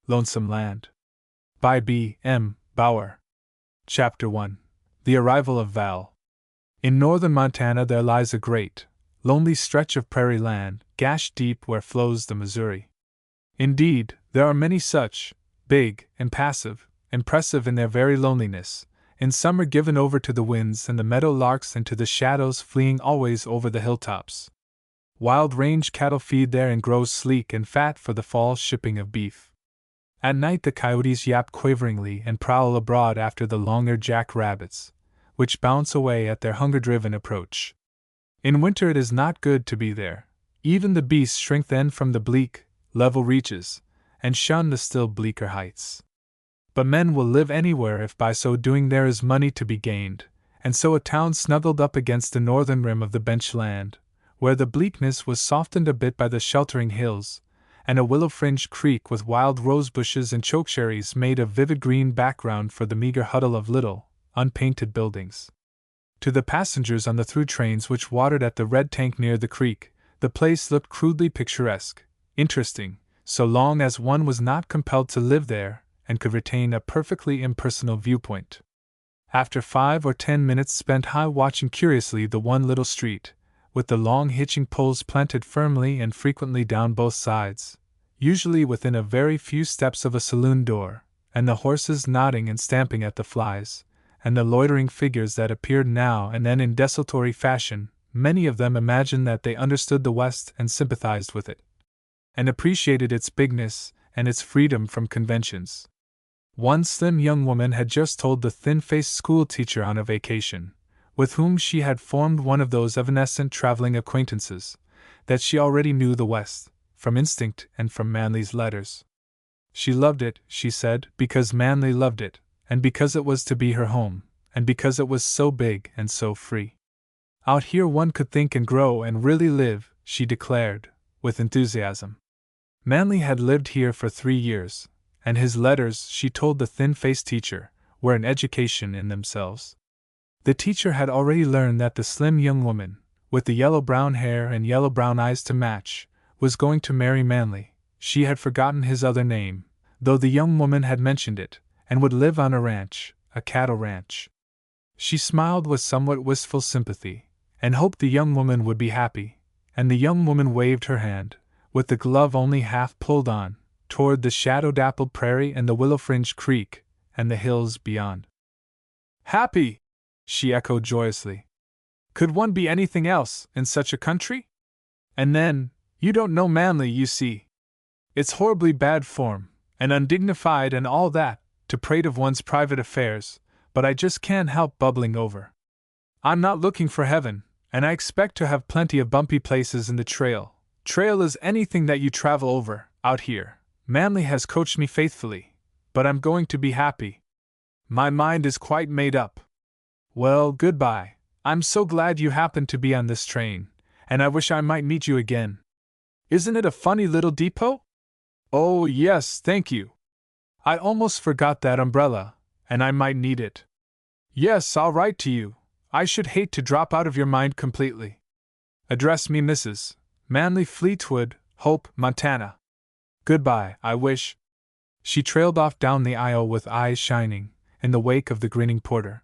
Lonesome Land. By B. M. Bauer. Chapter 1. The Arrival of Val. In northern Montana there lies a great, lonely stretch of prairie land, gash deep where flows the Missouri. Indeed, there are many such, big, impassive, impressive in their very loneliness, in summer given over to the winds and the meadow larks and to the shadows fleeing always over the hilltops. Wild range cattle feed there and grow sleek and fat for the fall shipping of beef. At night the coyotes yap quaveringly and prowl abroad after the long-eared jack-rabbits, which bounce away at their hunger-driven approach. In winter it is not good to be there. Even the beasts shrink then from the bleak, level reaches, and shun the still bleaker heights. But men will live anywhere if by so doing there is money to be gained, and so a town snuggled up against the northern rim of the bench land, where the bleakness was softened a bit by the sheltering hills, and a willow-fringed creek with wild rose-bushes and chokecherries made a vivid green background for the meager huddle of little, unpainted buildings. To the passengers on the through trains which watered at the red tank near the creek, the place looked crudely picturesque, interesting, so long as one was not compelled to live there and could retain a perfectly impersonal viewpoint. After 5 or 10 minutes spent high watching curiously the one little street, with the long hitching poles planted firmly and frequently down both sides, usually within a very few steps of a saloon door, and the horses nodding and stamping at the flies, and the loitering figures that appeared now and then in desultory fashion, many of them imagined that they understood the West and sympathized with it, and appreciated its bigness and its freedom from conventions. One slim young woman had just told the thin-faced school-teacher on a vacation, with whom she had formed one of those evanescent traveling acquaintances, that she already knew the West, from instinct and from Manly's letters. She loved it, she said, because Manly loved it, and because it was to be her home, and because it was so big and so free. Out here one could think and grow and really live, she declared, with enthusiasm. Manly had lived here for 3 years, and his letters, she told the thin-faced teacher, were an education in themselves. The teacher had already learned that the slim young woman, with the yellow-brown hair and yellow-brown eyes to match, was going to marry Manly. She had forgotten his other name, though the young woman had mentioned it, and would live on a ranch, a cattle ranch. She smiled with somewhat wistful sympathy, and hoped the young woman would be happy, and the young woman waved her hand, with the glove only half pulled on, toward the shadow-dappled prairie and the willow-fringed creek, and the hills beyond. "Happy!" she echoed joyously. "Could one be anything else, in such a country? And then, you don't know Manly, you see. It's horribly bad form, and undignified and all that, to prate of one's private affairs, but I just can't help bubbling over. I'm not looking for heaven, and I expect to have plenty of bumpy places in the trail. Trail is anything that you travel over, out here. Manly has coached me faithfully, but I'm going to be happy. My mind is quite made up. Well, goodbye. I'm so glad you happened to be on this train, and I wish I might meet you again. Isn't it a funny little depot? Oh, yes, thank you. I almost forgot that umbrella, and I might need it. Yes, I'll write to you. I should hate to drop out of your mind completely. Address me Mrs. Manly Fleetwood, Hope, Montana. Goodbye, I wish. She trailed off down the aisle with eyes shining, in the wake of the grinning porter.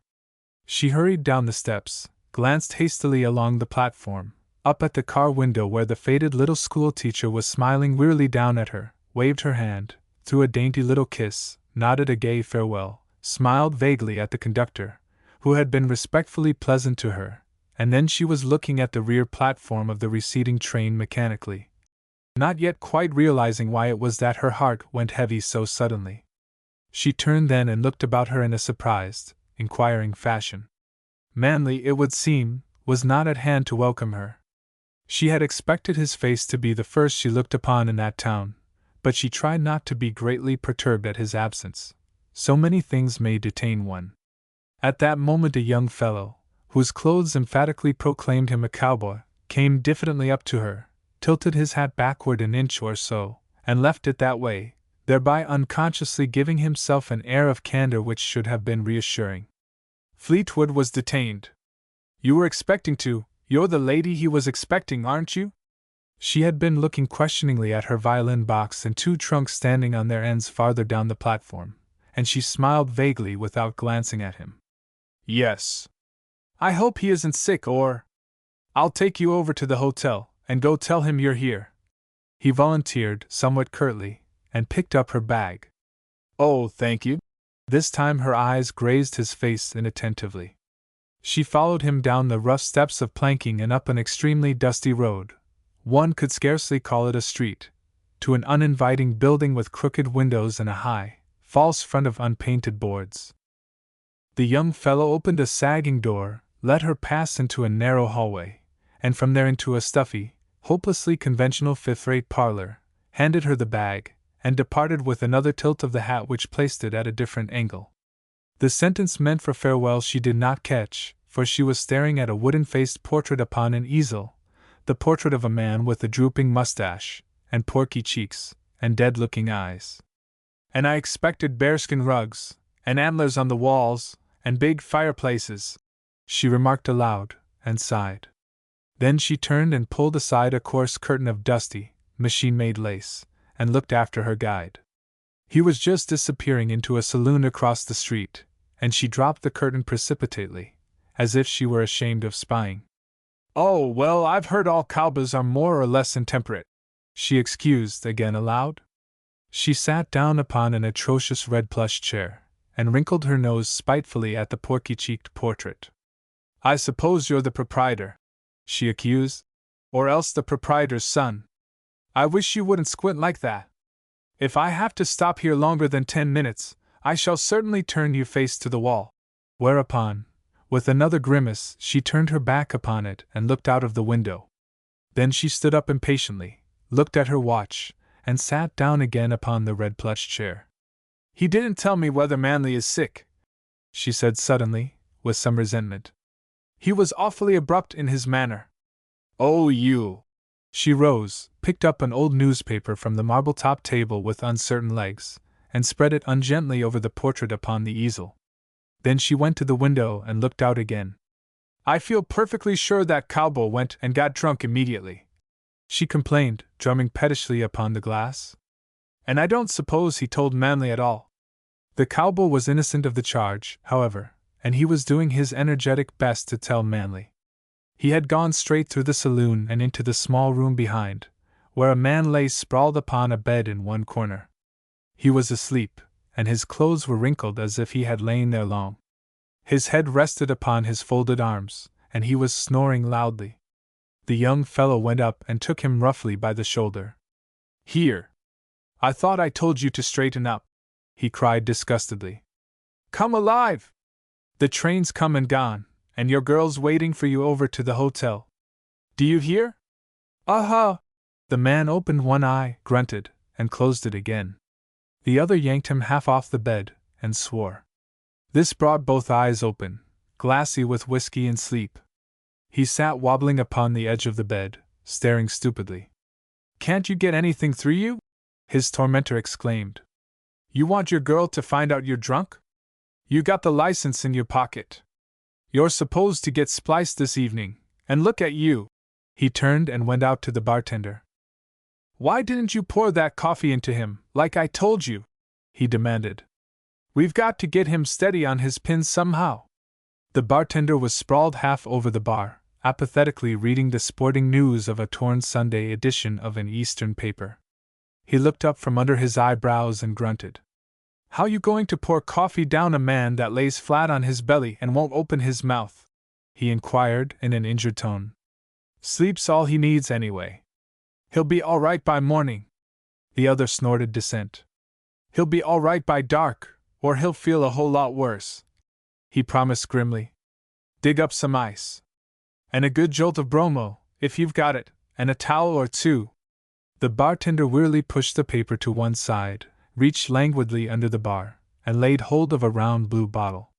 She hurried down the steps, glanced hastily along the platform, up at the car window where the faded little school-teacher was smiling wearily down at her, waved her hand, threw a dainty little kiss, nodded a gay farewell, smiled vaguely at the conductor, who had been respectfully pleasant to her, and then she was looking at the rear platform of the receding train mechanically, not yet quite realizing why it was that her heart went heavy so suddenly. She turned then and looked about her in a surprised, inquiring fashion. Manly, it would seem, was not at hand to welcome her. She had expected his face to be the first she looked upon in that town, but she tried not to be greatly perturbed at his absence. So many things may detain one. At that moment a young fellow, whose clothes emphatically proclaimed him a cowboy, came diffidently up to her, tilted his hat backward an inch or so, and left it that way, thereby unconsciously giving himself an air of candor which should have been reassuring. Fleetwood was detained. "You were expecting to, you're the lady he was expecting, aren't you?" She had been looking questioningly at her violin box and two trunks standing on their ends farther down the platform, and she smiled vaguely without glancing at him. Yes. I hope he isn't sick or… I'll take you over to the hotel and go tell him you're here. He volunteered, somewhat curtly, and picked up her bag. Oh, thank you. This time her eyes grazed his face inattentively. She followed him down the rough steps of planking and up an extremely dusty road. One could scarcely call it a street, to an uninviting building with crooked windows and a high, false front of unpainted boards. The young fellow opened a sagging door, let her pass into a narrow hallway, and from there into a stuffy, hopelessly conventional fifth-rate parlor, handed her the bag, and departed with another tilt of the hat which placed it at a different angle. The sentence meant for farewell she did not catch, for she was staring at a wooden-faced portrait upon an easel, the portrait of a man with a drooping mustache, and porky cheeks, and dead-looking eyes. And I expected bearskin rugs, and antlers on the walls, and big fireplaces, she remarked aloud, and sighed. Then she turned and pulled aside a coarse curtain of dusty, machine-made lace, and looked after her guide. He was just disappearing into a saloon across the street, and she dropped the curtain precipitately, as if she were ashamed of spying. Oh, well, I've heard all cowboys are more or less intemperate, she excused again aloud. She sat down upon an atrocious red plush chair, and wrinkled her nose spitefully at the porky-cheeked portrait. I suppose you're the proprietor, she accused, or else the proprietor's son. I wish you wouldn't squint like that. If I have to stop here longer than 10 minutes, I shall certainly turn you face to the wall. Whereupon, with another grimace, she turned her back upon it and looked out of the window. Then she stood up impatiently, looked at her watch, and sat down again upon the red plush chair. He didn't tell me whether Manley is sick, she said suddenly, with some resentment. He was awfully abrupt in his manner. Oh, you! She rose, picked up an old newspaper from the marble-top table with uncertain legs, and spread it ungently over the portrait upon the easel. Then she went to the window and looked out again. I feel perfectly sure that cowboy went and got drunk immediately, she complained, drumming pettishly upon the glass. And I don't suppose he told Manley at all. The cowboy was innocent of the charge, however, and he was doing his energetic best to tell Manley. He had gone straight through the saloon and into the small room behind, where a man lay sprawled upon a bed in one corner. He was asleep, and his clothes were wrinkled as if he had lain there long. His head rested upon his folded arms, and he was snoring loudly. The young fellow went up and took him roughly by the shoulder. Here! I thought I told you to straighten up, he cried disgustedly. Come alive! The train's come and gone, and your girl's waiting for you over to the hotel. Do you hear? Uh-huh! The man opened one eye, grunted, and closed it again. The other yanked him half off the bed, and swore. This brought both eyes open, glassy with whiskey and sleep. He sat wobbling upon the edge of the bed, staring stupidly. Can't you get anything through you? His tormentor exclaimed. You want your girl to find out you're drunk? You got the license in your pocket. You're supposed to get spliced this evening, and look at you. He turned and went out to the bartender. Why didn't you pour that coffee into him, like I told you? He demanded. We've got to get him steady on his pins somehow. The bartender was sprawled half over the bar, apathetically reading the sporting news of a torn Sunday edition of an Eastern paper. He looked up from under his eyebrows and grunted. How you going to pour coffee down a man that lays flat on his belly and won't open his mouth? He inquired in an injured tone. Sleep's all he needs anyway. He'll be all right by morning. The other snorted dissent. He'll be all right by dark, or he'll feel a whole lot worse, he promised grimly. Dig up some ice. And a good jolt of bromo, if you've got it, and a towel or two. The bartender wearily pushed the paper to one side, reached languidly under the bar, and laid hold of a round blue bottle.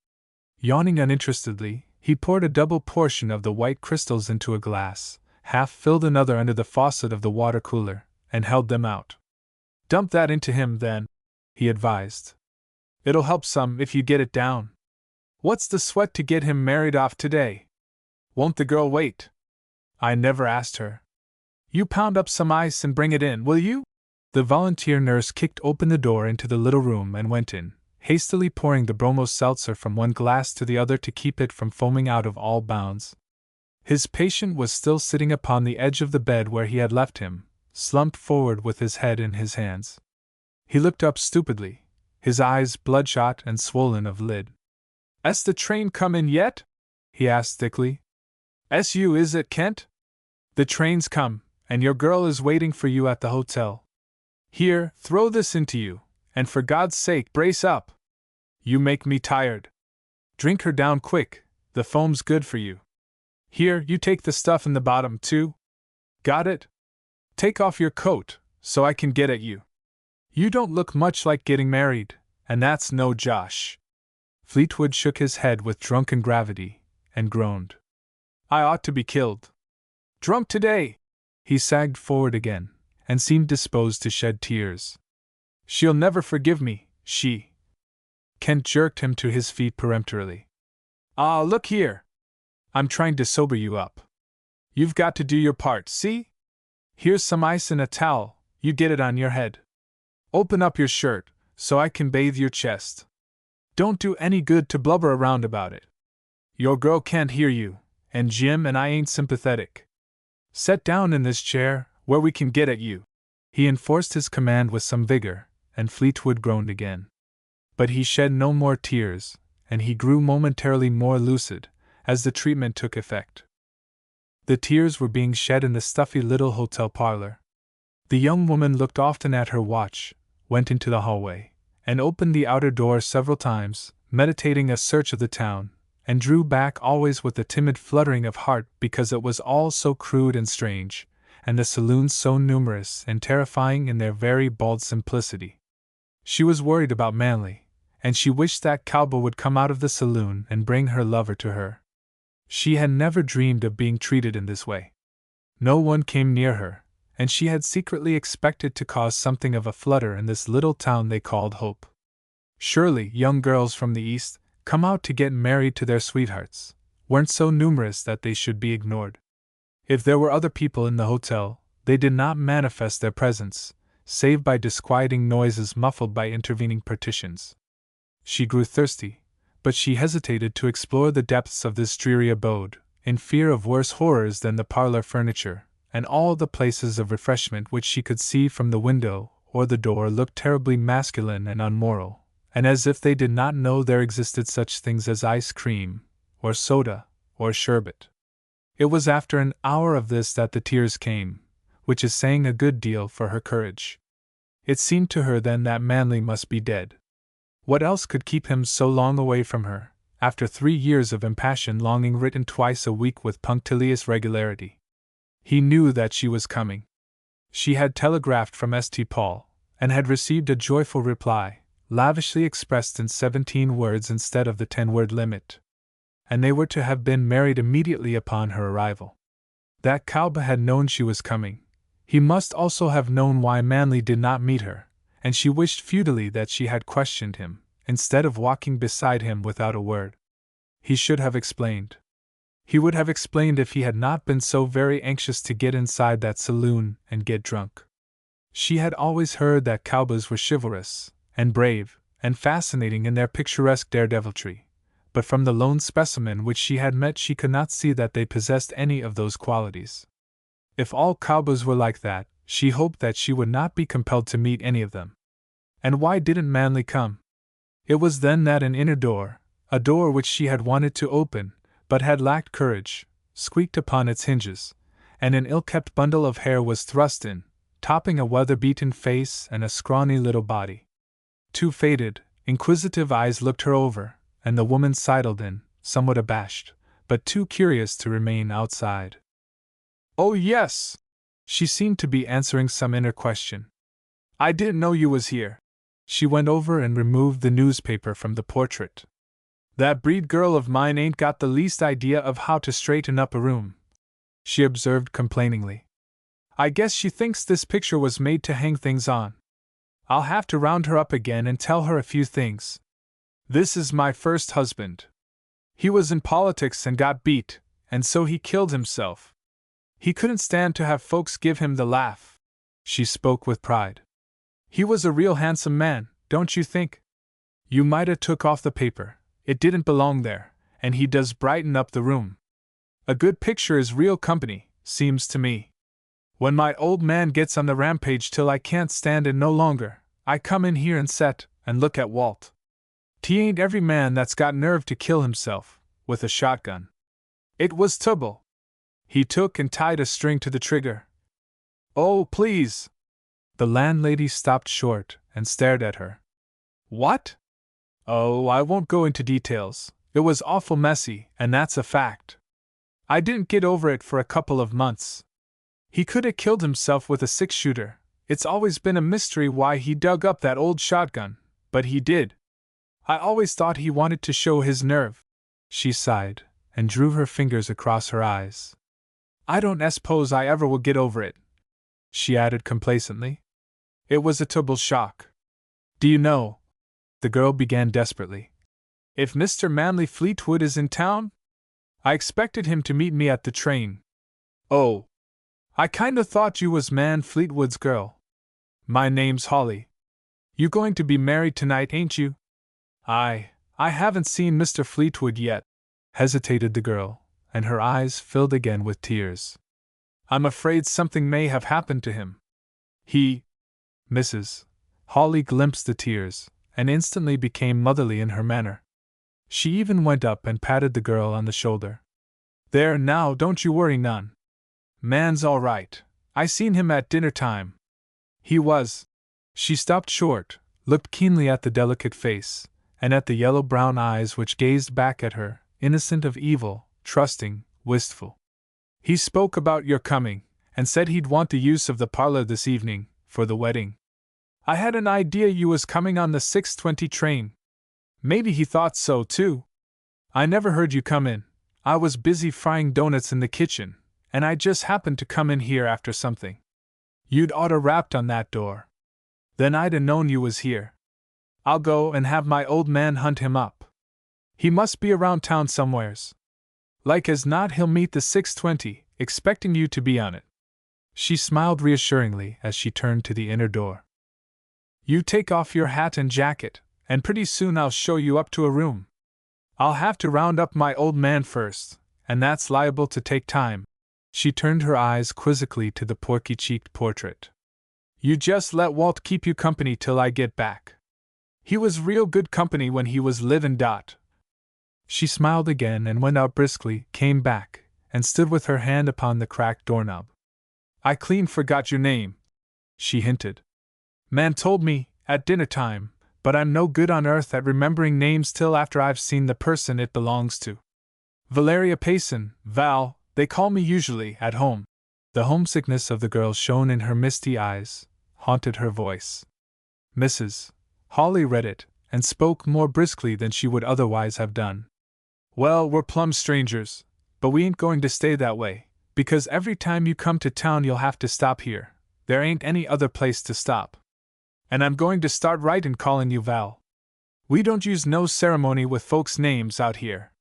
Yawning uninterestedly, he poured a double portion of the white crystals into a glass, half filled another under the faucet of the water cooler, and held them out. Dump that into him, then, he advised. It'll help some if you get it down. What's the sweat to get him married off today? Won't the girl wait? I never asked her. You pound up some ice and bring it in, will you? The volunteer nurse kicked open the door into the little room and went in, hastily pouring the bromo seltzer from one glass to the other to keep it from foaming out of all bounds. His patient was still sitting upon the edge of the bed where he had left him, slumped forward with his head in his hands. He looked up stupidly, his eyes bloodshot and swollen of lid. "'S the train come in yet?" he asked thickly. "'S is it, Kent? The train's come, and your girl is waiting for you at the hotel. Here, throw this into you, and for God's sake brace up. You make me tired. Drink her down quick, the foam's good for you. Here, you take the stuff in the bottom, too. Got it? Take off your coat, so I can get at you. You don't look much like getting married, and that's no josh." Fleetwood shook his head with drunken gravity, and groaned. "I ought to be killed. Drunk today!" He sagged forward again, and seemed disposed to shed tears. "She'll never forgive me, she." Kent jerked him to his feet peremptorily. "Ah, look here! I'm trying to sober you up. You've got to do your part, see? Here's some ice and a towel, you get it on your head. Open up your shirt, so I can bathe your chest. Don't do any good to blubber around about it. Your girl can't hear you, and Jim and I ain't sympathetic. Set down in this chair, where we can get at you." He enforced his command with some vigor, and Fleetwood groaned again. But he shed no more tears, and he grew momentarily more lucid, as the treatment took effect. The tears were being shed in the stuffy little hotel parlor. The young woman looked often at her watch, went into the hallway, and opened the outer door several times, meditating a search of the town, and drew back always with a timid fluttering of heart because it was all so crude and strange, and the saloons so numerous and terrifying in their very bald simplicity. She was worried about Manly, and she wished that cowboy would come out of the saloon and bring her lover to her. She had never dreamed of being treated in this way. No one came near her, and she had secretly expected to cause something of a flutter in this little town they called Hope. Surely young girls from the East, come out to get married to their sweethearts, weren't so numerous that they should be ignored. If there were other people in the hotel, they did not manifest their presence, save by disquieting noises muffled by intervening partitions. She grew thirsty, but she hesitated to explore the depths of this dreary abode, in fear of worse horrors than the parlor furniture, and all the places of refreshment which she could see from the window or the door looked terribly masculine and unmoral, and as if they did not know there existed such things as ice cream, or soda, or sherbet. It was after an hour of this that the tears came, which is saying a good deal for her courage. It seemed to her then that Manly must be dead. What else could keep him so long away from her, after 3 years of impassioned longing written twice a week with punctilious regularity? He knew that she was coming. She had telegraphed from St. Paul, and had received a joyful reply, lavishly expressed in 17 words instead of the 10-word limit. And they were to have been married immediately upon her arrival. That cowboy had known she was coming. He must also have known why Manly did not meet her, and she wished futilely that she had questioned him, instead of walking beside him without a word. He should have explained. He would have explained if he had not been so very anxious to get inside that saloon and get drunk. She had always heard that cowboys were chivalrous, and brave, and fascinating in their picturesque daredeviltry, but from the lone specimen which she had met she could not see that they possessed any of those qualities. If all cowboys were like that, she hoped that she would not be compelled to meet any of them. And why didn't Manly come? It was then that an inner door, a door which she had wanted to open, but had lacked courage, squeaked upon its hinges, and an ill-kept bundle of hair was thrust in, topping a weather-beaten face and a scrawny little body. 2 faded, inquisitive eyes looked her over, and the woman sidled in, somewhat abashed, but too curious to remain outside. "Oh, yes!" She seemed to be answering some inner question. "I didn't know you was here." She went over and removed the newspaper from the portrait. "That breed girl of mine ain't got the least idea of how to straighten up a room," she observed complainingly. "I guess she thinks this picture was made to hang things on. I'll have to round her up again and tell her a few things. This is my first husband. He was in politics and got beat, and so he killed himself. He couldn't stand to have folks give him the laugh. She spoke with pride. He was a real handsome man, don't you think? You mighta took off the paper, it didn't belong there, and he does brighten up the room. A good picture is real company, seems to me. When my old man gets on the rampage till I can't stand it no longer, I come in here and set, and look at Walt. 'T ain't every man that's got nerve to kill himself, with a shotgun. It was Tubal. He took and tied a string to the trigger. Oh, please! The landlady stopped short and stared at her. What? Oh, I won't go into details. It was awful messy, and that's a fact. I didn't get over it for a couple of months. He could have killed himself with a 6-shooter. It's always been a mystery why he dug up that old shotgun, but he did. I always thought he wanted to show his nerve. She sighed and drew her fingers across her eyes. I don't suppose I ever will get over it, she added complacently. It was a terrible shock. Do you know, the girl began desperately, if Mr. Manley Fleetwood is in town? I expected him to meet me at the train. Oh, I kinda thought you was Man Fleetwood's girl. My name's Holly. You going to be married tonight, ain't you? I haven't seen Mr. Fleetwood yet, hesitated the girl, and her eyes filled again with tears. I'm afraid something may have happened to him. Mrs. Holly glimpsed the tears, and instantly became motherly in her manner. She even went up and patted the girl on the shoulder. There now, don't you worry none. Man's all right. I seen him at dinner time. He was. She stopped short, looked keenly at the delicate face, and at the yellow-brown eyes which gazed back at her, innocent of evil, trusting, wistful. He spoke about your coming, and said he'd want the use of the parlor this evening, for the wedding. I had an idea you was coming on the 6:20 train. Maybe he thought so, too. I never heard you come in. I was busy frying doughnuts in the kitchen, and I just happened to come in here after something. You'd oughta rapped on that door. Then I'd 'a known you was here. I'll go and have my old man hunt him up. He must be around town somewheres. Like as not he'll meet the 6:20, expecting you to be on it. She smiled reassuringly as she turned to the inner door. You take off your hat and jacket, and pretty soon I'll show you up to a room. I'll have to round up my old man first, and that's liable to take time. She turned her eyes quizzically to the porky-cheeked portrait. You just let Walt keep you company till I get back. He was real good company when he was livin'. She smiled again and went out briskly, came back, and stood with her hand upon the cracked doorknob. I clean forgot your name, she hinted. Man told me, at dinner time, but I'm no good on earth at remembering names till after I've seen the person it belongs to. Valeria Payson, Val, they call me usually at home. The homesickness of the girl shone in her misty eyes, haunted her voice. Mrs. Holly read it, and spoke more briskly than she would otherwise have done. Well, we're plumb strangers, but we ain't going to stay that way, because every time you come to town you'll have to stop here. There ain't any other place to stop. And I'm going to start right in calling you Val. We don't use no ceremony with folks' names out here.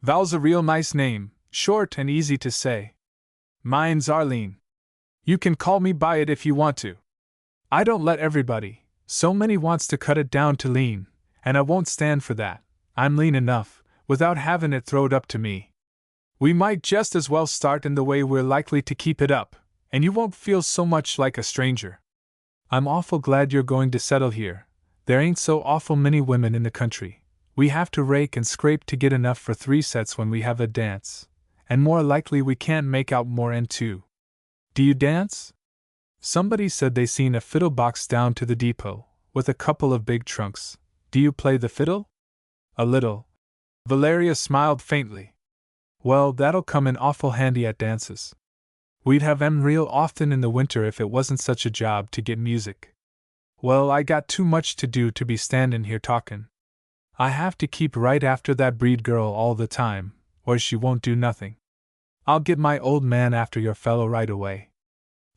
Val's a real nice name, short and easy to say. Mine's Arlene. You can call me by it if you want to. I don't let everybody, so many wants to cut it down to lean, and I won't stand for that. I'm lean enough, without having it throwed up to me. We might just as well start in the way we're likely to keep it up, and you won't feel so much like a stranger. I'm awful glad you're going to settle here. There ain't so awful many women in the country. We have to rake and scrape to get enough for 3 sets when we have a dance, and more likely we can't make out more in 2. Do you dance? Somebody said they seen a fiddle box down to the depot, with a couple of big trunks. Do you play the fiddle? A little. Valeria smiled faintly. Well, that'll come in awful handy at dances. We'd have 'em real often in the winter if it wasn't such a job to get music. Well, I got too much to do to be standin' here talkin'. I have to keep right after that Breed girl all the time, or she won't do nothing. I'll get my old man after your fellow right away.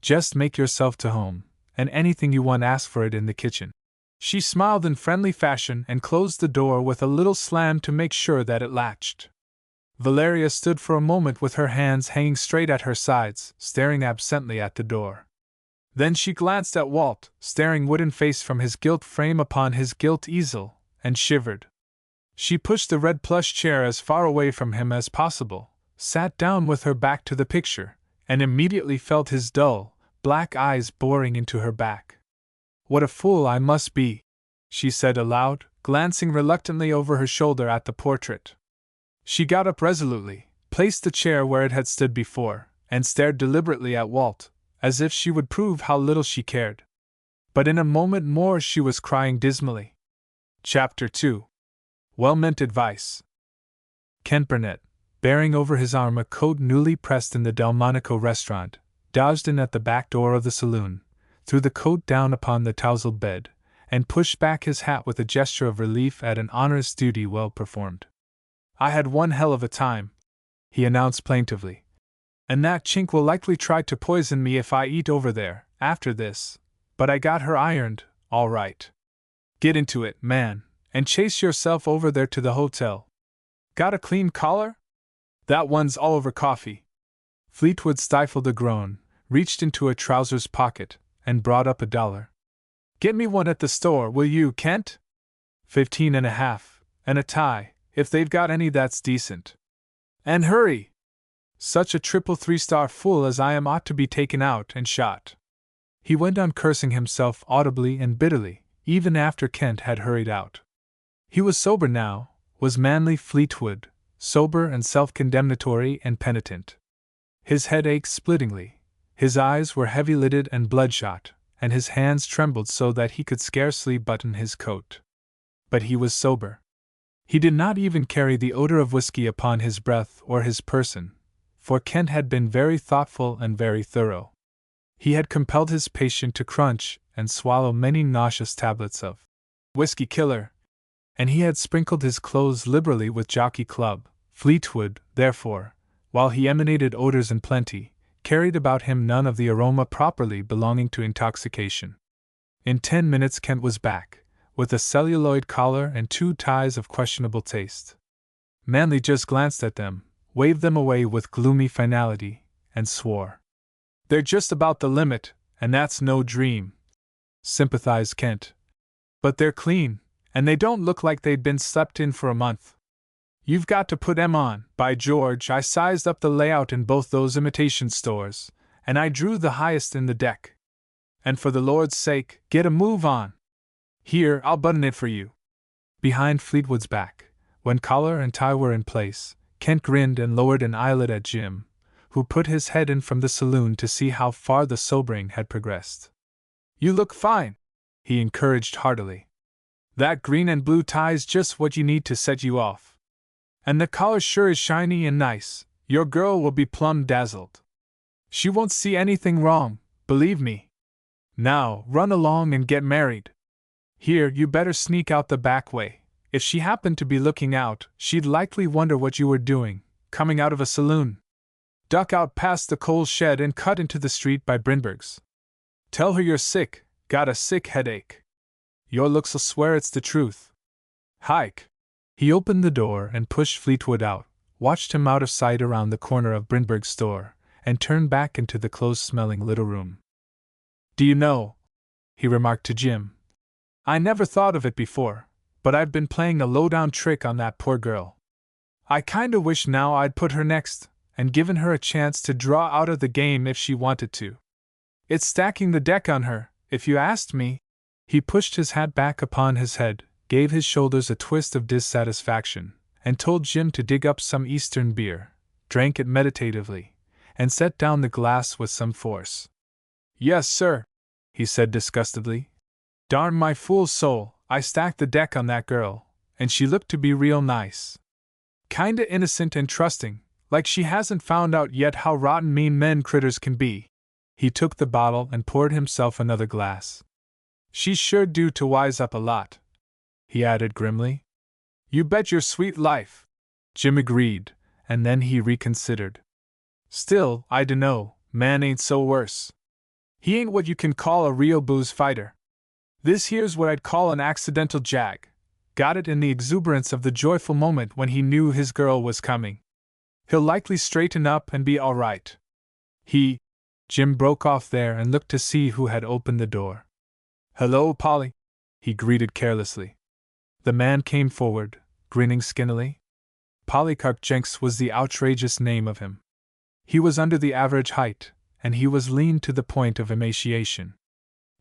Just make yourself to home, and anything you want ask for it in the kitchen. She smiled in friendly fashion and closed the door with a little slam to make sure that it latched. Valeria stood for a moment with her hands hanging straight at her sides, staring absently at the door. Then she glanced at Walt, staring wooden-faced from his gilt frame upon his gilt easel, and shivered. She pushed the red plush chair as far away from him as possible, sat down with her back to the picture, and immediately felt his dull, black eyes boring into her back. "What a fool I must be," she said aloud, glancing reluctantly over her shoulder at the portrait. She got up resolutely, placed the chair where it had stood before, and stared deliberately at Walt, as if she would prove how little she cared. But in a moment more she was crying dismally. Chapter 2. Well-meant advice. Kent Burnett, bearing over his arm a coat newly pressed in the Delmonico restaurant, dodged in at the back door of the saloon, threw the coat down upon the tousled bed, and pushed back his hat with a gesture of relief at an onerous duty well performed. "I had one hell of a time," he announced plaintively. "And that chink will likely try to poison me if I eat over there, after this, but I got her ironed, all right. Get into it, man, and chase yourself over there to the hotel. Got a clean collar? That one's all over coffee." Fleetwood stifled a groan, reached into a trousers pocket, and brought up $1. "Get me one at the store, will you, Kent? 15.5, and a tie, if they've got any that's decent. And hurry! Such a triple 3-star fool as I am ought to be taken out and shot." He went on cursing himself audibly and bitterly, even after Kent had hurried out. He was sober now, was manly Fleetwood, sober and self-condemnatory and penitent. His head ached splittingly, his eyes were heavy-lidded and bloodshot, and his hands trembled so that he could scarcely button his coat. But he was sober. He did not even carry the odor of whiskey upon his breath or his person, for Kent had been very thoughtful and very thorough. He had compelled his patient to crunch and swallow many nauseous tablets of whiskey killer, and he had sprinkled his clothes liberally with Jockey Club. Fleetwood, therefore, while he emanated odors in plenty, carried about him none of the aroma properly belonging to intoxication. In 10 minutes Kent was back, with a celluloid collar and 2 ties of questionable taste. Manley just glanced at them, waved them away with gloomy finality, and swore. "They're just about the limit, and that's no dream," sympathized Kent. "But they're clean, and they don't look like they'd been slept in for a month. You've got to put 'em on. By George, I sized up the layout in both those imitation stores, and I drew the highest in the deck. And for the Lord's sake, get a move on. Here, I'll button it for you." Behind Fleetwood's back, when collar and tie were in place, Kent grinned and lowered an eyelid at Jim, who put his head in from the saloon to see how far the sobering had progressed. "You look fine," he encouraged heartily. "That green and blue tie's just what you need to set you off. And the collar sure is shiny and nice. Your girl will be plumb dazzled. She won't see anything wrong, believe me. Now, run along and get married. Here, you better sneak out the back way. If she happened to be looking out, she'd likely wonder what you were doing, coming out of a saloon. Duck out past the coal shed and cut into the street by Brynberg's. Tell her you're sick, got a sick headache. Your looks'll swear it's the truth. Hike." He opened the door and pushed Fleetwood out, watched him out of sight around the corner of Brynberg's store, and turned back into the close-smelling little room. "Do you know," he remarked to Jim, "I never thought of it before, but I've been playing a low-down trick on that poor girl. I kinda wish now I'd put her next, and given her a chance to draw out of the game if she wanted to. It's stacking the deck on her, if you asked me." He pushed his hat back upon his head, gave his shoulders a twist of dissatisfaction, and told Jim to dig up some Eastern beer, drank it meditatively, and set down the glass with some force. "Yes, sir," he said disgustedly. "Darn my fool soul, I stacked the deck on that girl, and she looked to be real nice. Kinda innocent and trusting, like she hasn't found out yet how rotten mean men critters can be." He took the bottle and poured himself another glass. "She's sure due to wise up a lot," he added grimly. "You bet your sweet life," Jim agreed, and then he reconsidered. "Still, I dunno, man ain't so worse. He ain't what you can call a real booze fighter. This here's what I'd call an accidental jag. Got it in the exuberance of the joyful moment when he knew his girl was coming. He'll likely straighten up and be all right. Jim broke off there and looked to see who had opened the door. Hello, Polly, he greeted carelessly. The man came forward, grinning skinnily. Polycarp Jenks was the outrageous name of him. He was under the average height, and he was lean to the point of emaciation.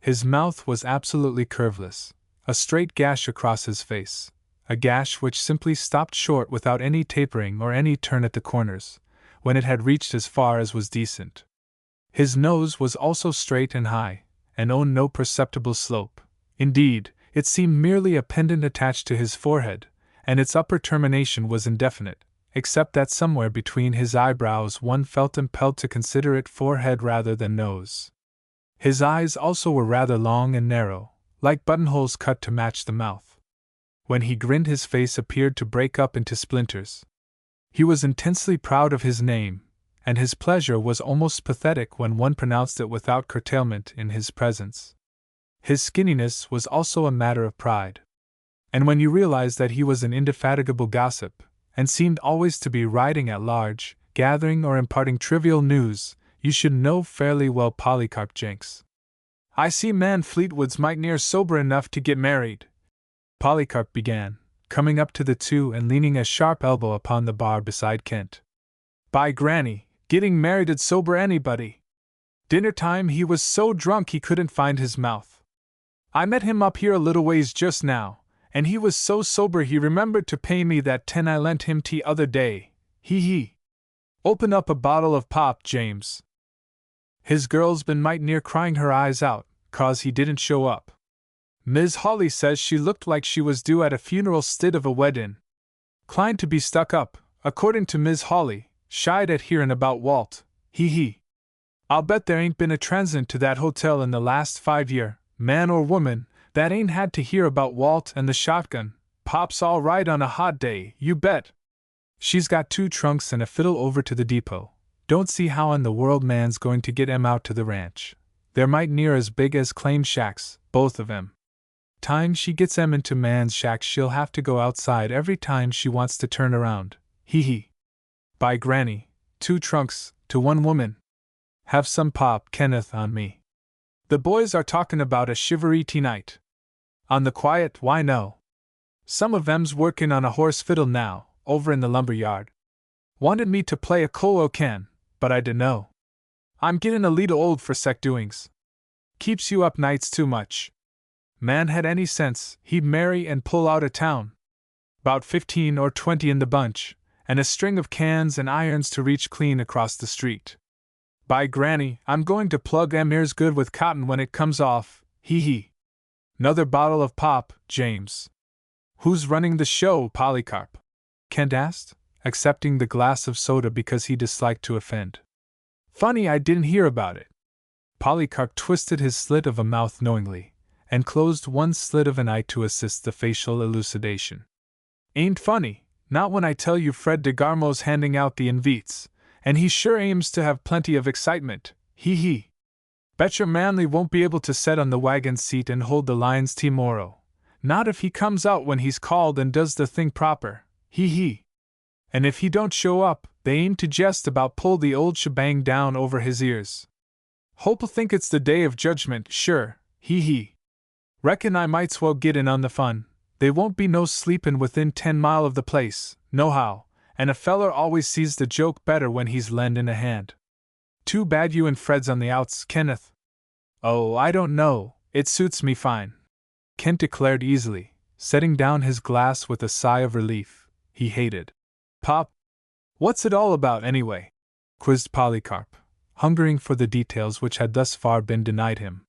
His mouth was absolutely curveless, a straight gash across his face, a gash which simply stopped short without any tapering or any turn at the corners, when it had reached as far as was decent. His nose was also straight and high, and owned no perceptible slope. Indeed, it seemed merely a pendant attached to his forehead, and its upper termination was indefinite, except that somewhere between his eyebrows one felt impelled to consider it forehead rather than nose. His eyes also were rather long and narrow, like buttonholes cut to match the mouth. When he grinned, his face appeared to break up into splinters. He was intensely proud of his name, and his pleasure was almost pathetic when one pronounced it without curtailment in his presence. His skinniness was also a matter of pride. And when you realized that he was an indefatigable gossip, and seemed always to be riding at large, gathering or imparting trivial news, you should know fairly well Polycarp Jenks. I see man Fleetwood's might near sober enough to get married, Polycarp began, coming up to the two and leaning a sharp elbow upon the bar beside Kent. By granny, getting married'd sober anybody. Dinner time he was so drunk he couldn't find his mouth. I met him up here a little ways just now, and he was so sober he remembered to pay me that 10 I lent him t'other day. Open up a bottle of pop, James. His girl's been might near crying her eyes out, 'cause he didn't show up. Miss Hawley says she looked like she was due at a funeral 'stid of a weddin'. Climbed to be stuck up, according to Miss Hawley, shied at hearin' about Walt. I'll bet there ain't been a transient to that hotel in the last 5 year, man or woman, that ain't had to hear about Walt and the shotgun. Pop's all right on a hot day, you bet. She's got 2 trunks and a fiddle over to the depot. Don't see how in the world man's going to get 'em out to the ranch. They're might near as big as claim shacks, both of 'em. Time she gets 'em into man's shack she'll have to go outside every time she wants to turn around. By granny, 2 trunks, to 1 woman. Have some pop, Kenneth, on me. The boys are talking about a shivaree tonight. On the quiet, why no. Some of 'em's working on a horse fiddle now, over in the lumber yard. Wanted me to play a colo can, but I dunno. I'm getting a leetle old for sec doings. Keeps you up nights too much. Man had any sense, he'd marry and pull out of town. 'Bout 15 or 20 in the bunch, and a string of cans and irons to reach clean across the street. By granny, I'm going to plug 'em ears good with cotton when it comes off. Another bottle of pop, James. Who's running the show, Polycarp? Kent asked, accepting the glass of soda because he disliked to offend. Funny I didn't hear about it. Polycarp twisted his slit of a mouth knowingly, and closed one slit of an eye to assist the facial elucidation. Ain't funny, not when I tell you Fred DeGarmo's handing out the invites, and he sure aims to have plenty of excitement. Betcha Manley won't be able to set on the wagon seat and hold the lines tomorrow. Not if he comes out when he's called and does the thing proper. And if he don't show up, they aim to jest about pull the old shebang down over his ears. Hope'll think it's the day of judgment, sure. Reckon I might's well get in on the fun. They won't be no sleepin' within 10 mile of the place, nohow, and a feller always sees the joke better when he's lendin' a hand. Too bad you and Fred's on the outs, Kenneth. Oh, I don't know, it suits me fine, Kent declared easily, setting down his glass with a sigh of relief. He hated pop. What's it all about, anyway? Quizzed Polycarp, hungering for the details which had thus far been denied him.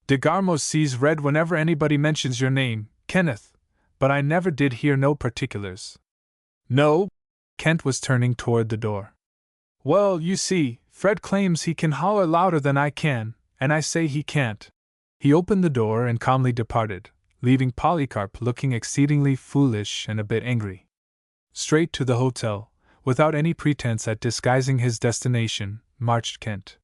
DeGarmo sees red whenever anybody mentions your name, Kenneth, but I never did hear no particulars. No? Kent was turning toward the door. Well, you see, Fred claims he can holler louder than I can, and I say he can't. He opened the door and calmly departed, leaving Polycarp looking exceedingly foolish and a bit angry. Straight to the hotel, without any pretense at disguising his destination, marched Kent.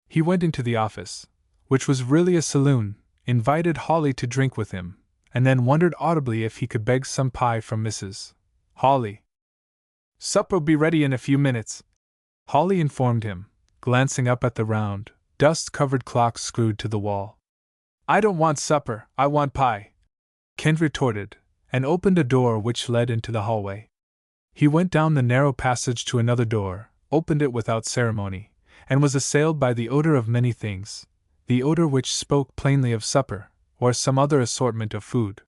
He went into the office, which was really a saloon, invited Hawley to drink with him, and then wondered audibly if he could beg some pie from Mrs. Hawley. Supper'll be ready in a few minutes, Holly informed him, glancing up at the round, dust-covered clock screwed to the wall. I don't want supper, I want pie, Kent retorted, and opened a door which led into the hallway. He went down the narrow passage to another door, opened it without ceremony, and was assailed by the odor of many things, the odor which spoke plainly of supper, or some other assortment of food.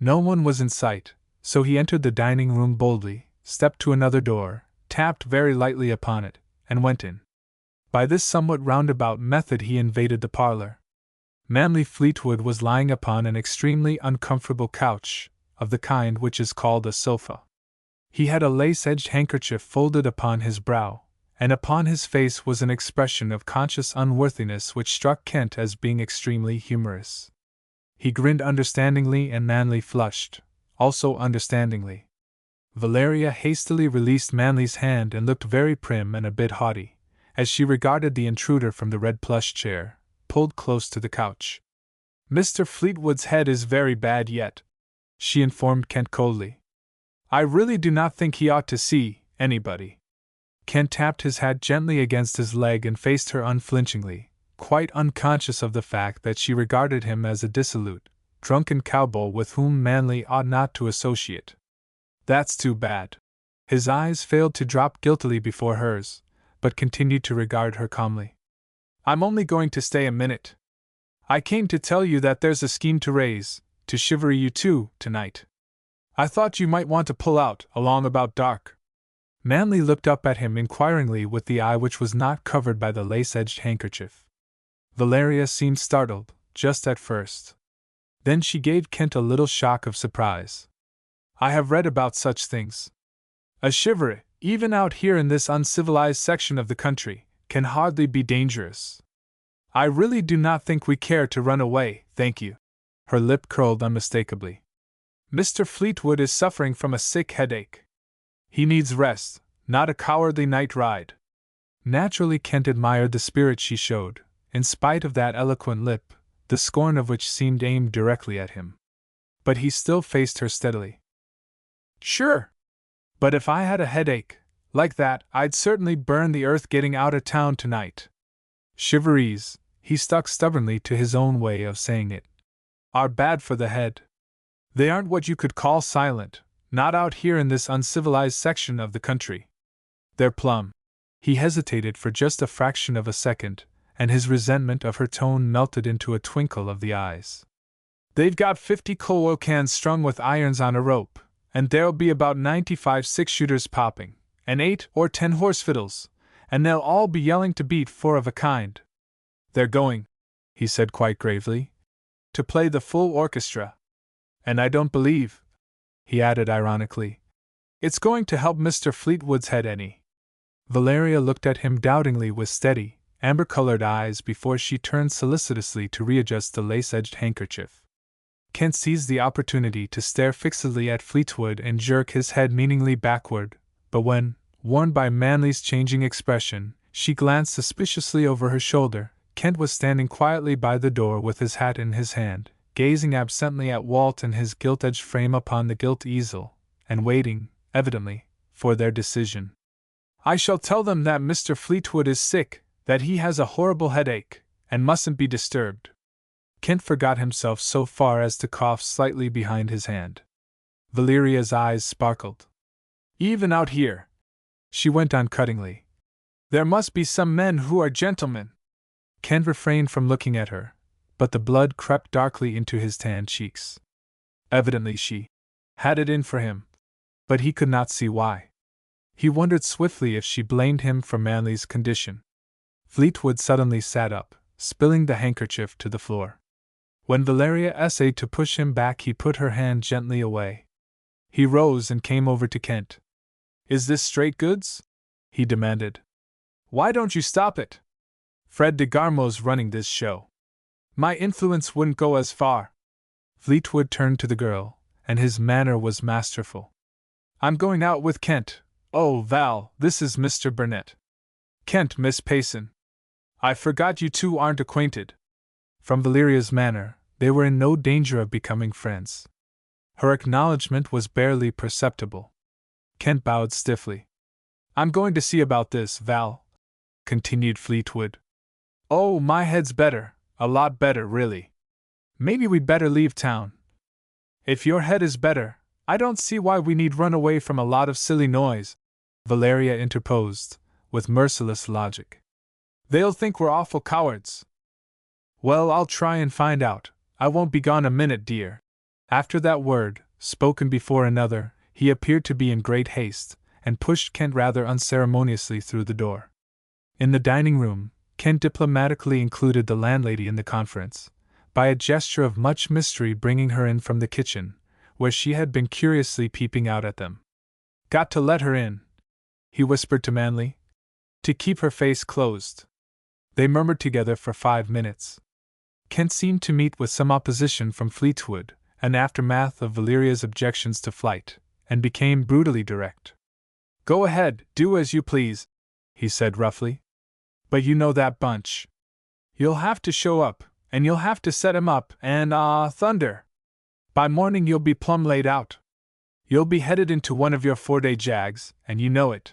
No one was in sight, so he entered the dining room boldly, stepped to another door, tapped very lightly upon it, and went in. By this somewhat roundabout method he invaded the parlor. Manly Fleetwood was lying upon an extremely uncomfortable couch, of the kind which is called a sofa. He had a lace-edged handkerchief folded upon his brow, and upon his face was an expression of conscious unworthiness which struck Kent as being extremely humorous. He grinned understandingly and Manly flushed, also understandingly. Valeria hastily released Manly's hand and looked very prim and a bit haughty, as she regarded the intruder from the red plush chair, pulled close to the couch. Mr. Fleetwood's head is very bad yet, she informed Kent coldly. I really do not think he ought to see anybody. Kent tapped his hat gently against his leg and faced her unflinchingly, quite unconscious of the fact that she regarded him as a dissolute, drunken cowboy with whom Manly ought not to associate. That's too bad. His eyes failed to drop guiltily before hers, but continued to regard her calmly. I'm only going to stay a minute. I came to tell you that there's a scheme to chivalry you two, tonight. I thought you might want to pull out, along about dark. Manly looked up at him inquiringly with the eye which was not covered by the lace-edged handkerchief. Valeria seemed startled, just at first. Then she gave Kent a little shock of surprise. I have read about such things. A chivalry, even out here in this uncivilized section of the country, can hardly be dangerous. I really do not think we care to run away, thank you. Her lip curled unmistakably. Mr. Fleetwood is suffering from a sick headache. He needs rest, not a cowardly night ride. Naturally, Kent admired the spirit she showed, in spite of that eloquent lip, the scorn of which seemed aimed directly at him. But he still faced her steadily. Sure. But if I had a headache, like that, I'd certainly burn the earth getting out of town tonight. Chivalries, he stuck stubbornly to his own way of saying it, are bad for the head. They aren't what you could call silent, not out here in this uncivilized section of the country. They're plumb. He hesitated for just a fraction of a second, and his resentment of her tone melted into a twinkle of the eyes. They've got 50 coal oil cans strung with irons on a rope, and there'll be about 95 six-shooters popping, and 8 or 10 horse fiddles, and they'll all be yelling to beat 4 of a kind. They're going, he said quite gravely, to play the full orchestra. And I don't believe, he added ironically, it's going to help Mr. Fleetwood's head any. Valeria looked at him doubtingly with steady, amber-colored eyes before she turned solicitously to readjust the lace-edged handkerchief. Kent seized the opportunity to stare fixedly at Fleetwood and jerk his head meaningly backward, but when, warned by Manly's changing expression, she glanced suspiciously over her shoulder, Kent was standing quietly by the door with his hat in his hand, gazing absently at Walt and his gilt-edged frame upon the gilt easel, and waiting, evidently, for their decision. I shall tell them that Mr. Fleetwood is sick, that he has a horrible headache, and mustn't be disturbed. Kent forgot himself so far as to cough slightly behind his hand. Valeria's eyes sparkled. Even out here, she went on cuttingly, there must be some men who are gentlemen. Kent refrained from looking at her, but the blood crept darkly into his tanned cheeks. Evidently she had it in for him, but he could not see why. He wondered swiftly if she blamed him for Manly's condition. Fleetwood suddenly sat up, spilling the handkerchief to the floor. When Valeria essayed to push him back, he put her hand gently away. He rose and came over to Kent. Is this straight goods? He demanded. Why don't you stop it? Fred DeGarmo's running this show. My influence wouldn't go as far. Fleetwood turned to the girl, and his manner was masterful. I'm going out with Kent. Oh, Val, this is Mr. Burnett. Kent, Miss Payson. I forgot you two aren't acquainted. From Valeria's manner, they were in no danger of becoming friends. Her acknowledgment was barely perceptible. Kent bowed stiffly. I'm going to see about this, Val, continued Fleetwood. Oh, my head's better, a lot better, really. Maybe we'd better leave town. If your head is better, I don't see why we need run away from a lot of silly noise, Valeria interposed, with merciless logic. They'll think we're awful cowards. Well, I'll try and find out. I won't be gone a minute, dear. After that word, spoken before another, he appeared to be in great haste, and pushed Kent rather unceremoniously through the door. In the dining room, Kent diplomatically included the landlady in the conference, by a gesture of much mystery bringing her in from the kitchen, where she had been curiously peeping out at them. Got to let her in, he whispered to Manley, to keep her face closed. They murmured together for 5 minutes. Kent seemed to meet with some opposition from Fleetwood, an aftermath of Valeria's objections to flight, and became brutally direct. Go ahead, do as you please, he said roughly. But you know that bunch. You'll have to show up, and you'll have to set 'em up, and thunder! By morning you'll be plumb laid out. You'll be headed into one of your 4-day jags, and you know it.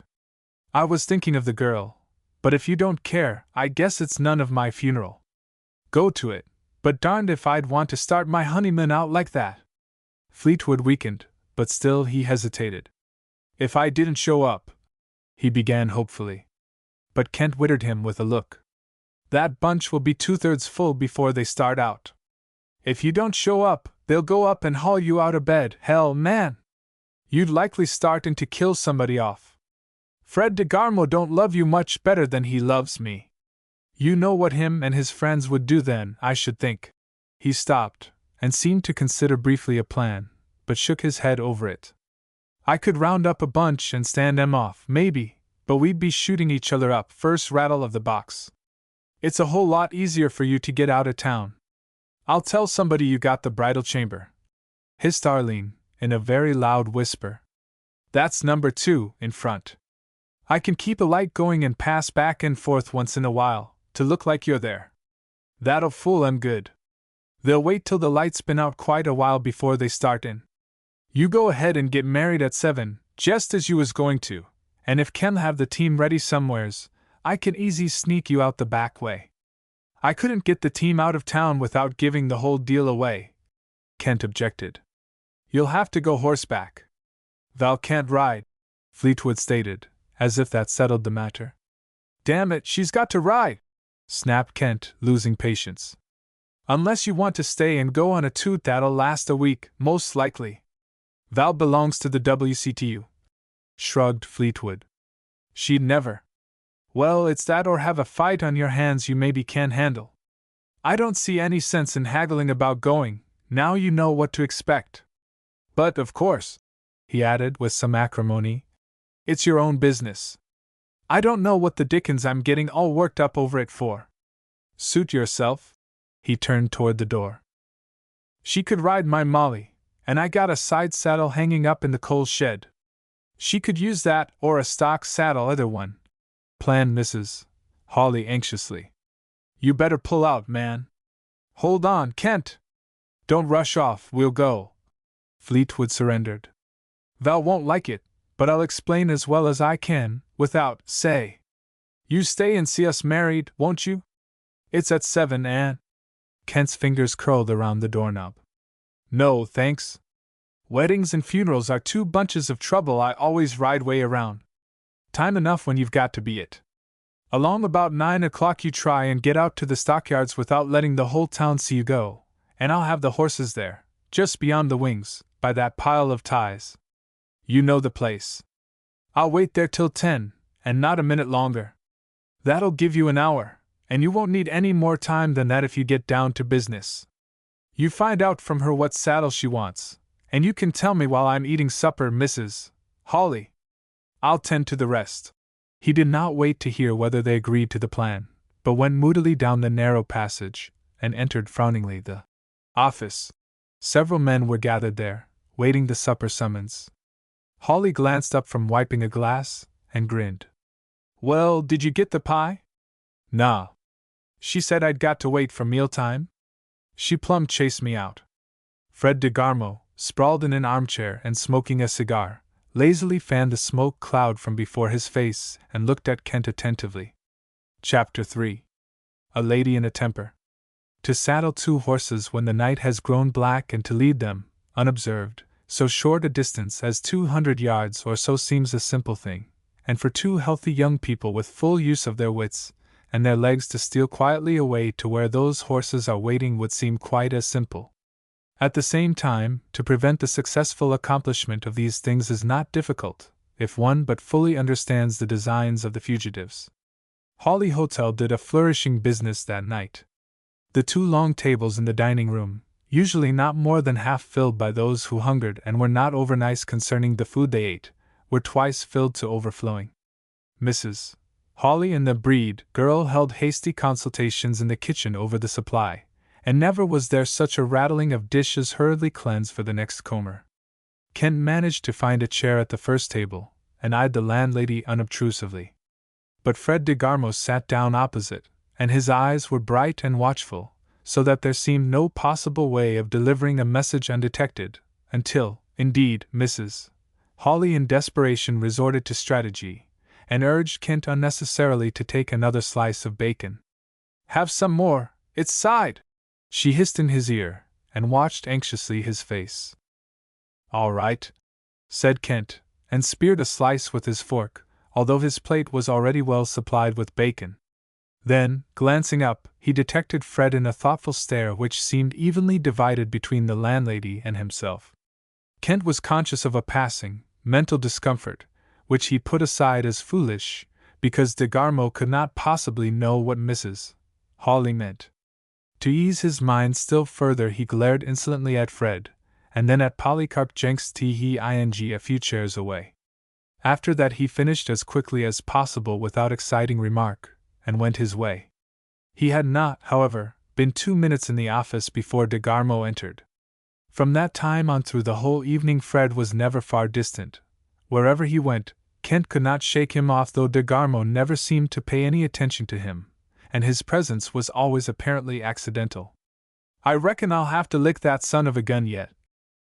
I was thinking of the girl, but if you don't care, I guess it's none of my funeral. Go to it, but darned if I'd want to start my honeymoon out like that. Fleetwood weakened, but still he hesitated. If I didn't show up, he began hopefully. But Kent wittered him with a look. That bunch will be 2/3 full before they start out. If you don't show up, they'll go up and haul you out of bed. Hell, man! You'd likely start in to kill somebody off. Fred DeGarmo don't love you much better than he loves me. You know what him and his friends would do then, I should think. He stopped, and seemed to consider briefly a plan, but shook his head over it. I could round up a bunch and stand 'em off, maybe, but we'd be shooting each other up first rattle of the box. It's a whole lot easier for you to get out of town. I'll tell somebody you got the bridal chamber, hissed Arlene, in a very loud whisper. That's number 2, in front. I can keep a light going and pass back and forth once in a while, to look like you're there. That'll fool 'em good. They'll wait till the light's been out quite a while before they start in. You go ahead and get married at 7, just as you was going to, and if Ken'll have the team ready somewheres, I can easy sneak you out the back way. I couldn't get the team out of town without giving the whole deal away, Kent objected. You'll have to go horseback. Val can't ride, Fleetwood stated, as if that settled the matter. Damn it, she's got to ride, snapped Kent, losing patience. Unless you want to stay and go on a toot that'll last a week, most likely. Val belongs to the WCTU, shrugged Fleetwood. She'd never. Well, it's that or have a fight on your hands you maybe can't handle. I don't see any sense in haggling about going, now you know what to expect. But, of course, he added with some acrimony, it's your own business. I don't know what the dickens I'm getting all worked up over it for. Suit yourself. He turned toward the door. She could ride my Molly, and I got a side saddle hanging up in the coal shed. She could use that or a stock saddle, either one, planned Mrs. Hawley anxiously. You better pull out, man. Hold on, Kent. Don't rush off, we'll go. Fleetwood surrendered. Val won't like it, but I'll explain as well as I can, without, say. You stay and see us married, won't you? It's at 7, Anne. Kent's fingers curled around the doorknob. No, thanks. Weddings and funerals are 2 bunches of trouble I always ride way around. Time enough when you've got to be it. Along about 9 o'clock you try and get out to the stockyards without letting the whole town see you go, and I'll have the horses there, just beyond the wings, by that pile of ties. You know the place. I'll wait there till 10, and not a minute longer. That'll give you an hour, and you won't need any more time than that if you get down to business. You find out from her what saddle she wants, and you can tell me while I'm eating supper, Mrs. Hawley. I'll tend to the rest. He did not wait to hear whether they agreed to the plan, but went moodily down the narrow passage, and entered frowningly the office. Several men were gathered there, waiting the supper summons. Hawley glanced up from wiping a glass, and grinned. Well, did you get the pie? Nah. She said I'd got to wait for mealtime. She plumb chased me out. Fred DeGarmo, sprawled in an armchair and smoking a cigar, lazily fanned the smoke cloud from before his face and looked at Kent attentively. Chapter 3. A Lady in a Temper. To saddle 2 horses when the night has grown black and to lead them, unobserved, so short a distance as 200 yards or so seems a simple thing, and for 2 healthy young people with full use of their wits and their legs to steal quietly away to where those horses are waiting would seem quite as simple. At the same time, to prevent the successful accomplishment of these things is not difficult, if one but fully understands the designs of the fugitives. Hawley Hotel did a flourishing business that night. The 2 long tables in the dining room, usually not more than half filled by those who hungered and were not overnice concerning the food they ate, were twice filled to overflowing. Mrs. Hawley and the Breed girl held hasty consultations in the kitchen over the supply, and never was there such a rattling of dishes hurriedly cleansed for the next comer. Kent managed to find a chair at the first table, and eyed the landlady unobtrusively. But Fred de Garmo sat down opposite, and his eyes were bright and watchful, so that there seemed no possible way of delivering a message undetected, until, indeed, Mrs. Hawley in desperation resorted to strategy, and urged Kent unnecessarily to take another slice of bacon. "Have some more, it's side!" she hissed in his ear, and watched anxiously his face. "All right," said Kent, and speared a slice with his fork, although his plate was already well supplied with bacon. Then, glancing up, he detected Fred in a thoughtful stare which seemed evenly divided between the landlady and himself. Kent was conscious of a passing, mental discomfort, which he put aside as foolish, because de Garmo could not possibly know what Mrs. Hawley meant. To ease his mind still further he glared insolently at Fred, and then at Polycarp Jenks Ting a few chairs away. After that he finished as quickly as possible without exciting remark, and went his way. He had not, however, been 2 minutes in the office before de Garmo entered. From that time on through the whole evening Fred was never far distant. Wherever he went, Kent could not shake him off, though de Garmo never seemed to pay any attention to him, and his presence was always apparently accidental. "I reckon I'll have to lick that son of a gun yet,"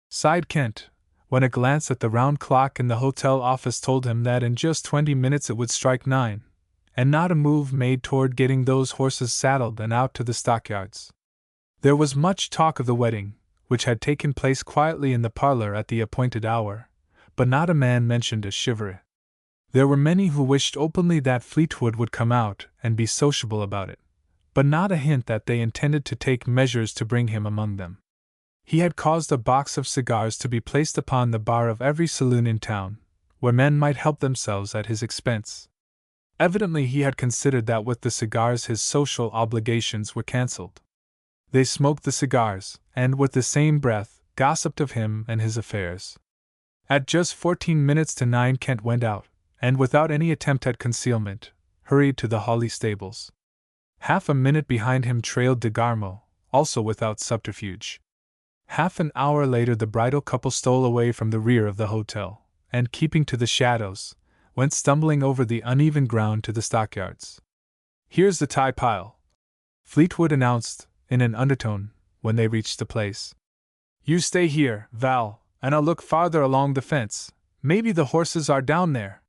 sighed Kent, when a glance at the round clock in the hotel office told him that in just 20 minutes it would strike 9, and not a move made toward getting those horses saddled and out to the stockyards. There was much talk of the wedding, which had taken place quietly in the parlor at the appointed hour, but not a man mentioned a chivalry. There were many who wished openly that Fleetwood would come out and be sociable about it, but not a hint that they intended to take measures to bring him among them. He had caused a box of cigars to be placed upon the bar of every saloon in town, where men might help themselves at his expense. Evidently he had considered that with the cigars his social obligations were cancelled. They smoked the cigars, and with the same breath, gossiped of him and his affairs. At just 14 minutes to 9 Kent went out, and without any attempt at concealment, hurried to the Hawley stables. Half a minute behind him trailed de Garmo, also without subterfuge. Half an hour later the bridal couple stole away from the rear of the hotel, and keeping to the shadows, went stumbling over the uneven ground to the stockyards. "Here's the tie pile," Fleetwood announced, in an undertone, when they reached the place. "You stay here, Val, and I'll look farther along the fence. Maybe the horses are down there."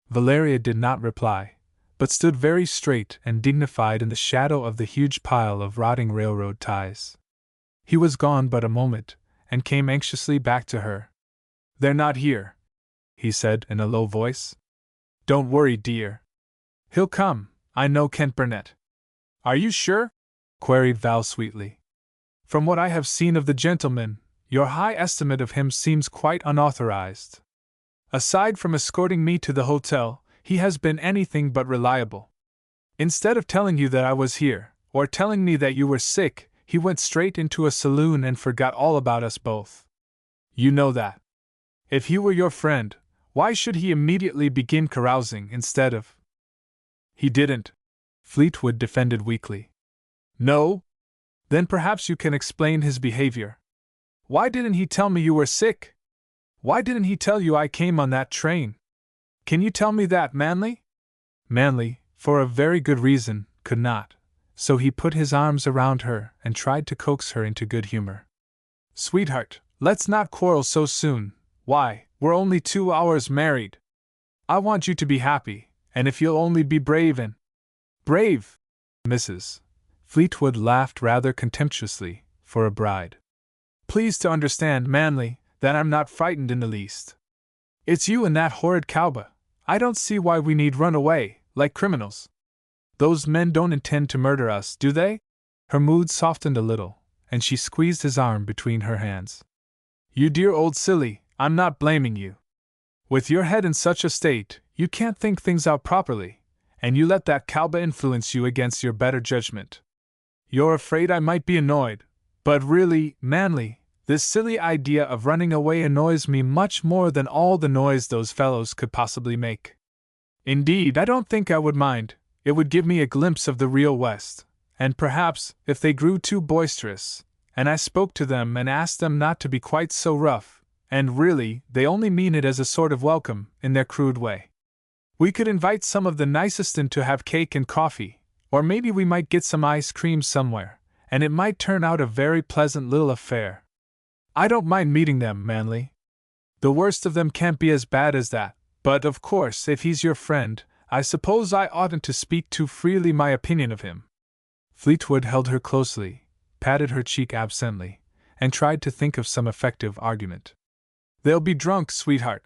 Valeria did not reply, but stood very straight and dignified in the shadow of the huge pile of rotting railroad ties. He was gone but a moment, and came anxiously back to her. "They're not here," he said in a low voice. "Don't worry, dear. He'll come, I know Kent Burnett." "Are you sure?" queried Val sweetly. "From what I have seen of the gentleman, your high estimate of him seems quite unauthorized. Aside from escorting me to the hotel, he has been anything but reliable. Instead of telling you that I was here, or telling me that you were sick, he went straight into a saloon and forgot all about us both. You know that. If he were your friend, why should he immediately begin carousing instead of—" "He didn't," Fleetwood defended weakly. "No? Then perhaps you can explain his behavior. Why didn't he tell me you were sick? Why didn't he tell you I came on that train? Can you tell me that, Manley?" Manley, for a very good reason, could not, so he put his arms around her and tried to coax her into good humor. "Sweetheart, let's not quarrel so soon. Why, We're only 2 hours married. I want you to be happy, and if you'll only be brave and— Brave? Mrs. Fleetwood laughed rather contemptuously, for a bride. Please to understand, Manly, that I'm not frightened in the least. It's you and that horrid Cowba. I don't see why we need run away, like criminals. Those men don't intend to murder us, do they? Her mood softened a little, and she squeezed his arm between her hands. You dear old silly, I'm not blaming you. With your head in such a state, you can't think things out properly, and you let that Cowba influence you against your better judgment. You're afraid I might be annoyed, but really, Manly, this silly idea of running away annoys me much more than all the noise those fellows could possibly make. Indeed, I don't think I would mind. It would give me a glimpse of the real West, and perhaps, if they grew too boisterous, and I spoke to them and asked them not to be quite so rough, and really, they only mean it as a sort of welcome, in their crude way. We could invite some of the nicest in to have cake and coffee, or maybe we might get some ice cream somewhere, and it might turn out a very pleasant little affair. I don't mind meeting them, Manly. The worst of them can't be as bad as that, but of course, if he's your friend, I suppose I oughtn't to speak too freely my opinion of him. Fleetwood held her closely, patted her cheek absently, and tried to think of some effective argument. They'll be drunk, sweetheart,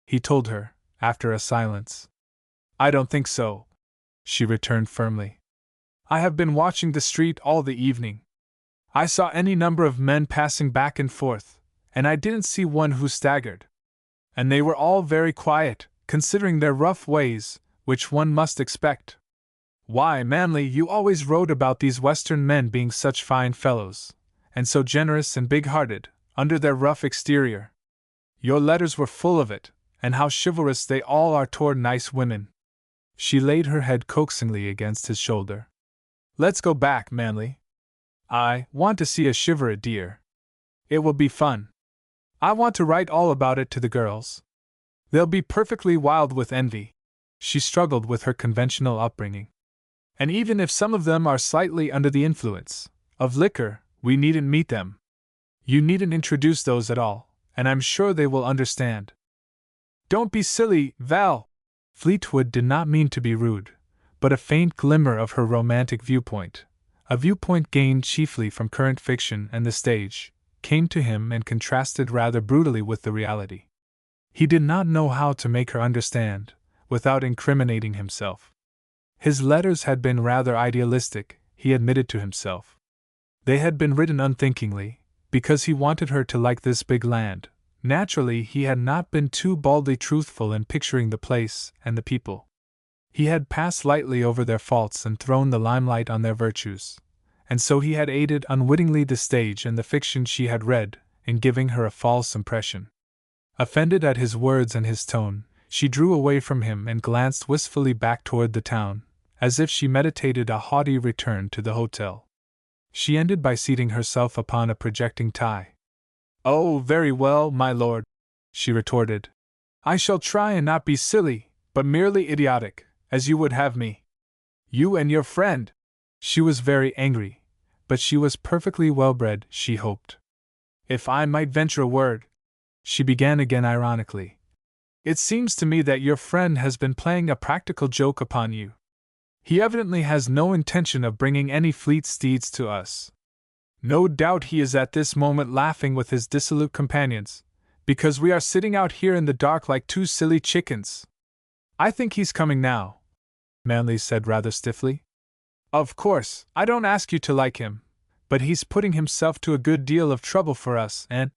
he told her, after a silence. I don't think so, she returned firmly. I have been watching the street all the evening. I saw any number of men passing back and forth, and I didn't see one who staggered. And they were all very quiet, considering their rough ways, which one must expect. Why, Manly, you always wrote about these Western men being such fine fellows, and so generous and big-hearted, under their rough exterior. Your letters were full of it, and how chivalrous they all are toward nice women. She laid her head coaxingly against his shoulder. Let's go back, Manly. I want to see a shiver, dear. It will be fun. I want to write all about it to the girls. They'll be perfectly wild with envy. She struggled with her conventional upbringing. And even if some of them are slightly under the influence of liquor, we needn't meet them. You needn't introduce those at all, and I'm sure they will understand. Don't be silly, Val. Fleetwood did not mean to be rude, but a faint glimmer of her romantic viewpoint, a viewpoint gained chiefly from current fiction and the stage, came to him and contrasted rather brutally with the reality. He did not know how to make her understand, without incriminating himself. His letters had been rather idealistic, he admitted to himself. They had been written unthinkingly, because he wanted her to like this big land. Naturally, he had not been too baldly truthful in picturing the place and the people. He had passed lightly over their faults and thrown the limelight on their virtues, and so he had aided unwittingly the stage and the fiction she had read, in giving her a false impression. Offended at his words and his tone, she drew away from him and glanced wistfully back toward the town, as if she meditated a haughty return to the hotel. She ended by seating herself upon a projecting tie. Oh, very well, my lord, she retorted. I shall try and not be silly, but merely idiotic, as you would have me. You and your friend. She was very angry, but she was perfectly well-bred, she hoped. If I might venture a word, she began again ironically. It seems to me that your friend has been playing a practical joke upon you. He evidently has no intention of bringing any fleet steeds to us. No doubt he is at this moment laughing with his dissolute companions, because we are sitting out here in the dark like two silly chickens. I think he's coming now, Manly said rather stiffly. Of course, I don't ask you to like him, but he's putting himself to a good deal of trouble for us and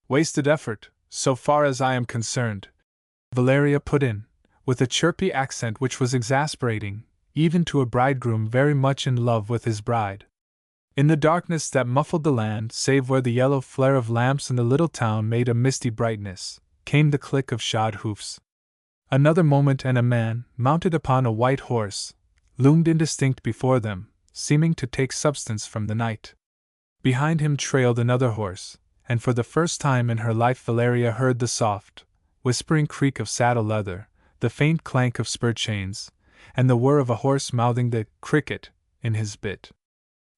wasted effort, so far as I am concerned, Valeria put in, with a chirpy accent which was exasperating, even to a bridegroom very much in love with his bride. In the darkness that muffled the land, save where the yellow flare of lamps in the little town made a misty brightness, came the click of shod hoofs. Another moment and a man, mounted upon a white horse, loomed indistinct before them, seeming to take substance from the night. Behind him trailed another horse, and for the first time in her life Valeria heard the soft, whispering creak of saddle leather, the faint clank of spur chains, and the whir of a horse mouthing the cricket in his bit.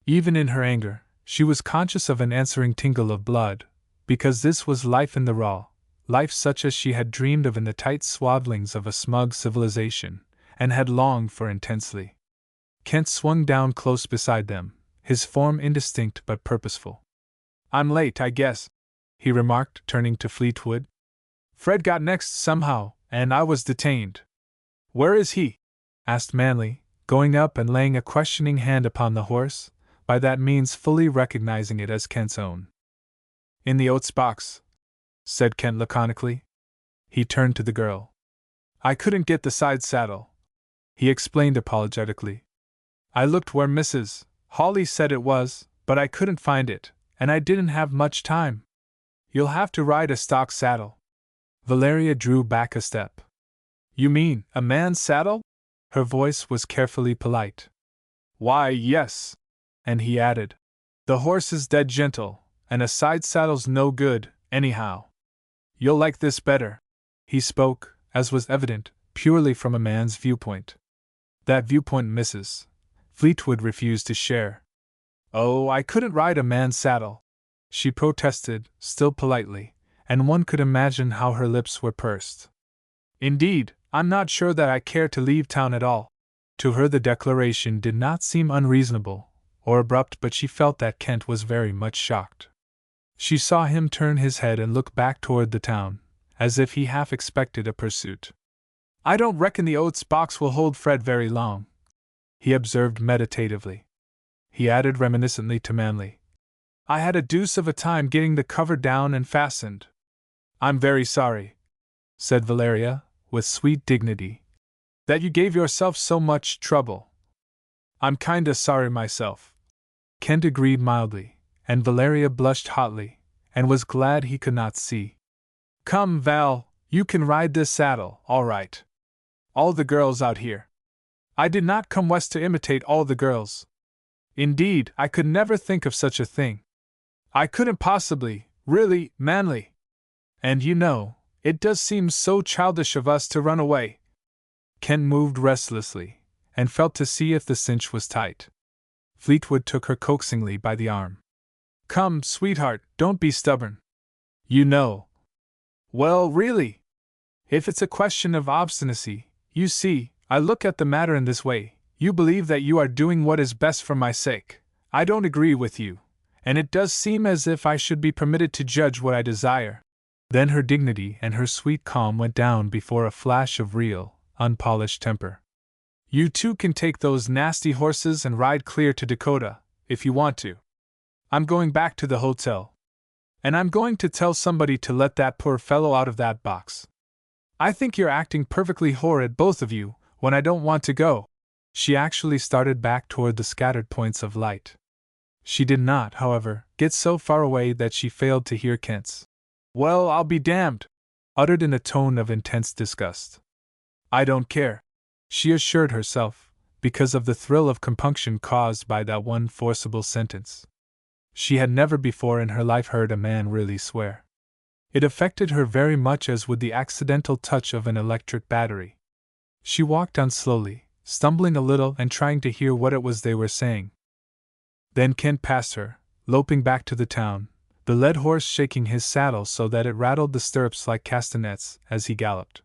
Even in her anger, she was conscious of an answering tingle of blood, because this was life in the raw, life such as she had dreamed of in the tight swaddlings of a smug civilization, and had longed for intensely. Kent swung down close beside them, his form indistinct but purposeful. "I'm late, I guess," he remarked, turning to Fleetwood. "Fred got next somehow, and I was detained." "Where is he?" asked Manley, going up and laying a questioning hand upon the horse, by that means fully recognizing it as Kent's own. "In the oats box," said Kent laconically. He turned to the girl. "I couldn't get the side saddle," he explained apologetically. "I looked where Mrs. Hawley said it was, but I couldn't find it, and I didn't have much time. You'll have to ride a stock saddle." Valeria drew back a step. "You mean a man's saddle?" Her voice was carefully polite. "Why, yes." And he added, "The horse is dead gentle, and a side saddle's no good, anyhow. You'll like this better." He spoke, as was evident, purely from a man's viewpoint. That viewpoint Mrs. Fleetwood refused to share. "Oh, I couldn't ride a man's saddle," she protested, still politely, and one could imagine how her lips were pursed. "Indeed, I'm not sure that I care to leave town at all." To her the declaration did not seem unreasonable or abrupt, but she felt that Kent was very much shocked. She saw him turn his head and look back toward the town, as if he half expected a pursuit. "I don't reckon the oats box will hold Fred very long," he observed meditatively. He added reminiscently to Manley, "I had a deuce of a time getting the cover down and fastened." "I'm very sorry," said Valeria, with sweet dignity, "that you gave yourself so much trouble." "I'm kinda sorry myself," Kent agreed mildly, and Valeria blushed hotly, and was glad he could not see. "Come, Val, you can ride this saddle, all right. All the girls out here. I did not come west to imitate all the girls. Indeed, I could never think of such a thing. I couldn't possibly, really, Manley. And you know, it does seem so childish of us to run away." Kent moved restlessly, and felt to see if the cinch was tight. Fleetwood took her coaxingly by the arm. "Come, sweetheart, don't be stubborn. You know." "Well, really, if it's a question of obstinacy, you see, I look at the matter in this way. You believe that you are doing what is best for my sake. I don't agree with you, and it does seem as if I should be permitted to judge what I desire." Then her dignity and her sweet calm went down before a flash of real, unpolished temper. "You two can take those nasty horses and ride clear to Dakota, if you want to. I'm going back to the hotel. And I'm going to tell somebody to let that poor fellow out of that box. I think you're acting perfectly horrid, both of you, when I don't want to go." She actually started back toward the scattered points of light. She did not, however, get so far away that she failed to hear Kent's "Well, I'll be damned," uttered in a tone of intense disgust. "I don't care," she assured herself, because of the thrill of compunction caused by that one forcible sentence. She had never before in her life heard a man really swear. It affected her very much as would the accidental touch of an electric battery. She walked on slowly, stumbling a little and trying to hear what it was they were saying. Then Kent passed her, loping back to the town, the led horse shaking his saddle so that it rattled the stirrups like castanets as he galloped.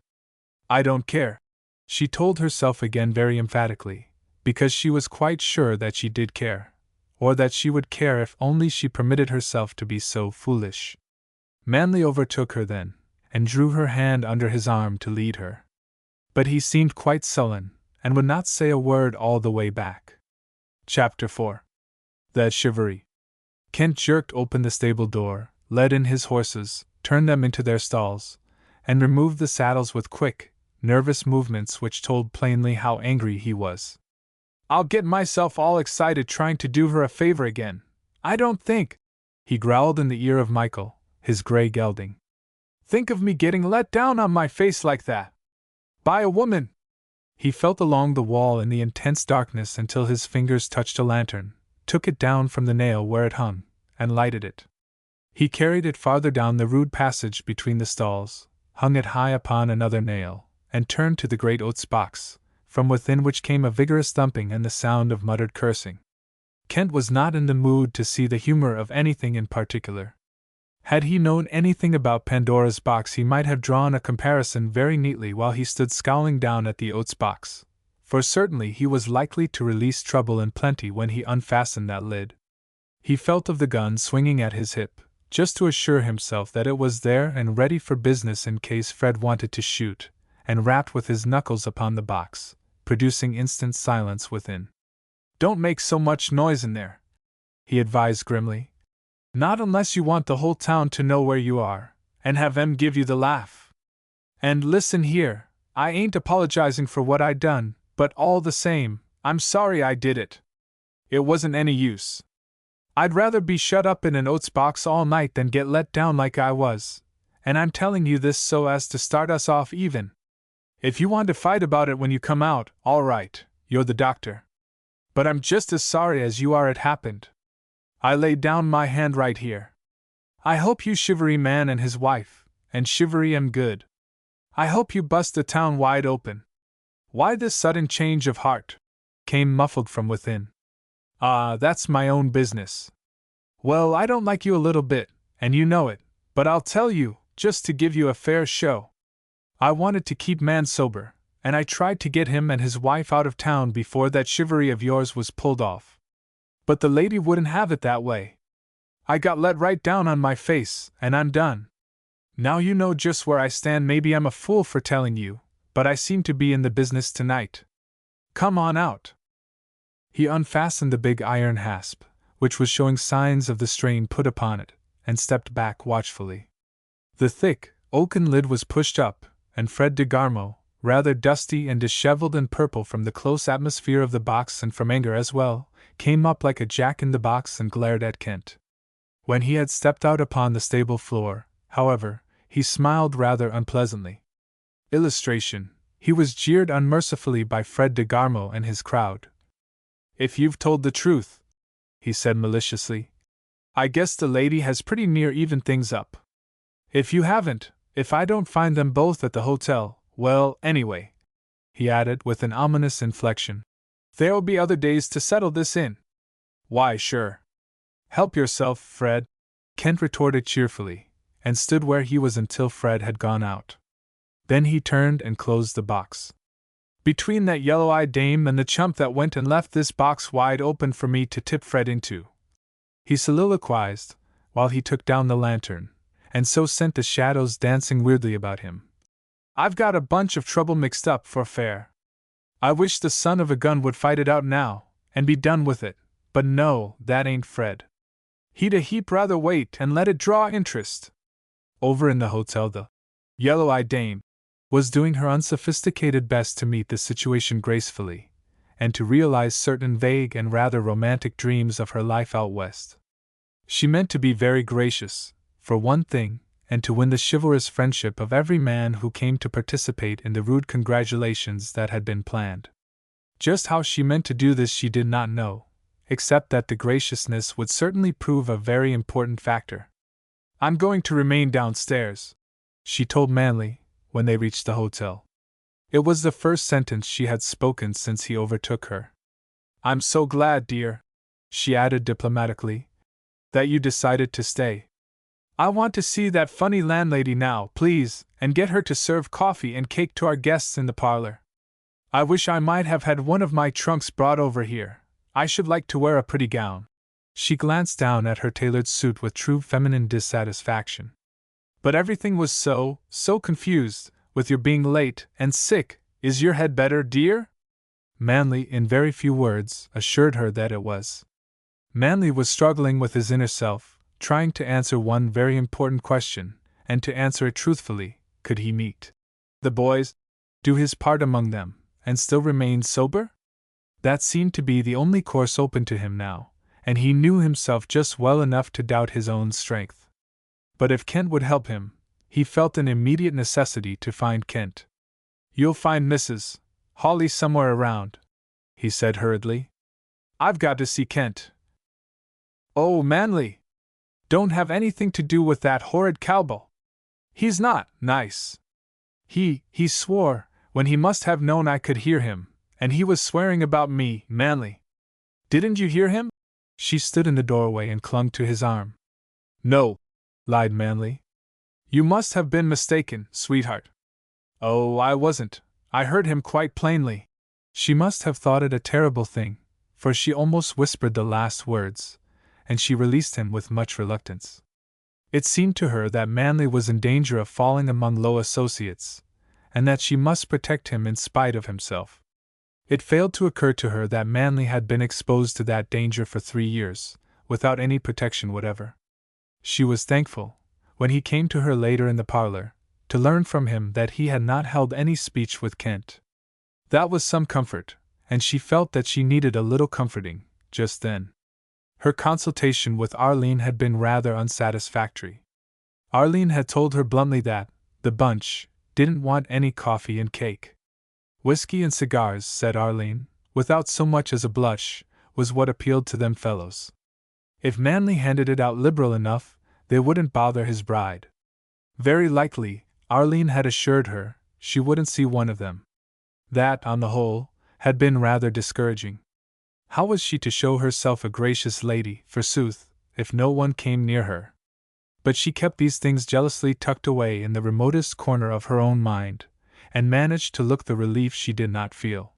"I don't care," she told herself again very emphatically, because she was quite sure that she did care, or that she would care if only she permitted herself to be so foolish. Manley overtook her then, and drew her hand under his arm to lead her. But he seemed quite sullen, and would not say a word all the way back. Chapter 4. The Chivalry. Kent jerked open the stable door, led in his horses, turned them into their stalls, and removed the saddles with quick, nervous movements which told plainly how angry he was. "I'll get myself all excited trying to do her a favor again. I don't think," he growled in the ear of Michael, his gray gelding. "Think of me getting let down on my face like that. By a woman!" He felt along the wall in the intense darkness until his fingers touched a lantern, took it down from the nail where it hung, and lighted it. He carried it farther down the rude passage between the stalls, hung it high upon another nail, and turned to the great oats box, from within which came a vigorous thumping and the sound of muttered cursing. Kent was not in the mood to see the humor of anything in particular. Had he known anything about Pandora's box, he might have drawn a comparison very neatly while he stood scowling down at the oats box, for certainly he was likely to release trouble in plenty when he unfastened that lid. He felt of the gun swinging at his hip, just to assure himself that it was there and ready for business in case Fred wanted to shoot, and rapped with his knuckles upon the box, producing instant silence within. "Don't make so much noise in there," he advised grimly. "Not unless you want the whole town to know where you are, and have 'em give you the laugh. And listen here, I ain't apologizing for what I done, but all the same, I'm sorry I did it. It wasn't any use. I'd rather be shut up in an oats box all night than get let down like I was, and I'm telling you this so as to start us off even. If you want to fight about it when you come out, all right, you're the doctor. But I'm just as sorry as you are it happened. I lay down my hand right here. I hope you shivery man and his wife, and shivery am good. I hope you bust the town wide open." "Why this sudden change of heart?" came muffled from within. "Ah, that's my own business. Well, I don't like you a little bit, and you know it, but I'll tell you, just to give you a fair show. I wanted to keep man sober, and I tried to get him and his wife out of town before that shivery of yours was pulled off. But the lady wouldn't have it that way. I got let right down on my face, and I'm done. Now you know just where I stand. Maybe I'm a fool for telling you, but I seem to be in the business tonight. Come on out." He unfastened the big iron hasp, which was showing signs of the strain put upon it, and stepped back watchfully. The thick, oaken lid was pushed up, and Fred DeGarmo, rather dusty and disheveled and purple from the close atmosphere of the box and from anger as well, came up like a jack-in-the-box and glared at Kent. When he had stepped out upon the stable floor, however, he smiled rather unpleasantly. Illustration: he was jeered unmercifully by Fred DeGarmo and his crowd. "If you've told the truth," he said maliciously, "I guess the lady has pretty near evened things up. If you haven't, if I don't find them both at the hotel, well, anyway," he added with an ominous inflection, "there'll be other days to settle this in." "Why, sure. Help yourself, Fred," Kent retorted cheerfully, and stood where he was until Fred had gone out. Then he turned and closed the box. "Between that yellow-eyed dame and the chump that went and left this box wide open for me to tip Fred into," he soliloquized, while he took down the lantern, and so sent the shadows dancing weirdly about him, "I've got a bunch of trouble mixed up for fair. I wish the son of a gun would fight it out now, and be done with it, but no, that ain't Fred. He'd a heap rather wait and let it draw interest." Over in the hotel, the yellow-eyed dame was doing her unsophisticated best to meet the situation gracefully, and to realize certain vague and rather romantic dreams of her life out west. She meant to be very gracious, for one thing, and to win the chivalrous friendship of every man who came to participate in the rude congratulations that had been planned. Just how she meant to do this she did not know, except that the graciousness would certainly prove a very important factor. "I'm going to remain downstairs," she told Manley, when they reached the hotel. It was the first sentence she had spoken since he overtook her. "I'm so glad, dear," she added diplomatically, "that you decided to stay. I want to see that funny landlady now, please, and get her to serve coffee and cake to our guests in the parlor. I wish I might have had one of my trunks brought over here. I should like to wear a pretty gown." She glanced down at her tailored suit with true feminine dissatisfaction. "But everything was so confused, with your being late and sick. Is your head better, dear?" Manley, in very few words, assured her that it was. Manley was struggling with his inner self, trying to answer one very important question, and to answer it truthfully. Could he meet the boys, do his part among them, and still remain sober? That seemed to be the only course open to him now, and he knew himself just well enough to doubt his own strength. But if Kent would help him, he felt an immediate necessity to find Kent. "You'll find Mrs. Hawley somewhere around," he said hurriedly. "I've got to see Kent." "Oh, Manley! Don't have anything to do with that horrid cowboy. He's not nice. He swore, when he must have known I could hear him, and he was swearing about me, Manley. Didn't you hear him?" She stood in the doorway and clung to his arm. "No," lied Manly. You must have been mistaken, sweetheart. Oh, I wasn't. I heard him quite plainly. She must have thought it a terrible thing, for she almost whispered the last words, and she released him with much reluctance. It seemed to her that Manly was in danger of falling among low associates, and that she must protect him in spite of himself. It failed to occur to her that Manly had been exposed to that danger for 3 years, without any protection whatever. She was thankful, when he came to her later in the parlor, to learn from him that he had not held any speech with Kent. That was some comfort, and she felt that she needed a little comforting, just then. Her consultation with Arline had been rather unsatisfactory. Arline had told her bluntly that the bunch didn't want any coffee and cake. Whiskey and cigars, said Arline, without so much as a blush, was what appealed to them fellows. If Manly handed it out liberal enough, they wouldn't bother his bride. Very likely, Arline had assured her, she wouldn't see one of them. That, on the whole, had been rather discouraging. How was she to show herself a gracious lady, forsooth, if no one came near her? But she kept these things jealously tucked away in the remotest corner of her own mind, and managed to look the relief she did not feel.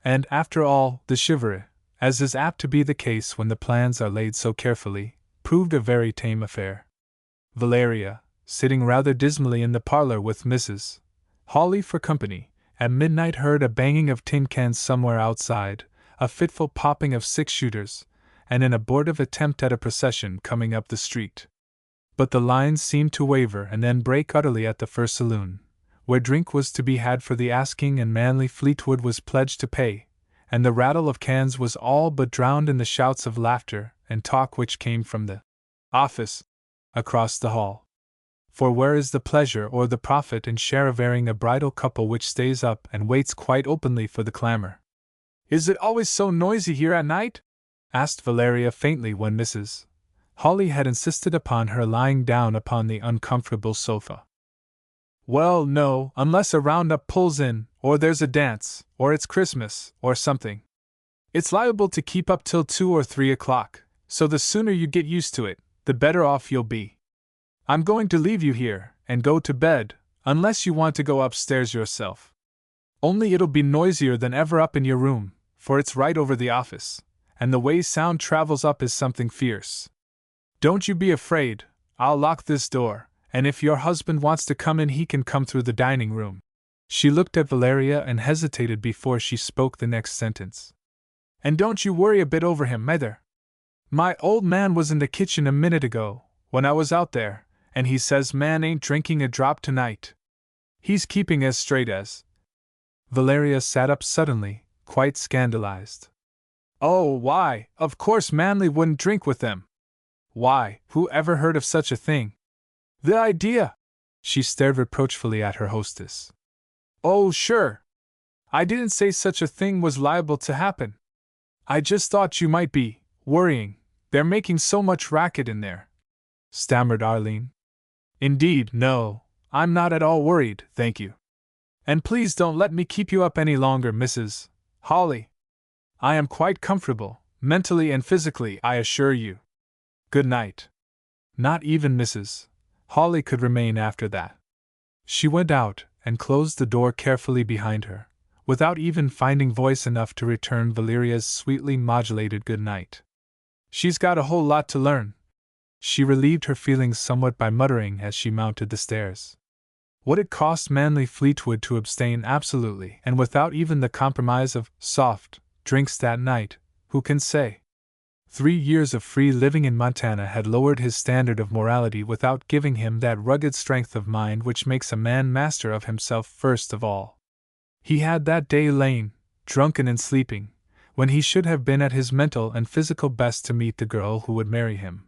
And, after all, the chivalry, as is apt to be the case when the plans are laid so carefully, proved a very tame affair. Valeria, sitting rather dismally in the parlor with Mrs. Hawley for company, at midnight heard a banging of tin cans somewhere outside, a fitful popping of 6-shooters, and an abortive attempt at a procession coming up the street. But the lines seemed to waver and then break utterly at the first saloon, where drink was to be had for the asking and Manly Fleetwood was pledged to pay, and the rattle of cans was all but drowned in the shouts of laughter and talk which came from the office across the hall. For where is the pleasure or the profit in charivaring a bridal couple which stays up and waits quite openly for the clamor? Is it always so noisy here at night? Asked Valeria faintly when Mrs. Hawley had insisted upon her lying down upon the uncomfortable sofa. Well, no, unless a roundup pulls in, or there's a dance, or it's Christmas, or something. It's liable to keep up till 2 or 3 o'clock, so the sooner you get used to it, the better off you'll be. I'm going to leave you here, and go to bed, unless you want to go upstairs yourself. Only it'll be noisier than ever up in your room, for it's right over the office, and the way sound travels up is something fierce. Don't you be afraid, I'll lock this door, and if your husband wants to come in he can come through the dining room. She looked at Valeria and hesitated before she spoke the next sentence. And don't you worry a bit over him, either. My old man was in the kitchen a minute ago, when I was out there, and he says man ain't drinking a drop tonight. He's keeping as straight as. Valeria sat up suddenly, quite scandalized. Oh, why, of course Manly wouldn't drink with them. Why, who ever heard of such a thing? The idea! She stared reproachfully at her hostess. Oh, sure. I didn't say such a thing was liable to happen. I just thought you might be worrying. They're making so much racket in there, stammered Arline. Indeed, no, I'm not at all worried, thank you. And please don't let me keep you up any longer, Mrs. Hawley. I am quite comfortable, mentally and physically, I assure you. Good night. Not even Mrs. Hawley could remain after that. She went out and closed the door carefully behind her, without even finding voice enough to return Valeria's sweetly modulated good night. She's got a whole lot to learn. She relieved her feelings somewhat by muttering as she mounted the stairs. What it cost Manly Fleetwood to abstain absolutely and without even the compromise of soft drinks that night, who can say? 3 years of free living in Montana had lowered his standard of morality without giving him that rugged strength of mind which makes a man master of himself first of all. He had that day lain, drunken and sleeping, when he should have been at his mental and physical best to meet the girl who would marry him.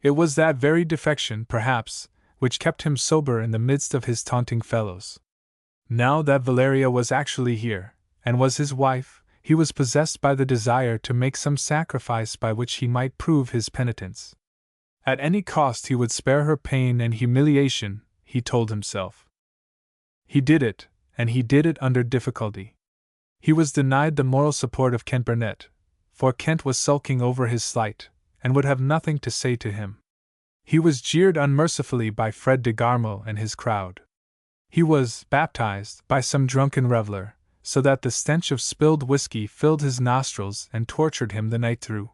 It was that very defection, perhaps, which kept him sober in the midst of his taunting fellows. Now that Valeria was actually here, and was his wife, he was possessed by the desire to make some sacrifice by which he might prove his penitence. At any cost he would spare her pain and humiliation, he told himself. He did it, and he did it under difficulty. He was denied the moral support of Kent Burnett, for Kent was sulking over his slight, and would have nothing to say to him. He was jeered unmercifully by Fred de Garmo and his crowd. He was baptized by some drunken reveler, so that the stench of spilled whiskey filled his nostrils and tortured him the night through.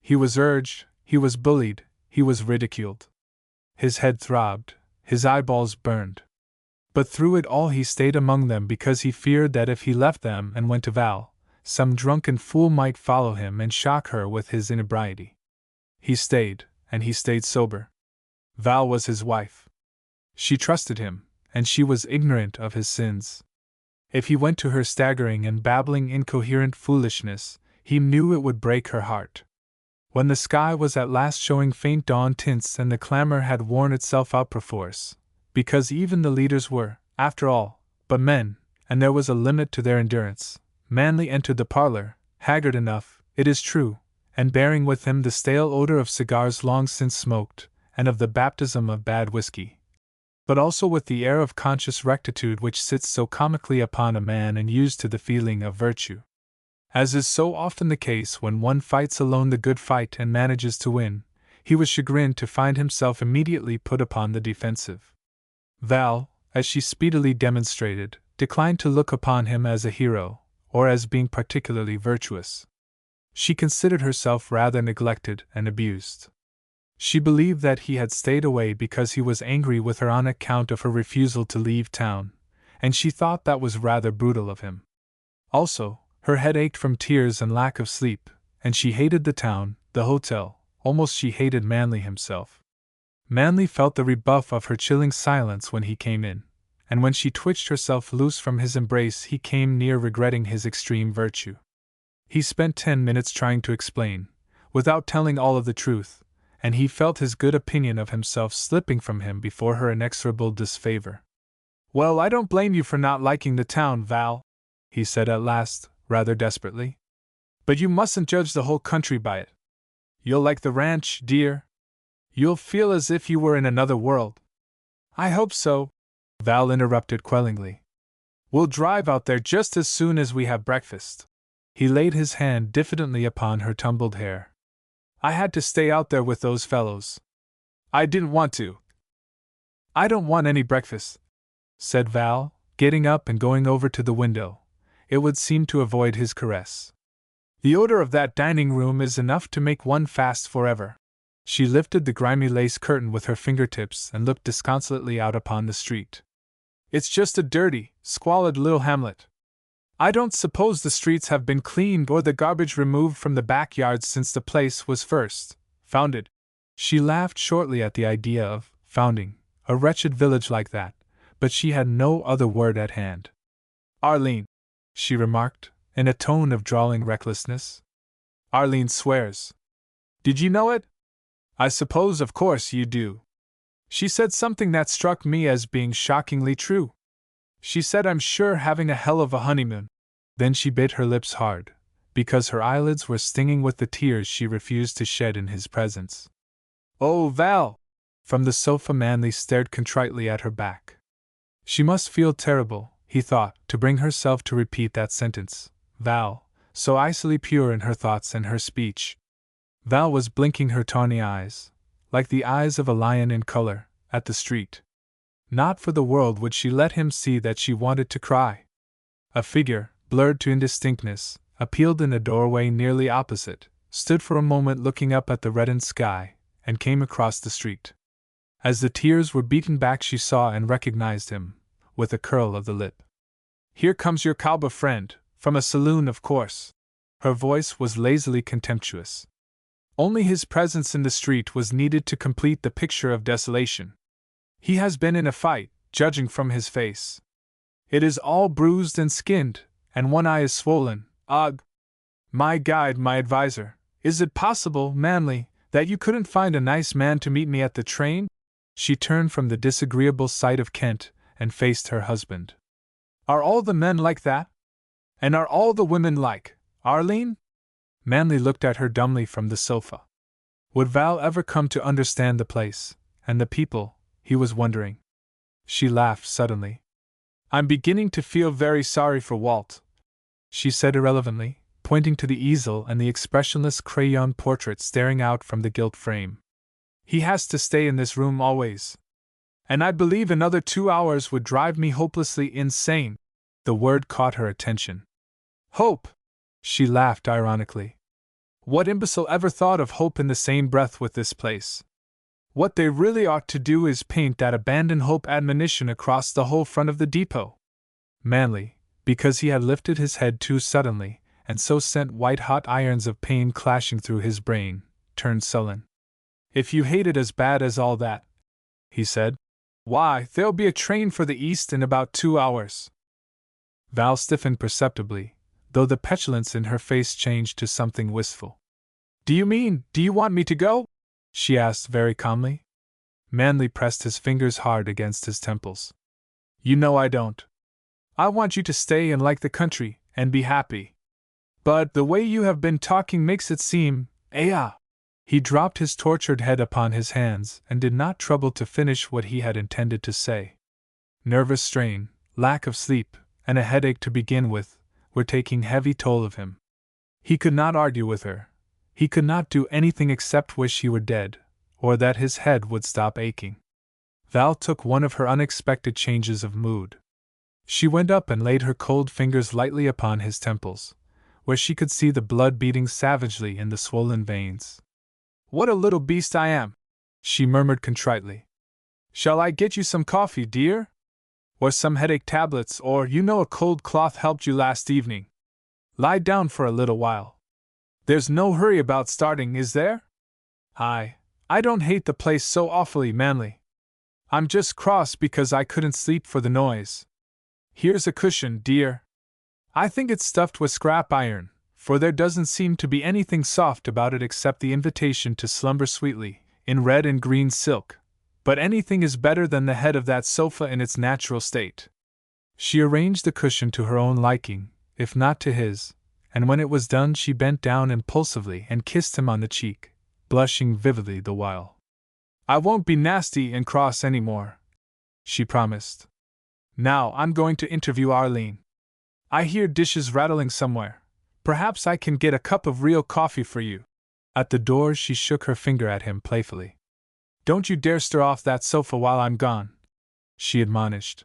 He was urged, he was bullied, he was ridiculed. His head throbbed, his eyeballs burned. But through it all he stayed among them because he feared that if he left them and went to Val, some drunken fool might follow him and shock her with his inebriety. He stayed, and he stayed sober. Val was his wife. She trusted him, and she was ignorant of his sins. If he went to her staggering and babbling incoherent foolishness, he knew it would break her heart. When the sky was at last showing faint dawn tints and the clamor had worn itself out perforce, because even the leaders were, after all, but men, and there was a limit to their endurance, Manley entered the parlor, haggard enough, it is true, and bearing with him the stale odor of cigars long since smoked, and of the baptism of bad whiskey, but also with the air of conscious rectitude which sits so comically upon a man and used to the feeling of virtue. As is so often the case when one fights alone the good fight and manages to win, he was chagrined to find himself immediately put upon the defensive. Val, as she speedily demonstrated, declined to look upon him as a hero, or as being particularly virtuous. She considered herself rather neglected and abused. She believed that he had stayed away because he was angry with her on account of her refusal to leave town, and she thought that was rather brutal of him. Also, her head ached from tears and lack of sleep, and she hated the town, the hotel, almost she hated Manley himself. Manley felt the rebuff of her chilling silence when he came in, and when she twitched herself loose from his embrace he came near regretting his extreme virtue. He spent 10 minutes trying to explain, without telling all of the truth, and he felt his good opinion of himself slipping from him before her inexorable disfavor. "Well, I don't blame you for not liking the town, Val," he said at last, rather desperately. "But you mustn't judge the whole country by it. You'll like the ranch, dear. You'll feel as if you were in another world." "I hope so," Val interrupted quellingly. "We'll drive out there just as soon as we have breakfast." He laid his hand diffidently upon her tumbled hair. "I had to stay out there with those fellows. I didn't want to." "I don't want any breakfast," said Val, getting up and going over to the window. It would seem to avoid his caress. "The odor of that dining room is enough to make one fast forever." She lifted the grimy lace curtain with her fingertips and looked disconsolately out upon the street. "It's just a dirty, squalid little hamlet. I don't suppose the streets have been cleaned or the garbage removed from the backyards since the place was first founded." She laughed shortly at the idea of founding a wretched village like that, but she had no other word at hand. "Arline," she remarked, in a tone of drawling recklessness. "Arline swears. Did you know it? I suppose of course you do. She said something that struck me as being shockingly true. She said I'm sure having a hell of a honeymoon." Then she bit her lips hard, because her eyelids were stinging with the tears she refused to shed in his presence. "Oh, Val!" From the sofa Manley stared contritely at her back. She must feel terrible, he thought, to bring herself to repeat that sentence. Val, so icily pure in her thoughts and her speech. Val was blinking her tawny eyes, like the eyes of a lion in color, at the street. Not for the world would she let him see that she wanted to cry. A figure, blurred to indistinctness, appeared in a doorway nearly opposite, stood for a moment looking up at the reddened sky, and came across the street. As the tears were beaten back she saw and recognized him, with a curl of the lip. "Here comes your cowboy friend, from a saloon of course." Her voice was lazily contemptuous. Only his presence in the street was needed to complete the picture of desolation. "He has been in a fight, judging from his face. It is all bruised and skinned, and one eye is swollen. Ugh! My guide, my adviser, is it possible, Manley, that you couldn't find a nice man to meet me at the train?" She turned from the disagreeable sight of Kent and faced her husband. "Are all the men like that? And are all the women like Arline?" Manley looked at her dumbly from the sofa. Would Val ever come to understand the place, and the people, he was wondering. She laughed suddenly. "I'm beginning to feel very sorry for Walt," she said irrelevantly, pointing to the easel and the expressionless crayon portrait staring out from the gilt frame. He has to stay in this room always. And I believe another 2 hours would drive me hopelessly insane. The word caught her attention. Hope! She laughed ironically. What imbecile ever thought of hope in the same breath with this place? What they really ought to do is paint that abandon hope admonition across the whole front of the depot. Manly, because he had lifted his head too suddenly, and so sent white-hot irons of pain clashing through his brain, turned sullen. If you hate it as bad as all that, he said, why, there'll be a train for the east in about 2 hours. Val stiffened perceptibly, though the petulance in her face changed to something wistful. Do you want me to go? She asked very calmly. Manly pressed his fingers hard against his temples. You know I don't. I want you to stay and like the country, and be happy. But the way you have been talking makes it seem, He dropped his tortured head upon his hands and did not trouble to finish what he had intended to say. Nervous strain, lack of sleep, and a headache to begin with, were taking heavy toll of him. He could not argue with her. He could not do anything except wish he were dead, or that his head would stop aching. Val took one of her unexpected changes of mood. She went up and laid her cold fingers lightly upon his temples, where she could see the blood beating savagely in the swollen veins. What a little beast I am, she murmured contritely. Shall I get you some coffee, dear? Or some headache tablets, or a cold cloth helped you last evening. Lie down for a little while. There's no hurry about starting, is there? I don't hate the place so awfully, Manly. I'm just cross because I couldn't sleep for the noise. Here's a cushion, dear. I think it's stuffed with scrap iron, for there doesn't seem to be anything soft about it except the invitation to slumber sweetly, in red and green silk. But anything is better than the head of that sofa in its natural state. She arranged the cushion to her own liking, if not to his, and when it was done she bent down impulsively and kissed him on the cheek, blushing vividly the while. I won't be nasty and cross any more, she promised. Now I'm going to interview Arlene. I hear dishes rattling somewhere. Perhaps I can get a cup of real coffee for you. At the door she shook her finger at him playfully. Don't you dare stir off that sofa while I'm gone, she admonished.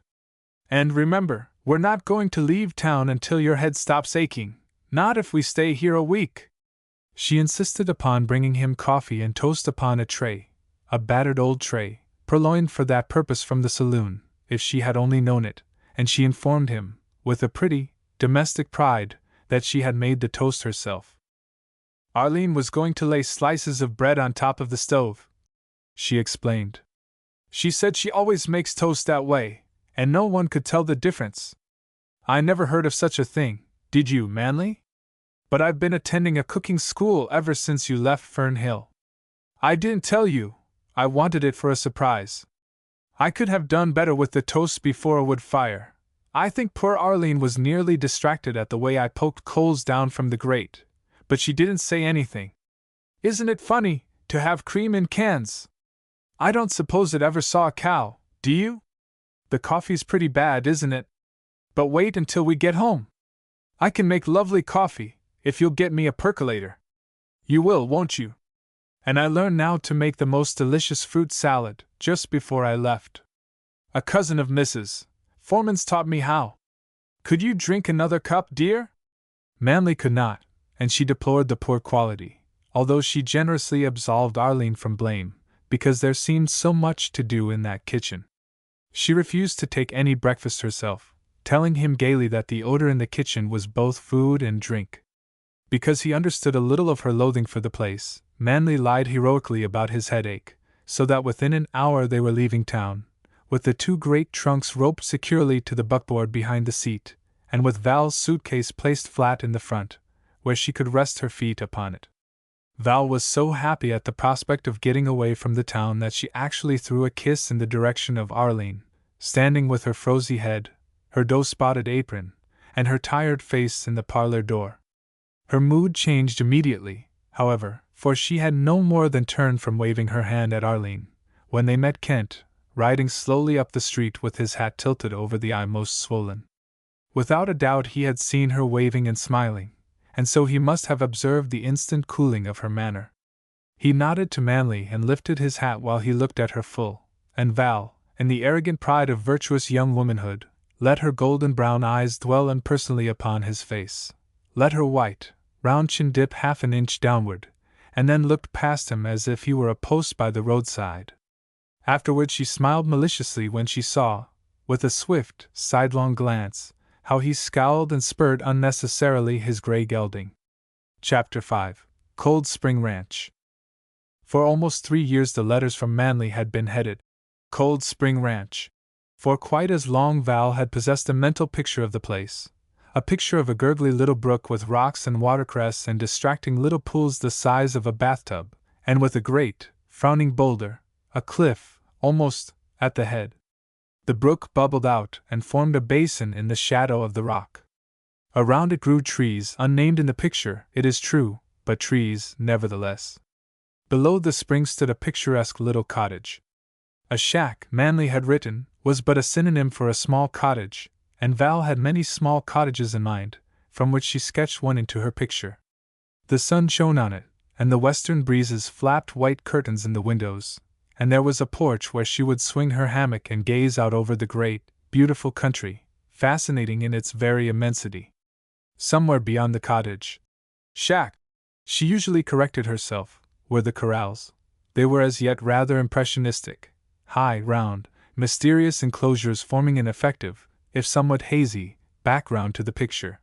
And remember, we're not going to leave town until your head stops aching, not if we stay here a week. She insisted upon bringing him coffee and toast upon a tray, a battered old tray, purloined for that purpose from the saloon, if she had only known it, and she informed him, with a pretty, domestic pride, that she had made the toast herself. Arlene was going to lay slices of bread on top of the stove, she explained. She said she always makes toast that way, and no one could tell the difference. I never heard of such a thing, did you, Manly? But I've been attending a cooking school ever since you left Fern Hill. I didn't tell you, I wanted it for a surprise. I could have done better with the toast before a wood fire. I think poor Arlene was nearly distracted at the way I poked coals down from the grate, but she didn't say anything. Isn't it funny, to have cream in cans? I don't suppose it ever saw a cow, do you? The coffee's pretty bad, isn't it? But wait until we get home. I can make lovely coffee, if you'll get me a percolator. You will, won't you? And I learned now to make the most delicious fruit salad, just before I left. A cousin of Mrs. Foreman's taught me how. Could you drink another cup, dear? Manly could not, and she deplored the poor quality, although she generously absolved Arlene from blame, because there seemed so much to do in that kitchen. She refused to take any breakfast herself, telling him gaily that the odor in the kitchen was both food and drink. Because he understood a little of her loathing for the place, Manly lied heroically about his headache, so that within an hour they were leaving town, with the 2 great trunks roped securely to the buckboard behind the seat, and with Val's suitcase placed flat in the front, where she could rest her feet upon it. Val was so happy at the prospect of getting away from the town that she actually threw a kiss in the direction of Arlene, standing with her frosy head, her dough-spotted apron, and her tired face in the parlor door. Her mood changed immediately, however, for she had no more than turned from waving her hand at Arlene, when they met Kent, riding slowly up the street with his hat tilted over the eye most swollen. Without a doubt he had seen her waving and smiling, and so he must have observed the instant cooling of her manner. He nodded to Manly and lifted his hat while he looked at her full, and Val, in the arrogant pride of virtuous young womanhood, let her golden brown eyes dwell impersonally upon his face, let her white, round chin dip half an inch downward, and then looked past him as if he were a post by the roadside. Afterward she smiled maliciously when she saw, with a swift, sidelong glance, how he scowled and spurred unnecessarily his gray gelding. Chapter 5. Cold Spring Ranch. For almost 3 years the letters from Manly had been headed, Cold Spring Ranch. For quite as long Val had possessed a mental picture of the place, a picture of a gurgly little brook with rocks and watercress and distracting little pools the size of a bathtub, and with a great, frowning boulder, a cliff, almost, at the head. The brook bubbled out and formed a basin in the shadow of the rock. Around it grew trees, unnamed in the picture, it is true, but trees, nevertheless. Below the spring stood a picturesque little cottage. A shack, Manly had written, was but a synonym for a small cottage, and Val had many small cottages in mind, from which she sketched one into her picture. The sun shone on it, and the western breezes flapped white curtains in the windows, and there was a porch where she would swing her hammock and gaze out over the great, beautiful country, fascinating in its very immensity. Somewhere beyond the cottage, shack, she usually corrected herself, were the corrals. They were as yet rather impressionistic, high, round, mysterious enclosures forming an effective, if somewhat hazy, background to the picture.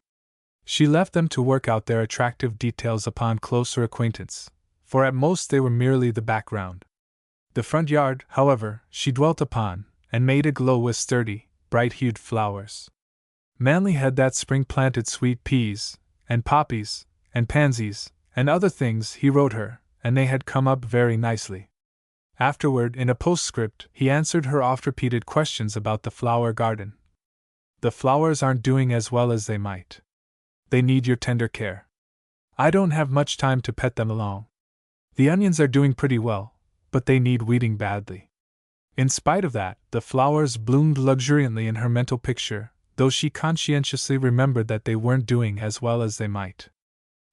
She left them to work out their attractive details upon closer acquaintance, for at most they were merely the background. The front yard, however, she dwelt upon, and made aglow with sturdy, bright-hued flowers. Manly had that spring planted sweet peas, and poppies, and pansies, and other things, he wrote her, and they had come up very nicely. Afterward, in a postscript, he answered her oft-repeated questions about the flower garden. The flowers aren't doing as well as they might. They need your tender care. I don't have much time to pet them along. The onions are doing pretty well, but they need weeding badly. In spite of that, the flowers bloomed luxuriantly in her mental picture, though she conscientiously remembered that they weren't doing as well as they might.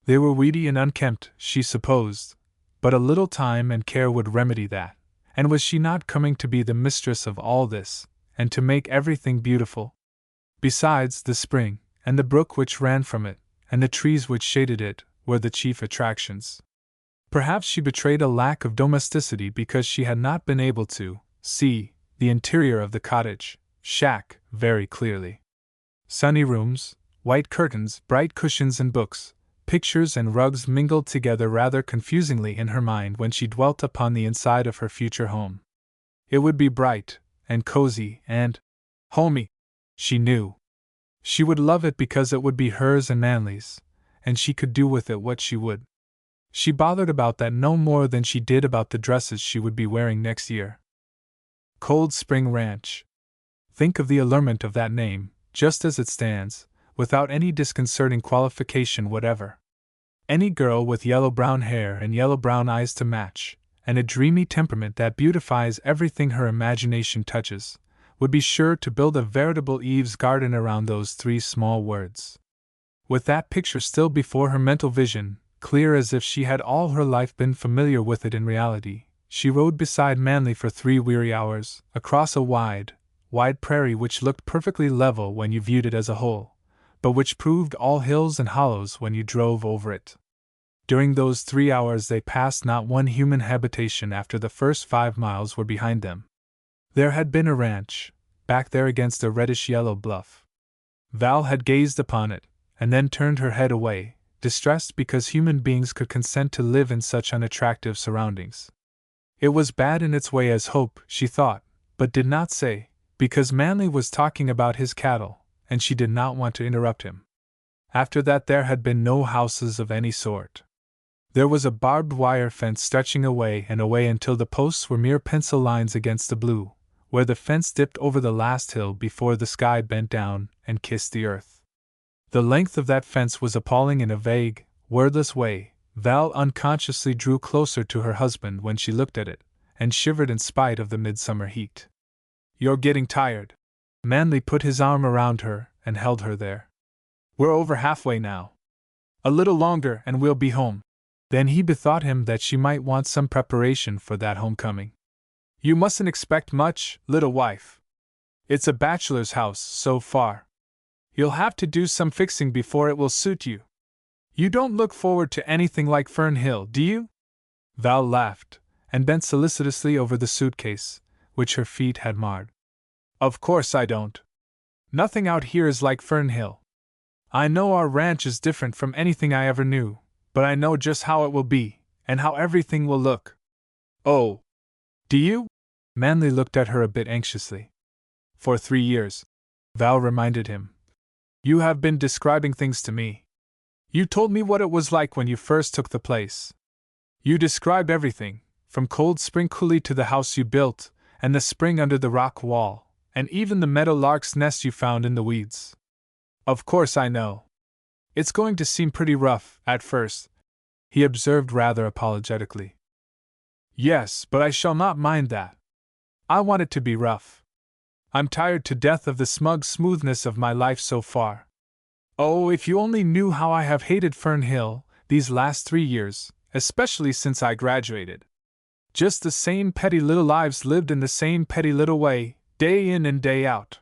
They were weedy and unkempt, she supposed, but a little time and care would remedy that, and was she not coming to be the mistress of all this, and to make everything beautiful? Besides, the spring, and the brook which ran from it, and the trees which shaded it, were the chief attractions. Perhaps she betrayed a lack of domesticity because she had not been able to see the interior of the cottage, shack, very clearly. Sunny rooms, white curtains, bright cushions and books, pictures and rugs mingled together rather confusingly in her mind when she dwelt upon the inside of her future home. It would be bright, and cozy, and homey, she knew. She would love it because it would be hers and Manly's, and she could do with it what she would. She bothered about that no more than she did about the dresses she would be wearing next year. Cold Spring Ranch. Think of the allurement of that name, just as it stands, without any disconcerting qualification whatever. Any girl with yellow-brown hair and yellow-brown eyes to match, and a dreamy temperament that beautifies everything her imagination touches, would be sure to build a veritable Eve's garden around those 3 small words. With that picture still before her mental vision, clear as if she had all her life been familiar with it in reality, she rode beside Manly for 3 weary hours, across a wide, wide prairie which looked perfectly level when you viewed it as a whole, but which proved all hills and hollows when you drove over it. During those 3 hours they passed not one human habitation after the first 5 miles were behind them. There had been a ranch, back there against a reddish-yellow bluff. Val had gazed upon it, and then turned her head away, distressed because human beings could consent to live in such unattractive surroundings. It was bad in its way as hope, she thought, but did not say, because Manly was talking about his cattle, and she did not want to interrupt him. After that there had been no houses of any sort. There was a barbed wire fence stretching away and away until the posts were mere pencil lines against the blue, where the fence dipped over the last hill before the sky bent down and kissed the earth. The length of that fence was appalling in a vague, wordless way. Val unconsciously drew closer to her husband when she looked at it, and shivered in spite of the midsummer heat. "You're getting tired." Manly put his arm around her and held her there. "We're over halfway now. A little longer and we'll be home." Then he bethought him that she might want some preparation for that homecoming. You mustn't expect much, little wife. It's a bachelor's house, so far. You'll have to do some fixing before it will suit you. You don't look forward to anything like Fern Hill, do you? Val laughed, and bent solicitously over the suitcase, which her feet had marred. Of course I don't. Nothing out here is like Fern Hill. I know our ranch is different from anything I ever knew, but I know just how it will be, and how everything will look. Oh. Do you? Manley looked at her a bit anxiously. For 3 years, Val reminded him. You have been describing things to me. You told me what it was like when you first took the place. You described everything, from Cold Spring Coulee to the house you built, and the spring under the rock wall, and even the meadow lark's nest you found in the weeds. Of course I know. It's going to seem pretty rough, at first, he observed rather apologetically. Yes, but I shall not mind that. I want it to be rough. I'm tired to death of the smug smoothness of my life so far. Oh, if you only knew how I have hated Fern Hill these last 3 years, especially since I graduated. Just the same petty little lives lived in the same petty little way, day in and day out.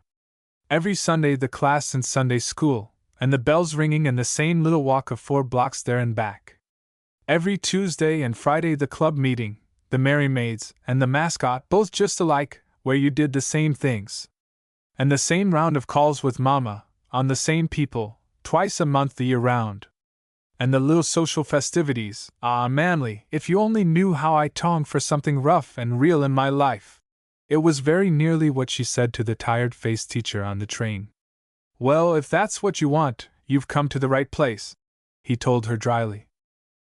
Every Sunday the class in Sunday school, and the bells ringing and the same little walk of 4 blocks there and back. Every Tuesday and Friday the club meeting, the Merry Maids, and the mascot both just alike, where you did the same things. And the same round of calls with Mama, on the same people, twice a month the year round. And the little social festivities. Ah, Manley, if you only knew how I tonged for something rough and real in my life. It was very nearly what she said to the tired-faced teacher on the train. Well, if that's what you want, you've come to the right place, he told her dryly.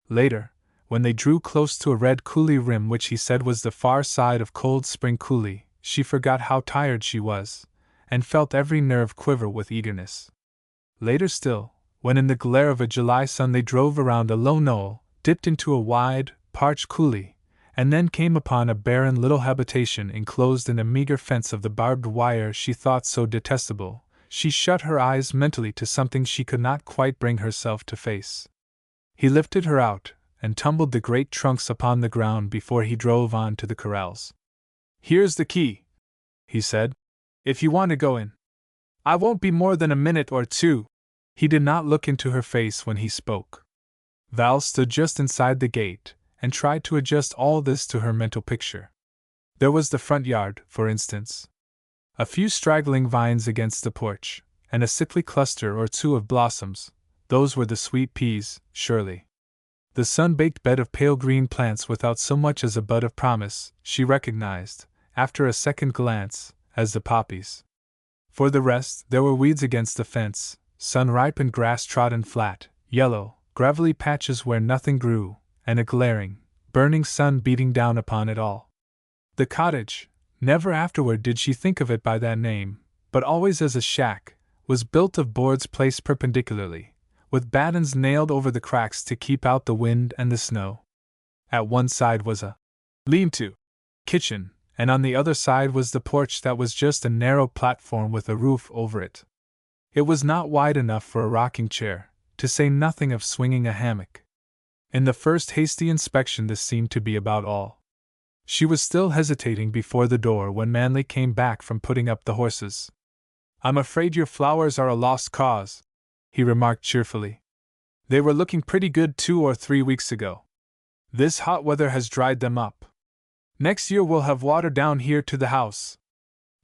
Later, when they drew close to a red coulee rim which he said was the far side of Cold Spring Coulee, she forgot how tired she was, and felt every nerve quiver with eagerness. Later still, when in the glare of a July sun they drove around a low knoll, dipped into a wide, parched coulee, and then came upon a barren little habitation enclosed in a meager fence of the barbed wire she thought so detestable, she shut her eyes mentally to something she could not quite bring herself to face. He lifted her out, and tumbled the great trunks upon the ground before he drove on to the corrals. Here's the key, he said, if you want to go in. I won't be more than a minute or 2. He did not look into her face when he spoke. Val stood just inside the gate, and tried to adjust all this to her mental picture. There was the front yard, for instance. A few straggling vines against the porch, and a sickly cluster or 2 of blossoms. Those were the sweet peas, surely. The sun-baked bed of pale green plants without so much as a bud of promise, she recognized, after a second glance, as the poppies. For the rest, there were weeds against the fence, sun-ripened grass trodden flat, yellow, gravelly patches where nothing grew, and a glaring, burning sun beating down upon it all. The cottage, never afterward did she think of it by that name, but always as a shack, was built of boards placed perpendicularly, with battens nailed over the cracks to keep out the wind and the snow. At one side was a lean-to kitchen, and on the other side was the porch that was just a narrow platform with a roof over it. It was not wide enough for a rocking chair, to say nothing of swinging a hammock. In the first hasty inspection this seemed to be about all. She was still hesitating before the door when Manley came back from putting up the horses. I'm afraid your flowers are a lost cause, he remarked cheerfully. They were looking pretty good 2 or 3 weeks ago. This hot weather has dried them up. Next year we'll have water down here to the house.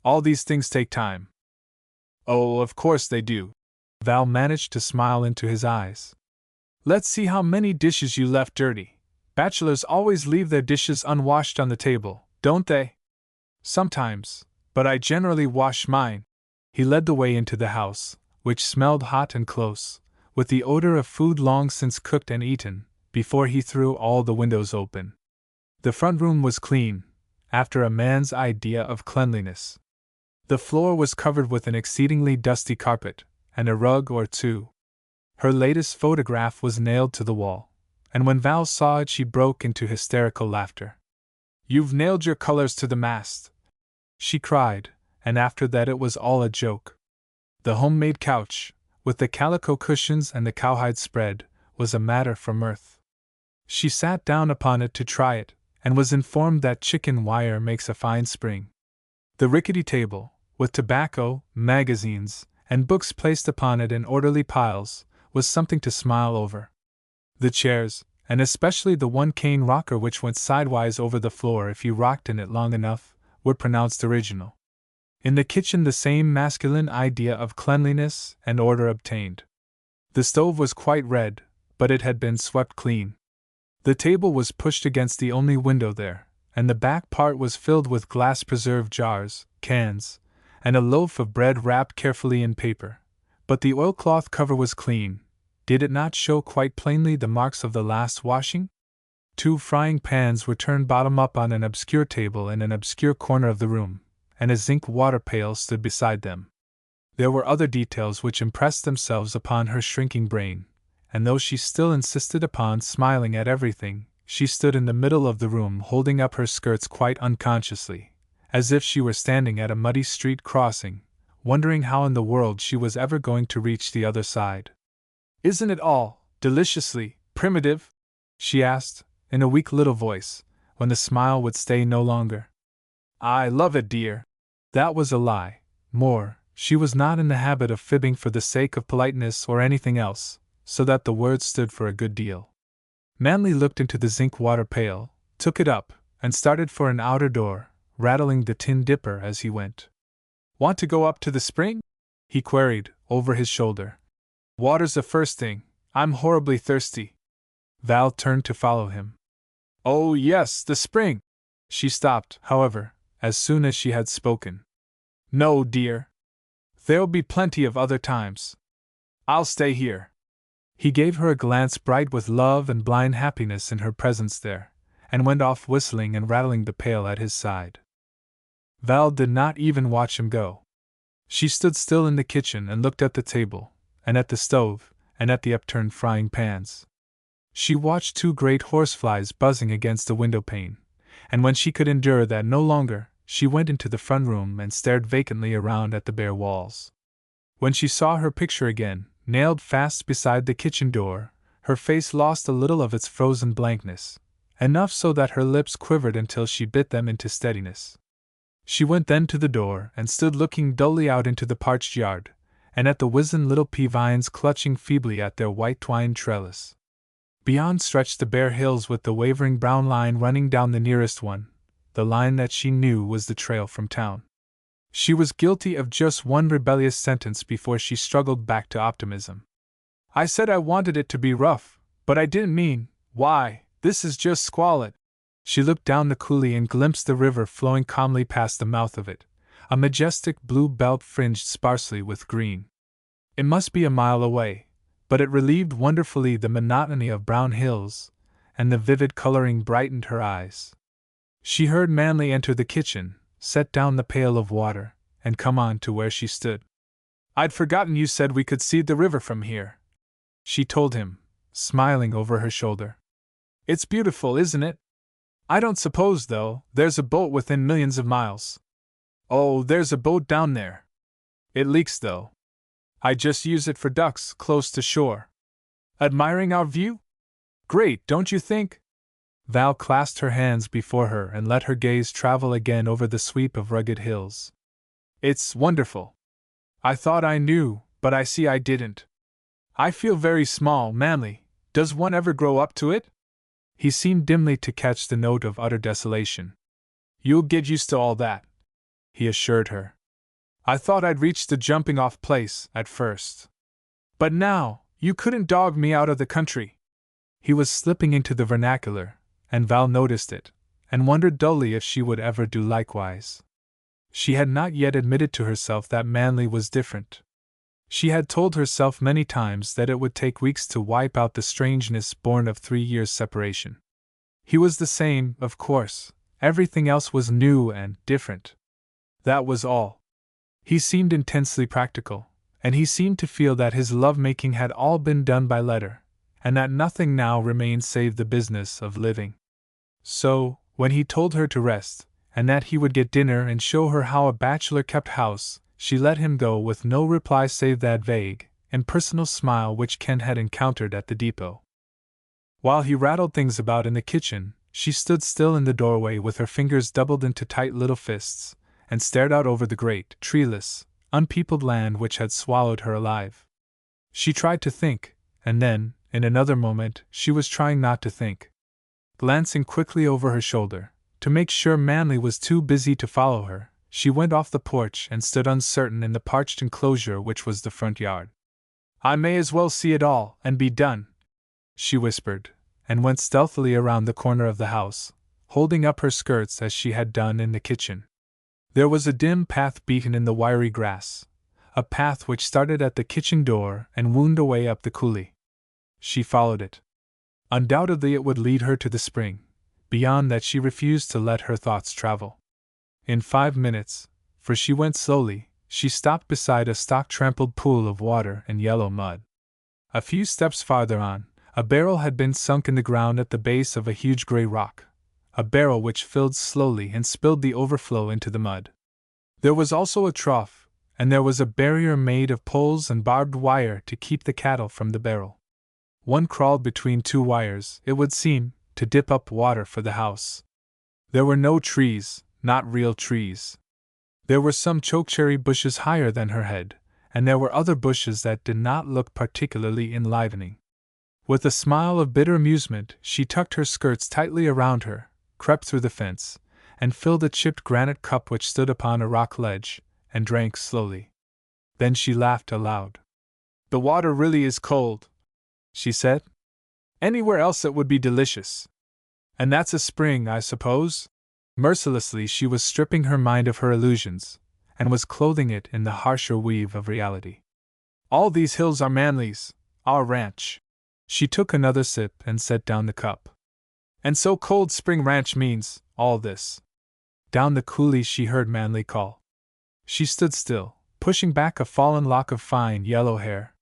All these things take time. Oh, of course they do. Val managed to smile into his eyes. Let's see how many dishes you left dirty. Bachelors always leave their dishes unwashed on the table, don't they? Sometimes, but I generally wash mine. He led the way into the house, which smelled hot and close, with the odor of food long since cooked and eaten, before he threw all the windows open. The front room was clean, after a man's idea of cleanliness. The floor was covered with an exceedingly dusty carpet, and a rug or 2. Her latest photograph was nailed to the wall, and when Val saw it she broke into hysterical laughter. You've nailed your colors to the mast, she cried, and after that it was all a joke. The homemade couch, with the calico cushions and the cowhide spread, was a matter for mirth. She sat down upon it to try it, and was informed that chicken wire makes a fine spring. The rickety table, with tobacco, magazines, and books placed upon it in orderly piles, was something to smile over. The chairs, and especially the one cane rocker which went sidewise over the floor if you rocked in it long enough, were pronounced original. In the kitchen the same masculine idea of cleanliness and order obtained. The stove was quite red, but it had been swept clean. The table was pushed against the only window there, and the back part was filled with glass preserve jars, cans, and a loaf of bread wrapped carefully in paper. But the oilcloth cover was clean. Did it not show quite plainly the marks of the last washing? 2 frying pans were turned bottom up on an obscure table in an obscure corner of the room, and a zinc water pail stood beside them. There were other details which impressed themselves upon her shrinking brain, and though she still insisted upon smiling at everything, she stood in the middle of the room holding up her skirts quite unconsciously, as if she were standing at a muddy street crossing, wondering how in the world she was ever going to reach the other side. "Isn't it all deliciously primitive?" she asked, in a weak little voice, when the smile would stay no longer. "I love it, dear." That was a lie. More, she was not in the habit of fibbing for the sake of politeness or anything else, so that the words stood for a good deal. Manley looked into the zinc water pail, took it up, and started for an outer door, rattling the tin dipper as he went. "Want to go up to the spring?" he queried, over his shoulder. "Water's the first thing. I'm horribly thirsty." Val turned to follow him. "Oh, yes, the spring!" She stopped, however, as soon as she had spoken. "No, dear. There'll be plenty of other times. I'll stay here." He gave her a glance bright with love and blind happiness in her presence there, and went off whistling and rattling the pail at his side. Val did not even watch him go. She stood still in the kitchen and looked at the table, and at the stove, and at the upturned frying pans. She watched 2 great horseflies buzzing against the window pane, and when she could endure that no longer, she went into the front room and stared vacantly around at the bare walls. When she saw her picture again, nailed fast beside the kitchen door, her face lost a little of its frozen blankness, enough so that her lips quivered until she bit them into steadiness. She went then to the door and stood looking dully out into the parched yard, and at the wizen little pea vines clutching feebly at their white twined trellis. Beyond stretched the bare hills with the wavering brown line running down the nearest one, the line that she knew was the trail from town. She was guilty of just one rebellious sentence before she struggled back to optimism. "I said I wanted it to be rough, but I didn't mean, why, this is just squalid." She looked down the coulee and glimpsed the river flowing calmly past the mouth of it, a majestic blue belt fringed sparsely with green. It must be a mile away, but it relieved wonderfully the monotony of brown hills, and the vivid coloring brightened her eyes. She heard Manley enter the kitchen, set down the pail of water, and come on to where she stood. "I'd forgotten you said we could see the river from here," she told him, smiling over her shoulder. "It's beautiful, isn't it? I don't suppose, though, there's a boat within millions of miles." "Oh, there's a boat down there. It leaks, though. I just use it for ducks close to shore." "Admiring our view? Great, don't you think?" Val clasped her hands before her and let her gaze travel again over the sweep of rugged hills. "It's wonderful. I thought I knew, but I see I didn't. I feel very small, Manley. Does one ever grow up to it?" He seemed dimly to catch the note of utter desolation. "You'll get used to all that," he assured her. "I thought I'd reached the jumping-off place at first. But now, you couldn't dog me out of the country." He was slipping into the vernacular, and Val noticed it, and wondered dully if she would ever do likewise. She had not yet admitted to herself that Manley was different. She had told herself many times that it would take weeks to wipe out the strangeness born of 3 years' separation. He was the same, of course, everything else was new and different. That was all. He seemed intensely practical, and he seemed to feel that his love-making had all been done by letter, and that nothing now remained save the business of living. So, when he told her to rest, and that he would get dinner and show her how a bachelor kept house, she let him go with no reply save that vague, impersonal smile which Ken had encountered at the depot. While he rattled things about in the kitchen, she stood still in the doorway with her fingers doubled into tight little fists, and stared out over the great, treeless, unpeopled land which had swallowed her alive. She tried to think, and then, in another moment, she was trying not to think. Glancing quickly over her shoulder, to make sure Manly was too busy to follow her, she went off the porch and stood uncertain in the parched enclosure which was the front yard. "I may as well see it all, and be done," she whispered, and went stealthily around the corner of the house, holding up her skirts as she had done in the kitchen. There was a dim path beaten in the wiry grass, a path which started at the kitchen door and wound away up the coulee. She followed it. Undoubtedly it would lead her to the spring. Beyond that she refused to let her thoughts travel. In 5 minutes, for she went slowly, she stopped beside a stock-trampled pool of water and yellow mud. A few steps farther on, a barrel had been sunk in the ground at the base of a huge gray rock, a barrel which filled slowly and spilled the overflow into the mud. There was also a trough, and there was a barrier made of poles and barbed wire to keep the cattle from the barrel. One crawled between 2 wires, it would seem, to dip up water for the house. There were no trees, not real trees. There were some chokecherry bushes higher than her head, and there were other bushes that did not look particularly enlivening. With a smile of bitter amusement, she tucked her skirts tightly around her, crept through the fence, and filled a chipped granite cup which stood upon a rock ledge, and drank slowly. Then she laughed aloud. "The water really is cold," she said. "Anywhere else it would be delicious. And that's a spring, I suppose?" Mercilessly she was stripping her mind of her illusions, and was clothing it in the harsher weave of reality. "All these hills are Manly's, our ranch." She took another sip and set down the cup. "And so Cold Spring Ranch means all this." Down the coulee she heard Manly call. She stood still, pushing back a fallen lock of fine yellow hair.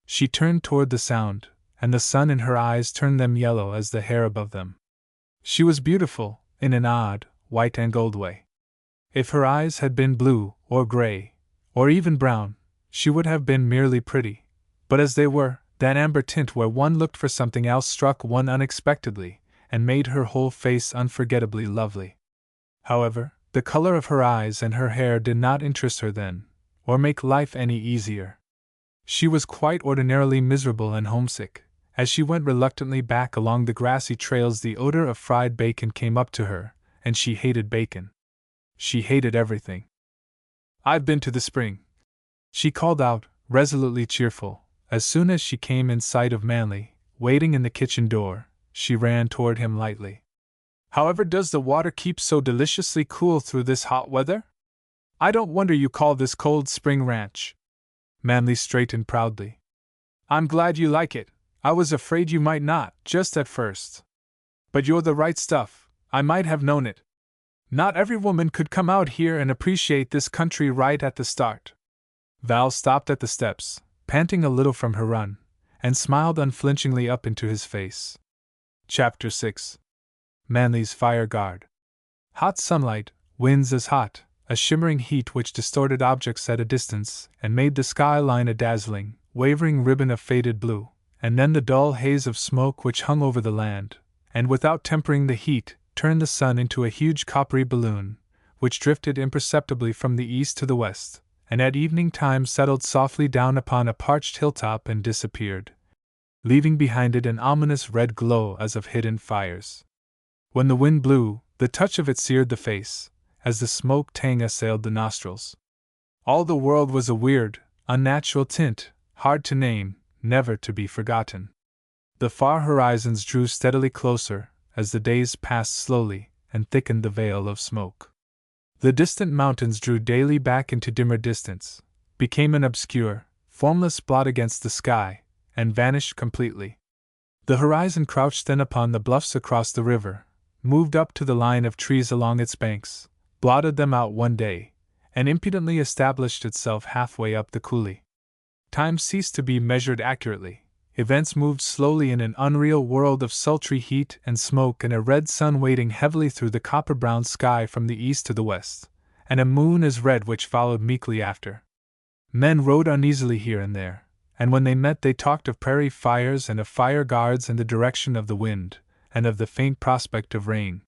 She turned toward the sound, and the sun in her eyes turned them yellow as the hair above them. She was beautiful, in an odd, white and gold way. If her eyes had been blue, or gray, or even brown, she would have been merely pretty, but as they were, that amber tint where one looked for something else struck one unexpectedly, and made her whole face unforgettably lovely. However, the color of her eyes and her hair did not interest her then, or make life any easier. She was quite ordinarily miserable and homesick. As she went reluctantly back along the grassy trails, the odor of fried bacon came up to her, and she hated bacon. She hated everything. "I've been to the spring," she called out, resolutely cheerful. As soon as she came in sight of Manly, waiting in the kitchen door, she ran toward him lightly. "However does the water keep so deliciously cool through this hot weather? I don't wonder you call this Cold Spring Ranch." Manly straightened proudly. "I'm glad you like it. I was afraid you might not, just at first. But you're the right stuff, I might have known it. Not every woman could come out here and appreciate this country right at the start." Val stopped at the steps, panting a little from her run, and smiled unflinchingly up into his face. Chapter 6. Manly's Fire Guard. Hot sunlight, winds as hot, a shimmering heat which distorted objects at a distance and made the sky line a dazzling, wavering ribbon of faded blue, and then the dull haze of smoke which hung over the land, and without tempering the heat, turned the sun into a huge coppery balloon, which drifted imperceptibly from the east to the west, and at evening time settled softly down upon a parched hilltop and disappeared, leaving behind it an ominous red glow as of hidden fires. When the wind blew, the touch of it seared the face, as the smoke tang assailed the nostrils. All the world was a weird, unnatural tint, hard to name, never to be forgotten. The far horizons drew steadily closer, as the days passed slowly, and thickened the veil of smoke. The distant mountains drew daily back into dimmer distance, became an obscure, formless blot against the sky, and vanished completely. The horizon crouched then upon the bluffs across the river, moved up to the line of trees along its banks, blotted them out one day, and impudently established itself halfway up the coulee. Time ceased to be measured accurately. Events moved slowly in an unreal world of sultry heat and smoke, and a red sun wading heavily through the copper-brown sky from the east to the west, and a moon as red which followed meekly after. Men rode uneasily here and there, and when they met they talked of prairie fires and of fire guards and the direction of the wind, and of the faint prospect of rain.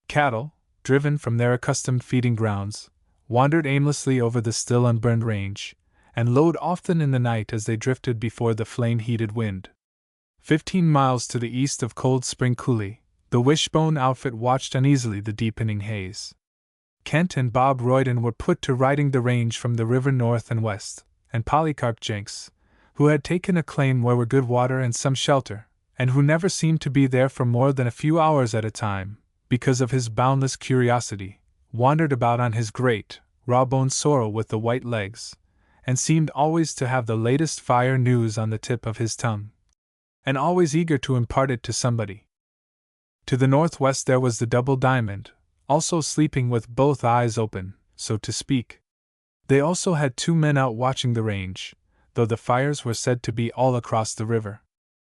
Cattle, driven from their accustomed feeding grounds, wandered aimlessly over the still unburned range, and lowed often in the night as they drifted before the flame-heated wind. 15 miles to the east of Cold Spring Coulee, the Wishbone outfit watched uneasily the deepening haze. Kent and Bob Royden were put to riding the range from the river north and west, and Polycarp Jenks, who had taken a claim where were good water and some shelter, and who never seemed to be there for more than a few hours at a time, because of his boundless curiosity, wandered about on his great, raw-boned sorrel with the white legs, and seemed always to have the latest fire news on the tip of his tongue, and always eager to impart it to somebody. To the northwest there was the Double Diamond, also sleeping with both eyes open, so to speak. They also had 2 men out watching the range, though the fires were said to be all across the river.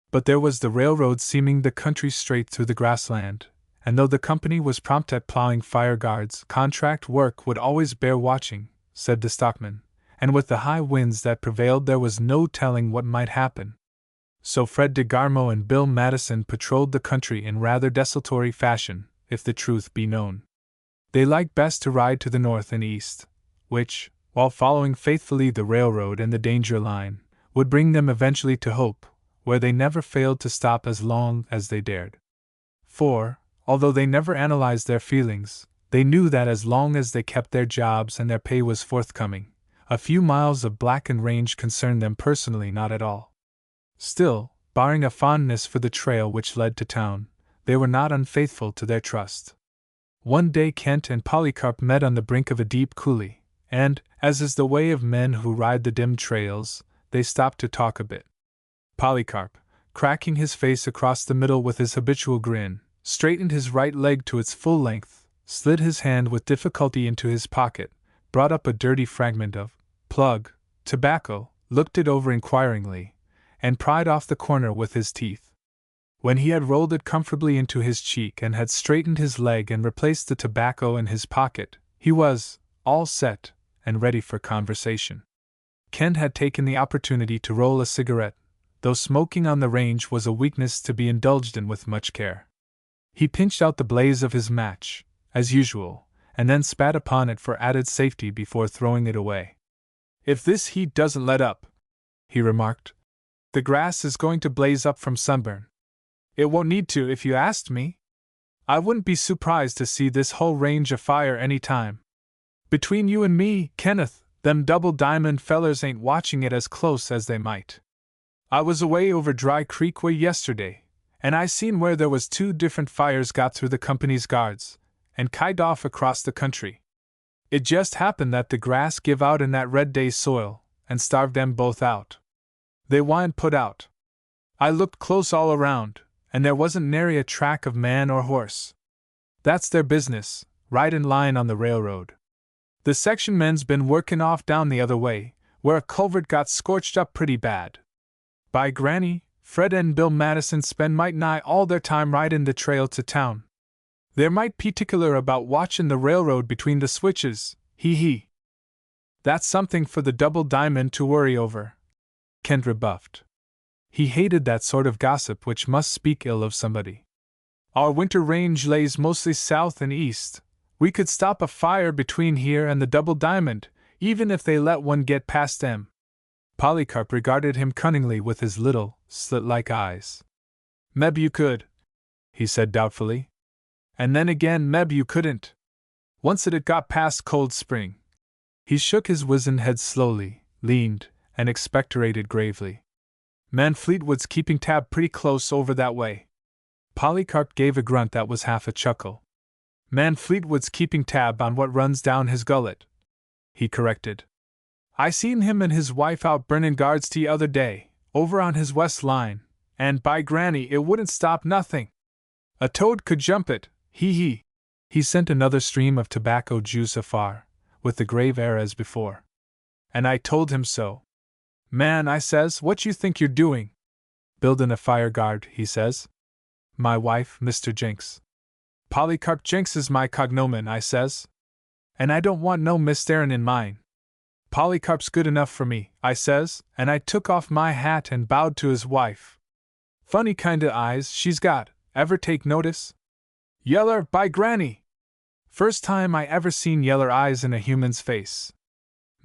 But there was the railroad seaming the country straight through the grassland, and though the company was prompt at plowing fire guards, contract work would always bear watching, said the stockman, and with the high winds that prevailed there was no telling what might happen. So Fred DeGarmo and Bill Madison patrolled the country in rather desultory fashion, if the truth be known. They liked best to ride to the north and east, which, while following faithfully the railroad and the danger line, would bring them eventually to Hope, where they never failed to stop as long as they dared. For, although they never analyzed their feelings, they knew that as long as they kept their jobs and their pay was forthcoming, a few miles of blackened range concerned them personally not at all. Still, barring a fondness for the trail which led to town, they were not unfaithful to their trust. One day Kent and Polycarp met on the brink of a deep coulee, and, as is the way of men who ride the dim trails, they stopped to talk a bit. Polycarp, cracking his face across the middle with his habitual grin, straightened his right leg to its full length, slid his hand with difficulty into his pocket, brought up a dirty fragment of plug tobacco, looked it over inquiringly, and pried off the corner with his teeth. When he had rolled it comfortably into his cheek and had straightened his leg and replaced the tobacco in his pocket, he was all set and ready for conversation. Kent had taken the opportunity to roll a cigarette, though smoking on the range was a weakness to be indulged in with much care. He pinched out the blaze of his match, as usual, and then spat upon it for added safety before throwing it away. "If this heat doesn't let up," he remarked, "the grass is going to blaze up from sunburn. It won't need to if you asked me. I wouldn't be surprised to see this whole range afire any time. Between you and me, Kenneth, them Double Diamond fellers ain't watching it as close as they might. I was away over Dry Creek way yesterday, and I seen where there was 2 different fires got through the company's guards, and kied off across the country. It just happened that the grass give out in that red day soil, and starved them both out. They wa'n't put out. I looked close all around, and there wasn't nary a track of man or horse. That's their business, right in line on the railroad. The section men's been workin' off down the other way, where a culvert got scorched up pretty bad. By granny, Fred and Bill Madison spend might nigh all their time ridin' the trail to town. They're might particular about watchin' the railroad between the switches, he. That's something for the Double Diamond to worry over," Kent rebuffed. He hated that sort of gossip which must speak ill of somebody. "Our winter range lays mostly south and east. We could stop a fire between here and the Double Diamond, even if they let one get past them." Polycarp regarded him cunningly with his little, slit-like eyes. "Meb you could," he said doubtfully. "And then again, meb you couldn't. Once it had got past Cold Spring." He shook his wizened head slowly, leaned, and expectorated gravely. "Man Fleetwood's keeping tab pretty close over that way." Polycarp gave a grunt that was half a chuckle. "Man Fleetwood's keeping tab on what runs down his gullet," he corrected. "I seen him and his wife out burnin' guards the other day, over on his west line, and by granny it wouldn't stop nothing. A toad could jump it, he. He sent another stream of tobacco juice afar, with the grave air as before. "And I told him so. 'Man,' I says, 'what you think you're doing?' 'Buildin' a fire guard,' he says. 'My wife, Mr. Jenks.' 'Polycarp Jenks is my cognomen,' I says. 'And I don't want no Miss Aaron in mine.' Polycarp's good enough for me, I says, and I took off my hat and bowed to his wife. Funny kinda eyes she's got, ever take notice? Yeller, by granny! First time I ever seen yeller eyes in a human's face.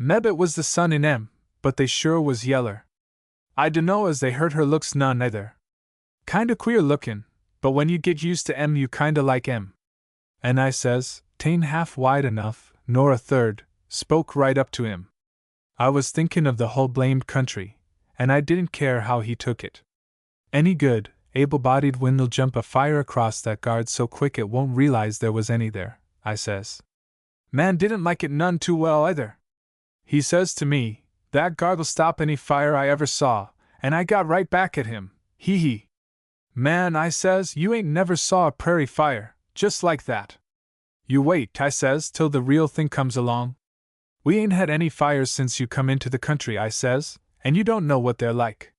Meb it was the sun in 'em, but they sure was yeller. I dunno as they hurt her looks none either. Kinda queer lookin', but when you get used to 'em you kinda like 'em. And I says, 'tain't half wide enough, nor a third, spoke right up to him. I was thinkin' of the whole blamed country, and I didn't care how he took it. Any good, able-bodied wind'll jump a fire across that guard so quick it won't realize there was any there, I says. Man didn't like it none too well either. He says to me, that guard'll stop any fire I ever saw, and I got right back at him, hee. Man, I says, you ain't never saw a prairie fire, just like that. You wait, I says, till the real thing comes along. We ain't had any fires since you come into the country, I says, and you don't know what they're like.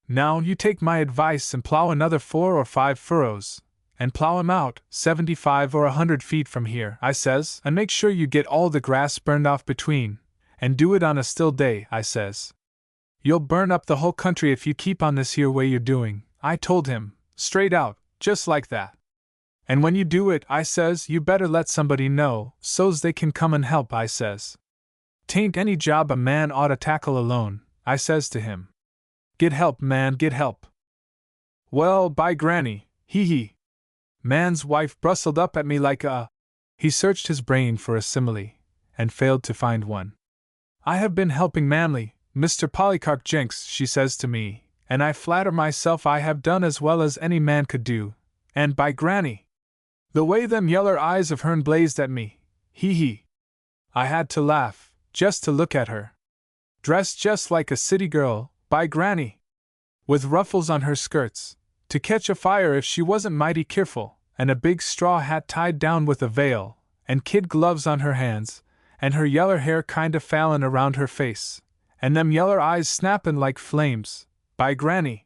Now, you take my advice and plow another 4 or 5 furrows, and plow 'em out 75 or 100 feet from here, I says, and make sure you get all the grass burned off between, and do it on a still day, I says. You'll burn up the whole country if you keep on this here way you're doing, I told him, straight out, just like that. And when you do it, I says, you better let somebody know, so's they can come and help, I says. 'Tain't any job a man oughta tackle alone, I says to him. Get help, man, get help. Well, by granny, hee. Man's wife brustled up at me like a... He searched his brain for a simile, and failed to find one. I have been helping manly, Mr. Polycarp Jenks, she says to me, and I flatter myself I have done as well as any man could do, and by granny! The way them yeller eyes of hern blazed at me, hee. I had to laugh, just to look at her. Dressed just like a city girl, by granny! With ruffles on her skirts, to catch a fire if she wasn't mighty careful, and a big straw hat tied down with a veil, and kid gloves on her hands, and her yeller hair kinda fallin' around her face, and them yeller eyes snappin' like flames, by granny!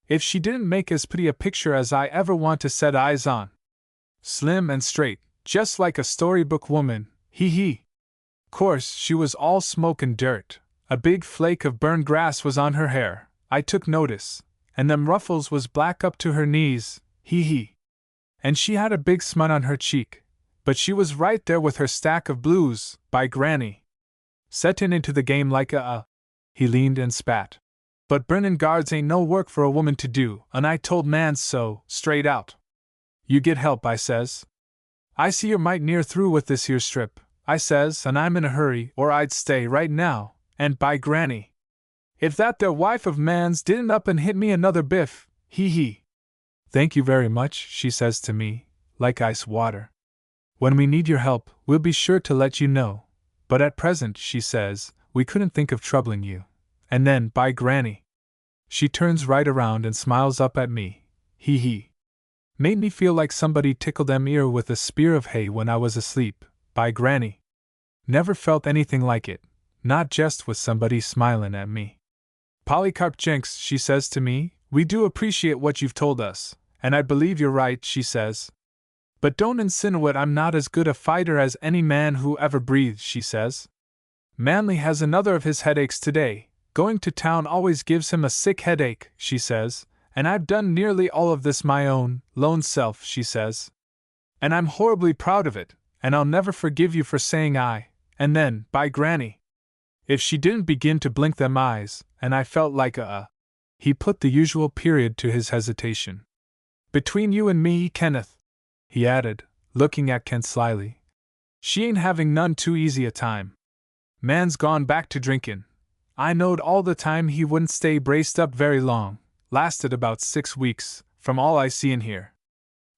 If she didn't make as pretty a picture as I ever want to set eyes on. Slim and straight, just like a storybook woman, hee. Course, she was all smoke and dirt. A big flake of burned grass was on her hair, I took notice, and them ruffles was black up to her knees, hee. And she had a big smut on her cheek, but she was right there with her stack of blues, by granny. Settin' into the game like a... He leaned and spat. But burnin' guards ain't no work for a woman to do, and I told man so, straight out. You get help, I says. I see you're might near through with this here strip, I says, and I'm in a hurry, or I'd stay right now, and by granny! If that there wife of man's didn't up and hit me another biff, hee. Thank you very much, she says to me, like ice water. When we need your help, we'll be sure to let you know, but at present, she says, we couldn't think of troubling you. And then, by granny! She turns right around and smiles up at me, hee. Made me feel like somebody tickled them ear with a spear of hay when I was asleep, by granny! Never felt anything like it, not just with somebody smilin' at me. Polycarp Jenks, she says to me, we do appreciate what you've told us, and I believe you're right, she says. But don't insinuate I'm not as good a fighter as any man who ever breathed, she says. Manly has another of his headaches today. Going to town always gives him a sick headache, she says, and I've done nearly all of this my own, lone self, she says. And I'm horribly proud of it, and I'll never forgive you for saying I, and then, by granny! If she didn't begin to blink them eyes, and I felt like a... He put the usual period to his hesitation. Between you and me, Kenneth, he added, looking at Kent slyly, she ain't having none too easy a time. Man's gone back to drinkin'. I knowed all the time he wouldn't stay braced up very long, lasted about 6 weeks, from all I see and hear.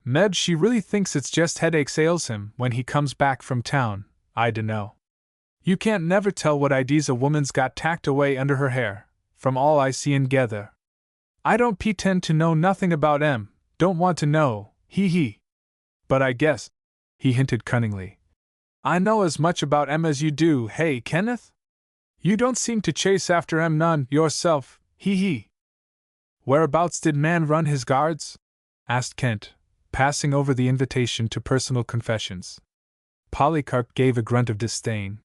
Meb, she really thinks it's just headaches ails him when he comes back from town, I dunno. You can't never tell what ideas a woman's got tacked away under her hair, from all I see and gather. I don't pretend to know nothing about 'em, don't want to know, hee. But I guess, he hinted cunningly, I know as much about 'em as you do, hey, Kenneth? You don't seem to chase after 'em none, yourself, hee. Whereabouts did man run his guards? Asked Kent, passing over the invitation to personal confessions. Polycarp gave a grunt of disdain.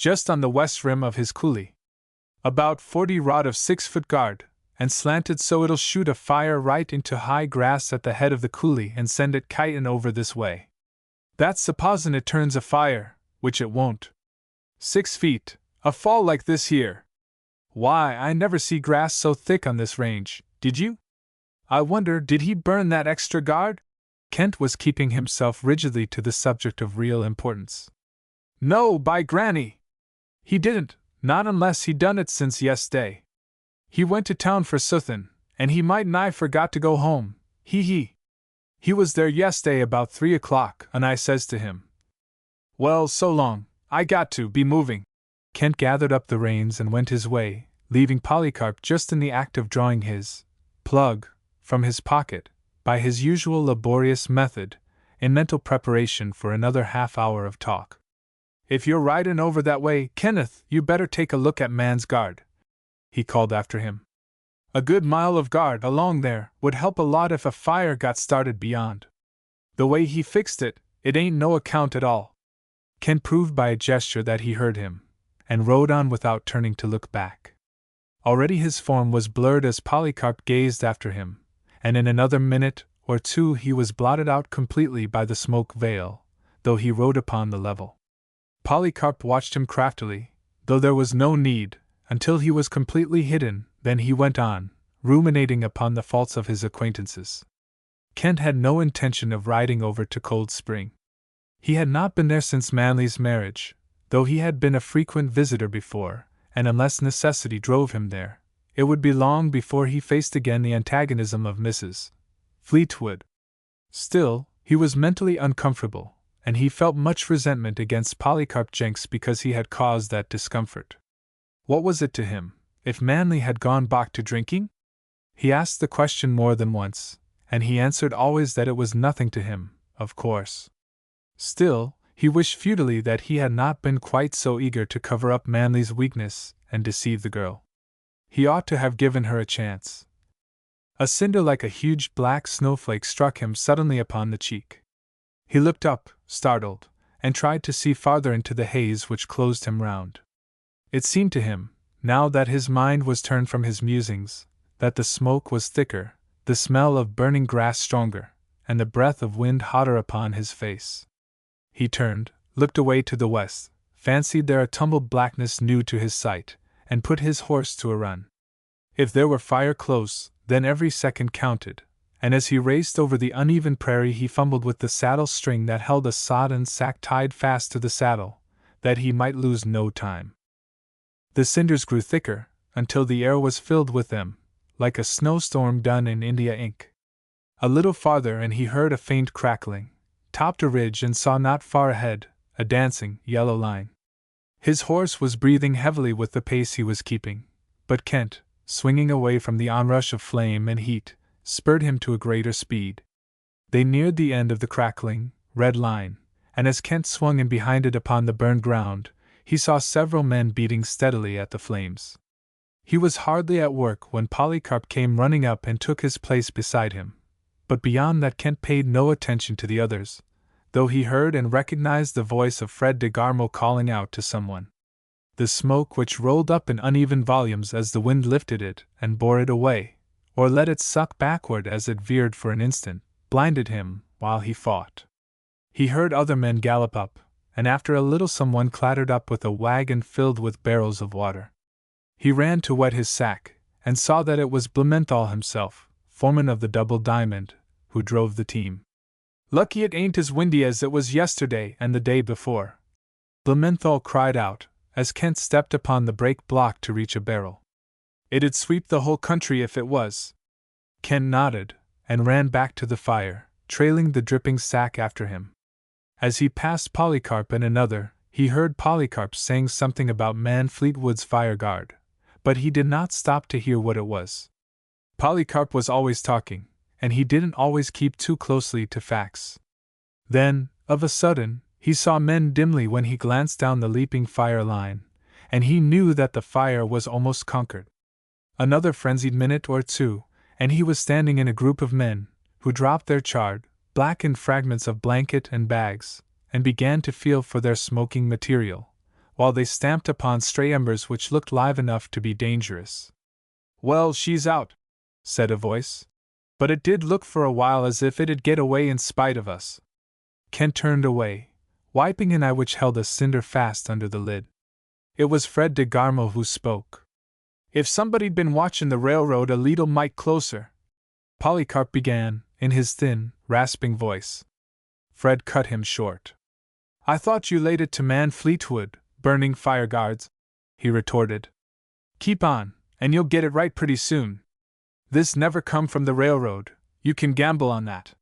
just on the west rim of his coulee. About 40 rod of 6-foot guard, and slanted so it'll shoot a fire right into high grass at the head of the coulee and send it kitin' over this way. That's supposin' it turns a fire, which it won't. 6 feet, a fall like this here. Why, I never see grass so thick on this range, did you? I wonder, did he burn that extra guard? Kent was keeping himself rigidly to the subject of real importance. No, by granny! He didn't, not unless he done it since yes'day. He went to town for suthin', and he might nigh forgot to go home, he. He was there yes'day about 3 o'clock, and I says to him, well, so long, I got to be moving. Kent gathered up the reins and went his way, leaving Polycarp just in the act of drawing his plug from his pocket, by his usual laborious method, in mental preparation for another half-hour of talk. If you're ridin' over that way, Kenneth, you better take a look at man's guard, he called after him. A good mile of guard along there would help a lot if a fire got started beyond. The way he fixed it, it ain't no account at all. Kent proved by a gesture that he heard him, and rode on without turning to look back. Already his form was blurred as Polycarp gazed after him, and in another minute or two he was blotted out completely by the smoke veil, though he rode upon the level. Polycarp watched him craftily, though there was no need, until he was completely hidden. Then he went on, ruminating upon the faults of his acquaintances. Kent had no intention of riding over to Cold Spring. He had not been there since Manley's marriage, though he had been a frequent visitor before, and unless necessity drove him there, it would be long before he faced again the antagonism of Mrs. Fleetwood. Still, he was mentally uncomfortable, and he felt much resentment against Polycarp Jenks because he had caused that discomfort. What was it to him, if Manley had gone back to drinking? He asked the question more than once, and he answered always that it was nothing to him, of course. Still, he wished futilely that he had not been quite so eager to cover up Manley's weakness and deceive the girl. He ought to have given her a chance. A cinder like a huge black snowflake struck him suddenly upon the cheek. He looked up, startled, and tried to see farther into the haze which closed him round. It seemed to him, now that his mind was turned from his musings, that the smoke was thicker, the smell of burning grass stronger, and the breath of wind hotter upon his face. He turned, looked away to the west, fancied there a tumbled blackness new to his sight, and put his horse to a run. If there were fire close, then every second counted, and as he raced over the uneven prairie he fumbled with the saddle string that held a sodden sack tied fast to the saddle, that he might lose no time. The cinders grew thicker, until the air was filled with them, like a snowstorm done in India ink. A little farther and he heard a faint crackling, topped a ridge and saw not far ahead, a dancing, yellow line. His horse was breathing heavily with the pace he was keeping, but Kent, swinging away from the onrush of flame and heat, spurred him to a greater speed. They neared the end of the crackling, red line, and as Kent swung in behind it upon the burned ground, he saw several men beating steadily at the flames. He was hardly at work when Polycarp came running up and took his place beside him, but beyond that Kent paid no attention to the others, though he heard and recognized the voice of Fred de Garmo calling out to someone. The smoke which rolled up in uneven volumes as the wind lifted it and bore it away, or let it suck backward as it veered for an instant, blinded him while he fought. He heard other men gallop up, and after a little someone clattered up with a wagon filled with barrels of water. He ran to wet his sack, and saw that it was Blumenthal himself, foreman of the Double Diamond, who drove the team. "Lucky it ain't as windy as it was yesterday and the day before," Blumenthal cried out, as Kent stepped upon the brake block to reach a barrel. "It'd sweep the whole country if it was." Kent nodded, and ran back to the fire, trailing the dripping sack after him. As he passed Polycarp and another, he heard Polycarp saying something about Man Fleetwood's fire guard, but he did not stop to hear what it was. Polycarp was always talking, and he didn't always keep too closely to facts. Then, of a sudden, he saw men dimly when he glanced down the leaping fire line, and he knew that the fire was almost conquered. Another frenzied minute or two, and he was standing in a group of men, who dropped their charred, blackened fragments of blanket and bags, and began to feel for their smoking material, while they stamped upon stray embers which looked live enough to be dangerous. "Well, she's out," said a voice. "But it did look for a while as if it'd get away in spite of us." Kent turned away, wiping an eye which held a cinder fast under the lid. It was Fred de Garmo who spoke. "If somebody'd been watching the railroad a leetle mite closer," Polycarp began, in his thin, rasping voice. Fred cut him short. "I thought you laid it to man Fleetwood, burning fire guards," he retorted. "Keep on, and you'll get it right pretty soon. This never come from the railroad, you can gamble on that."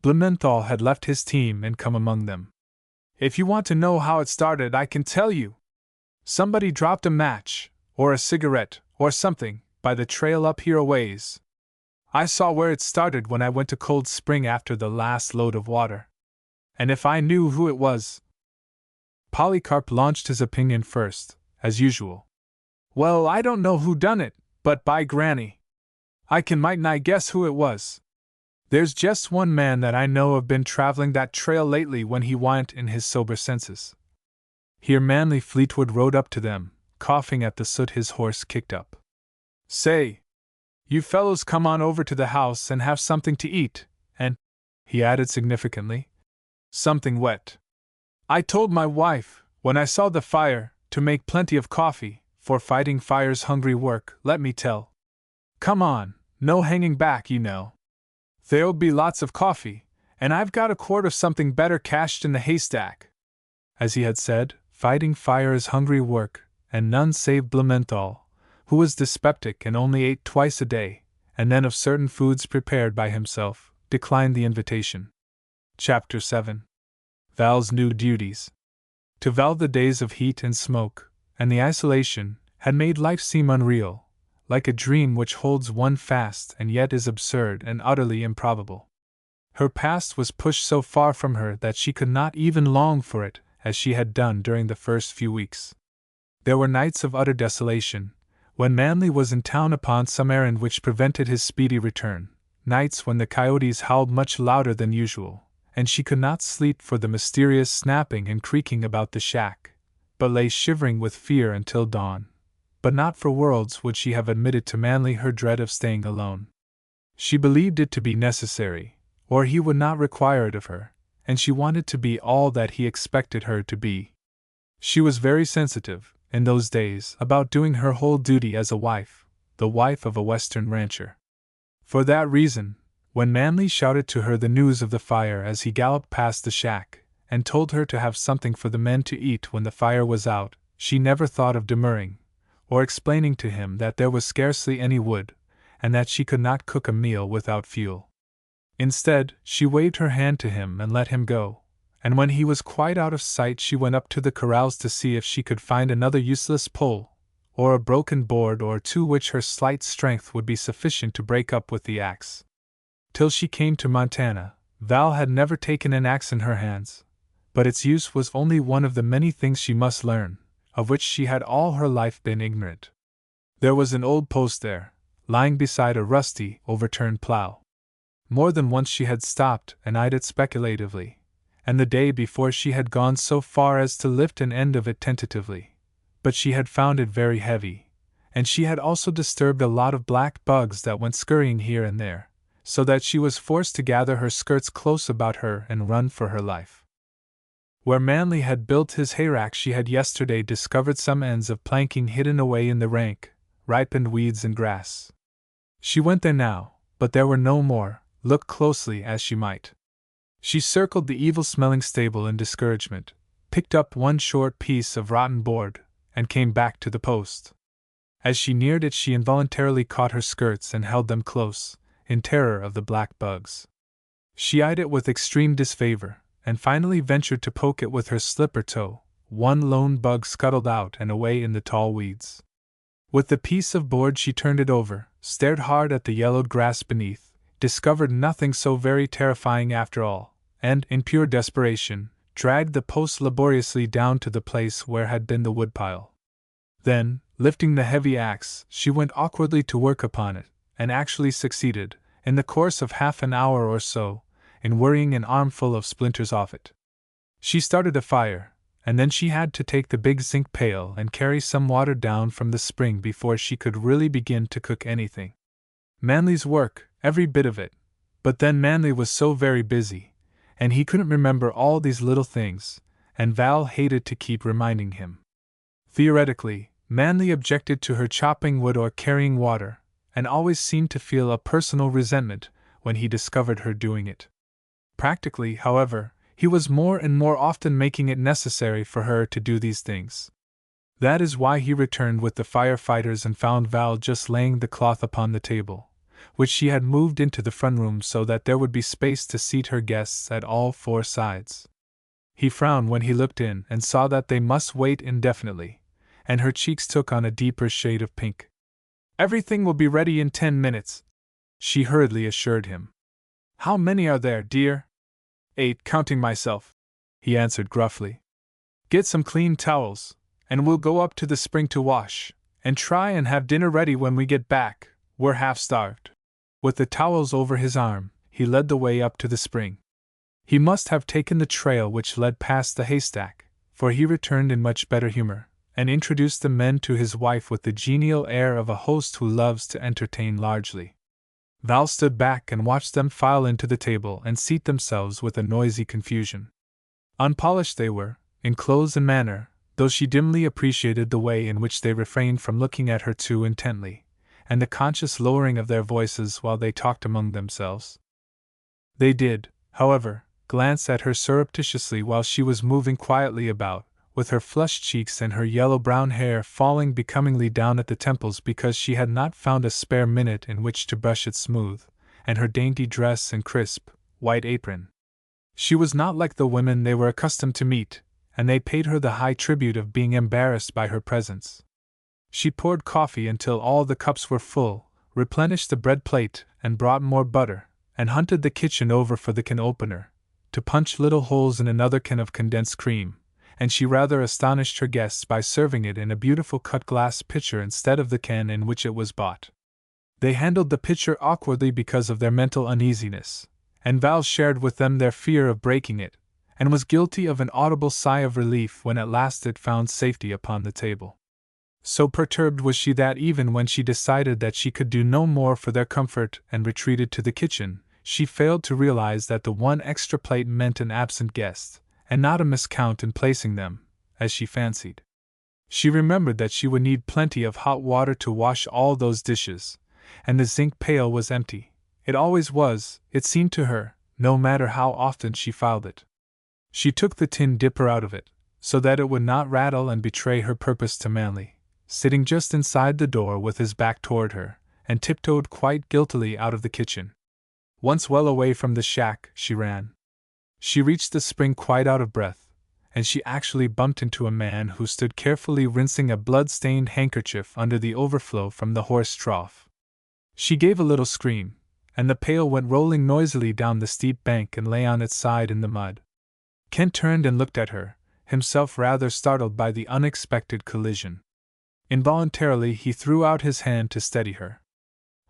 Blumenthal had left his team and come among them. "If you want to know how it started, I can tell you. Somebody dropped a match, or a cigarette, or something, by the trail up here a ways. I saw where it started when I went to Cold Spring after the last load of water. And if I knew who it was..." Polycarp launched his opinion first, as usual. "Well, I don't know who done it, but by granny, I can might nigh guess who it was. There's just one man that I know of been traveling that trail lately when he wa'n't in his sober senses." Here Manly Fleetwood rode up to them, coughing at the soot his horse kicked up. "Say, you fellows come on over to the house and have something to eat, and," he added significantly, "something wet. I told my wife, when I saw the fire, to make plenty of coffee, for fighting fire's hungry work, let me tell. Come on, no hanging back, you know. There'll be lots of coffee, and I've got a quart of something better cached in the haystack." As he had said, fighting fire is hungry work, and none save Blumenthal, who was dyspeptic and only ate twice a day, and then of certain foods prepared by himself, declined the invitation. Chapter 7. Val's New Duties. To Val the days of heat and smoke, and the isolation, had made life seem unreal, like a dream which holds one fast and yet is absurd and utterly improbable. Her past was pushed so far from her that she could not even long for it, as she had done during the first few weeks. There were nights of utter desolation, when Manly was in town upon some errand which prevented his speedy return, nights when the coyotes howled much louder than usual, and she could not sleep for the mysterious snapping and creaking about the shack, but lay shivering with fear until dawn. But not for worlds would she have admitted to Manly her dread of staying alone. She believed it to be necessary, or he would not require it of her, and she wanted to be all that he expected her to be. She was very sensitive, in those days, about doing her whole duty as a wife, the wife of a Western rancher. For that reason, when Manly shouted to her the news of the fire as he galloped past the shack, and told her to have something for the men to eat when the fire was out, she never thought of demurring, or explaining to him that there was scarcely any wood, and that she could not cook a meal without fuel. Instead, she waved her hand to him and let him go, and when he was quite out of sight she went up to the corrals to see if she could find another useless pole, or a broken board or two which her slight strength would be sufficient to break up with the axe. Till she came to Montana, Val had never taken an axe in her hands, but its use was only one of the many things she must learn, of which she had all her life been ignorant. There was an old post there, lying beside a rusty, overturned plow. More than once she had stopped and eyed it speculatively, and the day before she had gone so far as to lift an end of it tentatively, but she had found it very heavy, and she had also disturbed a lot of black bugs that went scurrying here and there, so that she was forced to gather her skirts close about her and run for her life. Where Manly had built his hayrack she had yesterday discovered some ends of planking hidden away in the rank, ripened weeds and grass. She went there now, but there were no more, look closely as she might. She circled the evil-smelling stable in discouragement, picked up one short piece of rotten board, and came back to the post. As she neared it she involuntarily caught her skirts and held them close, in terror of the black bugs. She eyed it with extreme disfavor, and finally ventured to poke it with her slipper toe. One lone bug scuttled out and away in the tall weeds. With the piece of board she turned it over, stared hard at the yellowed grass beneath, discovered nothing so very terrifying after all, and, in pure desperation, dragged the post laboriously down to the place where had been the woodpile. Then, lifting the heavy axe, she went awkwardly to work upon it, and actually succeeded, in the course of half an hour or so, in worrying an armful of splinters off it. She started a fire, and then she had to take the big zinc pail and carry some water down from the spring before she could really begin to cook anything. Manly's work, every bit of it, but then Manly was so very busy, and he couldn't remember all these little things, and Val hated to keep reminding him. Theoretically, Manly objected to her chopping wood or carrying water, and always seemed to feel a personal resentment when he discovered her doing it. Practically, however, he was more and more often making it necessary for her to do these things. That is why he returned with the firefighters and found Val just laying the cloth upon the table, which she had moved into the front room so that there would be space to seat her guests at all four sides. He frowned when he looked in and saw that they must wait indefinitely, and her cheeks took on a deeper shade of pink. "Everything will be ready in 10 minutes," she hurriedly assured him. "How many are there, dear?" "8, counting myself," he answered gruffly. "Get some clean towels, and we'll go up to the spring to wash, and try and have dinner ready when we get back. We're half-starved." With the towels over his arm, he led the way up to the spring. He must have taken the trail which led past the haystack, for he returned in much better humor, and introduced the men to his wife with the genial air of a host who loves to entertain largely. Val stood back and watched them file into the table and seat themselves with a noisy confusion. Unpolished they were, in clothes and manner, though she dimly appreciated the way in which they refrained from looking at her too intently, and the conscious lowering of their voices while they talked among themselves. They did, however, glance at her surreptitiously while she was moving quietly about, with her flushed cheeks and her yellow-brown hair falling becomingly down at the temples because she had not found a spare minute in which to brush it smooth, and her dainty dress and crisp, white apron. She was not like the women they were accustomed to meet, and they paid her the high tribute of being embarrassed by her presence. She poured coffee until all the cups were full, replenished the bread plate, and brought more butter, and hunted the kitchen over for the can opener, to punch little holes in another can of condensed cream, and she rather astonished her guests by serving it in a beautiful cut-glass pitcher instead of the can in which it was bought. They handled the pitcher awkwardly because of their mental uneasiness, and Val shared with them their fear of breaking it, and was guilty of an audible sigh of relief when at last it found safety upon the table. So perturbed was she that even when she decided that she could do no more for their comfort and retreated to the kitchen, she failed to realize that the one extra plate meant an absent guest, and not a miscount in placing them, as she fancied. She remembered that she would need plenty of hot water to wash all those dishes, and the zinc pail was empty. It always was, it seemed to her, no matter how often she filled it. She took the tin dipper out of it, so that it would not rattle and betray her purpose to Manly, sitting just inside the door with his back toward her, and tiptoed quite guiltily out of the kitchen. Once well away from the shack, she ran. She reached the spring quite out of breath, and she actually bumped into a man who stood carefully rinsing a blood-stained handkerchief under the overflow from the horse trough. She gave a little scream, and the pail went rolling noisily down the steep bank and lay on its side in the mud. Kent turned and looked at her, himself rather startled by the unexpected collision. Involuntarily he threw out his hand to steady her.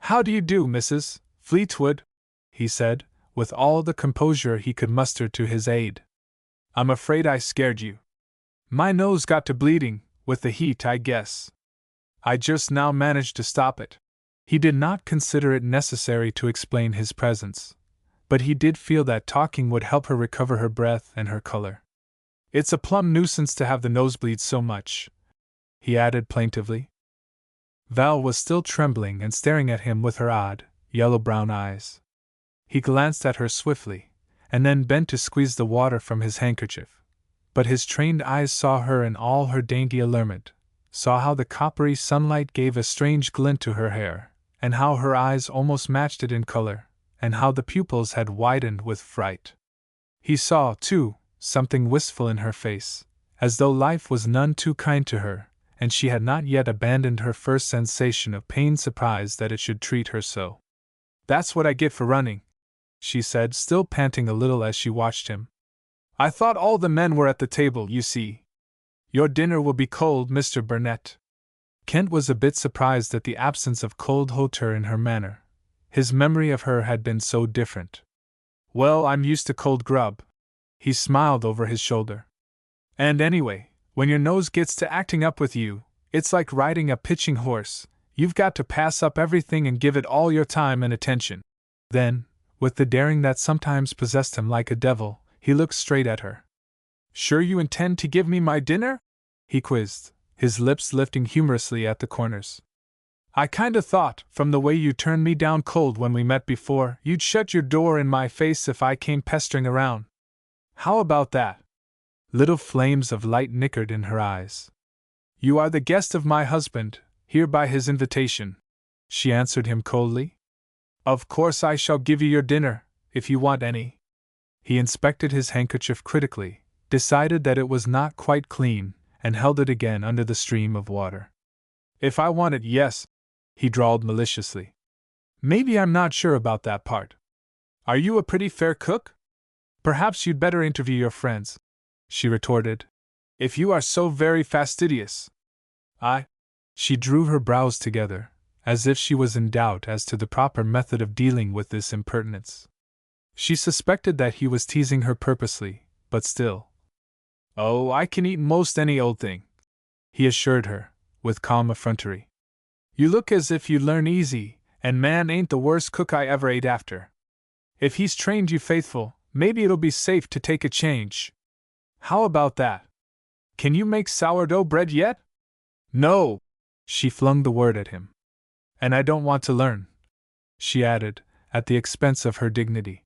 "How do you do, Mrs. Fleetwood?" he said, with all the composure he could muster to his aid. "I'm afraid I scared you. My nose got to bleeding, with the heat, I guess. I just now managed to stop it." He did not consider it necessary to explain his presence, but he did feel that talking would help her recover her breath and her color. "It's a plumb nuisance to have the nosebleed so much," he added plaintively. Val was still trembling and staring at him with her odd, yellow-brown eyes. He glanced at her swiftly, and then bent to squeeze the water from his handkerchief. But his trained eyes saw her in all her dainty allurement, saw how the coppery sunlight gave a strange glint to her hair, and how her eyes almost matched it in color, and how the pupils had widened with fright. He saw, too, something wistful in her face, as though life was none too kind to her, and she had not yet abandoned her first sensation of pained surprise that it should treat her so. "That's what I get for running," she said, still panting a little as she watched him. "I thought all the men were at the table, you see. Your dinner will be cold, Mr. Burnett." Kent was a bit surprised at the absence of cold hauteur in her manner. His memory of her had been so different. "Well, I'm used to cold grub." He smiled over his shoulder. And anyway, when your nose gets to acting up with you, it's like riding a pitching horse. You've got to pass up everything and give it all your time and attention. Then, with the daring that sometimes possessed him like a devil, he looked straight at her. Sure you intend to give me my dinner? He quizzed, his lips lifting humorously at the corners. I kinda thought, from the way you turned me down cold when we met before, you'd shut your door in my face if I came pestering around. How about that? Little flames of light nickered in her eyes. You are the guest of my husband, here by his invitation, she answered him coldly. Of course I shall give you your dinner, if you want any. He inspected his handkerchief critically, decided that it was not quite clean, and held it again under the stream of water. If I want it, yes, he drawled maliciously. Maybe I'm not sure about that part. Are you a pretty fair cook? Perhaps you'd better interview your friends, she retorted, if you are so very fastidious. She drew her brows together, as if she was in doubt as to the proper method of dealing with this impertinence. She suspected that he was teasing her purposely, but still. Oh, I can eat most any old thing, he assured her, with calm effrontery. You look as if you'd learn easy, and man ain't the worst cook I ever ate after. If he's trained you faithful, maybe it'll be safe to take a change. How about that? Can you make sourdough bread yet? No! She flung the word at him. And I don't want to learn, she added, at the expense of her dignity.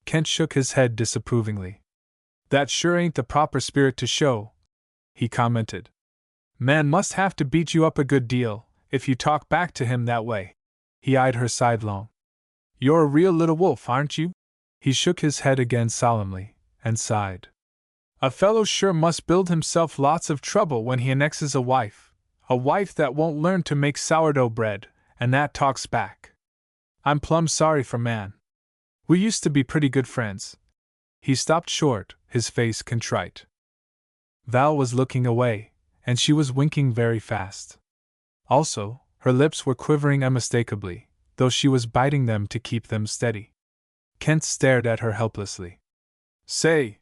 Kent shook his head disapprovingly. That sure ain't the proper spirit to show, he commented. Man must have to beat you up a good deal, if you talk back to him that way. He eyed her sidelong. You're a real little wolf, aren't you? He shook his head again solemnly, and sighed. A fellow sure must build himself lots of trouble when he annexes a wife that won't learn to make sourdough bread, and that talks back. I'm plumb sorry for man. We used to be pretty good friends. He stopped short, his face contrite. Val was looking away, and she was winking very fast. Also, her lips were quivering unmistakably, though she was biting them to keep them steady. Kent stared at her helplessly. Say,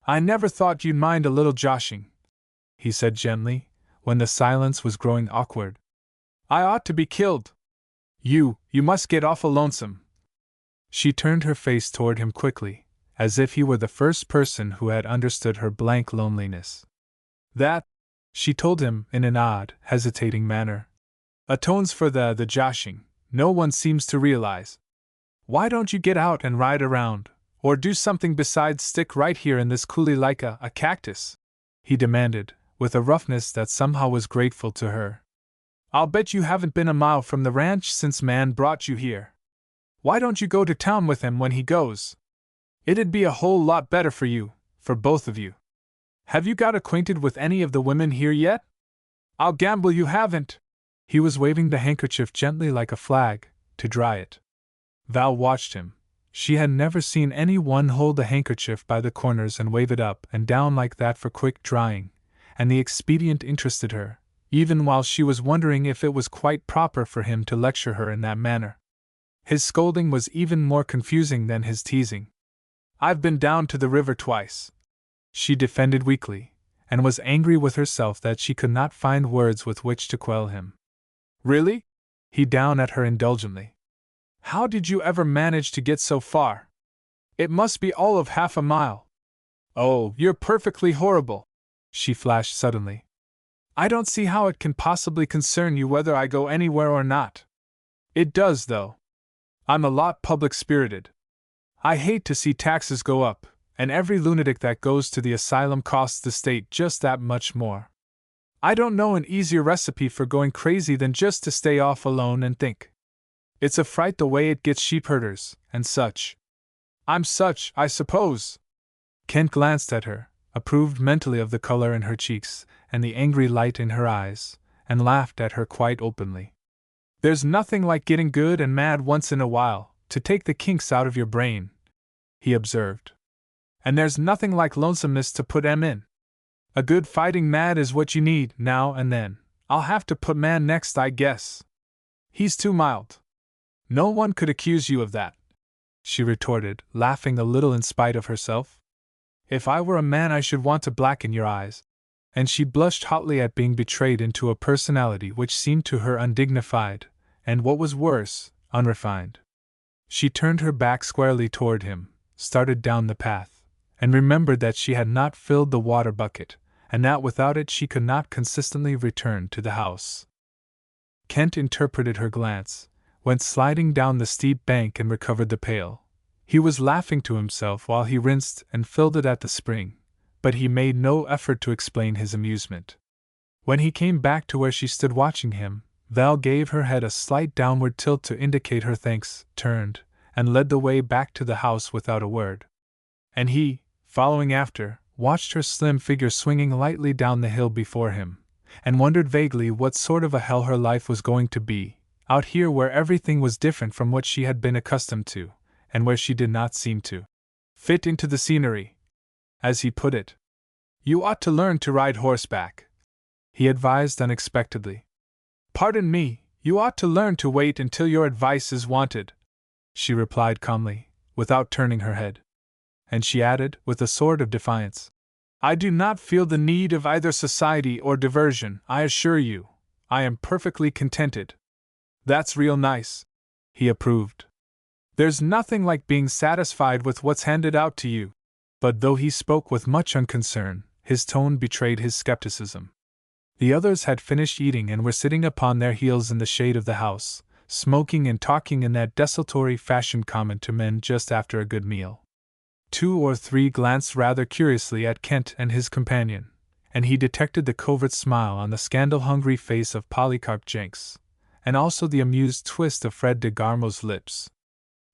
I never thought you'd mind a little joshing, he said gently, when the silence was growing awkward. I ought to be killed. You must get awful lonesome. She turned her face toward him quickly, as if he were the first person who had understood her blank loneliness. That, she told him in an odd, hesitating manner, atones for the joshing no one seems to realize. Why don't you get out and ride around, or do something besides stick right here in this coulee like a cactus? He demanded, with a roughness that somehow was grateful to her. I'll bet you haven't been a mile from the ranch since man brought you here. Why don't you go to town with him when he goes? It'd be a whole lot better for you, for both of you. Have you got acquainted with any of the women here yet? I'll gamble you haven't. He was waving the handkerchief gently like a flag, to dry it. Val watched him. She had never seen any one hold a handkerchief by the corners and wave it up and down like that for quick drying, and the expedient interested her, even while she was wondering if it was quite proper for him to lecture her in that manner. His scolding was even more confusing than his teasing. I've been down to the river twice, she defended weakly, and was angry with herself that she could not find words with which to quell him. Really? He down at her indulgently. How did you ever manage to get so far? It must be all of half a mile. Oh, you're perfectly horrible, she flashed suddenly. I don't see how it can possibly concern you whether I go anywhere or not. It does, though. I'm a lot public-spirited. I hate to see taxes go up, and every lunatic that goes to the asylum costs the state just that much more. I don't know an easier recipe for going crazy than just to stay off alone and think. It's a fright the way it gets sheep-herders, and such. I'm such, I suppose. Kent glanced at her, approved mentally of the color in her cheeks and the angry light in her eyes, and laughed at her quite openly. There's nothing like getting good and mad once in a while, to take the kinks out of your brain, he observed. And there's nothing like lonesomeness to put 'em in. A good fighting mad is what you need now and then. I'll have to put man next, I guess. He's too mild. No one could accuse you of that, she retorted, laughing a little in spite of herself. If I were a man, I should want to blacken your eyes. And she blushed hotly at being betrayed into a personality which seemed to her undignified, and what was worse, unrefined. She turned her back squarely toward him, started down the path, and remembered that she had not filled the water bucket, and that without it she could not consistently return to the house. Kent interpreted her glance, went sliding down the steep bank and recovered the pail. He was laughing to himself while he rinsed and filled it at the spring, but he made no effort to explain his amusement. When he came back to where she stood watching him, Val gave her head a slight downward tilt to indicate her thanks, turned, and led the way back to the house without a word. And he, following after, watched her slim figure swinging lightly down the hill before him, and wondered vaguely what sort of a hell her life was going to be, out here where everything was different from what she had been accustomed to, and where she did not seem to fit into the scenery. As he put it, "You ought to learn to ride horseback," he advised unexpectedly. "Pardon me, you ought to learn to wait until your advice is wanted," she replied calmly, without turning her head. And she added, with a sort of defiance, "I do not feel the need of either society or diversion, I assure you. I am perfectly contented." "That's real nice," he approved. "There's nothing like being satisfied with what's handed out to you." But though he spoke with much unconcern, his tone betrayed his skepticism. The others had finished eating and were sitting upon their heels in the shade of the house, smoking and talking in that desultory fashion common to men just after a good meal. 2 or 3 glanced rather curiously at Kent and his companion, and he detected the covert smile on the scandal-hungry face of Polycarp Jenks, and also the amused twist of Fred de Garmo's lips.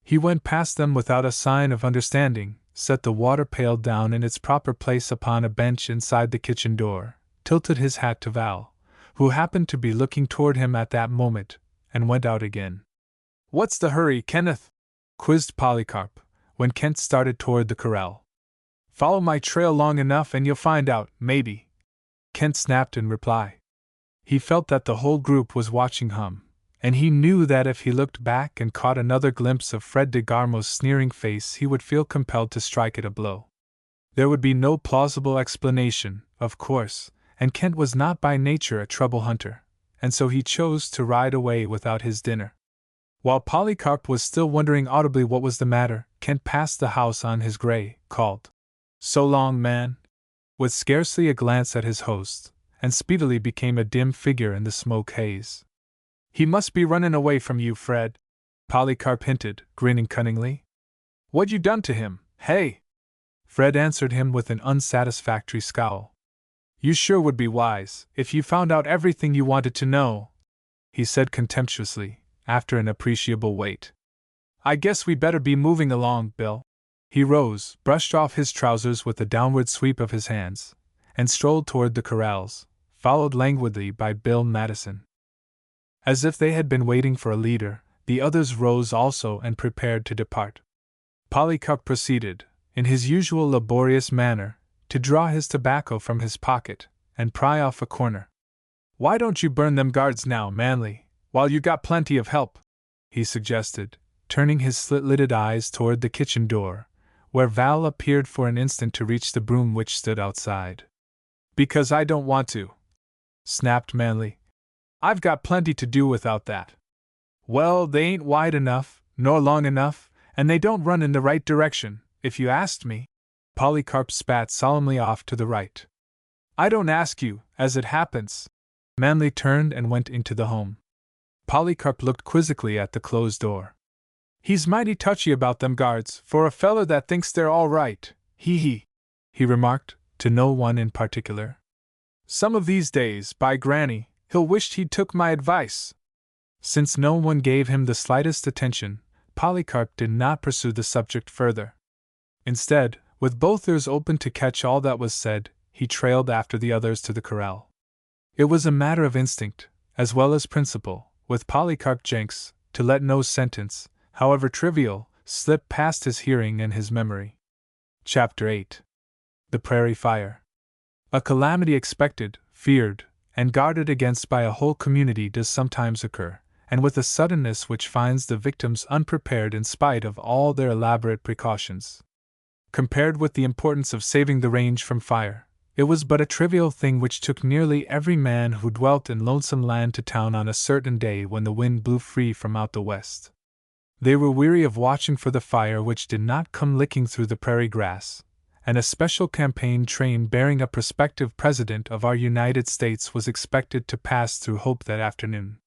He went past them without a sign of understanding, set the water pail down in its proper place upon a bench inside the kitchen door, tilted his hat to Val, who happened to be looking toward him at that moment, and went out again. "What's the hurry, Kenneth?" quizzed Polycarp, when Kent started toward the corral. "Follow my trail long enough and you'll find out, maybe," Kent snapped in reply. He felt that the whole group was watching him, and he knew that if he looked back and caught another glimpse of Fred de Garmo's sneering face he would feel compelled to strike it a blow. There would be no plausible explanation, of course, and Kent was not by nature a trouble hunter, and so he chose to ride away without his dinner. While Polycarp was still wondering audibly what was the matter, Kent passed the house on his gray, called, "So long, man," with scarcely a glance at his host, and speedily became a dim figure in the smoke haze. "He must be running away from you, Fred," Polycarp hinted, grinning cunningly. "What you done to him, hey?" Fred answered him with an unsatisfactory scowl. "You sure would be wise, if you found out everything you wanted to know," he said contemptuously, after an appreciable wait. "I guess we better be moving along, Bill." He rose, brushed off his trousers with a downward sweep of his hands, and strolled toward the corrals, followed languidly by Bill Madison. As if they had been waiting for a leader, the others rose also and prepared to depart. Polycarp proceeded, in his usual laborious manner, to draw his tobacco from his pocket and pry off a corner. "Why don't you burn them guards now, Manly, while you got plenty of help?" he suggested, turning his slit-lidded eyes toward the kitchen door, where Val appeared for an instant to reach the broom which stood outside. "Because I don't want to," snapped Manly. "I've got plenty to do without that." "Well, they ain't wide enough, nor long enough, and they don't run in the right direction, if you asked me." Polycarp spat solemnly off to the right. "I don't ask you, as it happens." Manly turned and went into the home. Polycarp looked quizzically at the closed door. "He's mighty touchy about them guards, for a feller that thinks they're all right, he remarked, to no one in particular. "Some of these days, by granny, he'll wished he'd took my advice." Since no one gave him the slightest attention, Polycarp did not pursue the subject further. Instead, with both ears open to catch all that was said, he trailed after the others to the corral. It was a matter of instinct, as well as principle, with Polycarp Jenks, to let no sentence, however trivial, slip past his hearing and his memory. Chapter 8. The Prairie Fire. A calamity expected, feared, and guarded against by a whole community does sometimes occur, and with a suddenness which finds the victims unprepared in spite of all their elaborate precautions. Compared with the importance of saving the range from fire, it was but a trivial thing which took nearly every man who dwelt in Lonesome Land to town on a certain day when the wind blew free from out the west. They were weary of watching for the fire which did not come licking through the prairie grass, and a special campaign train bearing a prospective president of our United States was expected to pass through Hope that afternoon.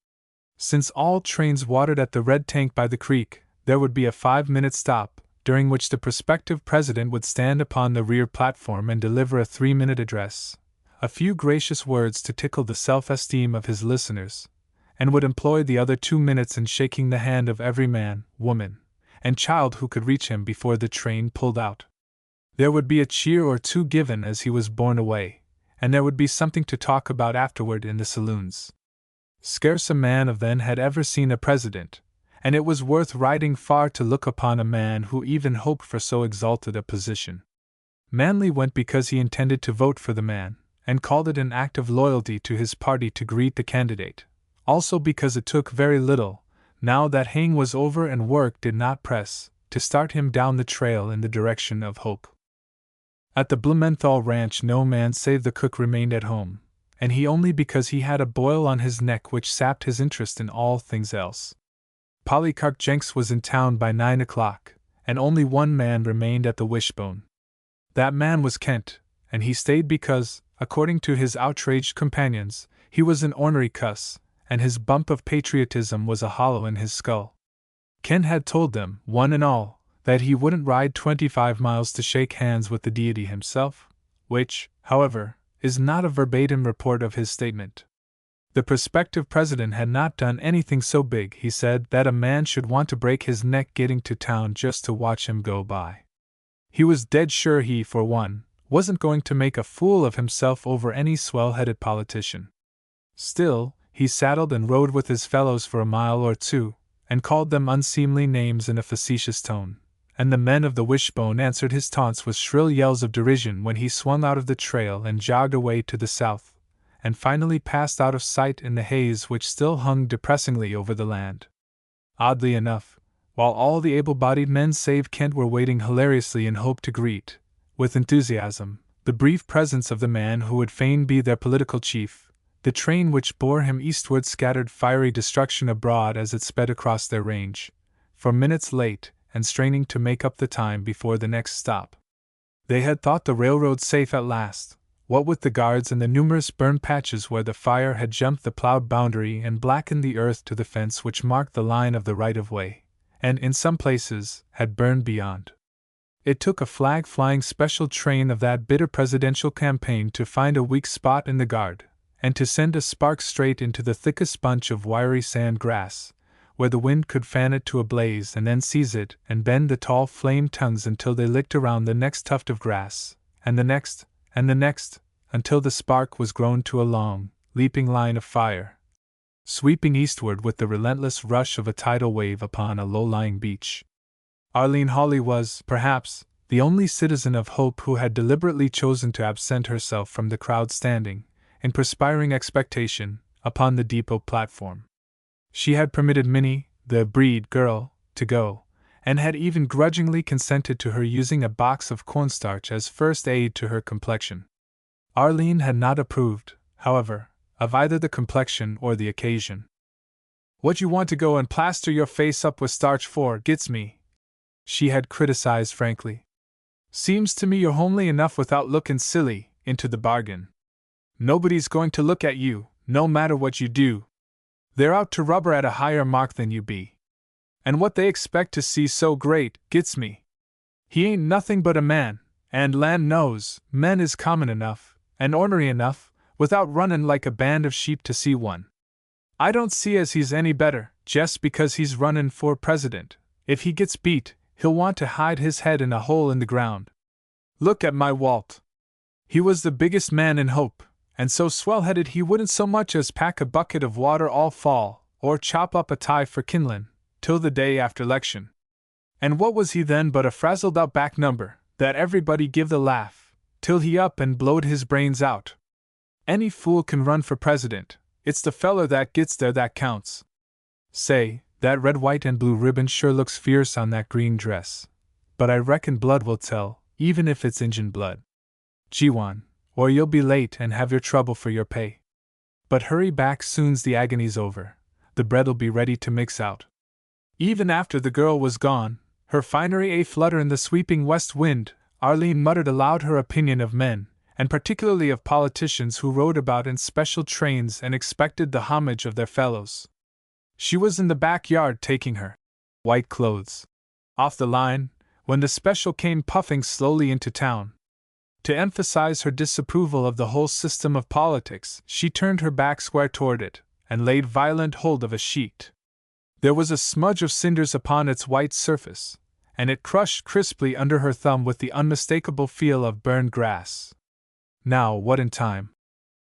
Since all trains watered at the red tank by the creek, there would be a 5-minute stop, during which the prospective president would stand upon the rear platform and deliver a 3-minute address, a few gracious words to tickle the self-esteem of his listeners, and would employ the other 2 minutes in shaking the hand of every man, woman, and child who could reach him before the train pulled out. There would be a cheer or two given as he was borne away, and there would be something to talk about afterward in the saloons. Scarce a man of then had ever seen a president, and it was worth riding far to look upon a man who even hoped for so exalted a position. Manly went because he intended to vote for the man, and called it an act of loyalty to his party to greet the candidate, also because it took very little, now that haying was over and work did not press, to start him down the trail in the direction of Hope. At the Blumenthal ranch no man save the cook remained at home, and he only because he had a boil on his neck which sapped his interest in all things else. Polycarp Jenks was in town by 9 o'clock, and only one man remained at the Wishbone. That man was Kent, and he stayed because, according to his outraged companions, he was an ornery cuss, and his bump of patriotism was a hollow in his skull. Kent had told them, one and all, that he wouldn't ride 25 miles to shake hands with the deity himself, which, however, is not a verbatim report of his statement. The prospective president had not done anything so big, he said, that a man should want to break his neck getting to town just to watch him go by. He was dead sure he, for one, wasn't going to make a fool of himself over any swell-headed politician. Still, he saddled and rode with his fellows for a mile or two, and called them unseemly names in a facetious tone, and the men of the Wishbone answered his taunts with shrill yells of derision when he swung out of the trail and jogged away to the south, and finally passed out of sight in the haze which still hung depressingly over the land. Oddly enough, while all the able-bodied men save Kent were waiting hilariously in hope to greet, with enthusiasm, the brief presence of the man who would fain be their political chief, the train which bore him eastward scattered fiery destruction abroad as it sped across their range, for minutes late, and straining to make up the time before the next stop. They had thought the railroad safe at last, what with the guards and the numerous burn patches where the fire had jumped the plowed boundary and blackened the earth to the fence which marked the line of the right-of-way, and in some places had burned beyond. It took a flag-flying special train of that bitter presidential campaign to find a weak spot in the guard, and to send a spark straight into the thickest bunch of wiry sand grass, where the wind could fan it to a blaze and then seize it and bend the tall flame tongues until they licked around the next tuft of grass, and the next, until the spark was grown to a long, leaping line of fire, sweeping eastward with the relentless rush of a tidal wave upon a low-lying beach. Arline Hawley was, perhaps, the only citizen of Hope who had deliberately chosen to absent herself from the crowd standing, in perspiring expectation, upon the depot platform. She had permitted Minnie, the breed girl, to go, and had even grudgingly consented to her using a box of cornstarch as first aid to her complexion. Arline had not approved, however, of either the complexion or the occasion. "What you want to go and plaster your face up with starch for, gets me," she had criticized frankly. "Seems to me you're homely enough without looking silly, into the bargain. Nobody's going to look at you, no matter what you do. They're out to rubber at a higher mark than you be. And what they expect to see so great, gets me. He ain't nothing but a man, and land knows, men is common enough, and ornery enough, without runnin' like a band of sheep to see one. I don't see as he's any better, just because he's runnin' for president. If he gets beat, he'll want to hide his head in a hole in the ground. Look at my Walt. He was the biggest man in Hope, and so swell-headed he wouldn't so much as pack a bucket of water all fall, or chop up a tie for kindlin', till the day after 'lection. And what was he then but a frazzled-out back number, that everybody give the laugh, till he up and blowed his brains out. Any fool can run for president, it's the feller that gets there that counts. Say, that red, white, and blue ribbon sure looks fierce on that green dress, but I reckon blood will tell, even if it's Injun blood. Jiwan, or you'll be late and have your trouble for your pay. But hurry back soon's the agony's over, the bread'll be ready to mix out. Even after the girl was gone, her finery a flutter in the sweeping west wind, Arline muttered aloud her opinion of men, and particularly of politicians who rode about in special trains and expected the homage of their fellows. She was in the backyard taking her white clothes off the line when the special came puffing slowly into town. To emphasize her disapproval of the whole system of politics, she turned her back square toward it, and laid violent hold of a sheet. There was a smudge of cinders upon its white surface, and it crushed crisply under her thumb with the unmistakable feel of burned grass. Now, what in time?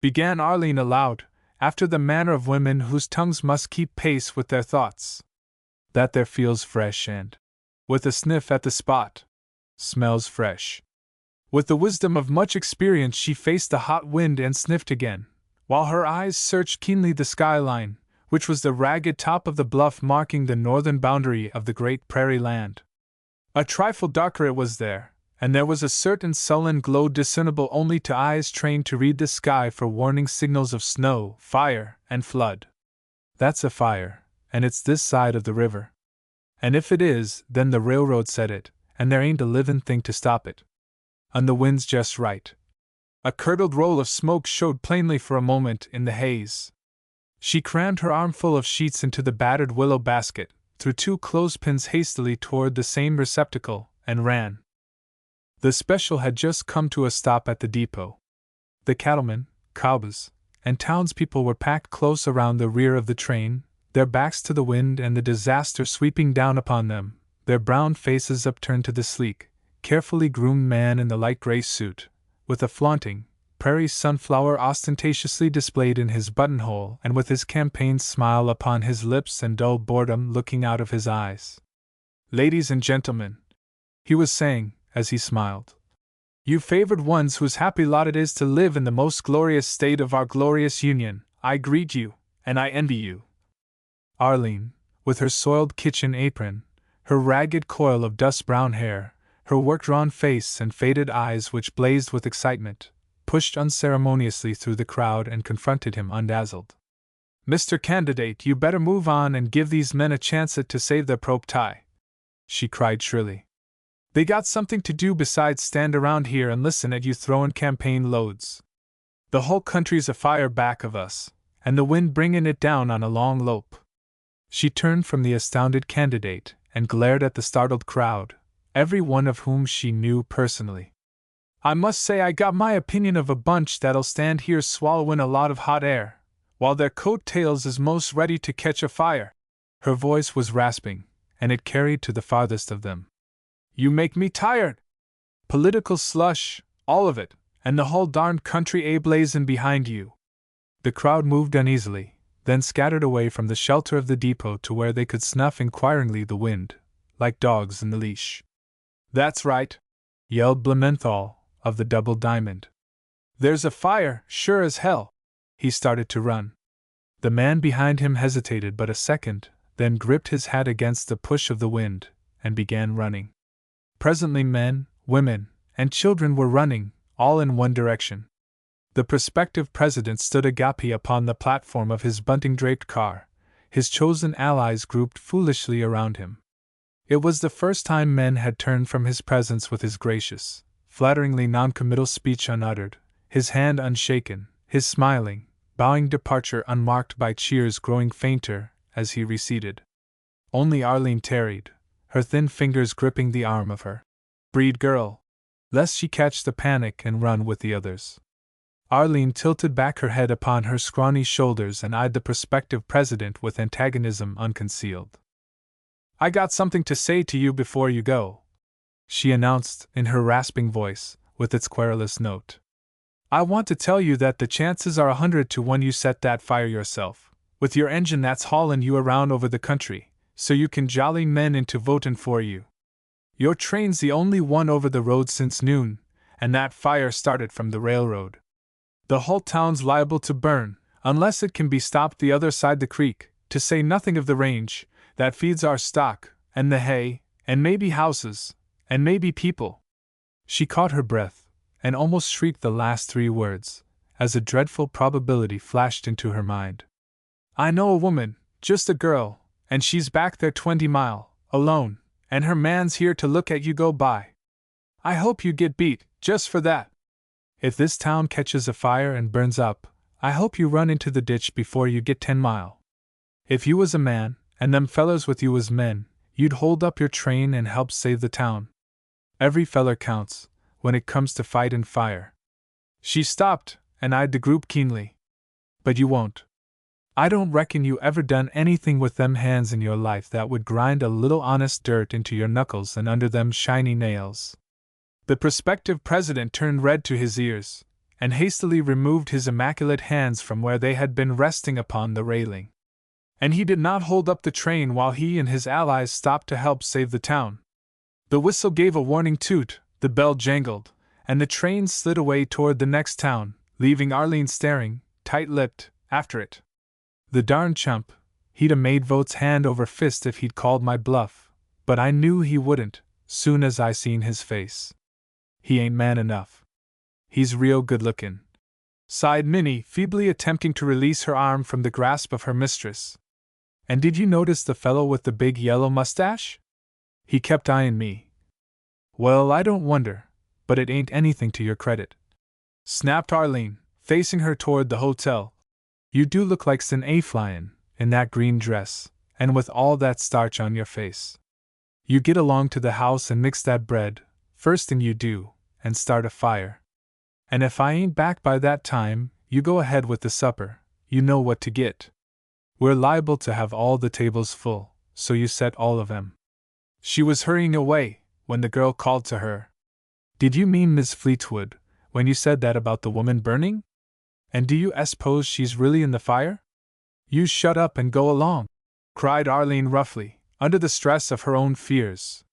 Began Arline aloud, after the manner of women whose tongues must keep pace with their thoughts. That there feels fresh and, with a sniff at the spot, smells fresh. With the wisdom of much experience, she faced the hot wind and sniffed again, while her eyes searched keenly the skyline, which was the ragged top of the bluff marking the northern boundary of the great prairie land. A trifle darker it was there, and there was a certain sullen glow discernible only to eyes trained to read the sky for warning signals of snow, fire, and flood. That's a fire, and it's this side of the river. And if it is, then the railroad set it, and there ain't a livin' thing to stop it. And the wind's just right. A curdled roll of smoke showed plainly for a moment in the haze. She crammed her armful of sheets into the battered willow basket, threw 2 clothespins hastily toward the same receptacle, and ran. The special had just come to a stop at the depot. The cattlemen, cowboys, and townspeople were packed close around the rear of the train, their backs to the wind and the disaster sweeping down upon them, their brown faces upturned to the sleek, carefully groomed man in the light gray suit, with a flaunting, prairie sunflower ostentatiously displayed in his buttonhole and with his campaign smile upon his lips and dull boredom looking out of his eyes. Ladies and gentlemen, he was saying, as he smiled, you favored ones whose happy lot it is to live in the most glorious state of our glorious Union, I greet you, and I envy you. Arline, with her soiled kitchen apron, her ragged coil of dust-brown hair, her work-drawn face and faded eyes which blazed with excitement, pushed unceremoniously through the crowd and confronted him undazzled. Mr. Candidate, you better move on and give these men a chancet to save their probe tie, she cried shrilly. They got something to do besides stand around here and listen at you throwin' campaign loads. The whole country's afire back of us, and the wind bringin' it down on a long lope. She turned from the astounded candidate and glared at the startled crowd, every one of whom she knew personally. I must say I got my opinion of a bunch that'll stand here swallowin' a lot of hot air, while their coat tails is most ready to catch a fire. Her voice was rasping, and it carried to the farthest of them. You make me tired! Political slush, all of it, and the whole darned country a-blazin' behind you. The crowd moved uneasily, then scattered away from the shelter of the depot to where they could snuff inquiringly the wind, like dogs in the leash. That's right, yelled Blumenthal, of the Double Diamond. There's a fire, sure as hell. He started to run. The man behind him hesitated but a second, then gripped his hat against the push of the wind, and began running. Presently men, women, and children were running, all in one direction. The prospective president stood agape upon the platform of his bunting-draped car, his chosen allies grouped foolishly around him. It was the first time men had turned from his presence with his gracious, flatteringly noncommittal speech unuttered, his hand unshaken, his smiling, bowing departure unmarked by cheers growing fainter as he receded. Only Arline tarried, her thin fingers gripping the arm of her breed girl, lest she catch the panic and run with the others. Arline tilted back her head upon her scrawny shoulders and eyed the prospective president with antagonism unconcealed. I got something to say to you before you go, she announced in her rasping voice, with its querulous note. I want to tell you that the chances are 100 to 1 you set that fire yourself, with your engine that's haulin' you around over the country, so you can jolly men into votin' for you. Your train's the only one over the road since noon, and that fire started from the railroad. The whole town's liable to burn, unless it can be stopped the other side the creek, to say nothing of the range, that feeds our stock, and the hay, and maybe houses, and maybe people. She caught her breath, and almost shrieked the last 3 words, as a dreadful probability flashed into her mind. I know a woman, just a girl, and she's back there 20 mile, alone, and her man's here to look at you go by. I hope you get beat, just for that. If this town catches a fire and burns up, I hope you run into the ditch before you get 10 mile. If you was a man, and them fellers with you was men, you'd hold up your train and help save the town. Every feller counts, when it comes to fight and fire. She stopped, and eyed the group keenly. But you won't. I don't reckon you ever done anything with them hands in your life that would grind a little honest dirt into your knuckles and under them shiny nails. The prospective president turned red to his ears, and hastily removed his immaculate hands from where they had been resting upon the railing. And he did not hold up the train while he and his allies stopped to help save the town. The whistle gave a warning toot, the bell jangled, and the train slid away toward the next town, leaving Arlene staring, tight-lipped, after it. The darn chump, he'd a made votes hand over fist if he'd called my bluff, but I knew he wouldn't, soon as I seen his face. He ain't man enough. He's real good-lookin', sighed Minnie, feebly attempting to release her arm from the grasp of her mistress. And did you notice the fellow with the big yellow mustache? He kept eyeing me. Well, I don't wonder, but it ain't anything to your credit, snapped Arlene, facing her toward the hotel. You do look like Sin A flyin', in that green dress, and with all that starch on your face. You get along to the house and mix that bread, first thing you do, and start a fire. And if I ain't back by that time, you go ahead with the supper, you know what to get. We're liable to have all the tables full, so you set all of 'em. She was hurrying away, when the girl called to her. Did you mean Miss Fleetwood, when you said that about the woman burning? And do you suppose she's really in the fire? You shut up and go along, cried Arlene roughly, under the stress of her own fears.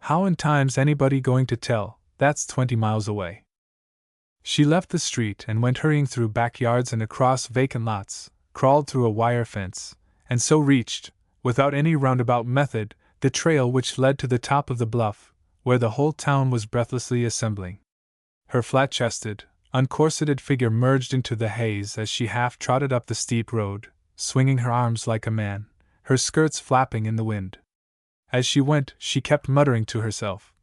How in time's anybody going to tell? That's 20 miles away. She left the street and went hurrying through backyards and across vacant lots, crawled through a wire fence, and so reached, without any roundabout method, the trail which led to the top of the bluff, where the whole town was breathlessly assembling. Her flat-chested, uncorseted figure merged into the haze as she half trotted up the steep road, swinging her arms like a man, her skirts flapping in the wind. As she went, she kept muttering to herself,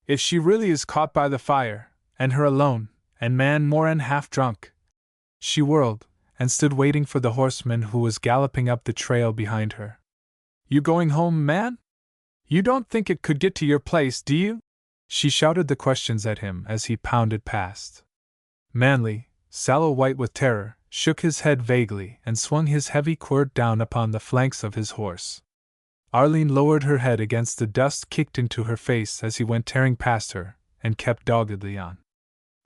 if she really is caught by the fire, and her alone, and man more'n half drunk. She whirled, and stood waiting for the horseman who was galloping up the trail behind her. You going home, man? You don't think it could get to your place, do you? She shouted the questions at him as he pounded past. Manly, sallow white with terror, shook his head vaguely and swung his heavy quirt down upon the flanks of his horse. Arlene lowered her head against the dust kicked into her face as he went tearing past her, and kept doggedly on.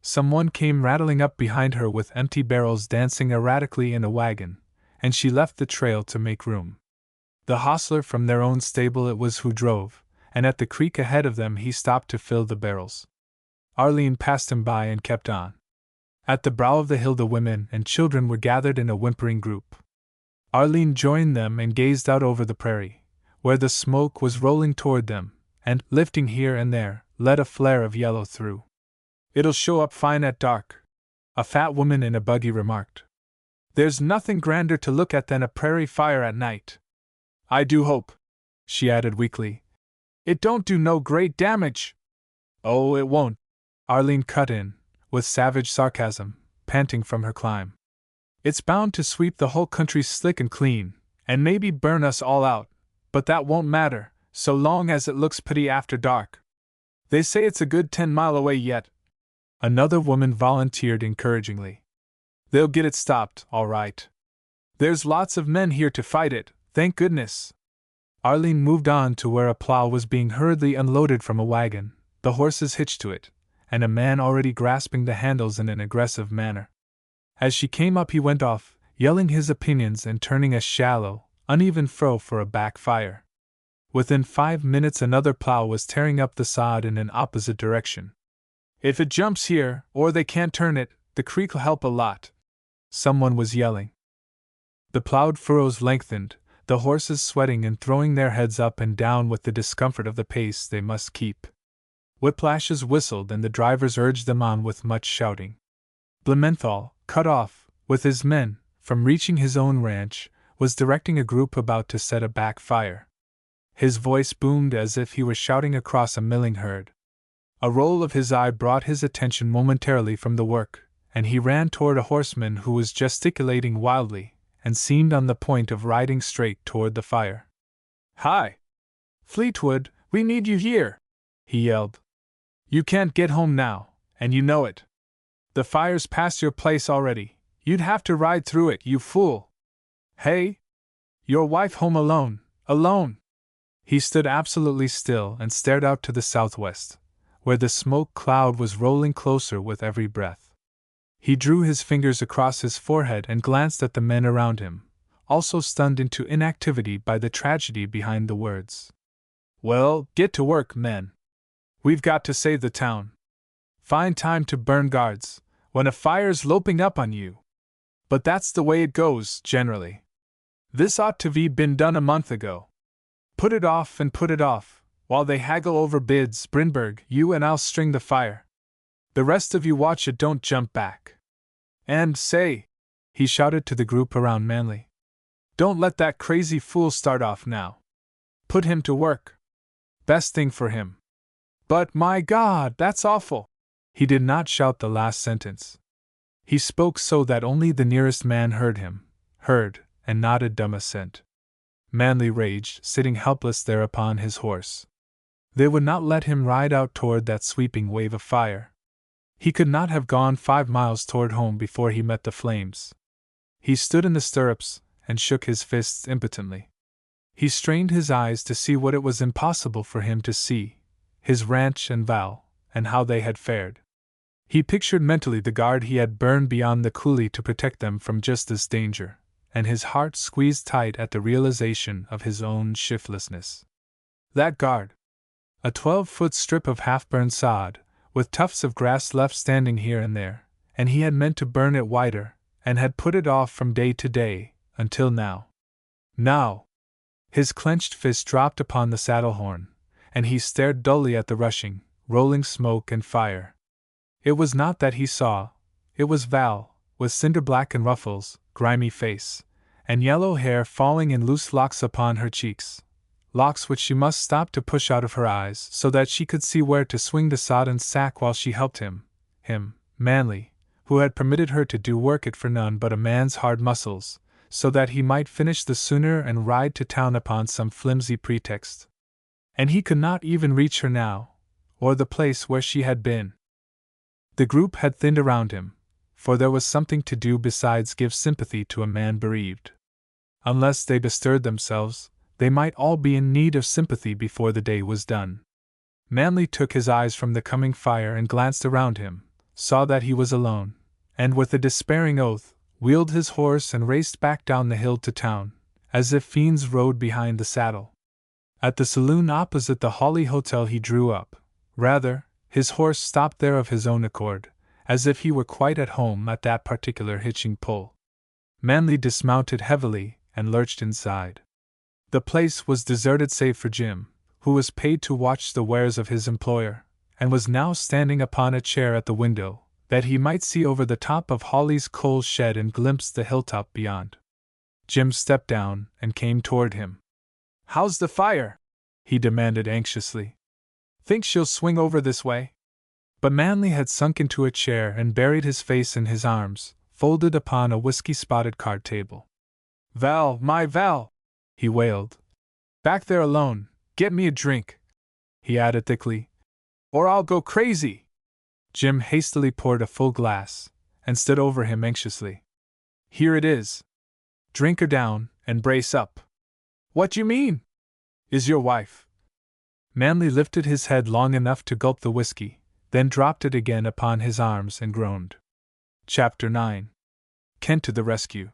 Someone came rattling up behind her with empty barrels dancing erratically in a wagon, and she left the trail to make room. The hostler from their own stable it was who drove, and at the creek ahead of them he stopped to fill the barrels. Arlene passed him by and kept on. At the brow of the hill the women and children were gathered in a whimpering group. Arlene joined them and gazed out over the prairie, where the smoke was rolling toward them, and, lifting here and there, let a flare of yellow through. It'll show up fine at dark, a fat woman in a buggy remarked. There's nothing grander to look at than a prairie fire at night. I do hope, she added weakly, it don't do no great damage. Oh, it won't, Arlene cut in, with savage sarcasm, panting from her climb. It's bound to sweep the whole country slick and clean, and maybe burn us all out, but that won't matter, so long as it looks pretty after dark. They say it's a good 10 mile away yet. Another woman volunteered encouragingly. They'll get it stopped, all right. There's lots of men here to fight it, thank goodness. Arlene moved on to where a plow was being hurriedly unloaded from a wagon, the horses hitched to it, and a man already grasping the handles in an aggressive manner. As she came up he went off, yelling his opinions and turning a shallow, uneven furrow for a backfire. Within 5 minutes another plow was tearing up the sod in an opposite direction. If it jumps here, or they can't turn it, the creek'll help a lot, someone was yelling. The plowed furrows lengthened, the horses sweating and throwing their heads up and down with the discomfort of the pace they must keep. Whiplashes whistled and the drivers urged them on with much shouting. Blumenthal, cut off, with his men, from reaching his own ranch, was directing a group about to set a backfire. His voice boomed as if he were shouting across a milling herd. A roll of his eye brought his attention momentarily from the work, and he ran toward a horseman who was gesticulating wildly, and seemed on the point of riding straight toward the fire. "Hi! Fleetwood, we need you here!" he yelled. "You can't get home now, and you know it. The fire's past your place already. You'd have to ride through it, you fool! Hey? Your wife home alone, alone!" He stood absolutely still and stared out to the southwest, where the smoke cloud was rolling closer with every breath. He drew his fingers across his forehead and glanced at the men around him, also stunned into inactivity by the tragedy behind the words. "Well, get to work, men. We've got to save the town. Find time to burn guards, when a fire's loping up on you. But that's the way it goes, generally. This ought to be been done a month ago. Put it off and put it off, while they haggle over bids. Brynberg, you and I'll string the fire. The rest of you watch it, don't jump back. And, say," he shouted to the group around Manley, "don't let that crazy fool start off now. Put him to work. Best thing for him." "But my God, that's awful!" He did not shout the last sentence. He spoke so that only the nearest man heard him, and nodded dumb assent. Manley raged, sitting helpless there upon his horse. They would not let him ride out toward that sweeping wave of fire. He could not have gone 5 miles toward home before he met the flames. He stood in the stirrups and shook his fists impotently. He strained his eyes to see what it was impossible for him to see, his ranch and Val, and how they had fared. He pictured mentally the guard he had burned beyond the coulee to protect them from just this danger, and his heart squeezed tight at the realization of his own shiftlessness. That guard! A 12-foot strip of half-burned sod, with tufts of grass left standing here and there, and he had meant to burn it wider, and had put it off from day to day, until now. Now! His clenched fist dropped upon the saddle horn, and he stared dully at the rushing, rolling smoke and fire. It was not that he saw, it was Val, with cinder-blackened ruffles, grimy face, and yellow hair falling in loose locks upon her cheeks, locks which she must stop to push out of her eyes so that she could see where to swing the sodden sack while she helped him, Manley, who had permitted her to do work it for none but a man's hard muscles, so that he might finish the sooner and ride to town upon some flimsy pretext. And he could not even reach her now, or the place where she had been. The group had thinned around him, for there was something to do besides give sympathy to a man bereaved. Unless they bestirred themselves, they might all be in need of sympathy before the day was done. Manley took his eyes from the coming fire and glanced around him, saw that he was alone, and with a despairing oath, wheeled his horse and raced back down the hill to town, as if fiends rode behind the saddle. At the saloon opposite the Hawley Hotel he drew up. Rather, his horse stopped there of his own accord, as if he were quite at home at that particular hitching pole. Manley dismounted heavily and lurched inside. The place was deserted save for Jim, who was paid to watch the wares of his employer, and was now standing upon a chair at the window, that he might see over the top of Hawley's coal shed and glimpse the hilltop beyond. Jim stepped down and came toward him. "How's the fire?" he demanded anxiously. "Think she'll swing over this way?" But Manley had sunk into a chair and buried his face in his arms, folded upon a whiskey-spotted card table. "Val, my Val!" he wailed. "Back there alone, get me a drink," he added thickly, "or I'll go crazy." Jim hastily poured a full glass, and stood over him anxiously. "Here it is. Drink her down, and brace up." "What you mean? Is your wife—" Manley lifted his head long enough to gulp the whiskey, then dropped it again upon his arms and groaned. Chapter 9. Kent to the rescue.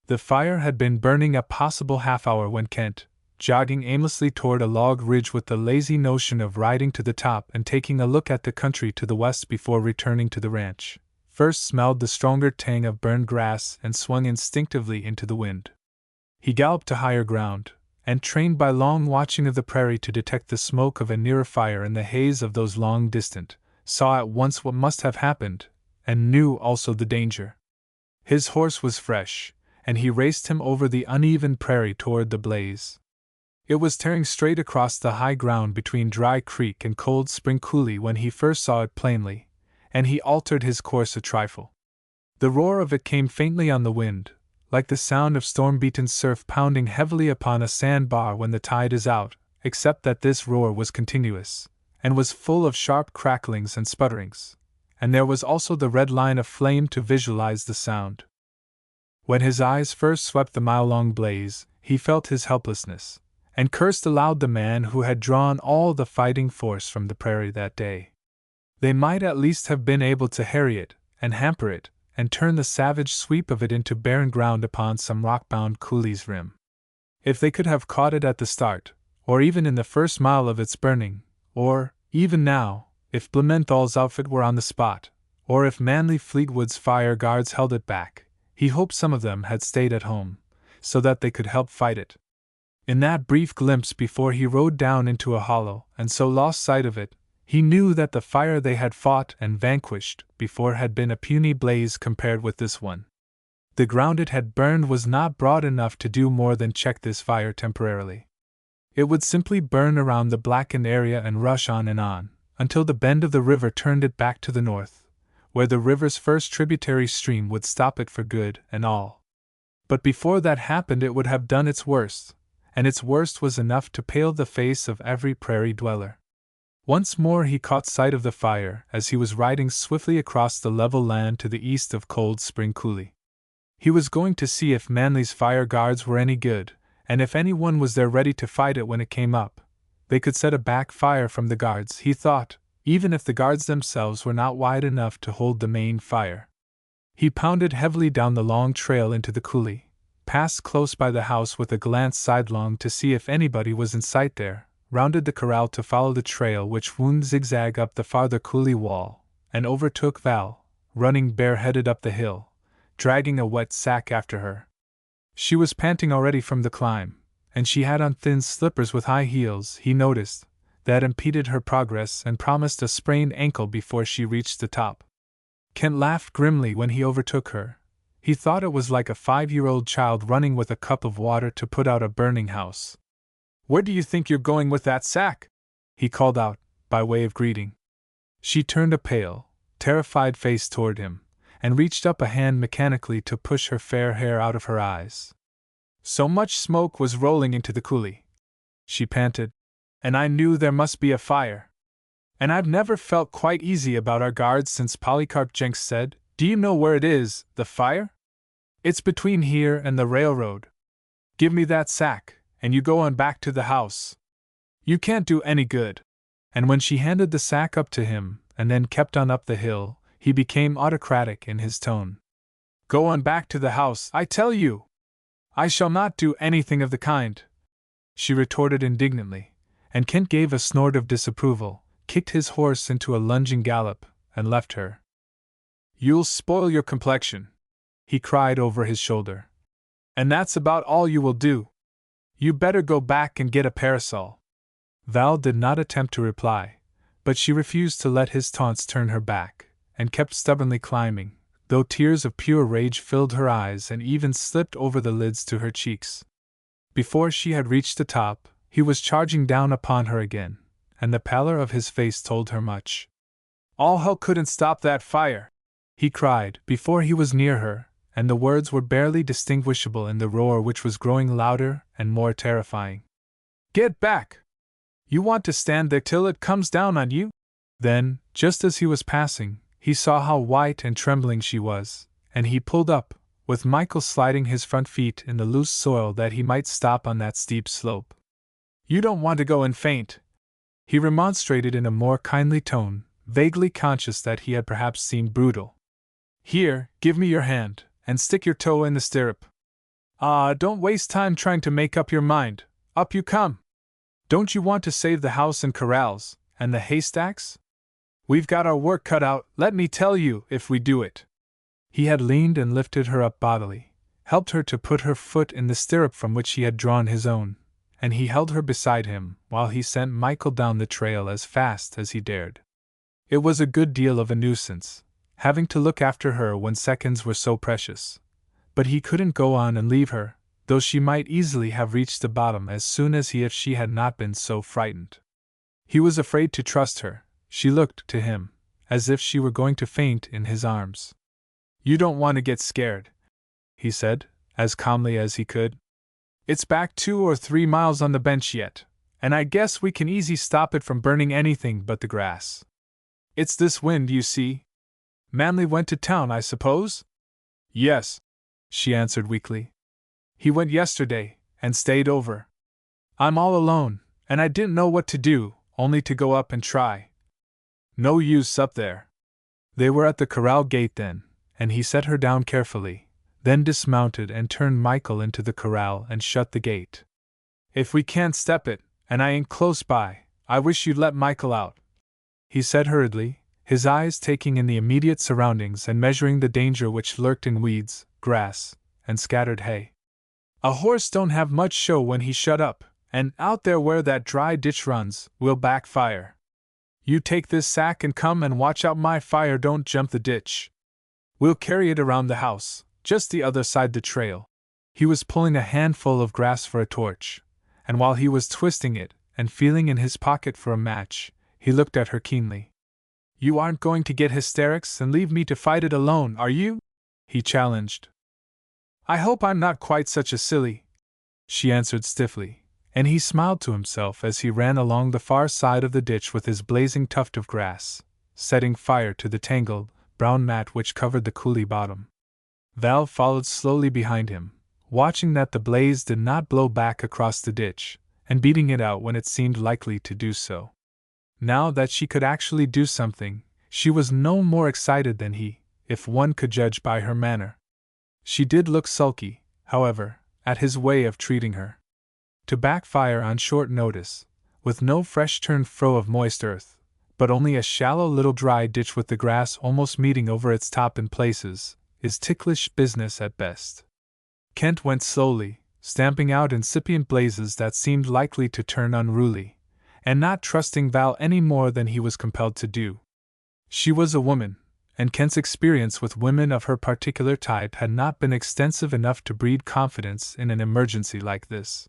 The fire had been burning a possible half-hour when Kent, jogging aimlessly toward a log ridge with the lazy notion of riding to the top and taking a look at the country to the west before returning to the ranch, first smelled the stronger tang of burned grass and swung instinctively into the wind. He galloped to higher ground, and trained by long watching of the prairie to detect the smoke of a nearer fire in the haze of those long distant, saw at once what must have happened, and knew also the danger. His horse was fresh, and he raced him over the uneven prairie toward the blaze. It was tearing straight across the high ground between Dry Creek and Cold Spring Coulee when he first saw it plainly, and he altered his course a trifle. The roar of it came faintly on the wind, like the sound of storm-beaten surf pounding heavily upon a sandbar when the tide is out, except that this roar was continuous, and was full of sharp cracklings and sputterings, and there was also the red line of flame to visualize the sound. When his eyes first swept the mile-long blaze, he felt his helplessness, and cursed aloud the man who had drawn all the fighting force from the prairie that day. They might at least have been able to harry it, and hamper it, and turn the savage sweep of it into barren ground upon some rock-bound coulee's rim. If they could have caught it at the start, or even in the first mile of its burning, or, even now, if Blumenthal's outfit were on the spot, or if Manly Fleetwood's fire guards held it back, he hoped some of them had stayed at home, so that they could help fight it. In that brief glimpse before he rode down into a hollow and so lost sight of it, he knew that the fire they had fought and vanquished before had been a puny blaze compared with this one. The ground it had burned was not broad enough to do more than check this fire temporarily. It would simply burn around the blackened area and rush on, until the bend of the river turned it back to the north, where the river's first tributary stream would stop it for good and all. But before that happened it would have done its worst, and its worst was enough to pale the face of every prairie dweller. Once more he caught sight of the fire as he was riding swiftly across the level land to the east of Cold Spring Coulee. He was going to see if Manly's fire guards were any good, and if anyone was there ready to fight it when it came up. They could set a back fire from the guards, he thought, even if the guards themselves were not wide enough to hold the main fire. He pounded heavily down the long trail into the coulee, passed close by the house with a glance sidelong to see if anybody was in sight there, rounded the corral to follow the trail which wound zigzag up the farther coulee wall, and overtook Val, running bareheaded up the hill, dragging a wet sack after her. She was panting already from the climb, and she had on thin slippers with high heels, he noticed, that impeded her progress and promised a sprained ankle before she reached the top. Kent laughed grimly when he overtook her. He thought it was like a 5-year-old child running with a cup of water to put out a burning house. "Where do you think you're going with that sack?" he called out, by way of greeting. She turned a pale, terrified face toward him, and reached up a hand mechanically to push her fair hair out of her eyes. "So much smoke was rolling into the coulee," she panted, "and I knew there must be a fire. And I've never felt quite easy about our guards since Polycarp Jenks said, 'Do you know where it is, the fire? It's between here and the railroad. Give me that sack, and you go on back to the house. You can't do any good.'" And when she handed the sack up to him, and then kept on up the hill, he became autocratic in his tone. "Go on back to the house, I tell you!" "I shall not do anything of the kind," she retorted indignantly, and Kent gave a snort of disapproval, kicked his horse into a lunging gallop, and left her. "You'll spoil your complexion," he cried over his shoulder. "And that's about all you will do. You better go back and get a parasol." Val did not attempt to reply, but she refused to let his taunts turn her back, and kept stubbornly climbing, though tears of pure rage filled her eyes and even slipped over the lids to her cheeks. Before she had reached the top, he was charging down upon her again, and the pallor of his face told her much. "All hell couldn't stop that fire," he cried, before he was near her, and the words were barely distinguishable in the roar which was growing louder and more terrifying. "Get back! You want to stand there till it comes down on you?" Then, just as he was passing, he saw how white and trembling she was, and he pulled up, with Michael sliding his front feet in the loose soil that he might stop on that steep slope. "You don't want to go and faint," he remonstrated in a more kindly tone, vaguely conscious that he had perhaps seemed brutal. "Here, give me your hand, and stick your toe in the stirrup. Ah, don't waste time trying to make up your mind. Up you come! Don't you want to save the house and corrals, and the haystacks? We've got our work cut out, let me tell you, if we do it." He had leaned and lifted her up bodily, helped her to put her foot in the stirrup from which he had drawn his own, and he held her beside him while he sent Michael down the trail as fast as he dared. It was a good deal of a nuisance, having to look after her when seconds were so precious. But he couldn't go on and leave her, though she might easily have reached the bottom as soon as he if she had not been so frightened. He was afraid to trust her. She looked to him as if she were going to faint in his arms. "You don't want to get scared," he said, as calmly as he could. "It's back 2 or 3 miles on the bench yet, and I guess we can easy stop it from burning anything but the grass. It's this wind, you see. Manley went to town, I suppose?" "Yes," she answered weakly. "He went yesterday, and stayed over. I'm all alone, and I didn't know what to do, only to go up and try. No use up there." They were at the corral gate then, and he set her down carefully, then dismounted and turned Michael into the corral and shut the gate. "If we can't step it, and I ain't close by, I wish you'd let Michael out," he said hurriedly, his eyes taking in the immediate surroundings and measuring the danger which lurked in weeds, grass, and scattered hay. "A horse don't have much show when he's shut up, and out there where that dry ditch runs, will backfire. You take this sack and come and watch out my fire don't jump the ditch. We'll carry it around the house, just the other side the trail." He was pulling a handful of grass for a torch, and while he was twisting it and feeling in his pocket for a match, he looked at her keenly. "You aren't going to get hysterics and leave me to fight it alone, are you?" he challenged. "I hope I'm not quite such a silly," she answered stiffly, and he smiled to himself as he ran along the far side of the ditch with his blazing tuft of grass, setting fire to the tangled, brown mat which covered the coulee bottom. Val followed slowly behind him, watching that the blaze did not blow back across the ditch, and beating it out when it seemed likely to do so. Now that she could actually do something, she was no more excited than he, if one could judge by her manner. She did look sulky, however, at his way of treating her. To backfire on short notice, with no fresh turned froe of moist earth, but only a shallow little dry ditch with the grass almost meeting over its top in places, is ticklish business at best. Kent went slowly, stamping out incipient blazes that seemed likely to turn unruly, and not trusting Val any more than he was compelled to do. She was a woman, and Kent's experience with women of her particular type had not been extensive enough to breed confidence in an emergency like this.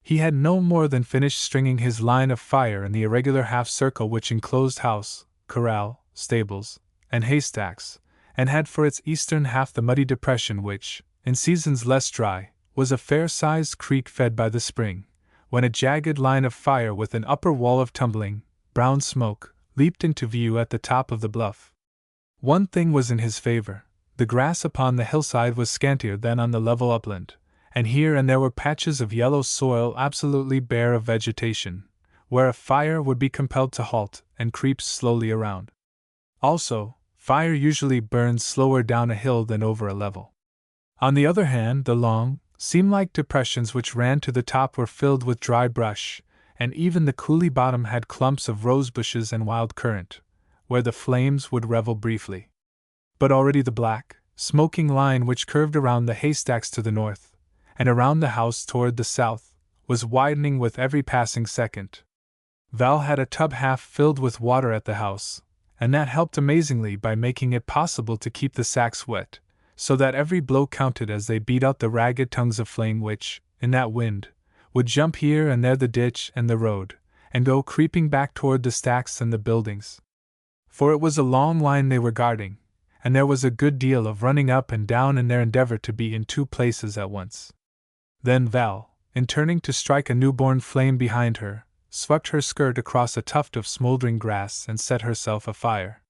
He had no more than finished stringing his line of fire in the irregular half-circle which enclosed house, corral, stables, and haystacks, and had for its eastern half the muddy depression which, in seasons less dry, was a fair-sized creek fed by the spring, when a jagged line of fire with an upper wall of tumbling, brown smoke, leaped into view at the top of the bluff. One thing was in his favor: the grass upon the hillside was scantier than on the level upland, and here and there were patches of yellow soil absolutely bare of vegetation, where a fire would be compelled to halt and creep slowly around. Also, fire usually burns slower down a hill than over a level. On the other hand, the long, seam-like depressions which ran to the top were filled with dry brush, and even the coulee bottom had clumps of rose bushes and wild currant, where the flames would revel briefly. But already the black, smoking line which curved around the haystacks to the north, and around the house toward the south, was widening with every passing second. Val had a tub half filled with water at the house, and that helped amazingly by making it possible to keep the sacks wet, so that every blow counted as they beat out the ragged tongues of flame which, in that wind, would jump here and there the ditch and the road, and go creeping back toward the stacks and the buildings. For it was a long line they were guarding, and there was a good deal of running up and down in their endeavor to be in two places at once. Then Val, in turning to strike a newborn flame behind her, swept her skirt across a tuft of smoldering grass and set herself afire.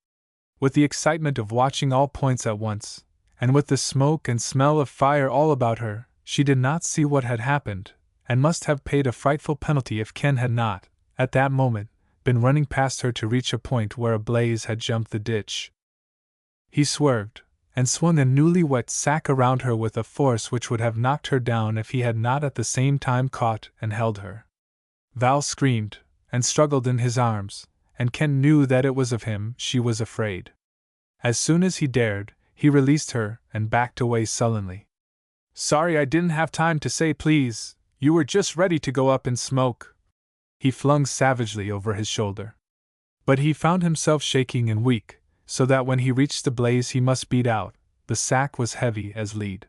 With the excitement of watching all points at once, and with the smoke and smell of fire all about her, she did not see what had happened, and must have paid a frightful penalty if Ken had not, at that moment, been running past her to reach a point where a blaze had jumped the ditch. He swerved, and swung a newly wet sack around her with a force which would have knocked her down if he had not at the same time caught and held her. Val screamed, and struggled in his arms, and Ken knew that it was of him she was afraid. As soon as he dared, he released her and backed away sullenly. "Sorry I didn't have time to say please," You were just ready to go up in smoke. He flung savagely over his shoulder. But he found himself shaking and weak, so that when he reached the blaze he must beat out, the sack was heavy as lead.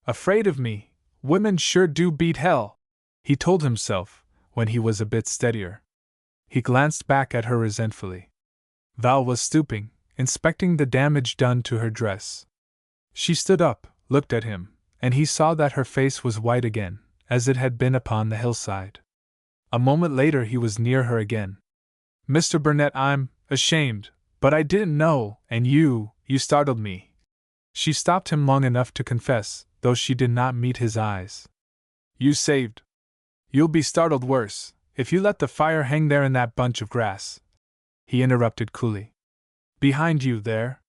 Afraid of me? Women sure do beat hell, he told himself, when he was a bit steadier. He glanced back at her resentfully. Val was stooping, inspecting the damage done to her dress. She stood up, looked at him, and he saw that her face was white again, as it had been upon the hillside. A moment later he was near her again. Mr. Burnett, I'm ashamed, but I didn't know, and you startled me. She stopped him long enough to confess, though she did not meet his eyes. You saved. You'll be startled worse, if you let the fire hang there in that bunch of grass, he interrupted coolly. Behind you, there.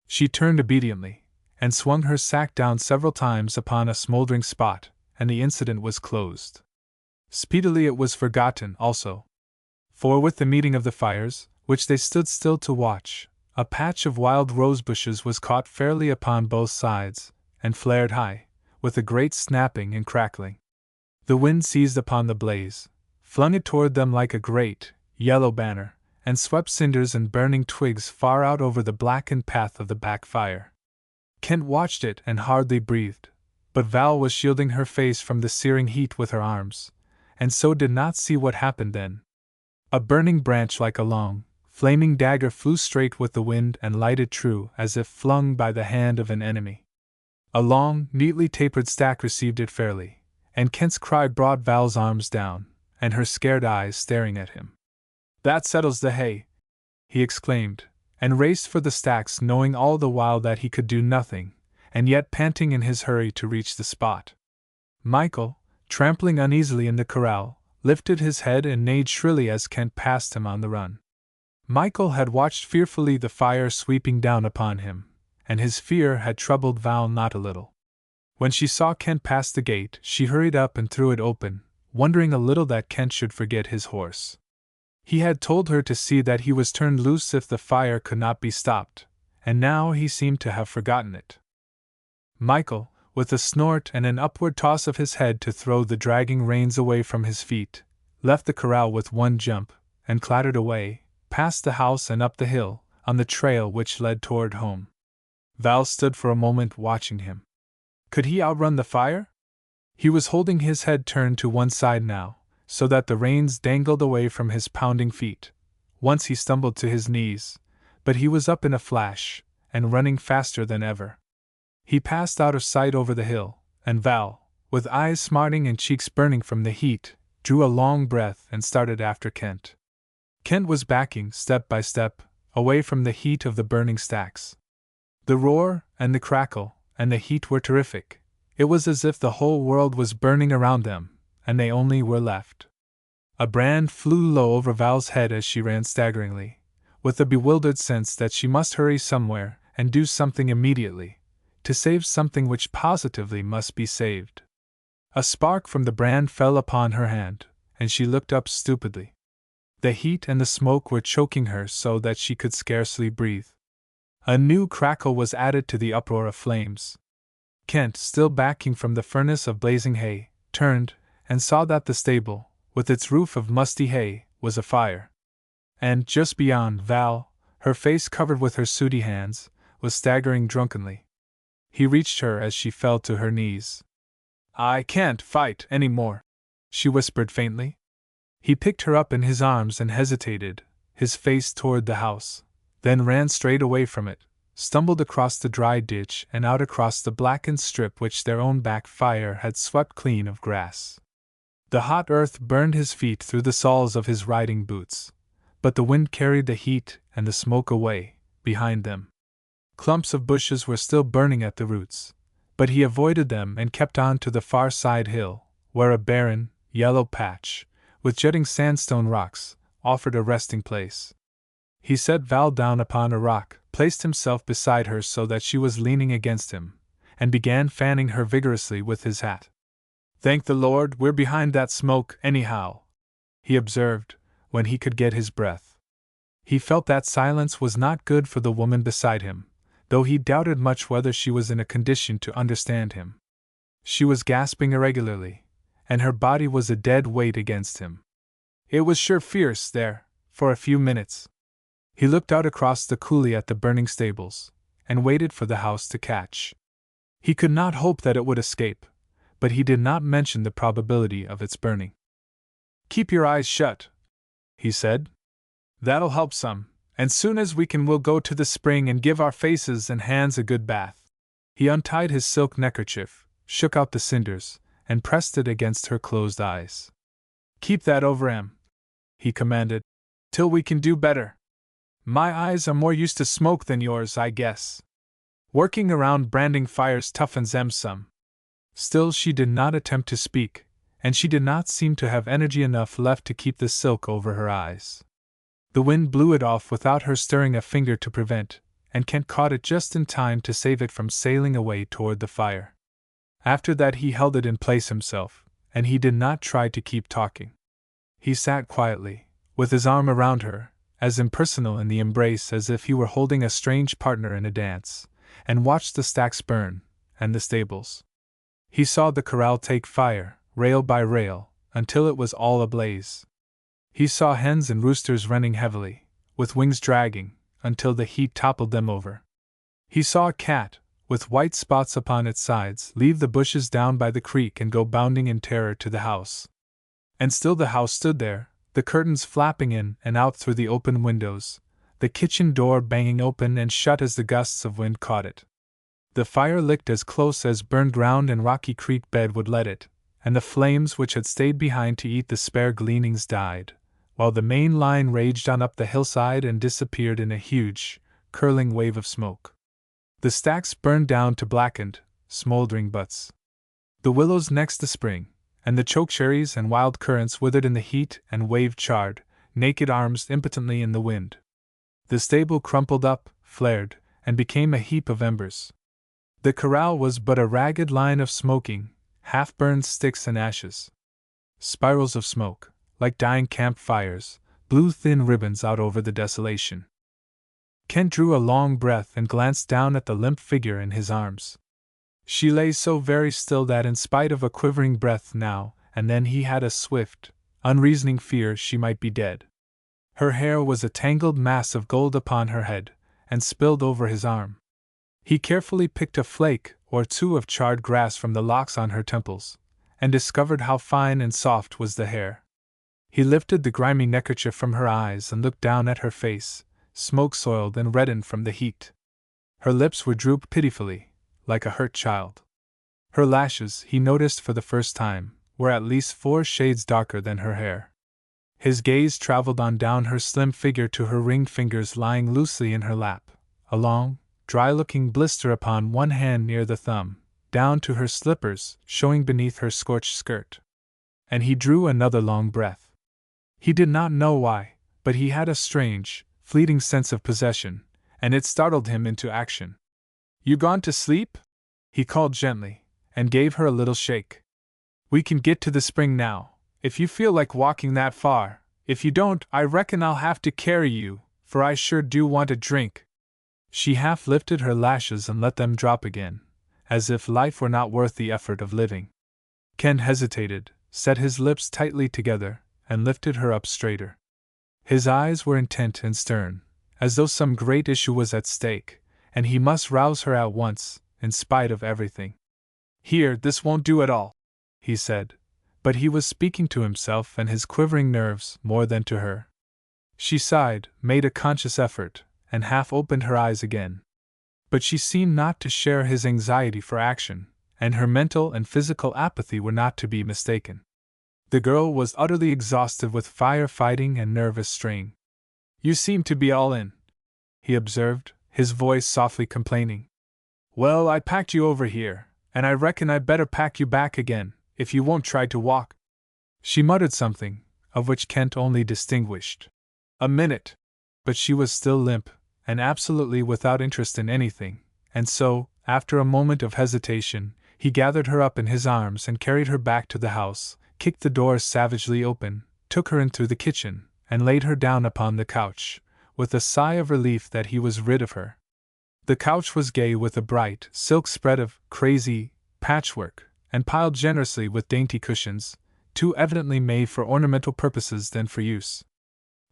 She turned obediently, and swung her sack down several times upon a smoldering spot, and the incident was closed. Speedily it was forgotten, also. For with the meeting of the fires, which they stood still to watch, a patch of wild rose bushes was caught fairly upon both sides, and flared high, with a great snapping and crackling. The wind seized upon the blaze, flung it toward them like a great, yellow banner, and swept cinders and burning twigs far out over the blackened path of the back fire. Kent watched it and hardly breathed, but Val was shielding her face from the searing heat with her arms, and so did not see what happened then. A burning branch like a long, flaming dagger flew straight with the wind and lighted true as if flung by the hand of an enemy. A long, neatly tapered stack received it fairly, and Kent's cry brought Val's arms down, and her scared eyes staring at him. That settles the hay, he exclaimed, and raced for the stacks, knowing all the while that he could do nothing, and yet panting in his hurry to reach the spot. Michael, trampling uneasily in the corral, lifted his head and neighed shrilly as Kent passed him on the run. Michael had watched fearfully the fire sweeping down upon him, and his fear had troubled Val not a little. When she saw Kent pass the gate, she hurried up and threw it open, wondering a little that Kent should forget his horse. He had told her to see that he was turned loose if the fire could not be stopped, and now he seemed to have forgotten it. Michael, with a snort and an upward toss of his head to throw the dragging reins away from his feet, left the corral with one jump, and clattered away, past the house and up the hill, on the trail which led toward home. Val stood for a moment watching him. Could he outrun the fire? He was holding his head turned to one side now, so that the reins dangled away from his pounding feet. Once he stumbled to his knees, but he was up in a flash, and running faster than ever. He passed out of sight over the hill, and Val, with eyes smarting and cheeks burning from the heat, drew a long breath and started after Kent. Kent was backing, step by step, away from the heat of the burning stacks. The roar, and the crackle, and the heat were terrific. It was as if the whole world was burning around them, and they only were left. A brand flew low over Val's head as she ran staggeringly, with a bewildered sense that she must hurry somewhere and do something immediately, to save something which positively must be saved. A spark from the brand fell upon her hand, and she looked up stupidly. The heat and the smoke were choking her so that she could scarcely breathe. A new crackle was added to the uproar of flames. Kent, still backing from the furnace of blazing hay, turned, and saw that the stable, with its roof of musty hay, was afire. And, just beyond, Val, her face covered with her sooty hands, was staggering drunkenly. He reached her as she fell to her knees. "I can't fight any more," she whispered faintly. He picked her up in his arms and hesitated, his face toward the house, then ran straight away from it, stumbled across the dry ditch and out across the blackened strip which their own back fire had swept clean of grass. The hot earth burned his feet through the soles of his riding boots, but the wind carried the heat and the smoke away, behind them. Clumps of bushes were still burning at the roots, but he avoided them and kept on to the far side hill, where a barren, yellow patch, with jutting sandstone rocks, offered a resting place. He set Val down upon a rock, placed himself beside her so that she was leaning against him, and began fanning her vigorously with his hat. "Thank the Lord we're behind that smoke, anyhow," he observed, when he could get his breath. He felt that silence was not good for the woman beside him, though he doubted much whether she was in a condition to understand him. She was gasping irregularly, and her body was a dead weight against him. It was sure fierce there, for a few minutes. He looked out across the coulee at the burning stables, and waited for the house to catch. He could not hope that it would escape, but he did not mention the probability of its burning. "Keep your eyes shut," he said. "That'll help some, and soon as we can we'll go to the spring and give our faces and hands a good bath." He untied his silk neckerchief, shook out the cinders, and pressed it against her closed eyes. "Keep that over 'em," he commanded, "till we can do better. My eyes are more used to smoke than yours, I guess. Working around branding fires toughens 'em some." Still she did not attempt to speak, and she did not seem to have energy enough left to keep the silk over her eyes. The wind blew it off without her stirring a finger to prevent, and Kent caught it just in time to save it from sailing away toward the fire. After that he held it in place himself, and he did not try to keep talking. He sat quietly, with his arm around her, as impersonal in the embrace as if he were holding a strange partner in a dance, and watched the stacks burn, and the stables. He saw the corral take fire, rail by rail, until it was all ablaze. He saw hens and roosters running heavily, with wings dragging, until the heat toppled them over. He saw a cat, with white spots upon its sides, leave the bushes down by the creek and go bounding in terror to the house. And still the house stood there, the curtains flapping in and out through the open windows, the kitchen door banging open and shut as the gusts of wind caught it. The fire licked as close as burned ground and rocky creek bed would let it, and the flames which had stayed behind to eat the spare gleanings died, while the main line raged on up the hillside and disappeared in a huge, curling wave of smoke. The stacks burned down to blackened, smoldering butts. The willows next the spring, and the chokecherries and wild currants withered in the heat and waved charred, naked arms impotently in the wind. The stable crumpled up, flared, and became a heap of embers. The corral was but a ragged line of smoking, half-burned sticks and ashes. Spirals of smoke, like dying campfires, blew thin ribbons out over the desolation. Kent drew a long breath and glanced down at the limp figure in his arms. She lay so very still that in spite of a quivering breath now and then he had a swift, unreasoning fear she might be dead. Her hair was a tangled mass of gold upon her head, and spilled over his arm. He carefully picked a flake or two of charred grass from the locks on her temples, and discovered how fine and soft was the hair. He lifted the grimy neckerchief from her eyes and looked down at her face, smoke-soiled and reddened from the heat. Her lips were drooped pitifully, like a hurt child. Her lashes, he noticed for the first time, were at least 4 shades darker than her hair. His gaze traveled on down her slim figure to her ringed fingers lying loosely in her lap, a long, dry-looking blister upon one hand near the thumb, down to her slippers showing beneath her scorched skirt. And he drew another long breath. He did not know why, but he had a strange, fleeting sense of possession, and it startled him into action. "You gone to sleep?" he called gently, and gave her a little shake. "We can get to the spring now, if you feel like walking that far. If you don't, I reckon I'll have to carry you, for I sure do want a drink." She half lifted her lashes and let them drop again, as if life were not worth the effort of living. Kent hesitated, set his lips tightly together, and lifted her up straighter. His eyes were intent and stern, as though some great issue was at stake, and he must rouse her at once, in spite of everything. "Here, this won't do at all," he said, but he was speaking to himself and his quivering nerves more than to her. She sighed, made a conscious effort, and half opened her eyes again. But she seemed not to share his anxiety for action, and her mental and physical apathy were not to be mistaken. The girl was utterly exhausted with fire-fighting and nervous strain. "You seem to be all in," he observed, his voice softly complaining. "Well, I packed you over here, and I reckon I'd better pack you back again, if you won't try to walk." She muttered something, of which Kent only distinguished a minute, but she was still limp, and absolutely without interest in anything, and so, after a moment of hesitation, he gathered her up in his arms and carried her back to the house, kicked the door savagely open, took her in through the kitchen, and laid her down upon the couch, with a sigh of relief that he was rid of her. The couch was gay with a bright silk spread of crazy patchwork, and piled generously with dainty cushions, too evidently made for ornamental purposes than for use.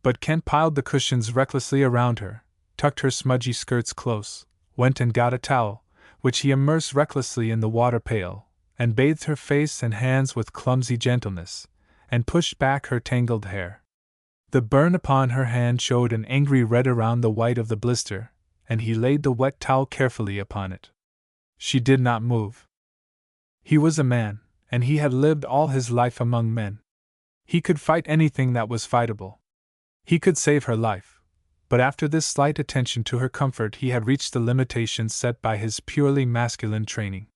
But Kent piled the cushions recklessly around her, tucked her smudgy skirts close, went and got a towel, which he immersed recklessly in the water pail, and bathed her face and hands with clumsy gentleness, and pushed back her tangled hair. The burn upon her hand showed an angry red around the white of the blister, and he laid the wet towel carefully upon it. She did not move. He was a man, and he had lived all his life among men. He could fight anything that was fightable. He could save her life, but after this slight attention to her comfort he had reached the limitations set by his purely masculine training.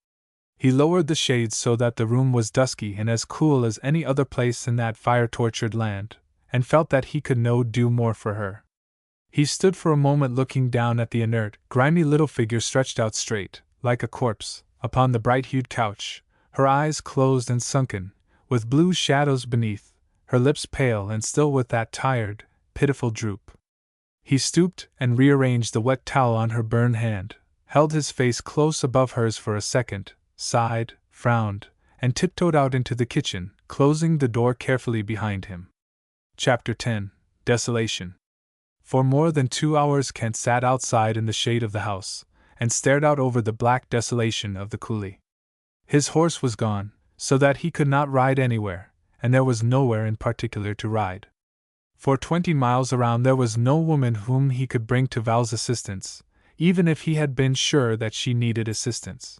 He lowered the shades so that the room was dusky and as cool as any other place in that fire-tortured land, and felt that he could do more for her. He stood for a moment looking down at the inert, grimy little figure stretched out straight, like a corpse, upon the bright-hued couch, her eyes closed and sunken, with blue shadows beneath, her lips pale and still with that tired, pitiful droop. He stooped and rearranged the wet towel on her burned hand, held his face close above hers for a second, sighed, frowned, and tiptoed out into the kitchen, closing the door carefully behind him. Chapter 10. Desolation. For more than 2 hours Kent sat outside in the shade of the house, and stared out over the black desolation of the coulee. His horse was gone, so that he could not ride anywhere, and there was nowhere in particular to ride. For 20 miles around there was no woman whom he could bring to Val's assistance, even if he had been sure that she needed assistance.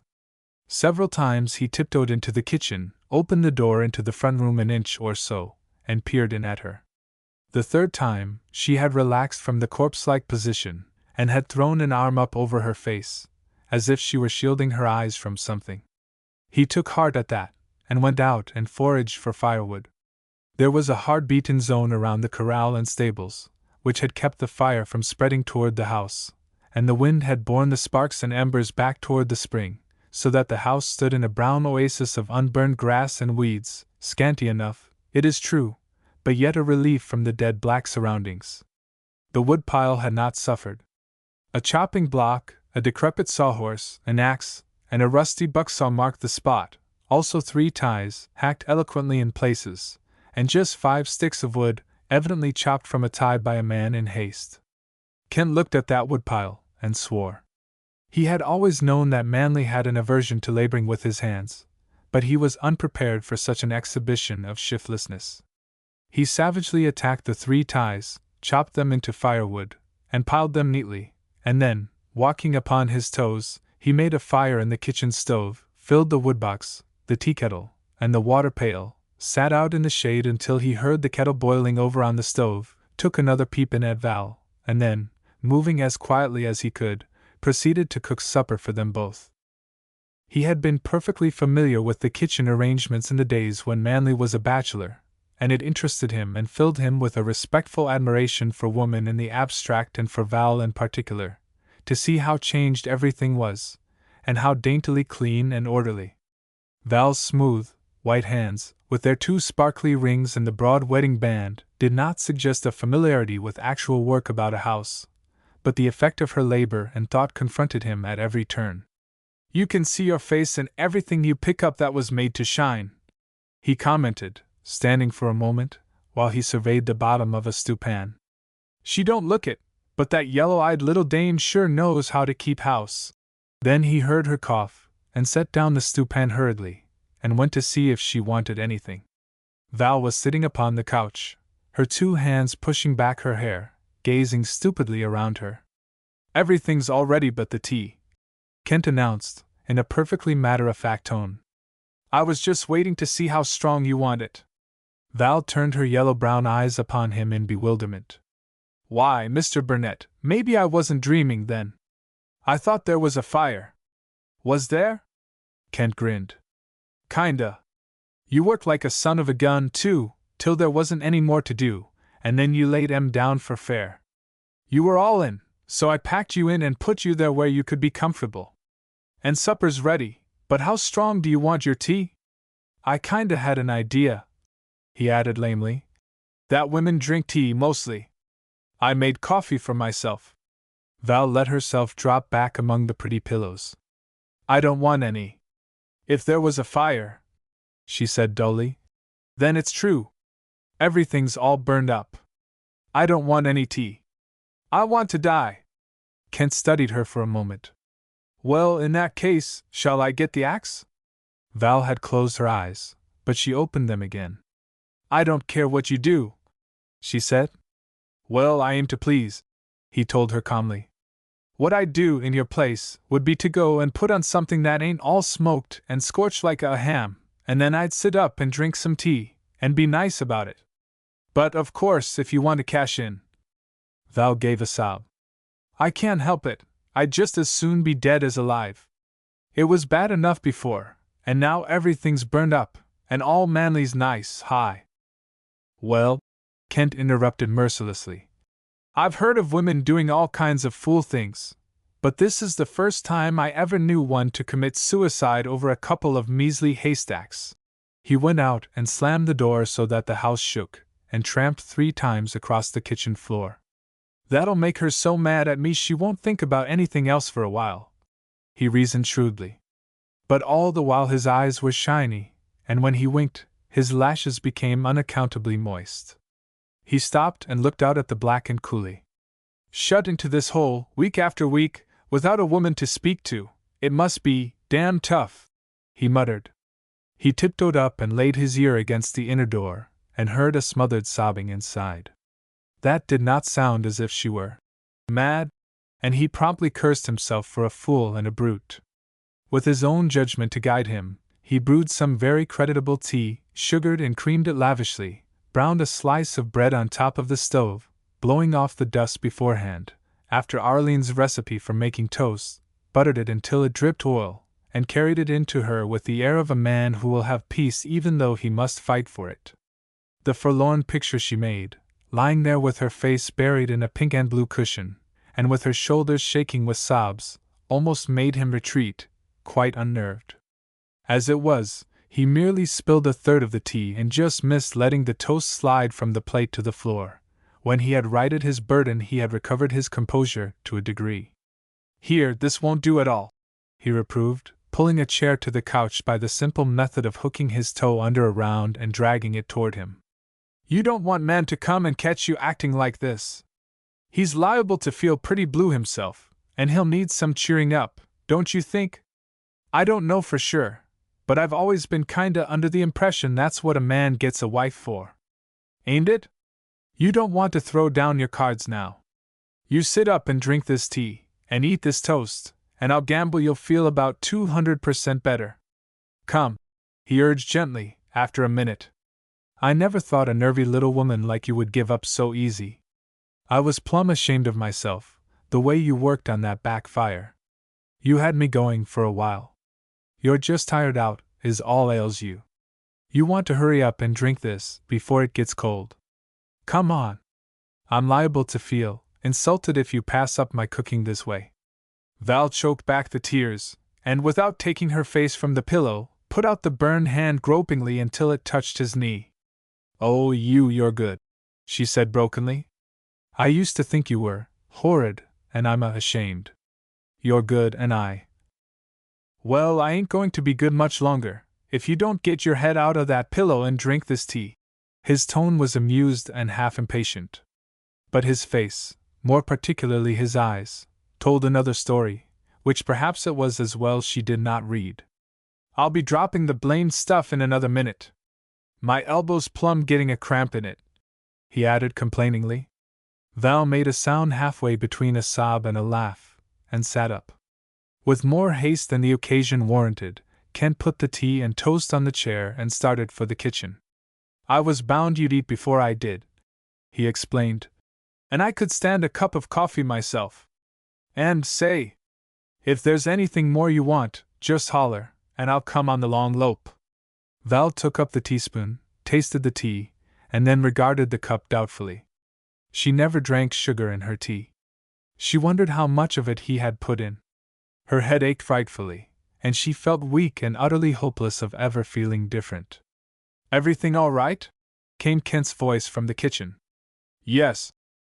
Several times he tiptoed into the kitchen, opened the door into the front room an inch or so, and peered in at her. The third time, she had relaxed from the corpse-like position, and had thrown an arm up over her face, as if she were shielding her eyes from something. He took heart at that, and went out and foraged for firewood. There was a hard-beaten zone around the corral and stables, which had kept the fire from spreading toward the house, and the wind had borne the sparks and embers back toward the spring, so that the house stood in a brown oasis of unburned grass and weeds, scanty enough, it is true, but yet a relief from the dead black surroundings. The woodpile had not suffered. A chopping block, a decrepit sawhorse, an axe, and a rusty bucksaw marked the spot, also 3 ties, hacked eloquently in places, and just 5 sticks of wood, evidently chopped from a tie by a man in haste. Kent looked at that woodpile, and swore. He had always known that Manly had an aversion to laboring with his hands, but he was unprepared for such an exhibition of shiftlessness. He savagely attacked the 3 ties, chopped them into firewood, and piled them neatly, and then, walking upon his toes, he made a fire in the kitchen stove, filled the woodbox, the teakettle, and the water pail, sat out in the shade until he heard the kettle boiling over on the stove, took another peep in at Val, and then, moving as quietly as he could, proceeded to cook supper for them both. He had been perfectly familiar with the kitchen arrangements in the days when Manly was a bachelor, and it interested him and filled him with a respectful admiration for woman in the abstract and for Val in particular, to see how changed everything was, and how daintily clean and orderly. Val's smooth, white hands, with their 2 sparkly rings and the broad wedding band, did not suggest a familiarity with actual work about a house, but the effect of her labor and thought confronted him at every turn. "You can see your face in everything you pick up that was made to shine," he commented, standing for a moment, while he surveyed the bottom of a stewpan. "She don't look it, but that yellow-eyed little dame sure knows how to keep house." Then he heard her cough, and set down the stewpan hurriedly, and went to see if she wanted anything. Val was sitting upon the couch, her 2 hands pushing back her hair, gazing stupidly around her. "Everything's all ready but the tea," Kent announced, in a perfectly matter-of-fact tone. "I was just waiting to see how strong you want it." Val turned her yellow-brown eyes upon him in bewilderment. "Why, Mr. Burnett, maybe I wasn't dreaming then. I thought there was a fire." "Was there?" Kent grinned. "Kinda. You worked like a son of a gun, too, till there wasn't any more to do, and then you laid 'em down for fair. You were all in, so I packed you in and put you there where you could be comfortable. And supper's ready, but how strong do you want your tea? I kinda had an idea," he added lamely, "that women drink tea mostly. I made coffee for myself." Val let herself drop back among the pretty pillows. "I don't want any. If there was a fire, she said dully, then it's true. Everything's all burned up. I don't want any tea. I want to die. Kent studied her for a moment. Well, in that case, shall I get the axe? Val had closed her eyes, but she opened them again. I don't care what you do, she said. Well, I aim to please, he told her calmly. What I'd do in your place would be to go and put on something that ain't all smoked and scorched like a ham, and then I'd sit up and drink some tea, and be nice about it. But, of course, if you want to cash in. Val gave a sob. I can't help it, I'd just as soon be dead as alive. It was bad enough before, and now everything's burned up, and all Manly's nice, high. Well, Kent interrupted mercilessly. I've heard of women doing all kinds of fool things, but this is the first time I ever knew one to commit suicide over a couple of measly haystacks. He went out and slammed the door so that the house shook, and tramped 3 times across the kitchen floor. That'll make her so mad at me she won't think about anything else for a while, he reasoned shrewdly. But all the while his eyes were shiny, and when he winked, his lashes became unaccountably moist. He stopped and looked out at the blackened coulee. Shut into this hole, week after week, without a woman to speak to, it must be damn tough, he muttered. He tiptoed up and laid his ear against the inner door, and heard a smothered sobbing inside. That did not sound as if she were mad, and he promptly cursed himself for a fool and a brute. With his own judgment to guide him, he brewed some very creditable tea, sugared and creamed it lavishly, browned a slice of bread on top of the stove, blowing off the dust beforehand, after Arlene's recipe for making toast, buttered it until it dripped oil, and carried it in to her with the air of a man who will have peace even though he must fight for it. The forlorn picture she made, lying there with her face buried in a pink and blue cushion, and with her shoulders shaking with sobs, almost made him retreat, quite unnerved. As it was, he merely spilled a third of the tea and just missed letting the toast slide from the plate to the floor. When he had righted his burden, he had recovered his composure to a degree. Here, this won't do at all, he reproved, pulling a chair to the couch by the simple method of hooking his toe under a round and dragging it toward him. You don't want man to come and catch you acting like this. He's liable to feel pretty blue himself, and he'll need some cheering up, don't you think? I don't know for sure, but I've always been kinda under the impression that's what a man gets a wife for. Ain't it? You don't want to throw down your cards now. You sit up and drink this tea, and eat this toast, and I'll gamble you'll feel about 200% better. Come, he urged gently, after a minute. I never thought a nervy little woman like you would give up so easy. I was plumb ashamed of myself, the way you worked on that back fire. You had me going for a while. You're just tired out, is all ails you. You want to hurry up and drink this before it gets cold. Come on. I'm liable to feel insulted if you pass up my cooking this way. Val choked back the tears, and without taking her face from the pillow, put out the burned hand gropingly until it touched his knee. Oh, you're good, she said brokenly. I used to think you were horrid, and I'm ashamed. You're good, and I. Well, I ain't going to be good much longer, if you don't get your head out of that pillow and drink this tea. His tone was amused and half impatient. But his face, more particularly his eyes, told another story, which perhaps it was as well she did not read. I'll be dropping the blamed stuff in another minute. My elbow's plumb getting a cramp in it, he added complainingly. Val made a sound halfway between a sob and a laugh, and sat up. With more haste than the occasion warranted, Kent put the tea and toast on the chair and started for the kitchen. I was bound you'd eat before I did, he explained, and I could stand a cup of coffee myself. And, say, if there's anything more you want, just holler, and I'll come on the long lope. Val took up the teaspoon, tasted the tea, and then regarded the cup doubtfully. She never drank sugar in her tea. She wondered how much of it he had put in. Her head ached frightfully, and she felt weak and utterly hopeless of ever feeling different. Everything all right? Came Kent's voice from the kitchen. Yes,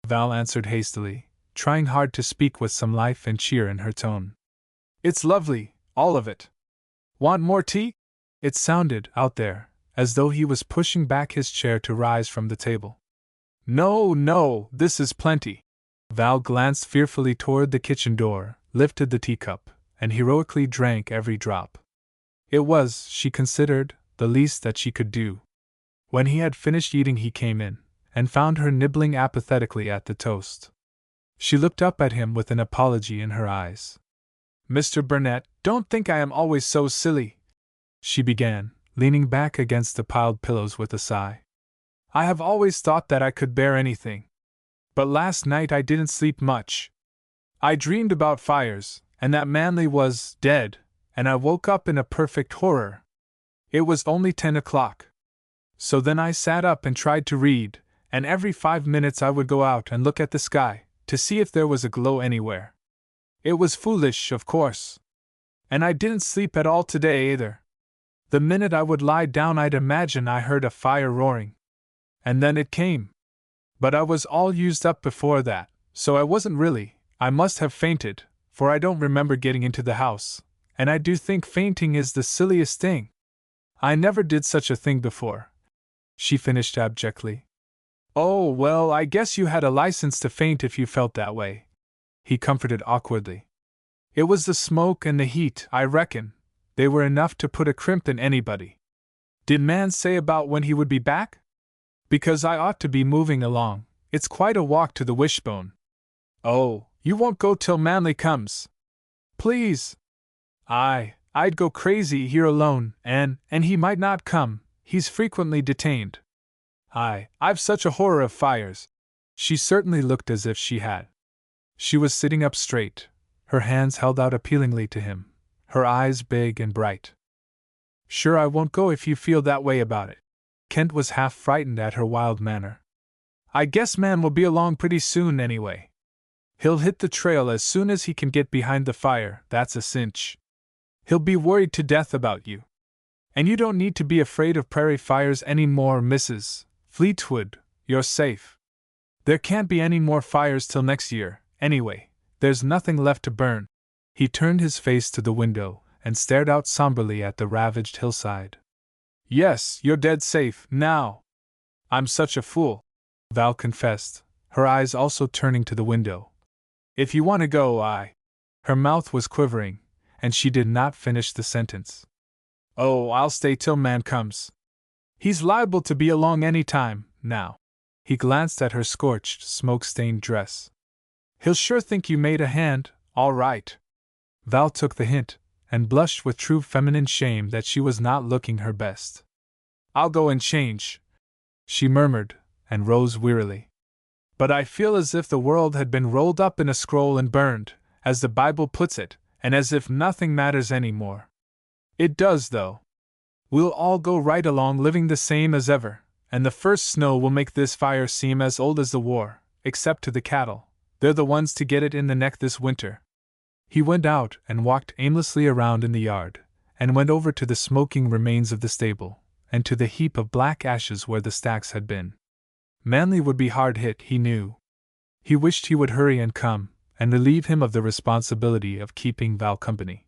Val answered hastily, trying hard to speak with some life and cheer in her tone. It's lovely, all of it. Want more tea? It sounded, out there, as though he was pushing back his chair to rise from the table. No, no, this is plenty. Val glanced fearfully toward the kitchen door, lifted the teacup, and heroically drank every drop. It was, she considered, the least that she could do. When he had finished eating, he came in, and found her nibbling apathetically at the toast. She looked up at him with an apology in her eyes. Mr. Burnett, don't think I am always so silly, she began, leaning back against the piled pillows with a sigh. I have always thought that I could bear anything. But last night I didn't sleep much. I dreamed about fires, and that Manley was dead, and I woke up in a perfect horror. It was only 10 o'clock. So then I sat up and tried to read, and every 5 minutes I would go out and look at the sky, to see if there was a glow anywhere. It was foolish, of course. And I didn't sleep at all today either. The minute I would lie down I'd imagine I heard a fire roaring. And then it came. But I was all used up before that, so I wasn't really. I must have fainted, for I don't remember getting into the house, and I do think fainting is the silliest thing. I never did such a thing before, she finished abjectly. Oh, well, I guess you had a license to faint if you felt that way, he comforted awkwardly. It was the smoke and the heat, I reckon. They were enough to put a crimp in anybody. Did Man say about when he would be back? Because I ought to be moving along. It's quite a walk to the Wishbone. Oh, you won't go till Manley comes. Please. I'd go crazy here alone, and he might not come. He's frequently detained. I've such a horror of fires. She certainly looked as if she had. She was sitting up straight, her hands held out appealingly to him, her eyes big and bright. Sure, I won't go if you feel that way about it. Kent was half frightened at her wild manner. I guess Man will be along pretty soon anyway. He'll hit the trail as soon as he can get behind the fire, that's a cinch. He'll be worried to death about you. And you don't need to be afraid of prairie fires any more, Mrs. Fleetwood, you're safe. There can't be any more fires till next year, anyway. There's nothing left to burn. He turned his face to the window and stared out somberly at the ravaged hillside. Yes, you're dead safe, now. I'm such a fool, Val confessed, her eyes also turning to the window. If you want to go, Her mouth was quivering, and she did not finish the sentence. Oh, I'll stay till Man comes. He's liable to be along any time, now. He glanced at her scorched, smoke-stained dress. He'll sure think you made a hand, all right. Val took the hint, and blushed with true feminine shame that she was not looking her best. I'll go and change, she murmured, and rose wearily. But I feel as if the world had been rolled up in a scroll and burned, as the Bible puts it, and as if nothing matters any more. It does, though. We'll all go right along living the same as ever, and the first snow will make this fire seem as old as the war, except to the cattle. They're the ones to get it in the neck this winter. He went out and walked aimlessly around in the yard, and went over to the smoking remains of the stable, and to the heap of black ashes where the stacks had been. Manley would be hard hit, he knew. He wished he would hurry and come, and relieve him of the responsibility of keeping Val company.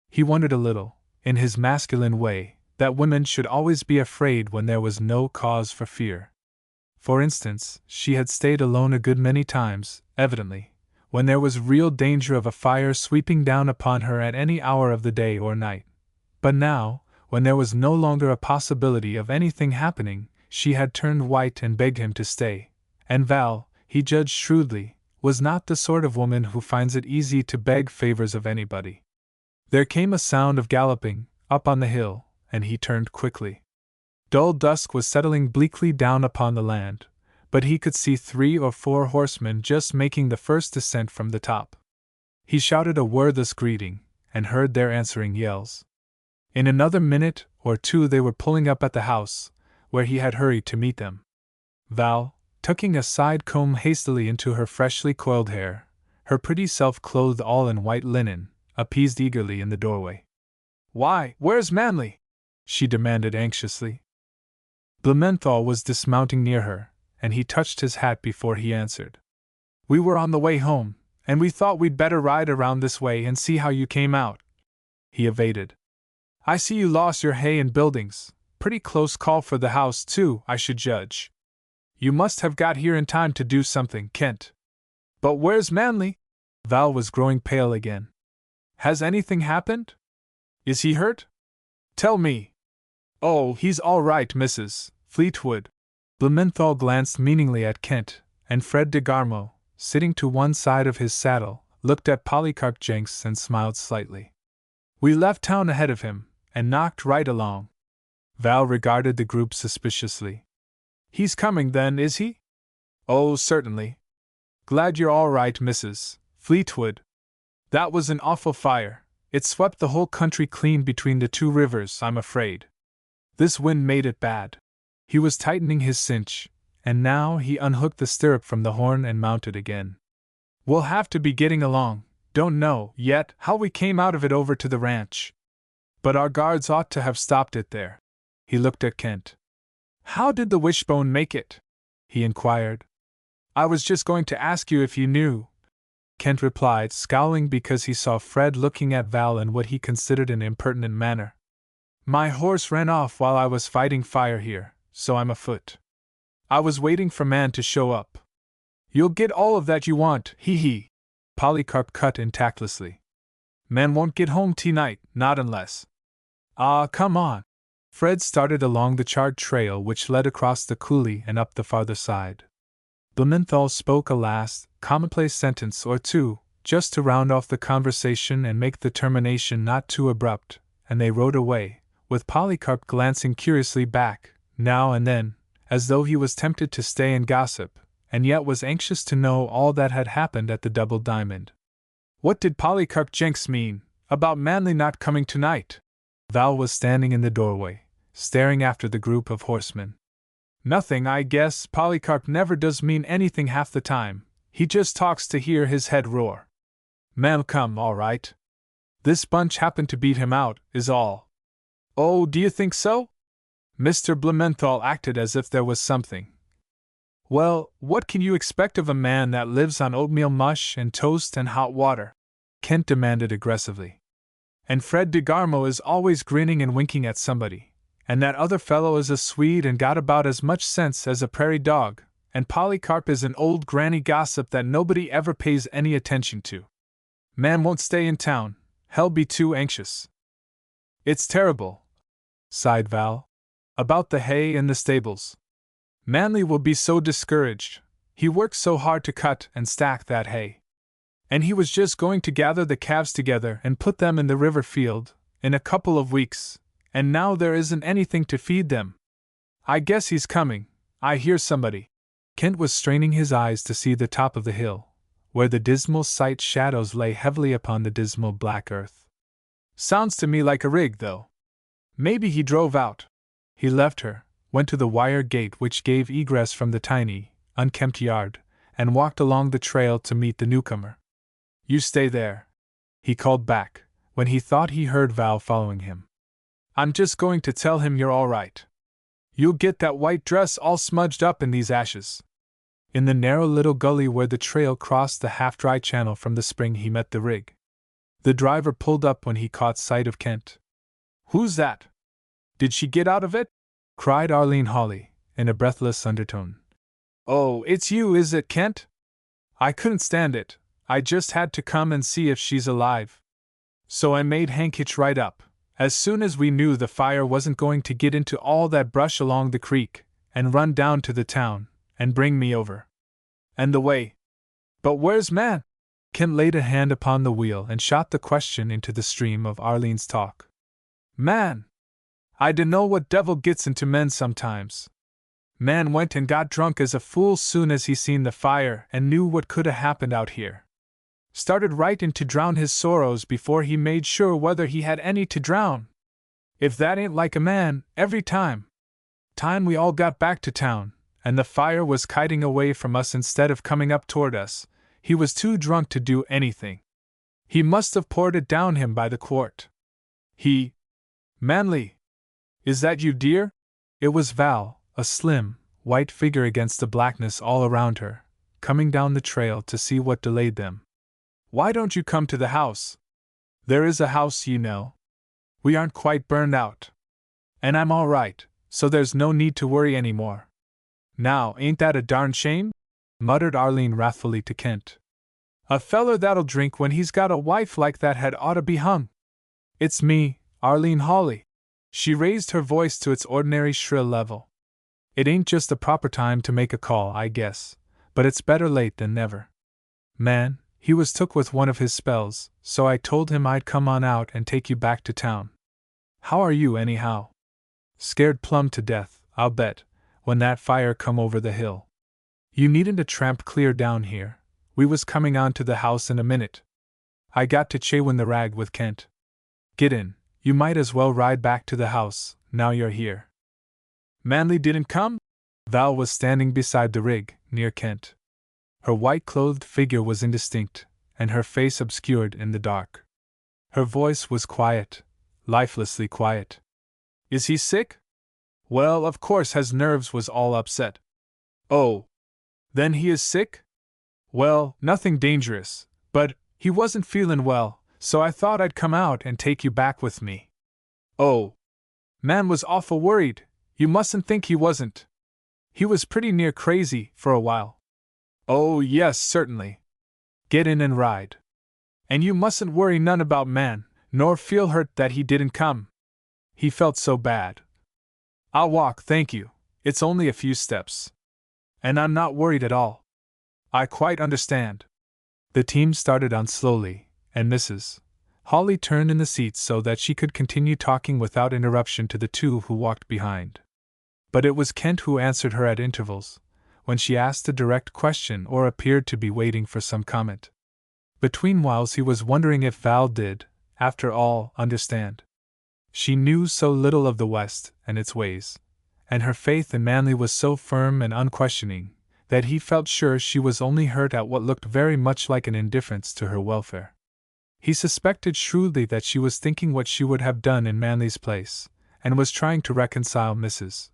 He wondered a little, in his masculine way, that women should always be afraid when there was no cause for fear. For instance, she had stayed alone a good many times, evidently, when there was real danger of a fire sweeping down upon her at any hour of the day or night. But now, when there was no longer a possibility of anything happening, she had turned white and begged him to stay. And Val, he judged shrewdly, was not the sort of woman who finds it easy to beg favors of anybody. There came a sound of galloping, up on the hill, and he turned quickly. Dull dusk was settling bleakly down upon the land, but he could see 3 or 4 horsemen just making the first descent from the top. He shouted a wordless greeting, and heard their answering yells. In another minute or two they were pulling up at the house, where he had hurried to meet them. Val, tucking a side comb hastily into her freshly coiled hair, her pretty self clothed all in white linen, appeased eagerly in the doorway. Why, where's Manley? She demanded anxiously. Blumenthal was dismounting near her, and he touched his hat before he answered. We were on the way home, and we thought we'd better ride around this way and see how you came out. He evaded. I see you lost your hay and buildings. Pretty close call for the house, too, I should judge. You must have got here in time to do something, Kent. But where's Manley? Val was growing pale again. Has anything happened? Is he hurt? Tell me. Oh, he's all right, Mrs. Fleetwood. Blumenthal glanced meaningly at Kent, and Fred de Garmo, sitting to one side of his saddle, looked at Polycarp Jenks and smiled slightly. We left town ahead of him, and knocked right along. Val regarded the group suspiciously. He's coming then, is he? Oh, certainly. Glad you're all right, Mrs. Fleetwood. That was an awful fire. It swept the whole country clean between the two rivers, I'm afraid. This wind made it bad. He was tightening his cinch, and now he unhooked the stirrup from the horn and mounted again. We'll have to be getting along. Don't know, yet, how we came out of it over to the ranch. But our guards ought to have stopped it there. He looked at Kent. How did the wishbone make it? He inquired. I was just going to ask you if you knew. Kent replied, scowling because he saw Fred looking at Val in what he considered an impertinent manner. My horse ran off while I was fighting fire here, so I'm afoot. I was waiting for Man to show up. You'll get all of that you want, hee. Polycarp cut in tactlessly. Man won't get home tonight, not unless. Ah, come on. Fred started along the charred trail which led across the coulee and up the farther side. Blumenthal spoke a last, commonplace sentence or two, just to round off the conversation and make the termination not too abrupt, and they rode away, with Polycarp glancing curiously back, now and then, as though he was tempted to stay and gossip, and yet was anxious to know all that had happened at the Double Diamond. What did Polycarp Jenks mean, about Manley not coming tonight? Val was standing in the doorway, staring after the group of horsemen. Nothing, I guess. Polycarp never does mean anything half the time. He just talks to hear his head roar. Man'll come, all right. This bunch happened to beat him out, is all. Oh, do you think so? Mr. Blumenthal acted as if there was something. Well, what can you expect of a man that lives on oatmeal mush and toast and hot water? Kent demanded aggressively. And Fred de Garmo is always grinning and winking at somebody, and that other fellow is a Swede and got about as much sense as a prairie dog, and Polycarp is an old granny gossip that nobody ever pays any attention to. Man won't stay in town, he'll be too anxious. It's terrible, sighed Val, about the hay and the stables. Manley will be so discouraged. He worked so hard to cut and stack that hay. And he was just going to gather the calves together and put them in the river field, in a couple of weeks, and now there isn't anything to feed them. I guess he's coming. I hear somebody. Kent was straining his eyes to see the top of the hill, where the dismal sight shadows lay heavily upon the dismal black earth. Sounds to me like a rig, though. Maybe he drove out. He left her, went to the wire gate which gave egress from the tiny, unkempt yard, and walked along the trail to meet the newcomer. You stay there, he called back, when he thought he heard Val following him. I'm just going to tell him you're all right. You'll get that white dress all smudged up in these ashes. In the narrow little gully where the trail crossed the half-dry channel from the spring he met the rig. The driver pulled up when he caught sight of Kent. Who's that? Did she get out of it? Cried Arlene Hawley, in a breathless undertone. Oh, it's you, is it, Kent? I couldn't stand it. I just had to come and see if she's alive. So I made Hank hitch right up, as soon as we knew the fire wasn't going to get into all that brush along the creek, and run down to the town, and bring me over. And the way. But where's Man? Kent laid a hand upon the wheel and shot the question into the stream of Arlene's talk. Man! I dunno what devil gets into men sometimes. Man went and got drunk as a fool soon as he seen the fire and knew what could 'a' happened out here. Started right in to drown his sorrows before he made sure whether he had any to drown. If that ain't like a man, every time. Time we all got back to town, and the fire was kiting away from us instead of coming up toward us, he was too drunk to do anything. He must have poured it down him by the quart. Manley! Is that you, dear? It was Val, a slim, white figure against the blackness all around her, coming down the trail to see what delayed them. Why don't you come to the house? There is a house, you know. We aren't quite burned out. And I'm all right, so there's no need to worry anymore. Now, ain't that a darn shame? Muttered Arlene wrathfully to Kent. A feller that'll drink when he's got a wife like that had oughta be hung. It's me, Arlene Hawley. She raised her voice to its ordinary shrill level. It ain't just the proper time to make a call, I guess, but it's better late than never. Man, he was took with one of his spells, so I told him I'd come on out and take you back to town. How are you, anyhow? Scared plumb to death, I'll bet, when that fire come over the hill. You needn't a tramp clear down here. We was coming on to the house in a minute. I got to chawin the rag with Kent. Get in, you might as well ride back to the house, now you're here. Manly didn't come? Val was standing beside the rig, near Kent. Her white-clothed figure was indistinct, and her face obscured in the dark. Her voice was quiet, lifelessly quiet. Is he sick? Well, of course his nerves was all upset. Oh. Then he is sick? Well, nothing dangerous, but he wasn't feelin' well, so I thought I'd come out and take you back with me. Oh. Man was awful worried. You mustn't think he wasn't. He was pretty near crazy for a while. Oh, yes, certainly. Get in and ride. And you mustn't worry none about Man, nor feel hurt that he didn't come. He felt so bad. I'll walk, thank you. It's only a few steps. And I'm not worried at all. I quite understand. The team started on slowly, and Mrs. Hawley turned in the seat so that she could continue talking without interruption to the two who walked behind. But it was Kent who answered her at intervals, when she asked a direct question or appeared to be waiting for some comment. Between whiles he was wondering if Val did, after all, understand. She knew so little of the West and its ways, and her faith in Manly was so firm and unquestioning, that he felt sure she was only hurt at what looked very much like an indifference to her welfare. He suspected shrewdly that she was thinking what she would have done in Manly's place, and was trying to reconcile Mrs.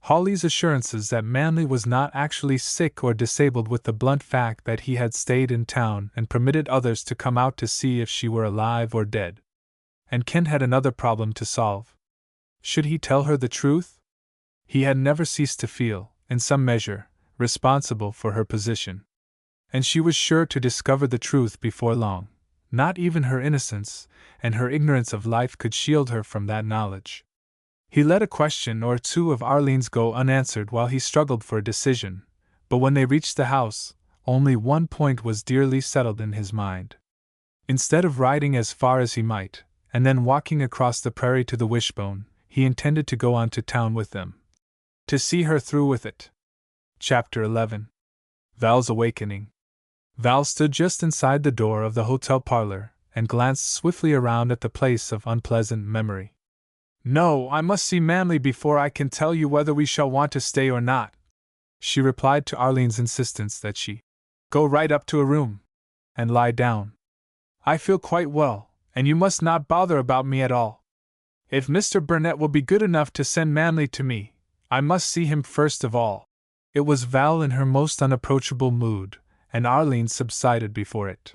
Hawley's assurances that Manly was not actually sick or disabled with the blunt fact that he had stayed in town and permitted others to come out to see if she were alive or dead. And Kent had another problem to solve. Should he tell her the truth? He had never ceased to feel, in some measure, responsible for her position. And she was sure to discover the truth before long. Not even her innocence and her ignorance of life could shield her from that knowledge. He let a question or two of Arlene's go unanswered while he struggled for a decision, but when they reached the house, only one point was dearly settled in his mind. Instead of riding as far as he might, and then walking across the prairie to the Wishbone, he intended to go on to town with them. To see her through with it. Chapter 11. Val's Awakening. Val stood just inside the door of the hotel parlor, and glanced swiftly around at the place of unpleasant memory. No, I must see Manly before I can tell you whether we shall want to stay or not, she replied to Arlene's insistence that she go right up to a room and lie down. I feel quite well, and you must not bother about me at all. If Mr. Burnett will be good enough to send Manly to me, I must see him first of all. It was Val in her most unapproachable mood, and Arlene subsided before it.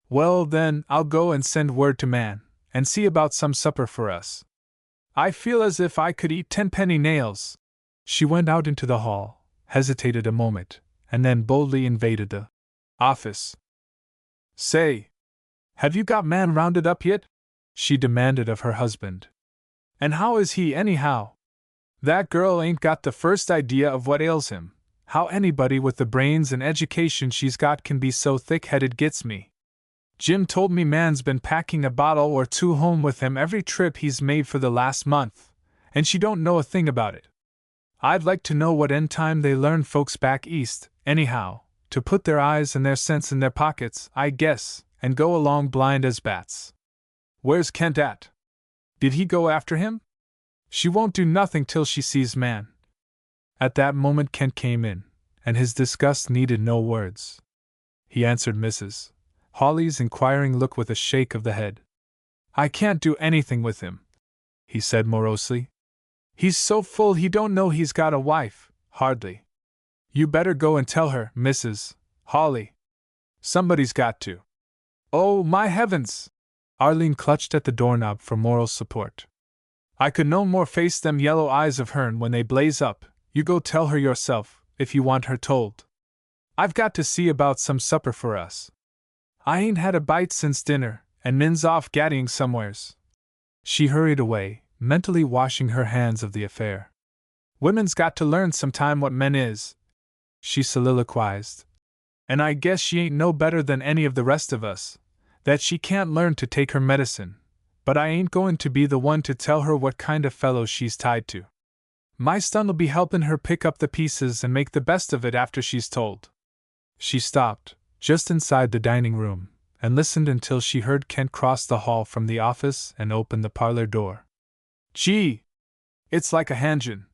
Well, then, I'll go and send word to Man, and see about some supper for us. I feel as if I could eat 10-penny nails. She went out into the hall, hesitated a moment, and then boldly invaded the office. Say, have you got Man rounded up yet? She demanded of her husband. And how is he, anyhow? That girl ain't got the first idea of what ails him. How anybody with the brains and education she's got can be so thick-headed gets me. Jim told me Man's been packing a bottle or two home with him every trip he's made for the last month, and she don't know a thing about it. I'd like to know what end time they learn folks back east, anyhow, to put their eyes and their sense in their pockets, I guess, and go along blind as bats. Where's Kent at? Did he go after him? She won't do nothing till she sees Man. At that moment Kent came in, and his disgust needed no words. He answered Mrs. Hawley's inquiring look with a shake of the head. I can't do anything with him, he said morosely. He's so full he don't know he's got a wife, hardly. You better go and tell her, Mrs. Hawley. Somebody's got to. Oh, my heavens! Arlene clutched at the doorknob for moral support. I could no more face them yellow eyes of hern when they blaze up. You go tell her yourself, if you want her told. I've got to see about some supper for us. I ain't had a bite since dinner, and Min's off gaddying somewheres. She hurried away, mentally washing her hands of the affair. Women's got to learn sometime what men is, she soliloquized. And I guess she ain't no better than any of the rest of us, that she can't learn to take her medicine, but I ain't going to be the one to tell her what kind of fellow she's tied to. My stun'll be helping her pick up the pieces and make the best of it after she's told. She stopped, just inside the dining room, and listened until she heard Kent cross the hall from the office and open the parlor door. Gee! It's like a hangin',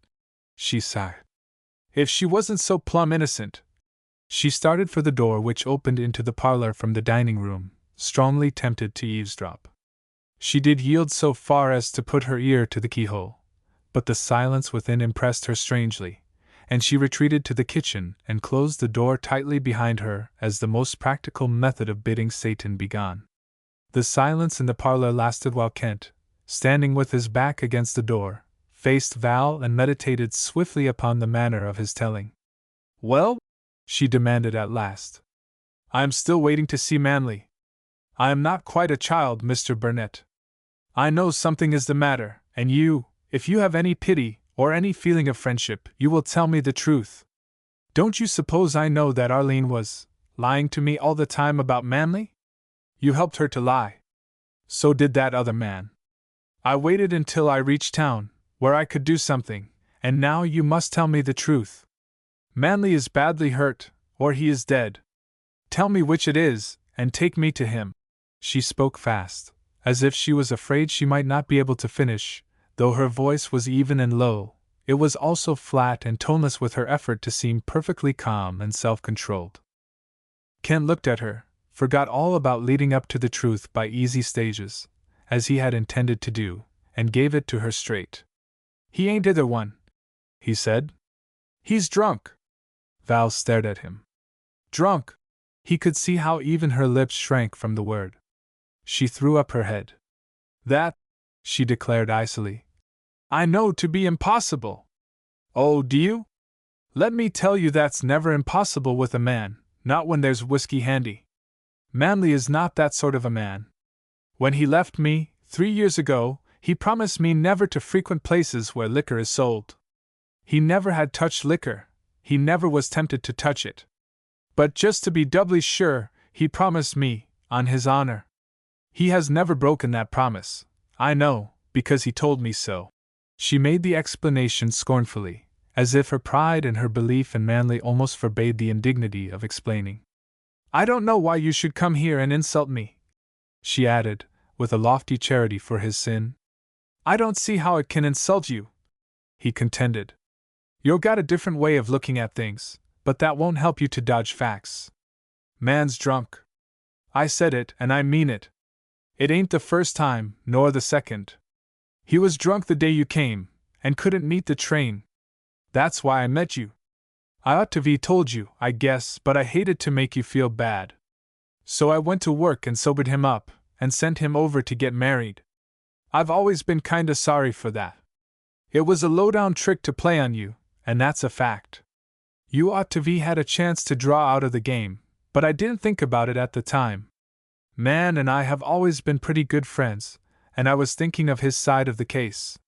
she sighed. If she wasn't so plumb innocent. She started for the door which opened into the parlor from the dining room, strongly tempted to eavesdrop. She did yield so far as to put her ear to the keyhole, but the silence within impressed her strangely, and she retreated to the kitchen and closed the door tightly behind her as the most practical method of bidding Satan begone. The silence in the parlor lasted while Kent, standing with his back against the door, faced Val and meditated swiftly upon the manner of his telling. Well? She demanded at last. I am still waiting to see Manly. I am not quite a child, Mr. Burnett. I know something is the matter, and you, if you have any pity or any feeling of friendship, you will tell me the truth. Don't you suppose I know that Arlene was lying to me all the time about Manly? You helped her to lie. So did that other man. I waited until I reached town, where I could do something, and now you must tell me the truth. Manly is badly hurt, or he is dead. Tell me which it is, and take me to him. She spoke fast, as if she was afraid she might not be able to finish. Though her voice was even and low, it was also flat and toneless with her effort to seem perfectly calm and self-controlled. Kent looked at her, forgot all about leading up to the truth by easy stages, as he had intended to do, and gave it to her straight. He ain't either one, he said. He's drunk. Val stared at him. Drunk? He could see how even her lips shrank from the word. She threw up her head. That, she declared icily, I know to be impossible. Oh, do you? Let me tell you that's never impossible with a man, not when there's whiskey handy. Manly is not that sort of a man. When he left me, 3 years ago, he promised me never to frequent places where liquor is sold. He never had touched liquor, he never was tempted to touch it. But just to be doubly sure, he promised me, on his honor. He has never broken that promise, I know, because he told me so. She made the explanation scornfully, as if her pride and her belief in Manly almost forbade the indignity of explaining. I don't know why you should come here and insult me, she added, with a lofty charity for his sin. I don't see how it can insult you, he contended. You've got a different way of looking at things, but that won't help you to dodge facts. Man's drunk. I said it, and I mean it. It ain't the first time, nor the second. He was drunk the day you came, and couldn't meet the train. That's why I met you. I ought to have told you, I guess, but I hated to make you feel bad. So I went to work and sobered him up, and sent him over to get married. I've always been kinda sorry for that. It was a low-down trick to play on you, and that's a fact. You ought to have had a chance to draw out of the game, but I didn't think about it at the time. Man and I have always been pretty good friends, and I was thinking of his side of the case.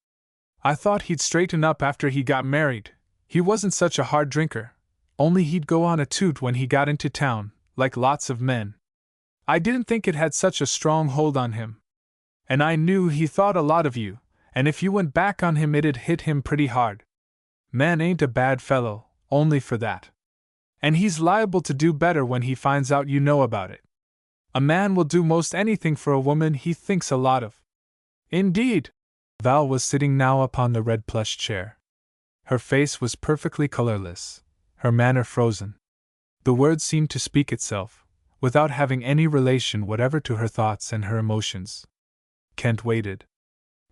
I thought he'd straighten up after he got married. He wasn't such a hard drinker, only he'd go on a toot when he got into town, like lots of men. I didn't think it had such a strong hold on him. And I knew he thought a lot of you, and if you went back on him it'd hit him pretty hard. Man ain't a bad fellow, only for that. And he's liable to do better when he finds out you know about it. A man will do most anything for a woman he thinks a lot of. Indeed! Val was sitting now upon the red plush chair. Her face was perfectly colorless, her manner frozen. The word seemed to speak itself, without having any relation whatever to her thoughts and her emotions. Kent waited.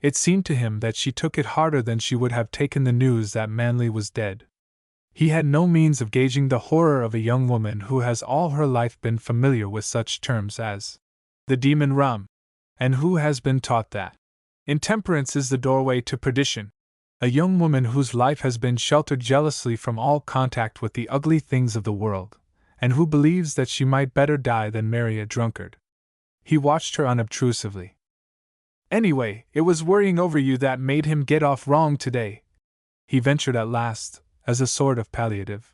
It seemed to him that she took it harder than she would have taken the news that Manly was dead. He had no means of gauging the horror of a young woman who has all her life been familiar with such terms as the demon rum And who has been taught that intemperance is the doorway to perdition? A young woman whose life has been sheltered jealously from all contact with the ugly things of the world, and who believes that she might better die than marry a drunkard. He watched her unobtrusively. Anyway, it was worrying over you that made him get off wrong today, he ventured at last, as a sort of palliative.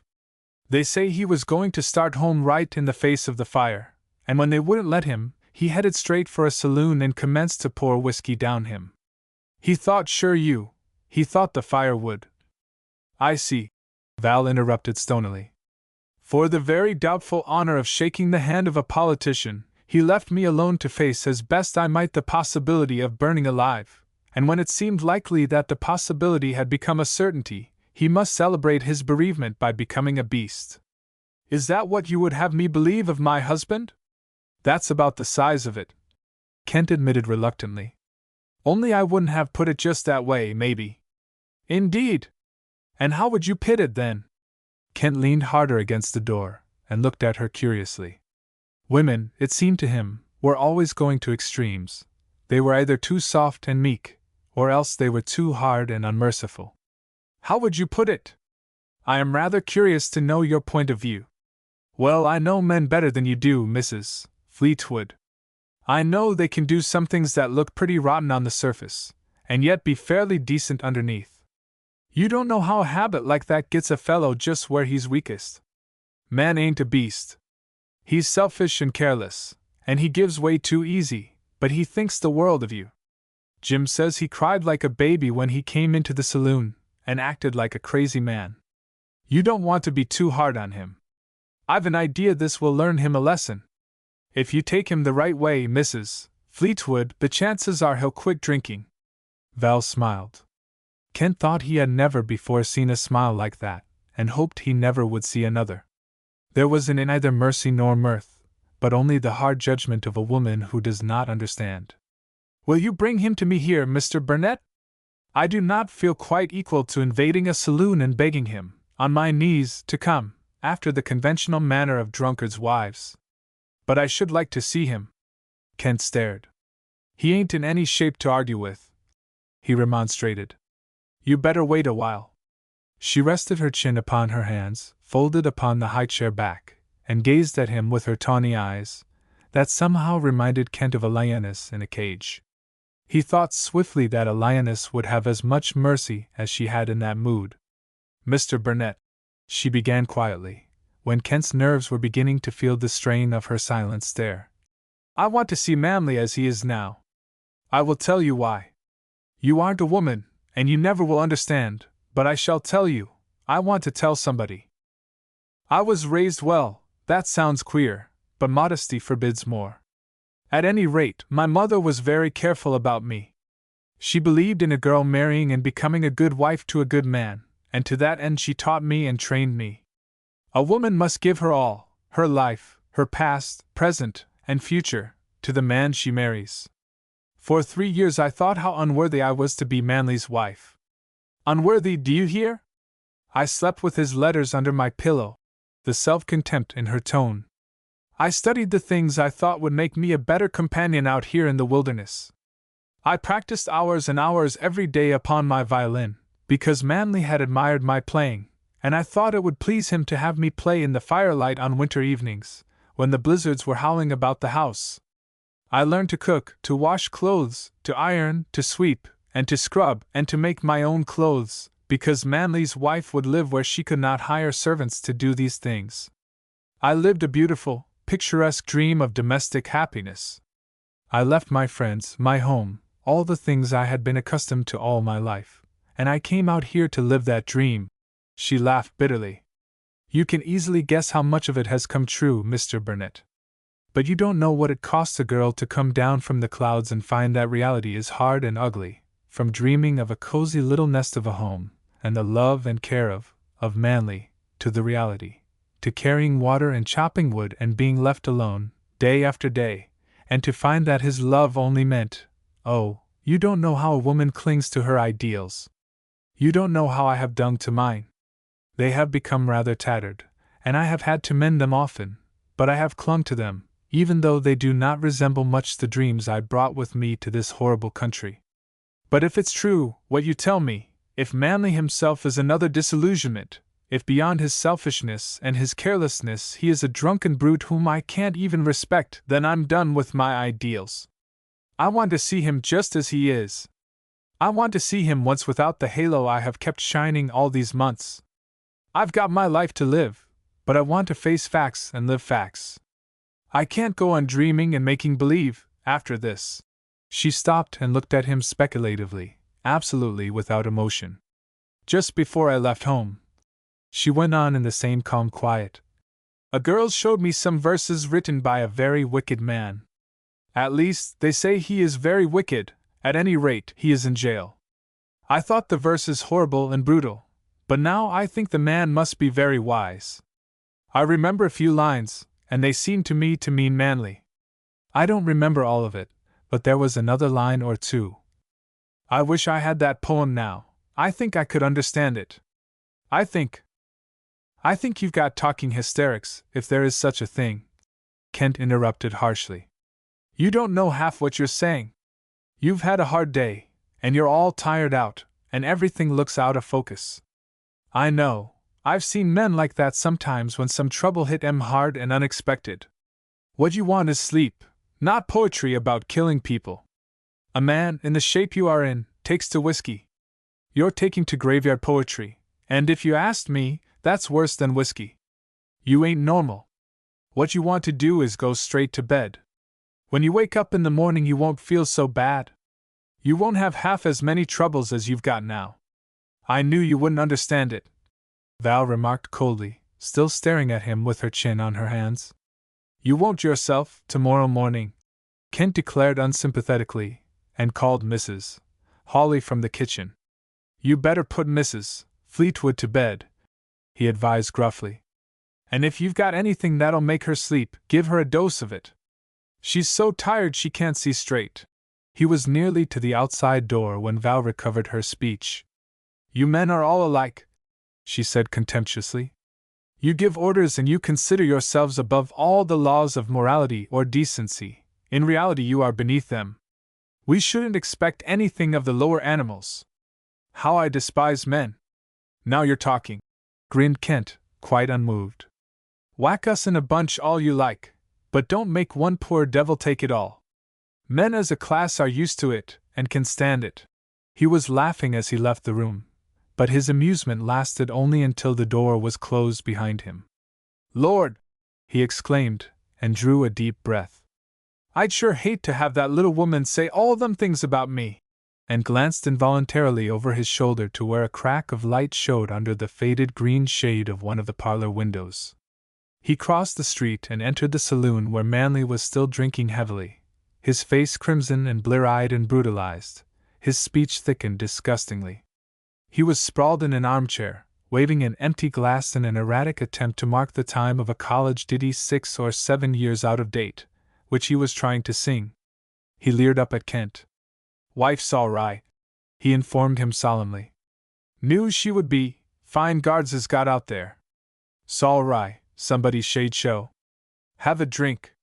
They say he was going to start home right in the face of the fire, and when they wouldn't let him, he headed straight for a saloon and commenced to pour whiskey down him. He thought he thought the fire would. I see, Val interrupted stonily. For the very doubtful honor of shaking the hand of a politician, he left me alone to face as best I might the possibility of burning alive, and when it seemed likely that the possibility had become a certainty, he must celebrate his bereavement by becoming a beast. Is that what you would have me believe of my husband? That's about the size of it, Kent admitted reluctantly. Only I wouldn't have put it just that way, maybe. Indeed? And how would you pit it then? Kent leaned harder against the door and looked at her curiously. Women, it seemed to him, were always going to extremes. They were either too soft and meek, or else they were too hard and unmerciful. How would you put it? I am rather curious to know your point of view. Well, I know men better than you do, Mrs. Fleetwood. I know they can do some things that look pretty rotten on the surface, and yet be fairly decent underneath. You don't know how a habit like that gets a fellow just where he's weakest. Man ain't a beast. He's selfish and careless, and he gives way too easy, but he thinks the world of you. Jim says he cried like a baby when he came into the saloon, and acted like a crazy man. You don't want to be too hard on him. I've an idea this will learn him a lesson. If you take him the right way, Mrs. Fleetwood, the chances are he'll quit drinking. Val smiled. Kent thought he had never before seen a smile like that, and hoped he never would see another. There was in it neither mercy nor mirth, but only the hard judgment of a woman who does not understand. Will you bring him to me here, Mr. Burnett? I do not feel quite equal to invading a saloon and begging him, on my knees, to come, after the conventional manner of drunkards' wives. But I should like to see him. Kent stared. He ain't in any shape to argue with, he remonstrated. You better wait a while. She rested her chin upon her hands, folded upon the high chair back, and gazed at him with her tawny eyes, that somehow reminded Kent of a lioness in a cage. He thought swiftly that a lioness would have as much mercy as she had in that mood. Mr. Burnett, she began quietly, when Kent's nerves were beginning to feel the strain of her silent stare. I want to see Manley as he is now. I will tell you why. You aren't a woman, and you never will understand, but I shall tell you. I want to tell somebody. I was raised well, that sounds queer, but modesty forbids more. At any rate, my mother was very careful about me. She believed in a girl marrying and becoming a good wife to a good man, and to that end she taught me and trained me. A woman must give her all, her life, her past, present, and future, to the man she marries. For 3 years I thought how unworthy I was to be Manley's wife. Unworthy, do you hear? I slept with his letters under my pillow, the self-contempt in her tone. I studied the things I thought would make me a better companion out here in the wilderness. I practiced hours and hours every day upon my violin, because Manley had admired my playing, and I thought it would please him to have me play in the firelight on winter evenings, when the blizzards were howling about the house. I learned to cook, to wash clothes, to iron, to sweep, and to scrub, and to make my own clothes, because Manley's wife would live where she could not hire servants to do these things. I lived a beautiful, picturesque dream of domestic happiness. I left my friends, my home, all the things I had been accustomed to all my life, and I came out here to live that dream. She laughed bitterly. You can easily guess how much of it has come true, Mr. Burnett. But you don't know what it costs a girl to come down from the clouds and find that reality is hard and ugly, from dreaming of a cozy little nest of a home, and the love and care of Manley, to the reality, to carrying water and chopping wood and being left alone, day after day, and to find that his love only meant, oh, you don't know how a woman clings to her ideals. You don't know how I have dung to mine. They have become rather tattered, and I have had to mend them often, but I have clung to them, even though they do not resemble much the dreams I brought with me to this horrible country. But if it's true, what you tell me, if Manly himself is another disillusionment, if beyond his selfishness and his carelessness he is a drunken brute whom I can't even respect, then I'm done with my ideals. I want to see him just as he is. I want to see him once without the halo I have kept shining all these months. I've got my life to live, but I want to face facts and live facts. I can't go on dreaming and making believe, after this. She stopped and looked at him speculatively, absolutely without emotion. Just before I left home, she went on in the same calm quiet, a girl showed me some verses written by a very wicked man. At least, they say he is very wicked, at any rate, he is in jail. I thought the verses horrible and brutal, but now I think the man must be very wise. I remember a few lines, and they seem to me to mean Manly. I don't remember all of it, but there was another line or two. I wish I had that poem now. I think I could understand it. I think you've got talking hysterics, if there is such a thing. Kent interrupted harshly. You don't know half what you're saying. You've had a hard day, and you're all tired out, and everything looks out of focus. I know, I've seen men like that sometimes when some trouble hit 'em hard and unexpected. What you want is sleep, not poetry about killing people. A man, in the shape you are in, takes to whiskey. You're taking to graveyard poetry, and if you asked me, that's worse than whiskey. You ain't normal. What you want to do is go straight to bed. When you wake up in the morning you won't feel so bad. You won't have half as many troubles as you've got now. I knew you wouldn't understand it, Val remarked coldly, still staring at him with her chin on her hands. You won't yourself, tomorrow morning, Kent declared unsympathetically, and called Mrs. Hawley from the kitchen. You better put Mrs. Fleetwood to bed, he advised gruffly. And if you've got anything that'll make her sleep, give her a dose of it. She's so tired she can't see straight. He was nearly to the outside door when Val recovered her speech. You men are all alike, she said contemptuously. You give orders and you consider yourselves above all the laws of morality or decency. In reality you are beneath them. We shouldn't expect anything of the lower animals. How I despise men. Now you're talking, grinned Kent, quite unmoved. Whack us in a bunch all you like, but don't make one poor devil take it all. Men as a class are used to it, and can stand it. He was laughing as he left the room, but his amusement lasted only until the door was closed behind him. Lord! He exclaimed, and drew a deep breath. I'd sure hate to have that little woman say all them things about me, and glanced involuntarily over his shoulder to where a crack of light showed under the faded green shade of one of the parlor windows. He crossed the street and entered the saloon where Manly was still drinking heavily, his face crimson and blear-eyed and brutalized, his speech thickened disgustingly. He was sprawled in an armchair, waving an empty glass in an erratic attempt to mark the time of a college ditty 6 or 7 years out of date, which he was trying to sing. He leered up at Kent. Wife's all right, he informed him solemnly. Knew she would be, fine guards has got out there. S'all right, somebody's shade show. Have a drink.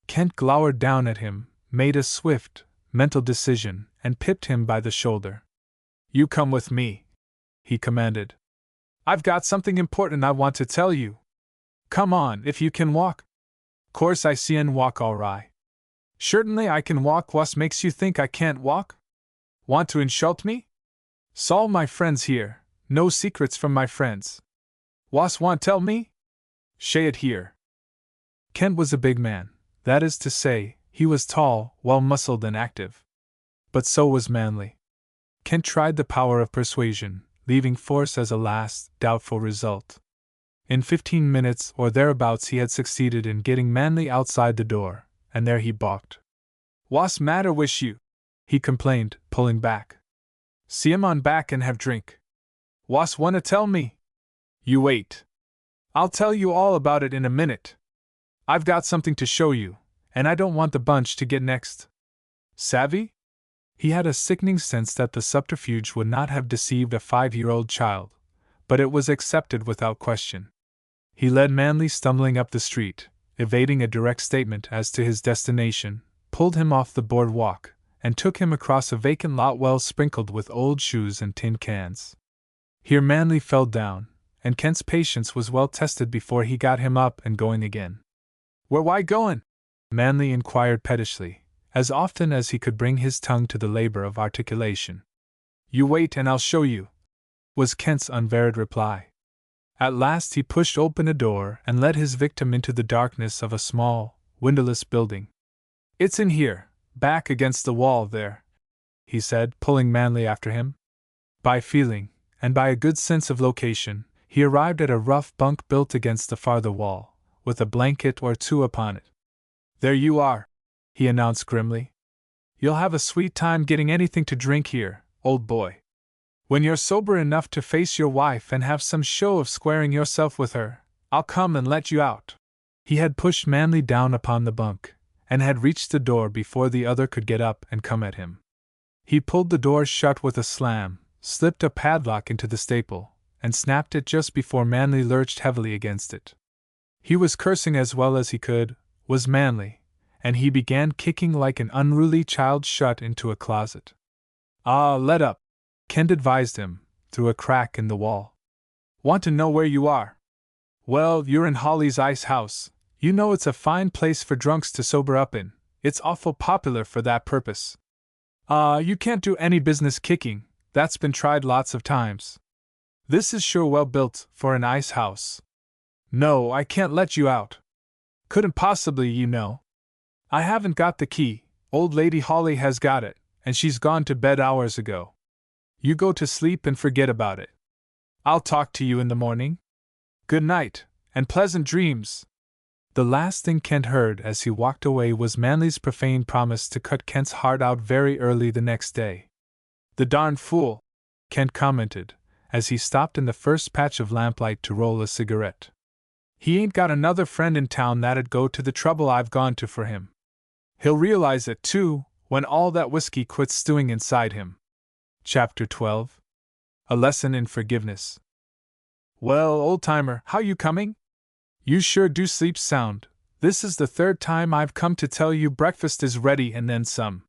Kent glowered down at him, made a swift, mental decision, and pipped him by the shoulder. You come with me, he commanded. I've got something important I want to tell you. Come on, if you can walk. Course I see and walk all right. Certainly I can walk. What makes you think I can't walk? Want to insult me? S'all my friends here, no secrets from my friends. Was want tell me? Shay it here. Kent was a big man, that is to say, he was tall, well-muscled and active. But so was Manly. Kent tried the power of persuasion, leaving force as a last, doubtful result. In 15 minutes or thereabouts he had succeeded in getting Manly outside the door, and there he balked. What's matter wish you? He complained, pulling back. See him on back and have drink. What's wanna tell me? You wait. I'll tell you all about it in a minute. I've got something to show you, and I don't want the bunch to get next. Savvy? He had a sickening sense that the subterfuge would not have deceived a 5-year-old child, but it was accepted without question. He led Manly stumbling up the street, evading a direct statement as to his destination, pulled him off the boardwalk, and took him across a vacant lot well sprinkled with old shoes and tin cans. Here Manly fell down, and Kent's patience was well tested before he got him up and going again. "Where why goin'?" Manly inquired pettishly, as often as he could bring his tongue to the labor of articulation. "You wait and I'll show you," was Kent's unvaried reply. At last he pushed open a door and led his victim into the darkness of a small, windowless building. "It's in here, back against the wall there," he said, pulling Manly after him. By feeling, and by a good sense of location, he arrived at a rough bunk built against the farther wall, with a blanket or two upon it. "There you are," he announced grimly. "You'll have a sweet time getting anything to drink here, old boy. When you're sober enough to face your wife and have some show of squaring yourself with her, I'll come and let you out." He had pushed Manly down upon the bunk, and had reached the door before the other could get up and come at him. He pulled the door shut with a slam, slipped a padlock into the staple, and snapped it just before Manly lurched heavily against it. He was cursing as well as he could, was Manly, and he began kicking like an unruly child shut into a closet. "Ah, let up," Kent advised him, through a crack in the wall. "Want to know where you are? Well, you're in Holly's Ice House. You know it's a fine place for drunks to sober up in. It's awful popular for that purpose." You can't do any business kicking, that's been tried lots of times. This is sure well built for an ice house. No, I can't let you out. Couldn't possibly, you know. I haven't got the key, old Lady Holly has got it, and she's gone to bed hours ago. You go to sleep and forget about it. I'll talk to you in the morning. Good night, and pleasant dreams." The last thing Kent heard as he walked away was Manly's profane promise to cut Kent's heart out very early the next day. "The darn fool," Kent commented, as he stopped in the first patch of lamplight to roll a cigarette. "He ain't got another friend in town that'd go to the trouble I've gone to for him. He'll realize it, too, when all that whiskey quits stewing inside him." Chapter 12. A Lesson in Forgiveness. "Well, old-timer, how you coming? You sure do sleep sound. This is the third time I've come to tell you breakfast is ready and then some.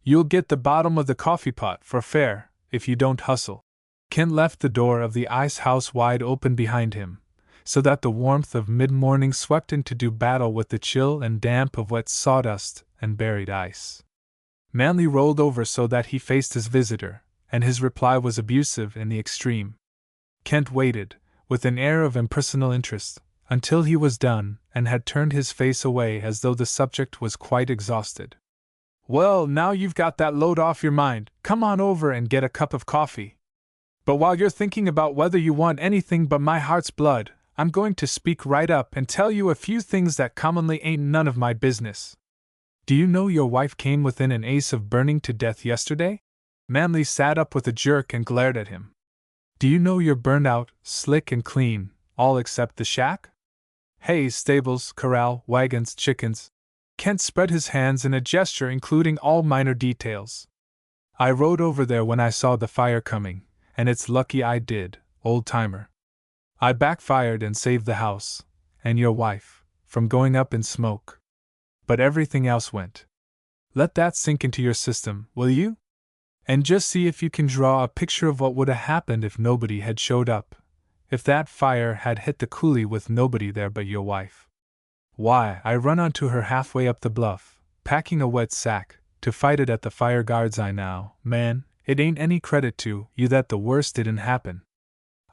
You'll get the bottom of the coffee pot for fair, if you don't hustle." Kent left the door of the ice house wide open behind him, so that the warmth of mid-morning swept in to do battle with the chill and damp of wet sawdust and buried ice. Manly rolled over so that he faced his visitor, and his reply was abusive in the extreme. Kent waited, with an air of impersonal interest, until he was done and had turned his face away as though the subject was quite exhausted. "Well, now you've got that load off your mind, come on over and get a cup of coffee. But while you're thinking about whether you want anything but my heart's blood, I'm going to speak right up and tell you a few things that commonly ain't none of my business. Do you know your wife came within an ace of burning to death yesterday?" Manly sat up with a jerk and glared at him. "Do you know you're burned out, slick and clean, all except the shack? Hay, stables, corral, wagons, chickens." Kent spread his hands in a gesture including all minor details. "I rode over there when I saw the fire coming, and it's lucky I did, old-timer. I backfired and saved the house, and your wife, from going up in smoke. But everything else went. Let that sink into your system, will you? And just see if you can draw a picture of what would have happened if nobody had showed up. If that fire had hit the coulee with nobody there but your wife. Why, I run onto her halfway up the bluff, packing a wet sack, to fight it at the fire guard's eye now. Man, it ain't any credit to you that the worst didn't happen.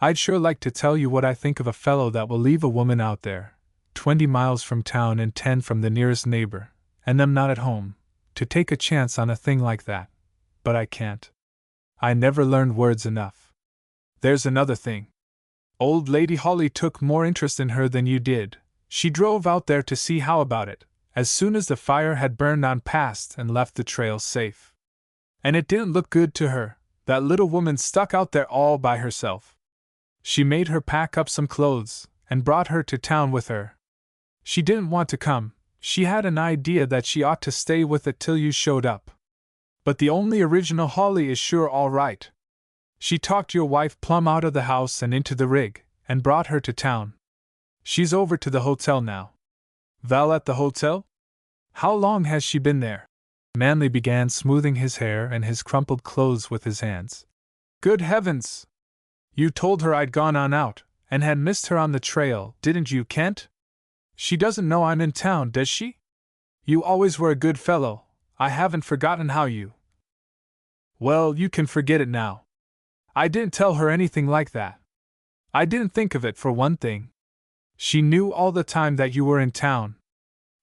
I'd sure like to tell you what I think of a fellow that will leave a woman out there, 20 miles from town and 10 from the nearest neighbor, and them not at home, to take a chance on a thing like that. But I can't. I never learned words enough. There's another thing. Old Lady Holly took more interest in her than you did. She drove out there to see how about it, as soon as the fire had burned on past and left the trail safe. And it didn't look good to her, that little woman stuck out there all by herself. She made her pack up some clothes, and brought her to town with her. She didn't want to come, she had an idea that she ought to stay with it till you showed up. But the only original Holly is sure all right. She talked your wife plumb out of the house and into the rig, and brought her to town. She's over to the hotel now. Val at the hotel? How long has she been there? Manley began smoothing his hair and his crumpled clothes with his hands. Good heavens! You told her I'd gone on out, and had missed her on the trail, didn't you, Kent? She doesn't know I'm in town, does she? You always were a good fellow, I haven't forgotten how you… Well, you can forget it now. I didn't tell her anything like that. I didn't think of it, for one thing. She knew all the time that you were in town.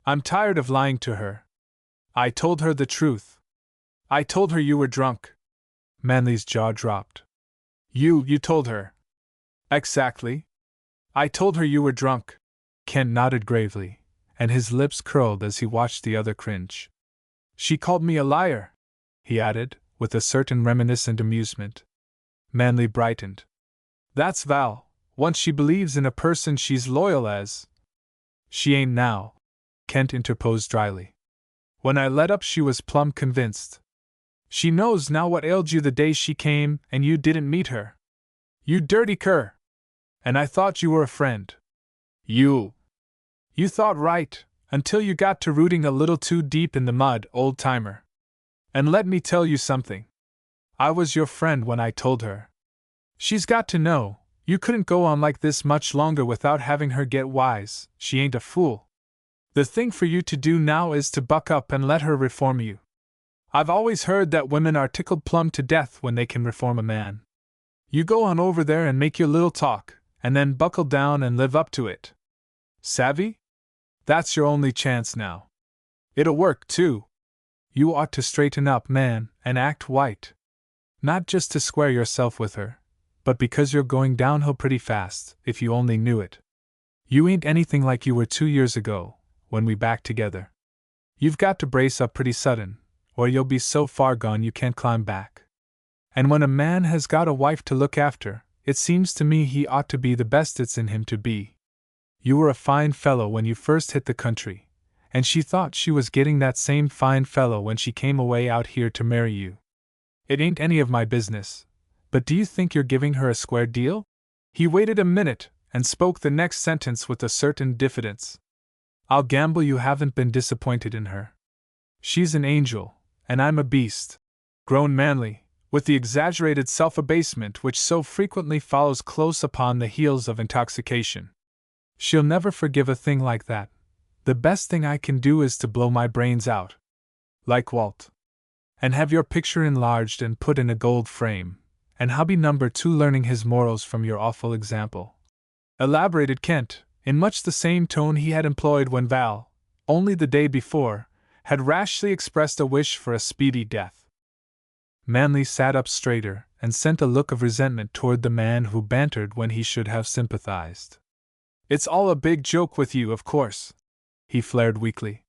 I'm tired of lying to her. I told her the truth. I told her you were drunk. Manley's jaw dropped. You told her. Exactly. I told her you were drunk. Kent nodded gravely, and his lips curled as he watched the other cringe. She called me a liar, he added, with a certain reminiscent amusement. Manley brightened. That's Val. Once she believes in a person, she's loyal as… She ain't now, Kent interposed dryly. When I let up, she was plumb convinced. She knows now what ailed you the day she came and you didn't meet her. You dirty cur! And I thought you were a friend. You thought right, until you got to rooting a little too deep in the mud, old-timer. And let me tell you something. I was your friend when I told her. She's got to know, you couldn't go on like this much longer without having her get wise. She ain't a fool. The thing for you to do now is to buck up and let her reform you. I've always heard that women are tickled plumb to death when they can reform a man. You go on over there and make your little talk, and then buckle down and live up to it. Savvy? That's your only chance now. It'll work, too. You ought to straighten up, man, and act white. Not just to square yourself with her, but because you're going downhill pretty fast, if you only knew it. You ain't anything like you were 2 years ago, when we backed together. You've got to brace up pretty sudden, or you'll be so far gone you can't climb back. And when a man has got a wife to look after, it seems to me he ought to be the best it's in him to be. You were a fine fellow when you first hit the country, and she thought she was getting that same fine fellow when she came away out here to marry you. It ain't any of my business, but do you think you're giving her a square deal? He waited a minute and spoke the next sentence with a certain diffidence. I'll gamble you haven't been disappointed in her. She's an angel, and I'm a beast. Grown Manley, with the exaggerated self-abasement which so frequently follows close upon the heels of intoxication. She'll never forgive a thing like that. The best thing I can do is to blow my brains out. Like Walt. And have your picture enlarged and put in a gold frame, and hobby number 2 learning his morals from your awful example. Elaborated Kent, in much the same tone he had employed when Val, only the day before, had rashly expressed a wish for a speedy death. Manley sat up straighter and sent a look of resentment toward the man who bantered when he should have sympathized. It's all a big joke with you, of course, he flared weakly.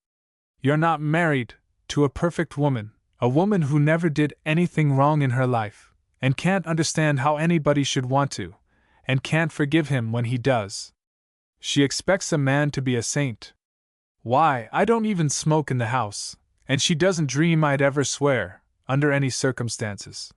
You're not married to a perfect woman, a woman who never did anything wrong in her life, and can't understand how anybody should want to, and can't forgive him when he does. She expects a man to be a saint. Why, I don't even smoke in the house, and she doesn't dream I'd ever swear, under any circumstances.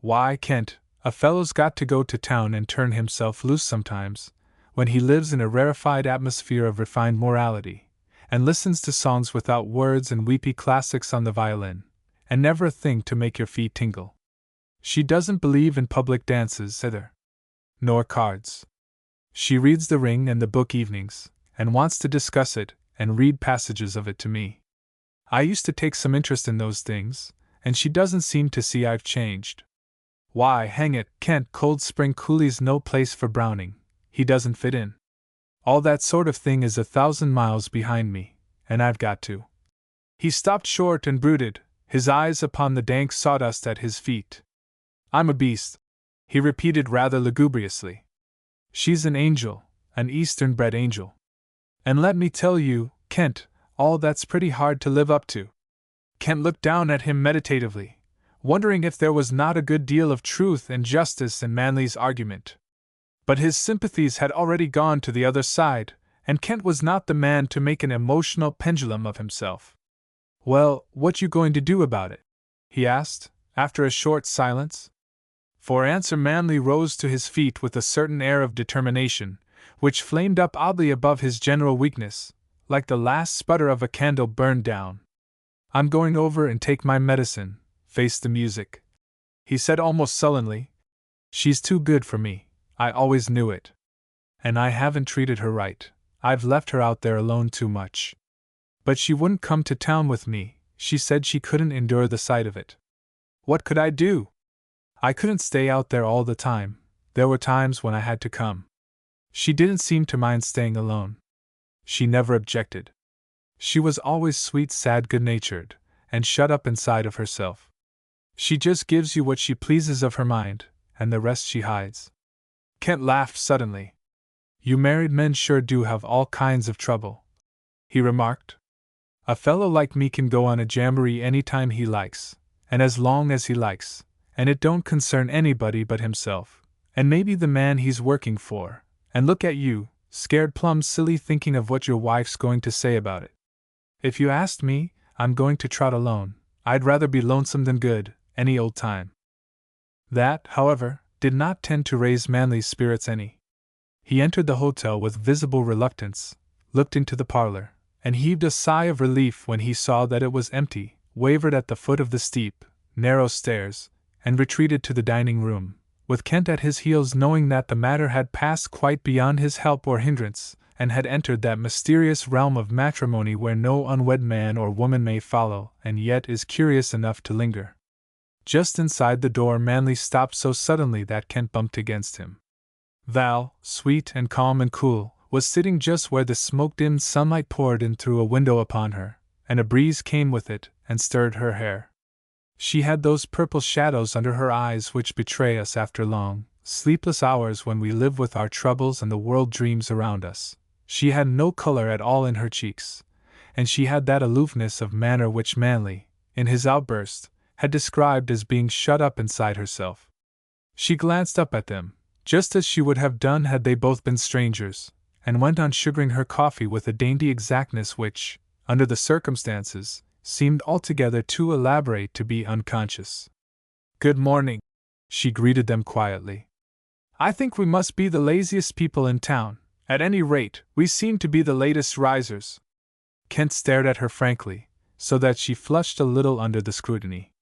Why, Kent, a fellow's got to go to town and turn himself loose sometimes, when he lives in a rarefied atmosphere of refined morality, and listens to songs without words and weepy classics on the violin, and never a thing to make your feet tingle. She doesn't believe in public dances either. Nor cards. She reads The Ring and the Book evenings, and wants to discuss it and read passages of it to me. I used to take some interest in those things, and she doesn't seem to see I've changed. Why, hang it, Kent, Cold Spring Coulee's no place for Browning. He doesn't fit in. All that sort of thing is 1,000 miles behind me, and I've got to. He stopped short and brooded, his eyes upon the dank sawdust at his feet. I'm a beast, he repeated rather lugubriously. She's an angel, an Eastern-bred angel. And let me tell you, Kent, all that's pretty hard to live up to. Kent looked down at him meditatively, wondering if there was not a good deal of truth and justice in Manley's argument. But his sympathies had already gone to the other side, and Kent was not the man to make an emotional pendulum of himself. Well, what you going to do about it? He asked, after a short silence. For answer Manley rose to his feet with a certain air of determination, which flamed up oddly above his general weakness, like the last sputter of a candle burned down. "I'm going over and take my medicine, face the music," he said almost sullenly. "She's too good for me, I always knew it. And I haven't treated her right, I've left her out there alone too much. But she wouldn't come to town with me, she said she couldn't endure the sight of it. What could I do? I couldn't stay out there all the time, there were times when I had to come. She didn't seem to mind staying alone. She never objected. She was always sweet, sad, good-natured, and shut up inside of herself. She just gives you what she pleases of her mind, and the rest she hides." Kent laughed suddenly. "You married men sure do have all kinds of trouble," he remarked. "A fellow like me can go on a jamboree any time he likes, and as long as he likes, and it don't concern anybody but himself, and maybe the man he's working for, and look at you, scared plumb silly thinking of what your wife's going to say about it. If you asked me, I'm going to trot alone. I'd rather be lonesome than good, any old time." That, however, did not tend to raise Manly's spirits any. He entered the hotel with visible reluctance, looked into the parlor, and heaved a sigh of relief when he saw that it was empty, wavered at the foot of the steep, narrow stairs, and retreated to the dining room, with Kent at his heels, knowing that the matter had passed quite beyond his help or hindrance, and had entered that mysterious realm of matrimony where no unwed man or woman may follow, and yet is curious enough to linger. Just inside the door, Manly stopped so suddenly that Kent bumped against him. Val, sweet and calm and cool, was sitting just where the smoke-dimmed sunlight poured in through a window upon her, and a breeze came with it and stirred her hair. She had those purple shadows under her eyes which betray us after long, sleepless hours when we live with our troubles and the world dreams around us. She had no color at all in her cheeks, and she had that aloofness of manner which Manly, in his outburst, had described as being shut up inside herself. She glanced up at them, just as she would have done had they both been strangers, and went on sugaring her coffee with a dainty exactness which, under the circumstances, seemed altogether too elaborate to be unconscious. "Good morning," she greeted them quietly. "I think we must be the laziest people in town. At any rate, we seem to be the latest risers." Kent stared at her frankly, so that she flushed a little under the scrutiny.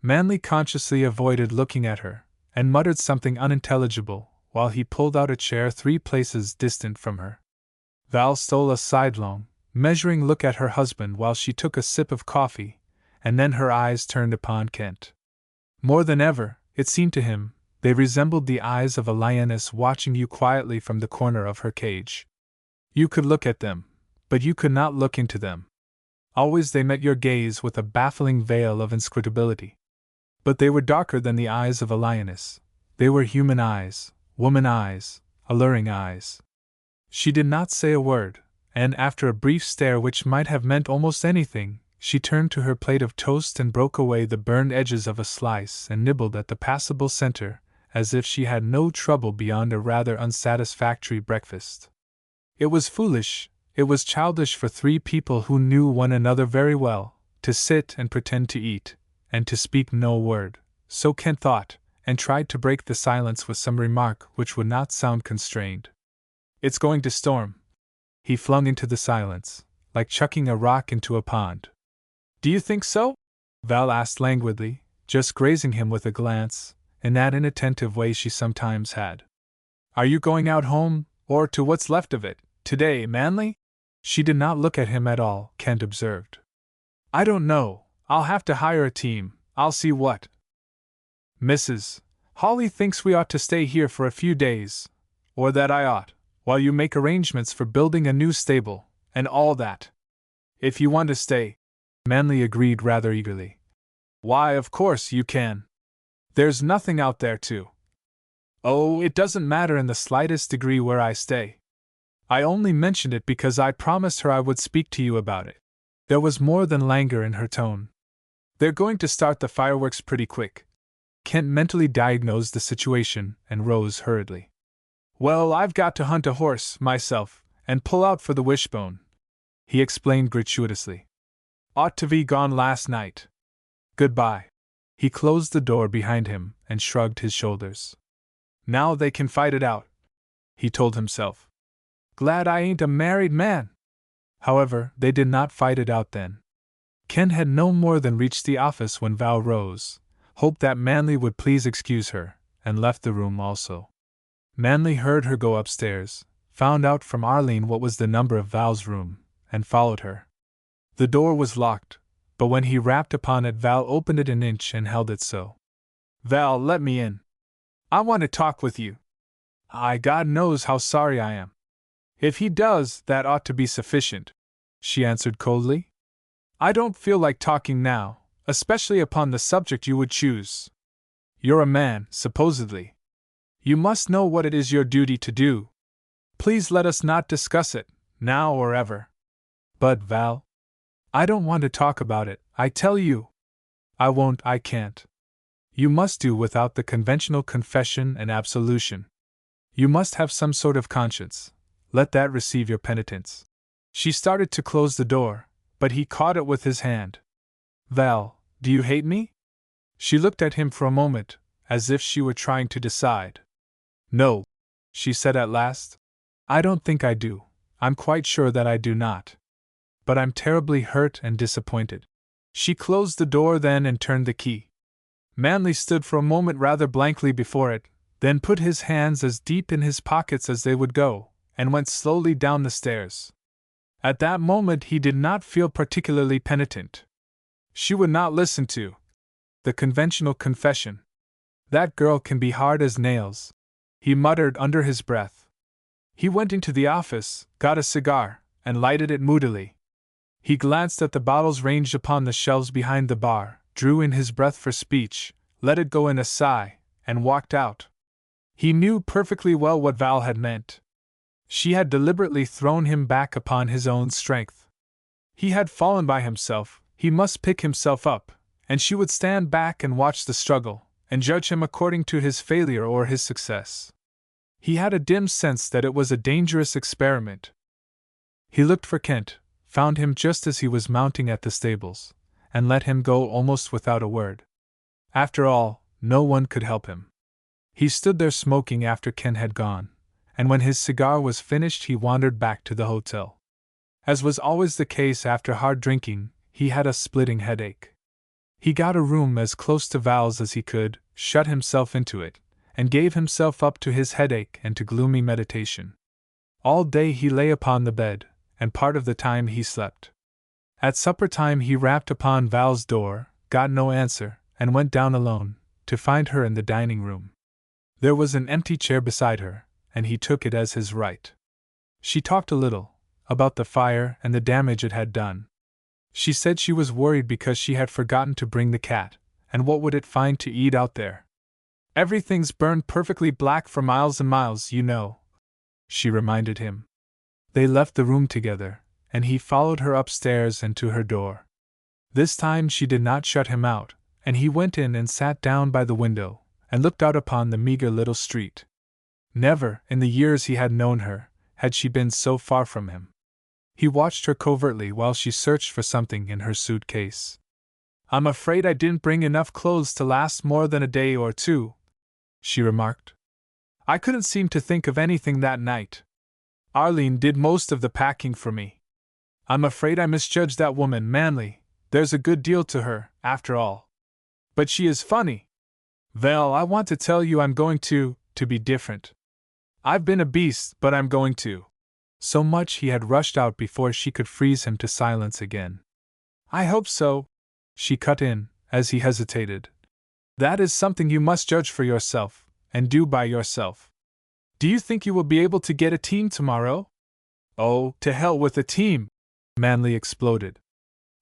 Manly consciously avoided looking at her, and muttered something unintelligible, while he pulled out a chair 3 places distant from her. Val stole a sidelong, measuring look at her husband while she took a sip of coffee, and then her eyes turned upon Kent. More than ever, it seemed to him, they resembled the eyes of a lioness watching you quietly from the corner of her cage. You could look at them, but you could not look into them. Always they met your gaze with a baffling veil of inscrutability. But they were darker than the eyes of a lioness. They were human eyes, woman eyes, alluring eyes. She did not say a word, and after a brief stare which might have meant almost anything, she turned to her plate of toast and broke away the burned edges of a slice and nibbled at the passable center, as if she had no trouble beyond a rather unsatisfactory breakfast. It was foolish, it was childish for 3 people who knew one another very well, to sit and pretend to eat, and to speak no word, so Kent thought, and tried to break the silence with some remark which would not sound constrained. "It's going to storm," he flung into the silence, like chucking a rock into a pond. "Do you think so?" Val asked languidly, just grazing him with a glance, in that inattentive way she sometimes had. "Are you going out home, or to what's left of it, today, Manly?" She did not look at him at all, Kent observed. "I don't know. I'll have to hire a team, I'll see what. Mrs. Hawley thinks we ought to stay here for a few days, or that I ought, while you make arrangements for building a new stable, and all that. If you want to stay," Manly agreed rather eagerly. "Why, of course you can. There's nothing out there to. Oh, it doesn't matter in the slightest degree where I stay. I only mentioned it because I promised her I would speak to you about it." There was more than languor in her tone. "They're going to start the fireworks pretty quick." Kent mentally diagnosed the situation and rose hurriedly. "Well, I've got to hunt a horse, myself, and pull out for the Wishbone," he explained gratuitously. "Ought to be gone last night. Goodbye." He closed the door behind him and shrugged his shoulders. "Now they can fight it out," he told himself. "Glad I ain't a married man." However, they did not fight it out then. Ken had no more than reached the office when Val rose, hoped that Manly would please excuse her, and left the room also. Manly heard her go upstairs, found out from Arlene what was the number of Val's room, and followed her. The door was locked, but when he rapped upon it, Val opened it an inch and held it so. "Val, let me in. I want to talk with you." God knows how sorry I am." "If he does, that ought to be sufficient," she answered coldly. "I don't feel like talking now, especially upon the subject you would choose. You're a man, supposedly. You must know what it is your duty to do. Please let us not discuss it, now or ever." "But, Val, I don't want to talk about it, I tell you." "I won't, I can't. You must do without the conventional confession and absolution. You must have some sort of conscience. Let that receive your penitence." She started to close the door, but he caught it with his hand. "Val, do you hate me?" She looked at him for a moment, as if she were trying to decide. "No," she said at last. "I don't think I do. I'm quite sure that I do not. But I'm terribly hurt and disappointed." She closed the door then and turned the key. Manly stood for a moment rather blankly before it, then put his hands as deep in his pockets as they would go, and went slowly down the stairs. At that moment he did not feel particularly penitent. She would not listen to the conventional confession. "That girl can be hard as nails," he muttered under his breath. He went into the office, got a cigar, and lighted it moodily. He glanced at the bottles ranged upon the shelves behind the bar, drew in his breath for speech, let it go in a sigh, and walked out. He knew perfectly well what Val had meant. She had deliberately thrown him back upon his own strength. He had fallen by himself, he must pick himself up, and she would stand back and watch the struggle, and judge him according to his failure or his success. He had a dim sense that it was a dangerous experiment. He looked for Kent, found him just as he was mounting at the stables, and let him go almost without a word. After all, no one could help him. He stood there smoking after Ken had gone, and when his cigar was finished he wandered back to the hotel. As was always the case after hard drinking, he had a splitting headache. He got a room as close to Val's as he could, shut himself into it, and gave himself up to his headache and to gloomy meditation. All day he lay upon the bed, and part of the time he slept. At supper time he rapped upon Val's door, got no answer, and went down alone, to find her in the dining room. There was an empty chair beside her, and he took it as his right. She talked a little, about the fire and the damage it had done. She said she was worried because she had forgotten to bring the cat, and what would it find to eat out there? "Everything's burned perfectly black for miles and miles, you know," she reminded him. They left the room together, and he followed her upstairs and to her door. This time she did not shut him out, and he went in and sat down by the window, and looked out upon the meager little street. Never, in the years he had known her, had she been so far from him. He watched her covertly while she searched for something in her suitcase. "I'm afraid I didn't bring enough clothes to last more than a day or two," she remarked. "I couldn't seem to think of anything that night. Arlene did most of the packing for me. I'm afraid I misjudged that woman, Manly. There's a good deal to her, after all. But she is funny. Well, I want to tell you I'm going to be different. I've been a beast, but I'm going to." So much he had rushed out before she could freeze him to silence again. "I hope so," she cut in, as he hesitated. "That is something you must judge for yourself, and do by yourself. Do you think you will be able to get a team tomorrow?" "Oh, to hell with a team!" Manly exploded.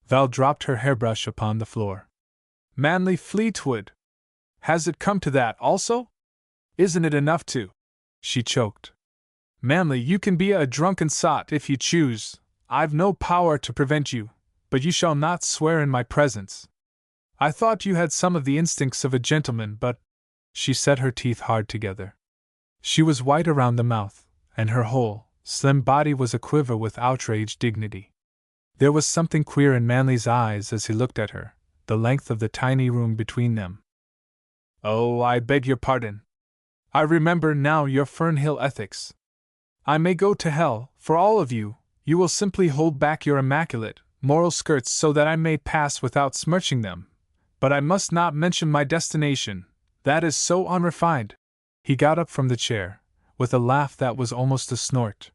Val dropped her hairbrush upon the floor. "Manly Fleetwood! Has it come to that also? Isn't it enough to—" She choked. "Manly, you can be a drunken sot if you choose. I've no power to prevent you, but you shall not swear in my presence. I thought you had some of the instincts of a gentleman, but—" She set her teeth hard together. She was white around the mouth, and her whole, slim body was aquiver with outraged dignity. There was something queer in Manly's eyes as he looked at her, the length of the tiny room between them. "Oh, I beg your pardon. I remember now your Fernhill ethics. I may go to hell, for all of you, You will simply hold back your immaculate, moral skirts so that I may pass without smirching them. But I must not mention my destination. That is so unrefined. He got up from the chair, with a laugh that was almost a snort.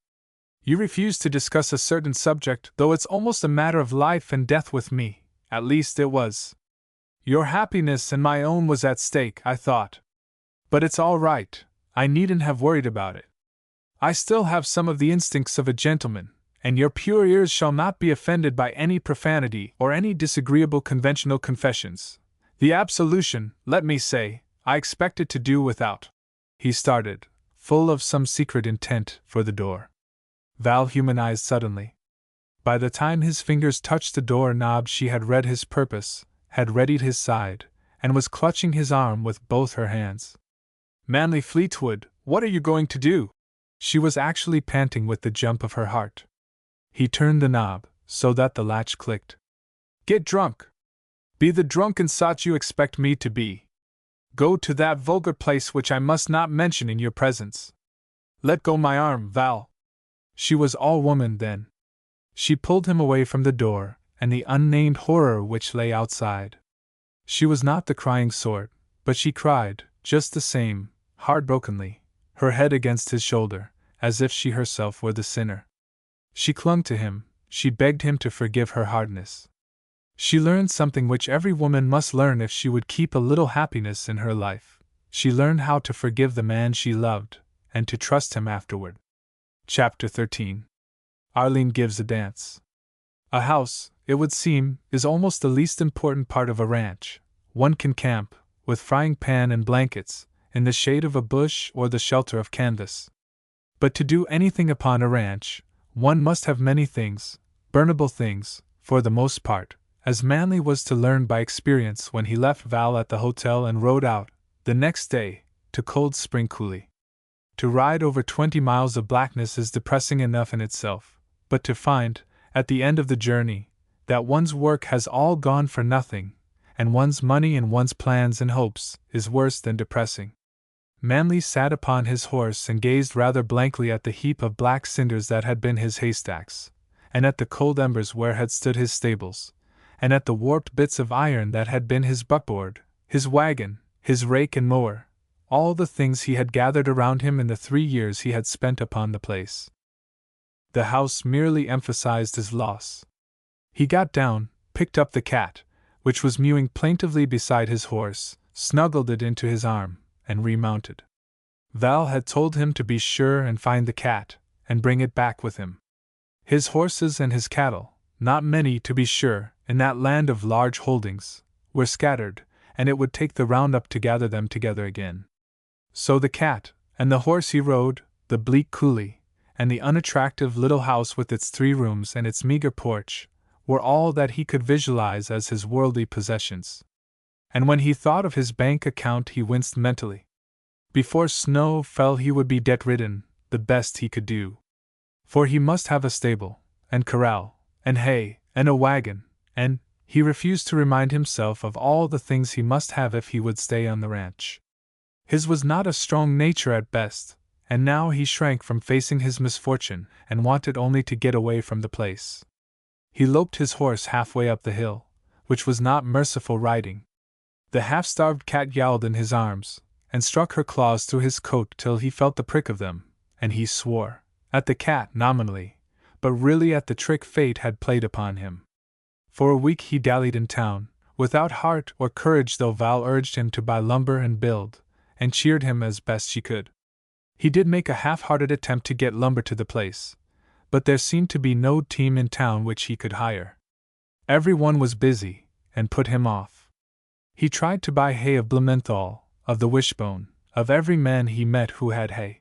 You refuse to discuss a certain subject, though it's almost a matter of life and death with me. At least it was. Your happiness and my own was at stake, I thought. But it's all right. I needn't have worried about it. I still have some of the instincts of a gentleman, and your pure ears shall not be offended by any profanity or any disagreeable conventional confessions. The absolution, let me say, I expected to do without. He started, full of some secret intent, for the door. Val humanized suddenly. By the time his fingers touched the door knob, she had read his purpose, had readied his side, and was clutching his arm with both her hands. Manly Fleetwood, what are you going to do? She was actually panting with the jump of her heart. He turned the knob, so that the latch clicked. Get drunk. Be the drunken sot you expect me to be. Go to that vulgar place which I must not mention in your presence. Let go my arm, Val. She was all woman then. She pulled him away from the door and the unnamed horror which lay outside. She was not the crying sort, but she cried, just the same, heartbrokenly, her head against his shoulder, as if she herself were the sinner. She clung to him, she begged him to forgive her hardness. She learned something which every woman must learn if she would keep a little happiness in her life. She learned how to forgive the man she loved, and to trust him afterward. Chapter 13. Arline gives a dance. A house, it would seem, is almost the least important part of a ranch. One can camp, with frying pan and blankets, in the shade of a bush or the shelter of canvas. But to do anything upon a ranch, one must have many things, burnable things, for the most part, as Manly was to learn by experience when he left Val at the hotel and rode out, the next day, to Cold Spring Coulee. To ride over 20 miles of blackness is depressing enough in itself, but to find, at the end of the journey, that one's work has all gone for nothing, and one's money and one's plans and hopes, is worse than depressing. Manly sat upon his horse and gazed rather blankly at the heap of black cinders that had been his haystacks, and at the cold embers where had stood his stables, and at the warped bits of iron that had been his buckboard, his wagon, his rake and mower, all the things he had gathered around him in the 3 years he had spent upon the place. The house merely emphasized his loss. He got down, picked up the cat, which was mewing plaintively beside his horse, snuggled it into his arm, and remounted. Val had told him to be sure and find the cat, and bring it back with him. His horses and his cattle, not many to be sure, in that land of large holdings, were scattered, and it would take the roundup to gather them together again. So the cat, and the horse he rode, the bleak coulee, and the unattractive little house with its 3 rooms and its meager porch, were all that he could visualize as his worldly possessions. And when he thought of his bank account he winced mentally. Before snow fell he would be debt-ridden, the best he could do. For he must have a stable, and corral, and hay, and a wagon, and he refused to remind himself of all the things he must have if he would stay on the ranch. His was not a strong nature at best, and now he shrank from facing his misfortune and wanted only to get away from the place. He loped his horse halfway up the hill, which was not merciful riding. The half-starved cat yowled in his arms, and struck her claws through his coat till he felt the prick of them, and he swore, at the cat nominally, but really at the trick fate had played upon him. For a week he dallied in town, without heart or courage, though Val urged him to buy lumber and build, and cheered him as best she could. He did make a half-hearted attempt to get lumber to the place, but there seemed to be no team in town which he could hire. Every one was busy, and put him off. He tried to buy hay of Blumenthal, of the Wishbone, of every man he met who had hay.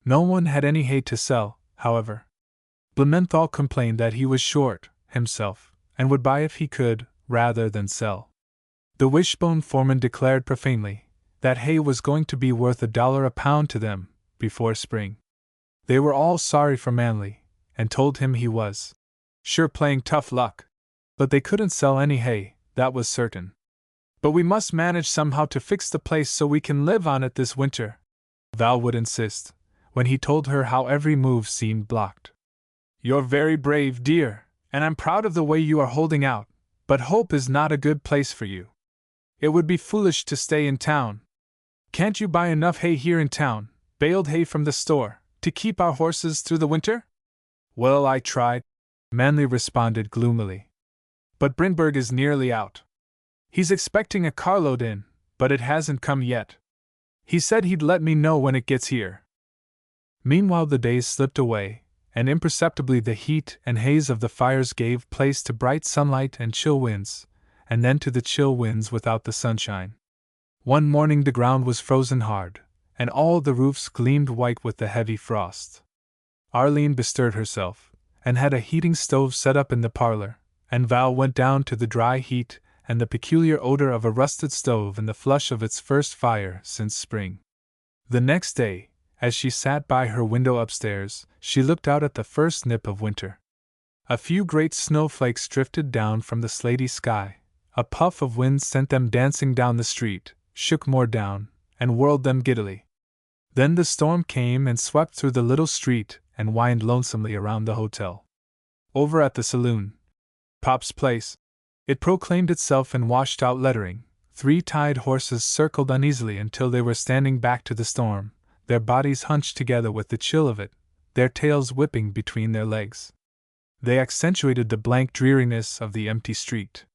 No one had any hay to sell, however. Blumenthal complained that he was short, himself, and would buy if he could, rather than sell. The Wishbone foreman declared profanely that hay was going to be worth $1 a pound to them before spring. They were all sorry for Manly, and told him he was sure playing tough luck. But they couldn't sell any hay, that was certain. But we must manage somehow to fix the place so we can live on it this winter, Val would insist, when he told her how every move seemed blocked. You're very brave, dear, and I'm proud of the way you are holding out, but Hope is not a good place for you. It would be foolish to stay in town. Can't you buy enough hay here in town, baled hay from the store, to keep our horses through the winter? Well, I tried, Manley responded gloomily. But Brynberg is nearly out. He's expecting a carload in, but it hasn't come yet. He said he'd let me know when it gets here. Meanwhile the days slipped away, and imperceptibly the heat and haze of the fires gave place to bright sunlight and chill winds, and then to the chill winds without the sunshine. One morning the ground was frozen hard, and all the roofs gleamed white with the heavy frost. Arline bestirred herself, and had a heating stove set up in the parlor, and Val went down to the dry heat and the peculiar odor of a rusted stove in the flush of its first fire since spring. The next day, as she sat by her window upstairs, she looked out at the first nip of winter. A few great snowflakes drifted down from the slaty sky, a puff of wind sent them dancing down the street, shook more down, and whirled them giddily. Then the storm came and swept through the little street and whined lonesomely around the hotel. Over at the saloon, Pop's Place, it proclaimed itself in washed-out lettering. 3 tied horses circled uneasily until they were standing back to the storm, their bodies hunched together with the chill of it, their tails whipping between their legs. They accentuated the blank dreariness of the empty street.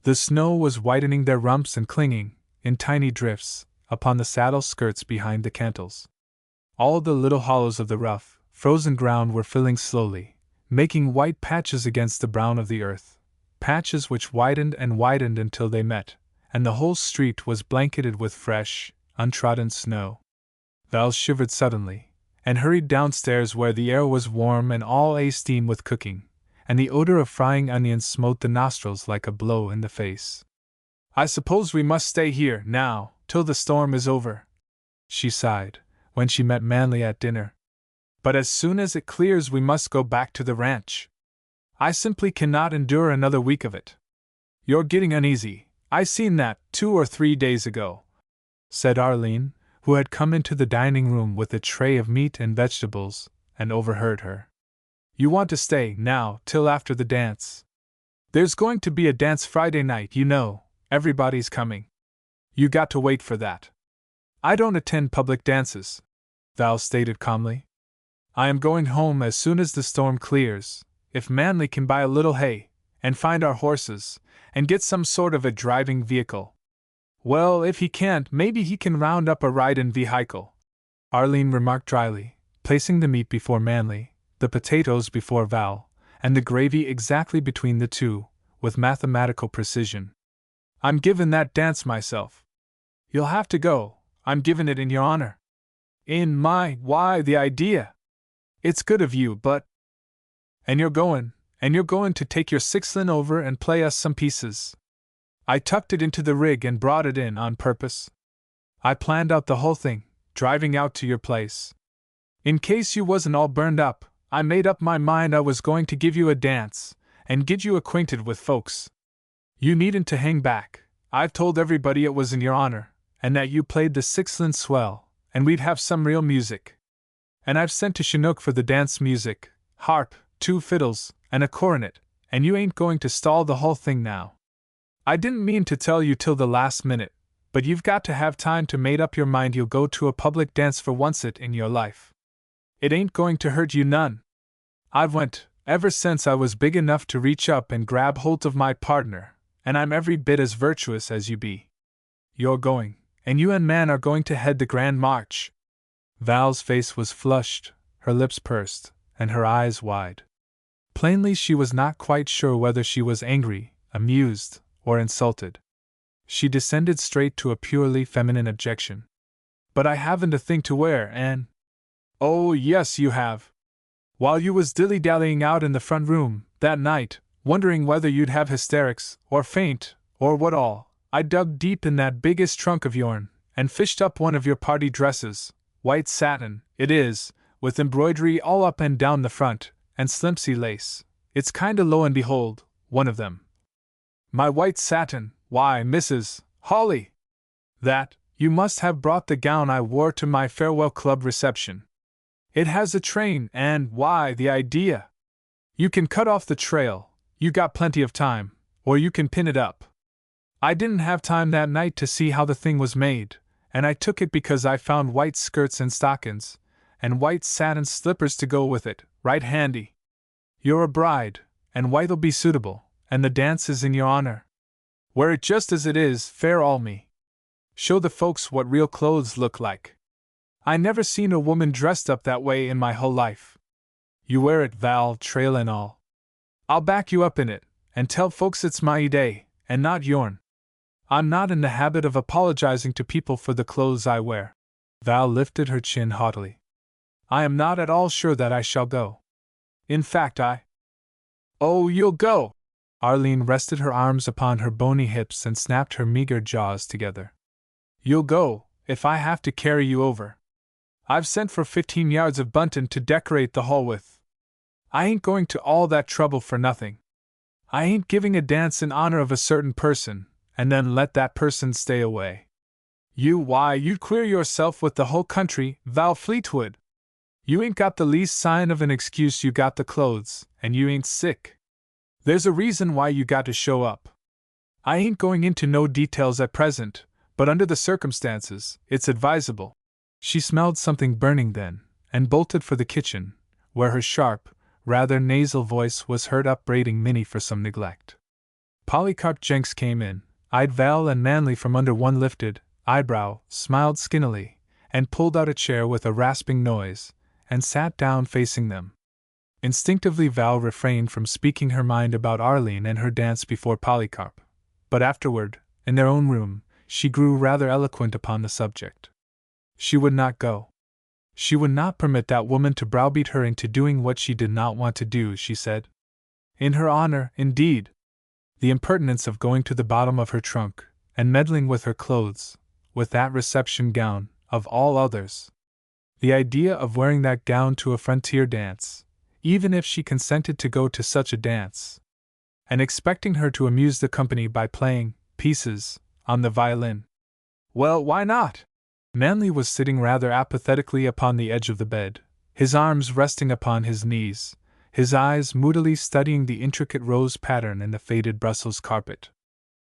The snow was whitening their rumps and clinging, in tiny drifts, upon the saddle skirts behind the cantles. All the little hollows of the rough, frozen ground were filling slowly, making white patches against the brown of the earth, patches which widened and widened until they met, and the whole street was blanketed with fresh, untrodden snow. Val shivered suddenly, and hurried downstairs where the air was warm and all a-steam with cooking, and the odor of frying onions smote the nostrils like a blow in the face. I suppose we must stay here, now, till the storm is over, she sighed, when she met Manley at dinner. But as soon as it clears we must go back to the ranch. I simply cannot endure another week of it. You're getting uneasy, I seen that 2 or 3 days ago, said Arline, who had come into the dining room with a tray of meat and vegetables, and overheard her. You want to stay, now, till after the dance. There's going to be a dance Friday night, you know, everybody's coming. You got to wait for that. I don't attend public dances, Val stated calmly. I am going home as soon as the storm clears, if Manley can buy a little hay, and find our horses, and get some sort of a driving vehicle. Well, if he can't, maybe he can round up a ride-in vehicle, Arline remarked dryly, placing the meat before Manley, the potatoes before Val, and the gravy exactly between the two, with mathematical precision. I'm givin' that dance myself. You'll have to go, I'm givin' it in your honor. In my, why, the idea! It's good of you, but… And you're goin' to take your sixlin over and play us some pieces. I tucked it into the rig and brought it in on purpose. I planned out the whole thing, driving out to your place. In case you wasn't all burned up, I made up my mind I was going to give you a dance, and get you acquainted with folks. You needn't to hang back, I've told everybody it was in your honor, and that you played the sixlin swell, and we'd have some real music. And I've sent to Chinook for the dance music, harp, 2 fiddles, and a cornet, and you ain't going to stall the whole thing now. I didn't mean to tell you till the last minute, but you've got to have time to make up your mind you'll go to a public dance for oncet in your life. It ain't going to hurt you none. I've went, ever since I was big enough to reach up and grab hold of my partner, and I'm every bit as virtuous as you be. You're going, and you and Man are going to head the grand march. Val's face was flushed, her lips pursed, and her eyes wide. Plainly she was not quite sure whether she was angry, amused, or insulted. She descended straight to a purely feminine objection. But I haven't a thing to wear, and… Oh, yes, you have. While you was dilly-dallying out in the front room, that night, wondering whether you'd have hysterics, or faint, or what all, I dug deep in that biggest trunk of yourn, and fished up one of your party dresses, white satin, it is, with embroidery all up and down the front, and slimpsy lace. It's kinda lo and behold, one of them. My white satin, why, Mrs. Hawley! That, you must have brought the gown I wore to my farewell club reception. It has a train, and, why, the idea! You can cut off the trail, you got plenty of time, or you can pin it up. I didn't have time that night to see how the thing was made, and I took it because I found white skirts and stockings, and white satin slippers to go with it, right handy. You're a bride, and white'll be suitable, and the dance is in your honor. Wear it just as it is, fair all me. Show the folks what real clothes look like. I never seen a woman dressed up that way in my whole life. You wear it, Val, trail and all. I'll back you up in it, and tell folks it's my day, and not yourn. I'm not in the habit of apologizing to people for the clothes I wear. Val lifted her chin haughtily. I am not at all sure that I shall go. In fact, Oh, you'll go! Arlene rested her arms upon her bony hips and snapped her meager jaws together. You'll go, if I have to carry you over. I've sent for 15 yards of bunting to decorate the hall with. I ain't going to all that trouble for nothing. I ain't giving a dance in honor of a certain person, and then let that person stay away. You'd queer yourself with the whole country, Val Fleetwood. You ain't got the least sign of an excuse. You got the clothes, and you ain't sick. There's a reason why you got to show up. I ain't going into no details at present, but under the circumstances, it's advisable. She smelled something burning then, and bolted for the kitchen, where her sharp, rather nasal voice was heard upbraiding Minnie for some neglect. Polycarp Jenks came in, eyed Val and Manley from under one lifted eyebrow, smiled skinnily, and pulled out a chair with a rasping noise, and sat down facing them. Instinctively Val refrained from speaking her mind about Arlene and her dance before Polycarp, but afterward, in their own room, she grew rather eloquent upon the subject. She would not go. She would not permit that woman to browbeat her into doing what she did not want to do, she said. In her honor, indeed. The impertinence of going to the bottom of her trunk, and meddling with her clothes, with that reception gown, of all others. The idea of wearing that gown to a frontier dance, even if she consented to go to such a dance, and expecting her to amuse the company by playing pieces on the violin. Well, why not? Manley was sitting rather apathetically upon the edge of the bed, his arms resting upon his knees, his eyes moodily studying the intricate rose pattern in the faded Brussels carpet.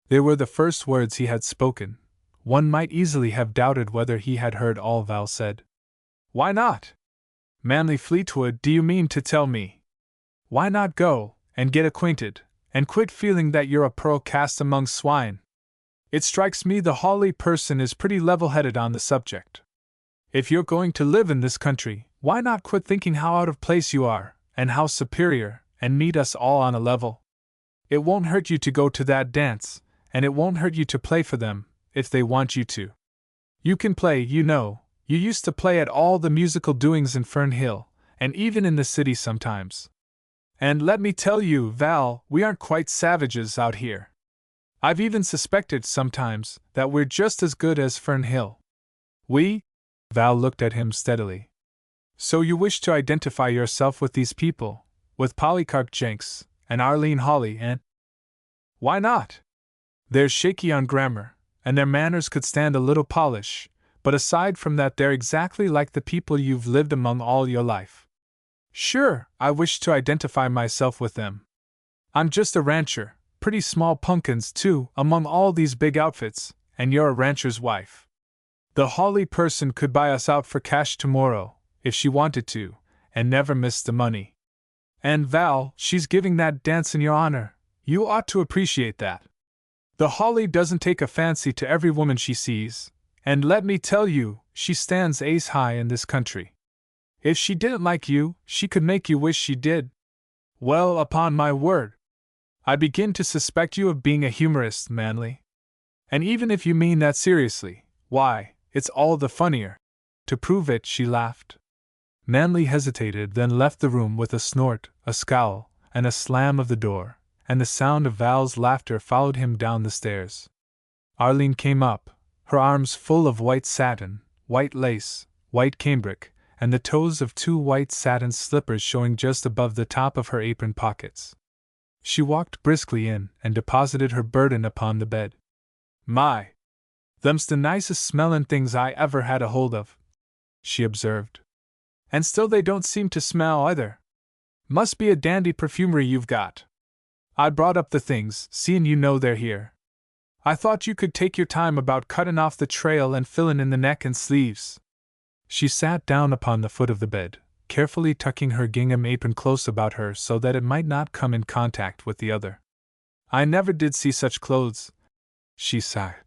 They were the first words he had spoken. One might easily have doubted whether he had heard all Val said. Why not? Manley Fleetwood, do you mean to tell me? Why not go, and get acquainted, and quit feeling that you're a pearl cast among swine? It strikes me the Hawley person is pretty level-headed on the subject. If you're going to live in this country, why not quit thinking how out of place you are, and how superior, and meet us all on a level? It won't hurt you to go to that dance, and it won't hurt you to play for them, if they want you to. You can play, you know. You used to play at all the musical doings in Fern Hill, and even in the city sometimes. And let me tell you, Val, we aren't quite savages out here. I've even suspected sometimes that we're just as good as Fern Hill. We? Val looked at him steadily. So you wish to identify yourself with these people, with Polycarp Jenks, and Arlene Hawley, and… Why not? They're shaky on grammar, and their manners could stand a little polish, but aside from that they're exactly like the people you've lived among all your life. Sure, I wish to identify myself with them. I'm just a rancher, pretty small pumpkins too, among all these big outfits, and you're a rancher's wife. The Hawley person could buy us out for cash tomorrow, if she wanted to, and never miss the money. And Val, she's giving that dance in your honor. You ought to appreciate that. The Hawley doesn't take a fancy to every woman she sees, and let me tell you, she stands ace high in this country. If she didn't like you, she could make you wish she did. Well, upon my word, I begin to suspect you of being a humorist, Manley. And even if you mean that seriously, why, it's all the funnier. To prove it, she laughed. Manley hesitated, then left the room with a snort, a scowl, and a slam of the door, and the sound of Val's laughter followed him down the stairs. Arlene came up, her arms full of white satin, white lace, white cambric, and the toes of 2 white satin slippers showing just above the top of her apron pockets. She walked briskly in and deposited her burden upon the bed. My! Them's the nicest smellin' things I ever had a hold of, she observed. And still they don't seem to smell either. Must be a dandy perfumery you've got. I brought up the things, seein' you know they're here. I thought you could take your time about cuttin' off the trail and fillin' in the neck and sleeves. She sat down upon the foot of the bed, carefully tucking her gingham apron close about her so that it might not come in contact with the other. I never did see such clothes, she sighed.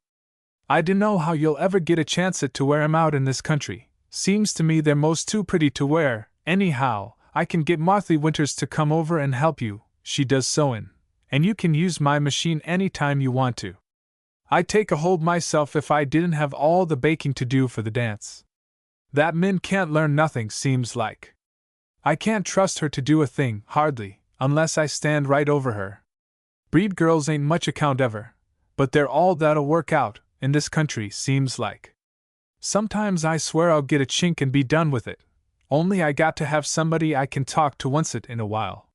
I dunno how you'll ever get a chancet to wear 'em out in this country. Seems to me they're most too pretty to wear. Anyhow, I can get Marthy Winters to come over and help you. She does sewin', and you can use my machine any time you want to. I'd take a hold myself if I didn't have all the baking to do for the dance. That Min can't learn nothing, seems like. I can't trust her to do a thing, hardly, unless I stand right over her. Breed girls ain't much account ever, but they're all that'll work out, in this country, seems like. Sometimes I swear I'll get a chink and be done with it, only I got to have somebody I can talk to oncet in a while.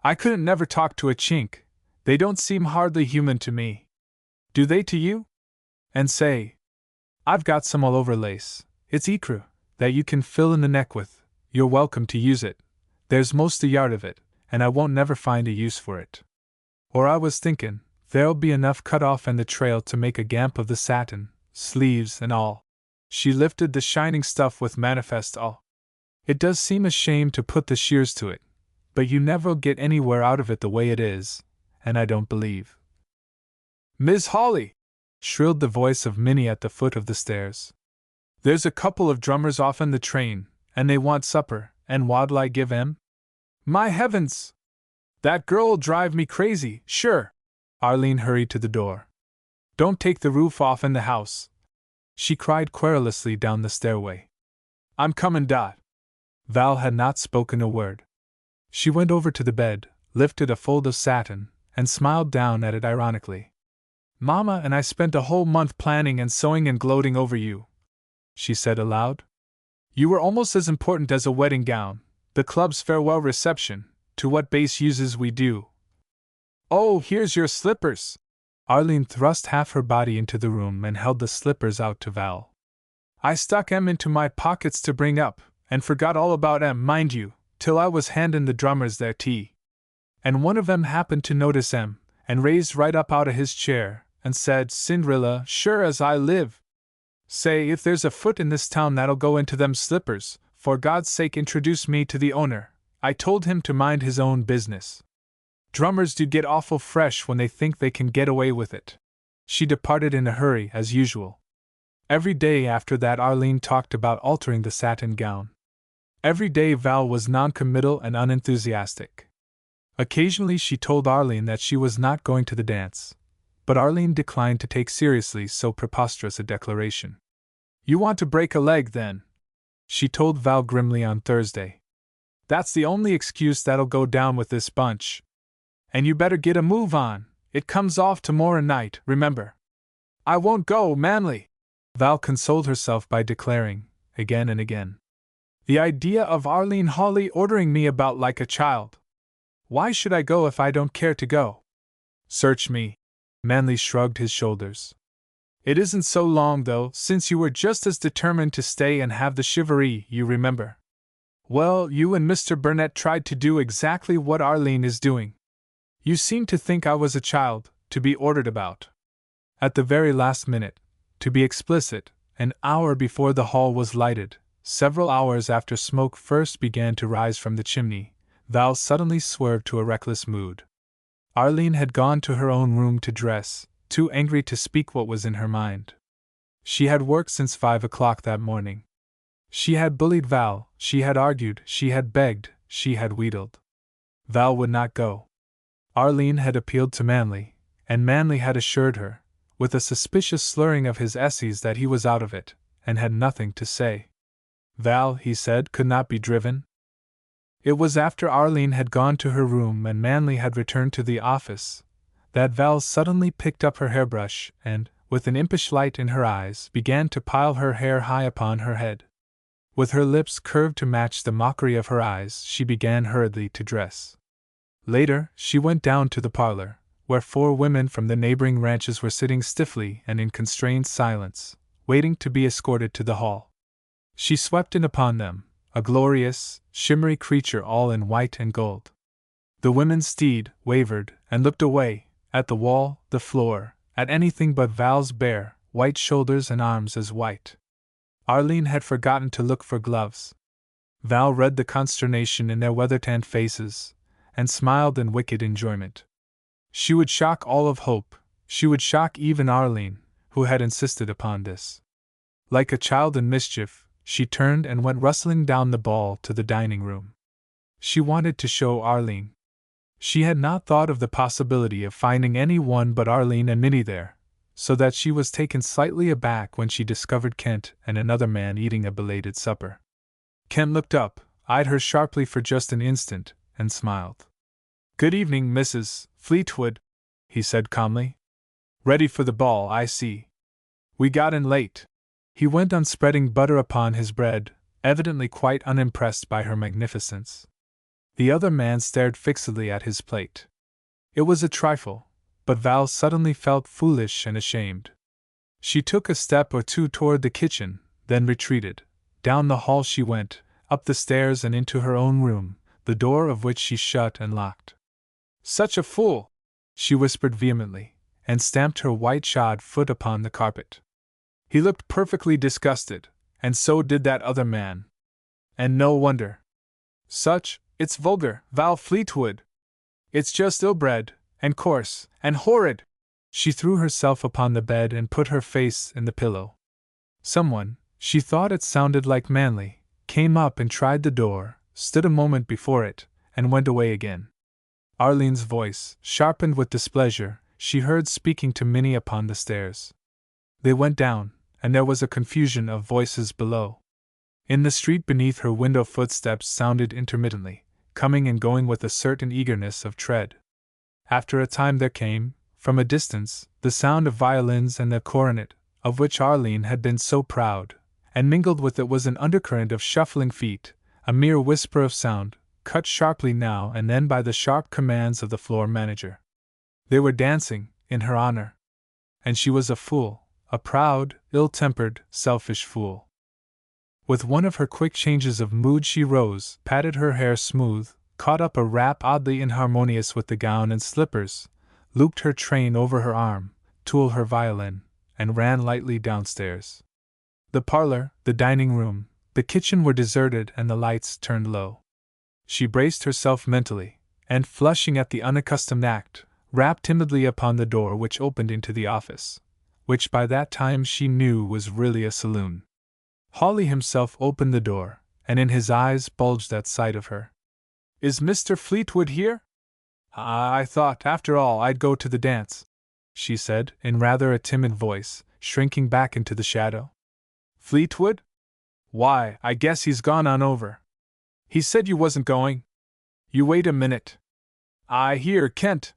I couldn't never talk to a chink, they don't seem hardly human to me. Do they to you? And say, I've got some all over lace, it's ecru, that you can fill in the neck with, you're welcome to use it, there's most a yard of it, and I won't never find a use for it. Or I was thinkin', there'll be enough cut off in the trail to make a gamp of the satin, sleeves and all. She lifted the shining stuff with manifest awe. It does seem a shame to put the shears to it, but you never'll get anywhere out of it the way it is, and I don't believe. Miss Hawley! Shrilled the voice of Minnie at the foot of the stairs. There's a couple of drummers off in the train, and they want supper, and what'll I give 'em? My heavens! That girl'll drive me crazy, sure! Arline hurried to the door. Don't take the roof off in the house, she cried querulously down the stairway. I'm comin', Dot. Val had not spoken a word. She went over to the bed, lifted a fold of satin, and smiled down at it ironically. Mama and I spent a whole month planning and sewing and gloating over you, she said aloud. You were almost as important as a wedding gown, the club's farewell reception, to what base uses we do. Oh, here's your slippers! Arline thrust half her body into the room and held the slippers out to Val. I stuck 'em into my pockets to bring up, and forgot all about 'em, mind you, till I was handin' the drummers their tea. And one of 'em happened to notice 'em, and raised right up out of his chair, and said, Cinderella, sure as I live! Say, if there's a foot in this town that'll go into them slippers, for God's sake introduce me to the owner. I told him to mind his own business. Drummers do get awful fresh when they think they can get away with it. She departed in a hurry, as usual. Every day after that Arline talked about altering the satin gown. Every day Val was noncommittal and unenthusiastic. Occasionally she told Arline that she was not going to the dance, but Arline declined to take seriously so preposterous a declaration. You want to break a leg, then? She told Val grimly on Thursday. That's the only excuse that'll go down with this bunch. And you better get a move on, it comes off tomorrow night, remember. I won't go, Manly! Val consoled herself by declaring, again and again. The idea of Arline Hawley ordering me about like a child. Why should I go if I don't care to go? Search me. Manly shrugged his shoulders. It isn't so long, though, since you were just as determined to stay and have the chivalry, you remember. Well, you and Mr. Burnett tried to do exactly what Arline is doing. You seemed to think I was a child, to be ordered about. At the very last minute, to be explicit, an hour before the hall was lighted, several hours after smoke first began to rise from the chimney, Val suddenly swerved to a reckless mood. Arline had gone to her own room to dress, too angry to speak what was in her mind. She had worked since 5 o'clock that morning. She had bullied Val, she had argued, she had begged, she had wheedled. Val would not go. Arline had appealed to Manly, and Manly had assured her, with a suspicious slurring of his S's, that he was out of it, and had nothing to say. Val, he said, could not be driven. It was after Arline had gone to her room and Manly had returned to the office, that Val suddenly picked up her hairbrush and, with an impish light in her eyes, began to pile her hair high upon her head. With her lips curved to match the mockery of her eyes, she began hurriedly to dress. Later, she went down to the parlor, where 4 women from the neighboring ranches were sitting stiffly and in constrained silence, waiting to be escorted to the hall. She swept in upon them, a glorious, shimmery creature all in white and gold. The women's steed wavered and looked away, at the wall, the floor, at anything but Val's bare, white shoulders and arms as white. Arline had forgotten to look for gloves. Val read the consternation in their weather-tanned faces, and smiled in wicked enjoyment. She would shock all of Hope, she would shock even Arline, who had insisted upon this. Like a child in mischief, she turned and went rustling down the hall to the dining room. She wanted to show Arline. She had not thought of the possibility of finding any one but Arline and Minnie there, so that she was taken slightly aback when she discovered Kent and another man eating a belated supper. Kent looked up, eyed her sharply for just an instant, and smiled. "Good evening, Mrs. Fleetwood," he said calmly. "Ready for the ball, I see. We got in late." He went on spreading butter upon his bread, evidently quite unimpressed by her magnificence. The other man stared fixedly at his plate. It was a trifle, but Val suddenly felt foolish and ashamed. She took a step or two toward the kitchen, then retreated. Down the hall she went, up the stairs and into her own room, the door of which she shut and locked. "Such a fool!" she whispered vehemently, and stamped her white-shod foot upon the carpet. He looked perfectly disgusted, and so did that other man. And no wonder. It's vulgar, Val Fleetwood. It's just ill-bred, and coarse, and horrid. She threw herself upon the bed and put her face in the pillow. Someone, she thought it sounded like Manley, came up and tried the door, stood a moment before it, and went away again. Arline's voice, sharpened with displeasure, she heard speaking to Minnie upon the stairs. They went down, and there was a confusion of voices below. In the street beneath her window footsteps sounded intermittently, coming and going with a certain eagerness of tread. After a time there came, from a distance, the sound of violins and the cornet, of which Arline had been so proud, and mingled with it was an undercurrent of shuffling feet, a mere whisper of sound, cut sharply now and then by the sharp commands of the floor manager. They were dancing, in her honor. And she was a fool, a proud, ill-tempered, selfish fool. With one of her quick changes of mood she rose, patted her hair smooth, caught up a wrap oddly inharmonious with the gown and slippers, looped her train over her arm, tooled her violin, and ran lightly downstairs. The parlor, the dining room, the kitchen were deserted and the lights turned low. She braced herself mentally, and flushing at the unaccustomed act, rapped timidly upon the door which opened into the office, which by that time she knew was really a saloon. Hawley himself opened the door, and in his eyes bulged at sight of her. "Is Mr. Fleetwood here? I thought, after all, I'd go to the dance," she said, in rather a timid voice, shrinking back into the shadow. "Fleetwood? Why, I guess he's gone on over. He said you wasn't going. You wait a minute. Here, Kent.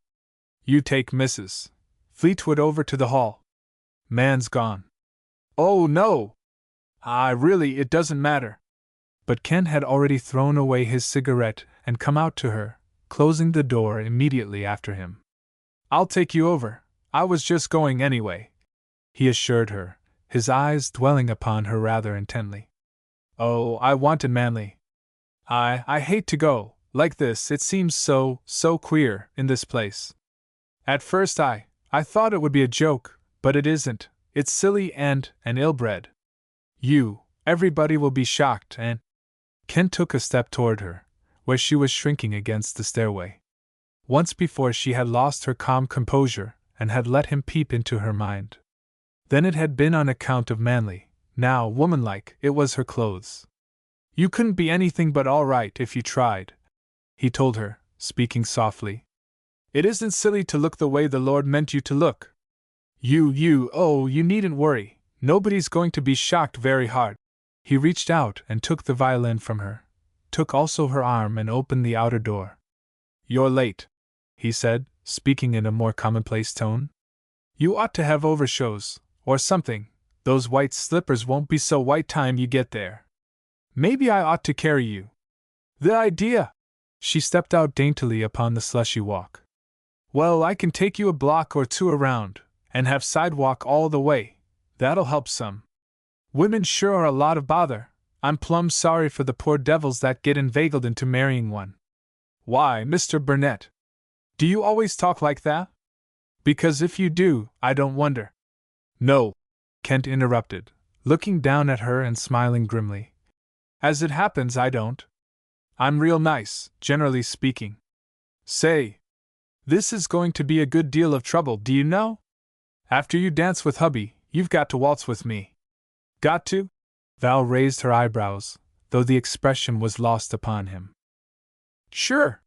You take Mrs. Fleetwood over to the hall. Man's gone." "Oh, no! Really, it doesn't matter." But Kent had already thrown away his cigarette and come out to her, closing the door immediately after him. "I'll take you over. I was just going anyway," he assured her, his eyes dwelling upon her rather intently. "Oh, I wanted Manley. I hate to go, like this, it seems so queer, in this place. At first I thought it would be a joke, but it isn't, it's silly and ill-bred. Everybody will be shocked and—" Kent took a step toward her, where she was shrinking against the stairway. Once before she had lost her calm composure, and had let him peep into her mind. Then it had been on account of Manley, now, womanlike, it was her clothes. "You couldn't be anything but all right if you tried," he told her, speaking softly. "It isn't silly to look the way the Lord meant you to look. You needn't worry, nobody's going to be shocked very hard." He reached out and took the violin from her, took also her arm and opened the outer door. "You're late," he said, speaking in a more commonplace tone. "You ought to have overshoes, or something. Those white slippers won't be so white time you get there. Maybe I ought to carry you." "The idea!" She stepped out daintily upon the slushy walk. "Well, I can take you a block or two around, and have sidewalk all the way. That'll help some. Women sure are a lot of bother, I'm plumb sorry for the poor devils that get inveigled into marrying one. Why, Mr. Burnett, do you always talk like that? Because if you do, I don't wonder. No, Kent interrupted, looking down at her and smiling grimly. As it happens, I don't. I'm real nice, generally speaking. Say, this is going to be a good deal of trouble, do you know? After you dance with hubby, you've got to waltz with me. Got to? Val raised her eyebrows, though the expression was lost upon him. Sure.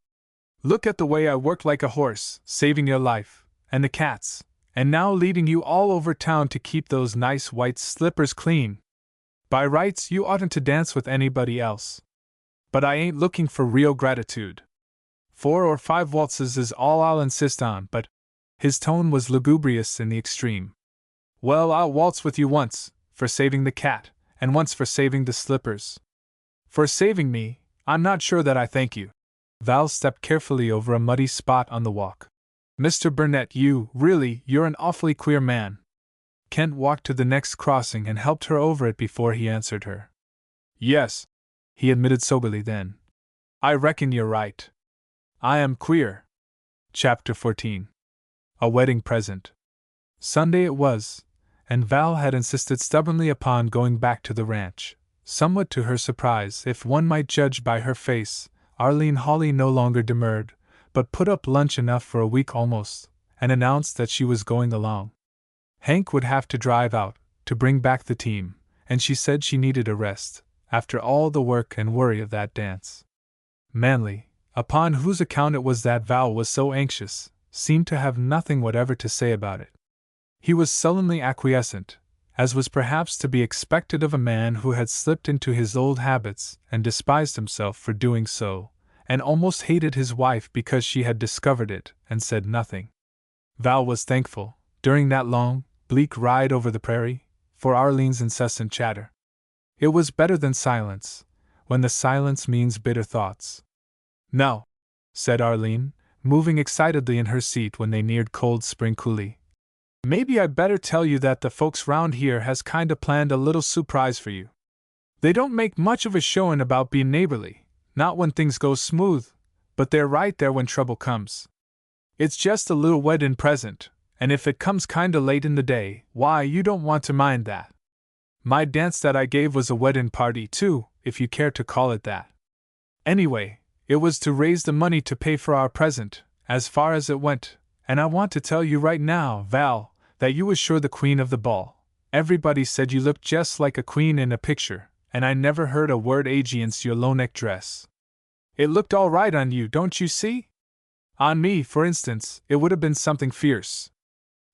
Look at the way I worked like a horse, saving your life, and the cat's, and now leading you all over town to keep those nice white slippers clean. By rights, you oughtn't to dance with anybody else. But I ain't looking for real gratitude. 4 or 5 waltzes is all I'll insist on, but his tone was lugubrious in the extreme. Well, I'll waltz with you once, for saving the cat, and once for saving the slippers. For saving me, I'm not sure that I thank you. Val stepped carefully over a muddy spot on the walk. Mr. Burnett, you're an awfully queer man. Kent walked to the next crossing and helped her over it before he answered her. Yes, he admitted soberly then. I reckon you're right. I am queer. Chapter 14. A Wedding Present. Sunday it was, and Val had insisted stubbornly upon going back to the ranch. Somewhat to her surprise, if one might judge by her face, Arline Hawley no longer demurred, but put up lunch enough for a week almost, and announced that she was going along. Hank would have to drive out, to bring back the team, and she said she needed a rest, after all the work and worry of that dance. Manley, upon whose account it was that Val was so anxious, seemed to have nothing whatever to say about it. He was sullenly acquiescent, as was perhaps to be expected of a man who had slipped into his old habits and despised himself for doing so, and almost hated his wife because she had discovered it and said nothing. Val was thankful, during that long, bleak ride over the prairie, for Arline's incessant chatter. It was better than silence, when the silence means bitter thoughts. Now, said Arline, moving excitedly in her seat when they neared Cold Spring Coulee, maybe I'd better tell you that the folks round here has kinda planned a little surprise for you. They don't make much of a showin' about being neighborly, not when things go smooth, but they're right there when trouble comes. It's just a little weddin' present, and if it comes kinda late in the day, why, you don't want to mind that. My dance that I gave was a weddin' party, too, if you care to call it that. Anyway, it was to raise the money to pay for our present, as far as it went, and I want to tell you right now, Val, that you was sure the queen of the ball. Everybody said you looked just like a queen in a picture, and I never heard a word against your low-neck dress. It looked all right on you, don't you see? On me, for instance, it would have been something fierce.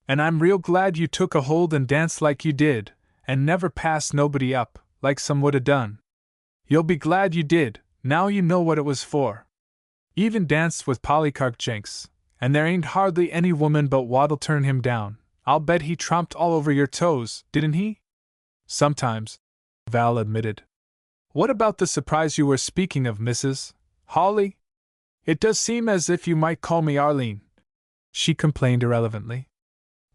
And I'm real glad you took a hold and danced like you did, and never passed nobody up, like some would have done. You'll be glad you did, now you know what it was for. Even danced with Polycarp Jenks, and there ain't hardly any woman but what'll turn him down. I'll bet he tromped all over your toes, didn't he? Sometimes, Val admitted. What about the surprise you were speaking of, Mrs. Hawley? It does seem as if you might call me Arline, she complained irrelevantly.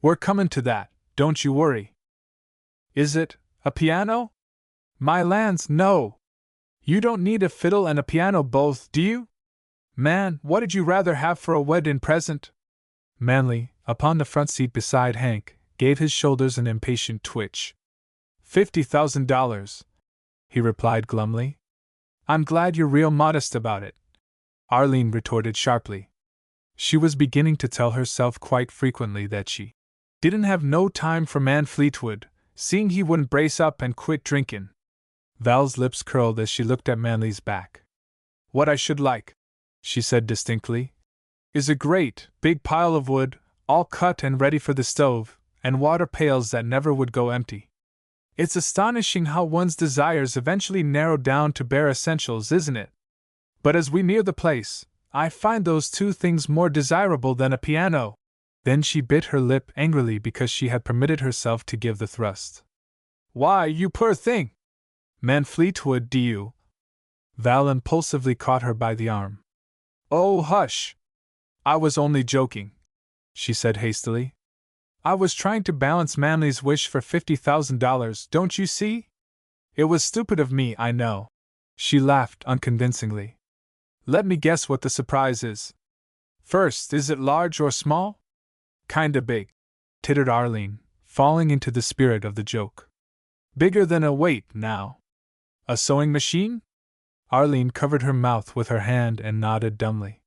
We're comin' to that, don't you worry. Is it a piano? My lands, no. You don't need a fiddle and a piano both, do you? Man, what'd you rather have for a weddin' present? Manley, upon the front seat beside Hank, gave his shoulders an impatient twitch. $50,000, he replied glumly. I'm glad you're real modest about it, Arline retorted sharply. She was beginning to tell herself quite frequently that she didn't have no time for man Fleetwood, seeing he wouldn't brace up and quit drinkin'. Val's lips curled as she looked at Manley's back. What I should like, she said distinctly, is a great, big pile of wood, all cut and ready for the stove, and water pails that never would go empty. It's astonishing how one's desires eventually narrow down to bare essentials, isn't it? But as we near the place, I find those two things more desirable than a piano. Then she bit her lip angrily because she had permitted herself to give the thrust. Why, you poor thing! Man Fleetwood, do you? Val impulsively caught her by the arm. Oh, hush! I was only joking, she said hastily. I was trying to balance Manley's wish for $50,000, don't you see? It was stupid of me, I know. She laughed unconvincingly. Let me guess what the surprise is. First, is it large or small? Kinda big, tittered Arlene, falling into the spirit of the joke. Bigger than a weight, now. A sewing machine? Arlene covered her mouth with her hand and nodded dumbly.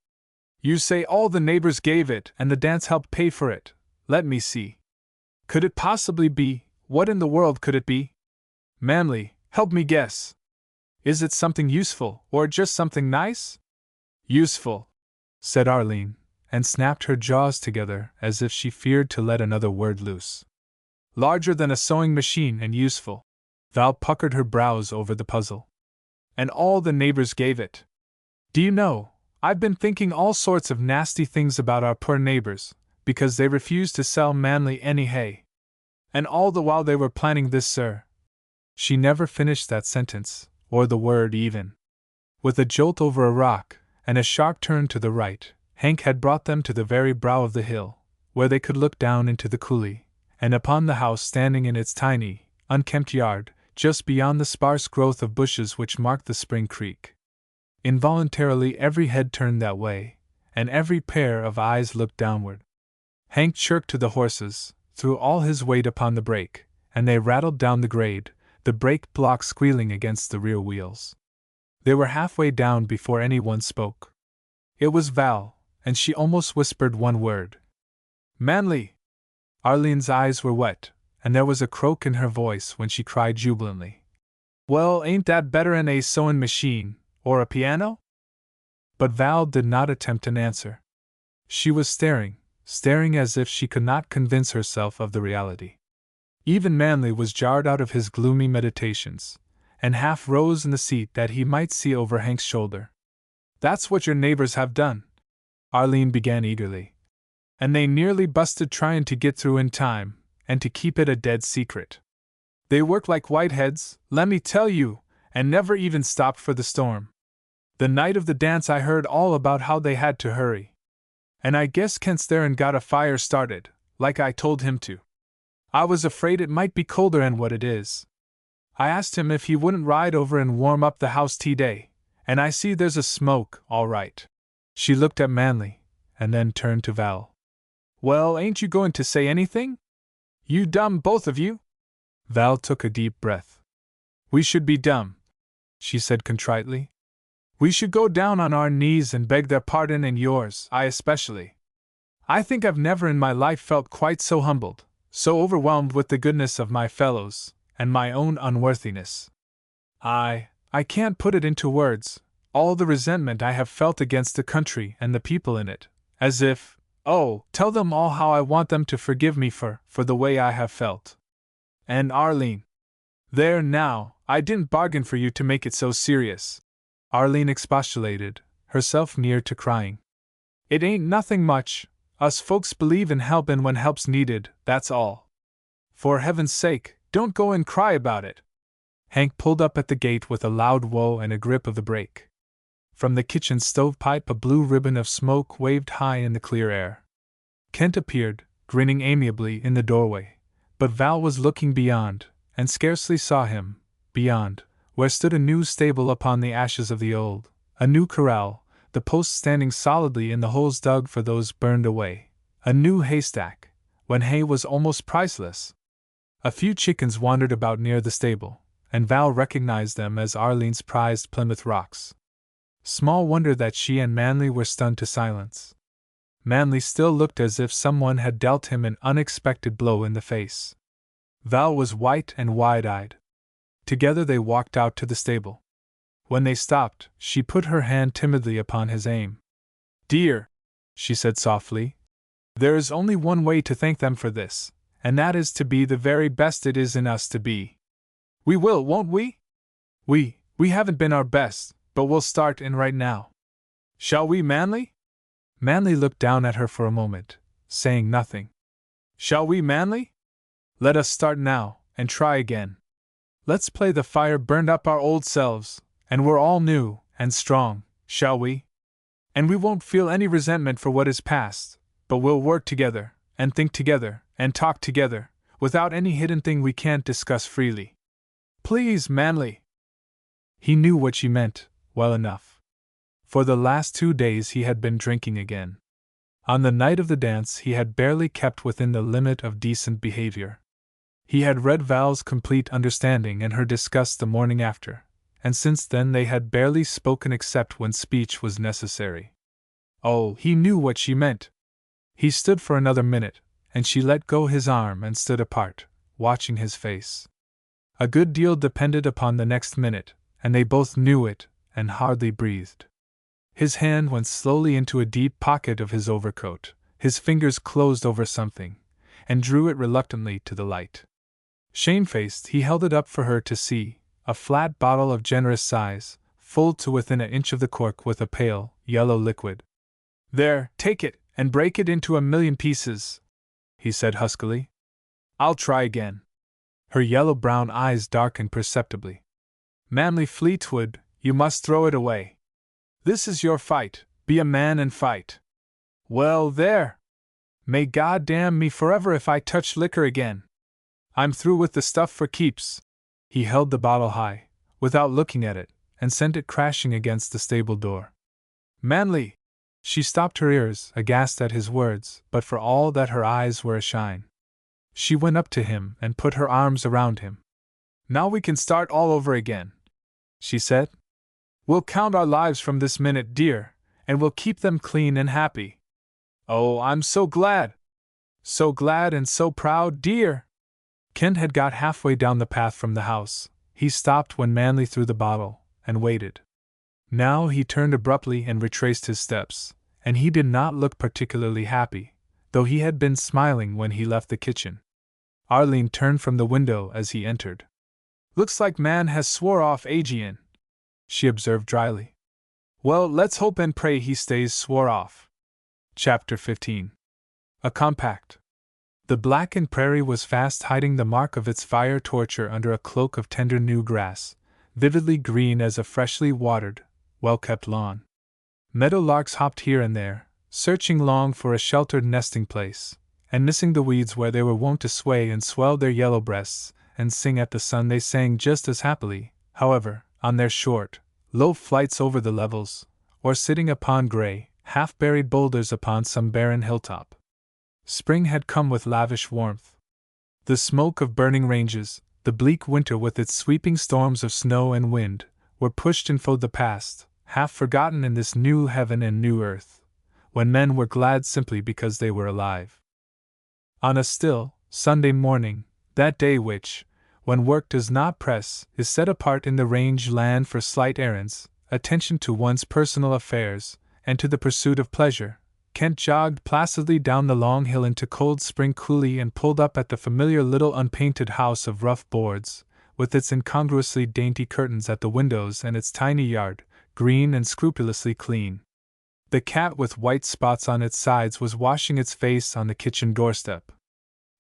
You say all the neighbors gave it and the dance helped pay for it. Let me see. Could it possibly be? What in the world could it be? Manly, help me guess. Is it something useful, or just something nice? Useful, said Arlene, and snapped her jaws together as if she feared to let another word loose. Larger than a sewing machine and useful. Val puckered her brows over the puzzle. And all the neighbors gave it. Do you know, I've been thinking all sorts of nasty things about our poor neighbors, because they refused to sell Manly any hay. And all the while they were planning this, sir. She never finished that sentence, or the word even. With a jolt over a rock, and a sharp turn to the right, Hank had brought them to the very brow of the hill, where they could look down into the coulee, and upon the house standing in its tiny, unkempt yard, just beyond the sparse growth of bushes which marked the spring creek. Involuntarily every head turned that way, and every pair of eyes looked downward. Hank chirked to the horses, threw all his weight upon the brake, and they rattled down the grade, the brake block squealing against the rear wheels. They were halfway down before anyone spoke. It was Val, and she almost whispered one word. Manly! Arlene's eyes were wet, and there was a croak in her voice when she cried jubilantly. Well, ain't that better'n a sewing machine, or a piano? But Val did not attempt an answer. She was staring as if she could not convince herself of the reality. Even Manly was jarred out of his gloomy meditations, and half rose in the seat that he might see over Hank's shoulder. That's what your neighbors have done, Arlene began eagerly. And they nearly busted trying to get through in time, and to keep it a dead secret. They work like whiteheads, let me tell you, and never even stopped for the storm. The night of the dance I heard all about how they had to hurry. And I guess Kent's there and got a fire started, like I told him to. I was afraid it might be colder than what it is. I asked him if he wouldn't ride over and warm up the house today, and I see there's a smoke, all right. She looked at Manly, and then turned to Val. Well, ain't you going to say anything? You dumb, both of you? Val took a deep breath. We should be dumb, she said contritely. We should go down on our knees and beg their pardon and yours, I especially. I think I've never in my life felt quite so humbled, so overwhelmed with the goodness of my fellows, and my own unworthiness. I can't put it into words, all the resentment I have felt against the country and the people in it, as if, tell them all how I want them to forgive me for the way I have felt. And Arlene. There now, I didn't bargain for you to make it so serious, Arlene expostulated, herself near to crying. It ain't nothing much, us folks believe in helpin' when help's needed, that's all. For heaven's sake, don't go and cry about it. Hank pulled up at the gate with a loud whoa and a grip of the brake. From the kitchen stovepipe a blue ribbon of smoke waved high in the clear air. Kent appeared, grinning amiably in the doorway, but Val was looking beyond, and scarcely saw him, beyond, where stood a new stable upon the ashes of the old, a new corral, the posts standing solidly in the holes dug for those burned away, a new haystack, when hay was almost priceless. A few chickens wandered about near the stable, and Val recognized them as Arlene's prized Plymouth Rocks. Small wonder that she and Manly were stunned to silence. Manly still looked as if someone had dealt him an unexpected blow in the face. Val was white and wide-eyed. Together they walked out to the stable. When they stopped, she put her hand timidly upon his arm. Dear, she said softly, there is only one way to thank them for this, and that is to be the very best it is in us to be. We will, won't we? We haven't been our best, but we'll start in right now. Shall we, Manly? Manly looked down at her for a moment, saying nothing. Shall we, Manly? Let us start now, and try again. Let's play the fire burned up our old selves, and we're all new and strong, shall we? And we won't feel any resentment for what is past, but we'll work together, and think together, and talk together, without any hidden thing we can't discuss freely. Please, Manly. He knew what she meant, well enough. For the last 2 days he had been drinking again. On the night of the dance he had barely kept within the limit of decent behavior. He had read Val's complete understanding and her disgust the morning after, and since then they had barely spoken except when speech was necessary. Oh, he knew what she meant! He stood for another minute, and she let go his arm and stood apart, watching his face. A good deal depended upon the next minute, and they both knew it, and hardly breathed. His hand went slowly into a deep pocket of his overcoat, his fingers closed over something, and drew it reluctantly to the light. Shamefaced, he held it up for her to see, a flat bottle of generous size, full to within an inch of the cork with a pale, yellow liquid. There, take it, and break it into 1,000,000 pieces, he said huskily. I'll try again. Her yellow-brown eyes darkened perceptibly. Manly Fleetwood, you must throw it away. This is your fight, be a man and fight. Well, there! May God damn me forever if I touch liquor again. I'm through with the stuff for keeps. He held the bottle high, without looking at it, and sent it crashing against the stable door. Manly! She stopped her ears, aghast at his words, but for all that her eyes were ashine. She went up to him and put her arms around him. Now we can start all over again, she said. We'll count our lives from this minute, dear, and we'll keep them clean and happy. Oh, I'm so glad! So glad and so proud, dear! Kent had got halfway down the path from the house. He stopped when Manly threw the bottle, and waited. Now he turned abruptly and retraced his steps, and he did not look particularly happy, though he had been smiling when he left the kitchen. Arline turned from the window as he entered. Looks like man has swore off Aegean, she observed dryly. Well, let's hope and pray he stays swore off. Chapter 15. A compact. The blackened prairie was fast hiding the mark of its fire torture under a cloak of tender new grass, vividly green as a freshly watered, well-kept lawn. Meadowlarks hopped here and there, searching long for a sheltered nesting place, and missing the weeds where they were wont to sway and swell their yellow breasts, and sing at the sun. They sang just as happily, however, on their short, low flights over the levels, or sitting upon gray, half-buried boulders upon some barren hilltop. Spring had come with lavish warmth. The smoke of burning ranges, the bleak winter with its sweeping storms of snow and wind, were pushed into the past, half forgotten in this new heaven and new earth, when men were glad simply because they were alive. On a still, Sunday morning, that day which, when work does not press, is set apart in the range land for slight errands, attention to one's personal affairs, and to the pursuit of pleasure, Kent jogged placidly down the long hill into Cold Spring Coulee and pulled up at the familiar little unpainted house of rough boards, with its incongruously dainty curtains at the windows and its tiny yard, green and scrupulously clean. The cat with white spots on its sides was washing its face on the kitchen doorstep.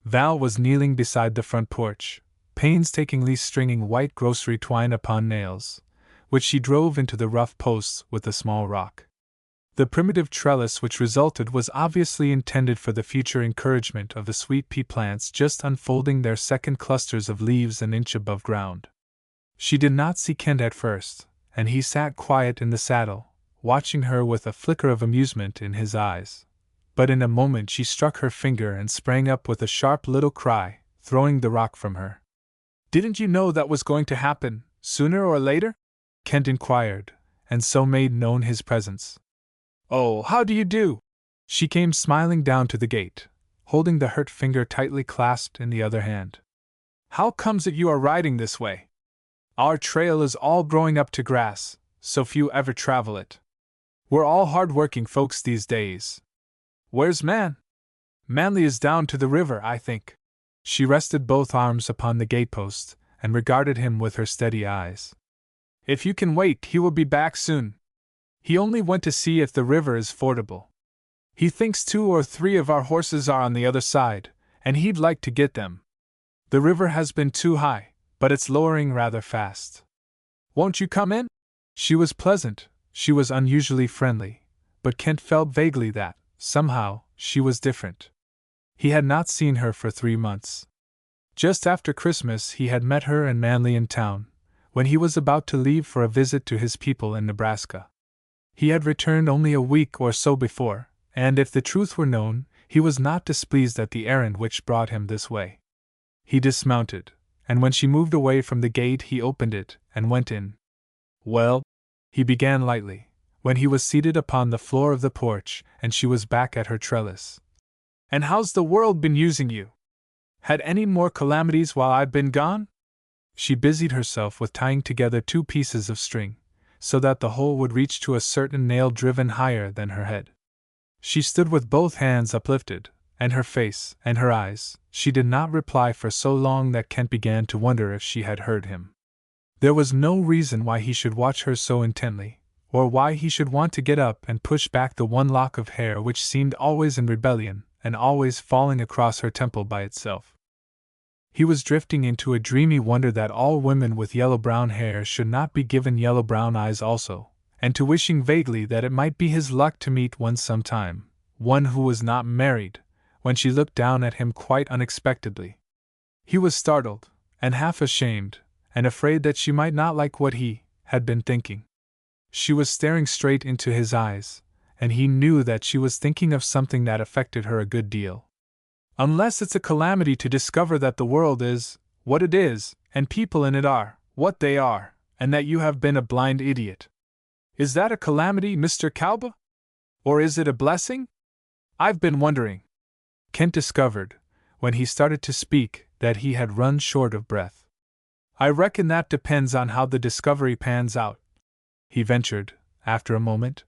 Val was kneeling beside the front porch, painstakingly stringing white grocery twine upon nails, which she drove into the rough posts with a small rock. The primitive trellis which resulted was obviously intended for the future encouragement of the sweet pea plants just unfolding their second clusters of leaves an inch above ground. She did not see Kent at first, and he sat quiet in the saddle, watching her with a flicker of amusement in his eyes. But in a moment she struck her finger and sprang up with a sharp little cry, throwing the rock from her. Didn't you know that was going to happen, sooner or later? Kent inquired, and so made known his presence. Oh, how do you do? She came smiling down to the gate, holding the hurt finger tightly clasped in the other hand. How comes it you are riding this way? Our trail is all growing up to grass, so few ever travel it. We're all hard-working folks these days. Where's Man? Manly is down to the river, I think. She rested both arms upon the gatepost and regarded him with her steady eyes. If you can wait, he will be back soon. He only went to see if the river is fordable. He thinks 2 or 3 of our horses are on the other side, and he'd like to get them. The river has been too high, but it's lowering rather fast. Won't you come in? She was pleasant, she was unusually friendly, but Kent felt vaguely that, somehow, she was different. He had not seen her for 3 months. Just after Christmas he had met her and Manly in town, when he was about to leave for a visit to his people in Nebraska. He had returned only a week or so before, and if the truth were known, he was not displeased at the errand which brought him this way. He dismounted, and when she moved away from the gate he opened it and went in. "Well," he began lightly, when he was seated upon the floor of the porch and she was back at her trellis. "And how's the world been using you? Had any more calamities while I've been gone?" She busied herself with tying together 2 pieces of string, so that the whole would reach to a certain nail driven higher than her head. She stood with both hands uplifted, and her face and her eyes. She did not reply for so long that Kent began to wonder if she had heard him. There was no reason why he should watch her so intently, or why he should want to get up and push back the one lock of hair which seemed always in rebellion and always falling across her temple by itself. He was drifting into a dreamy wonder that all women with yellow-brown hair should not be given yellow-brown eyes also, and to wishing vaguely that it might be his luck to meet one sometime, one who was not married, when she looked down at him quite unexpectedly. He was startled, and half ashamed, and afraid that she might not like what he had been thinking. She was staring straight into his eyes, and he knew that she was thinking of something that affected her a good deal. "Unless it's a calamity to discover that the world is what it is, and people in it are what they are, and that you have been a blind idiot. Is that a calamity, Mr. Cowba? Or is it a blessing? I've been wondering." Kent discovered, when he started to speak, that he had run short of breath. "I reckon that depends on how the discovery pans out," he ventured, after a moment.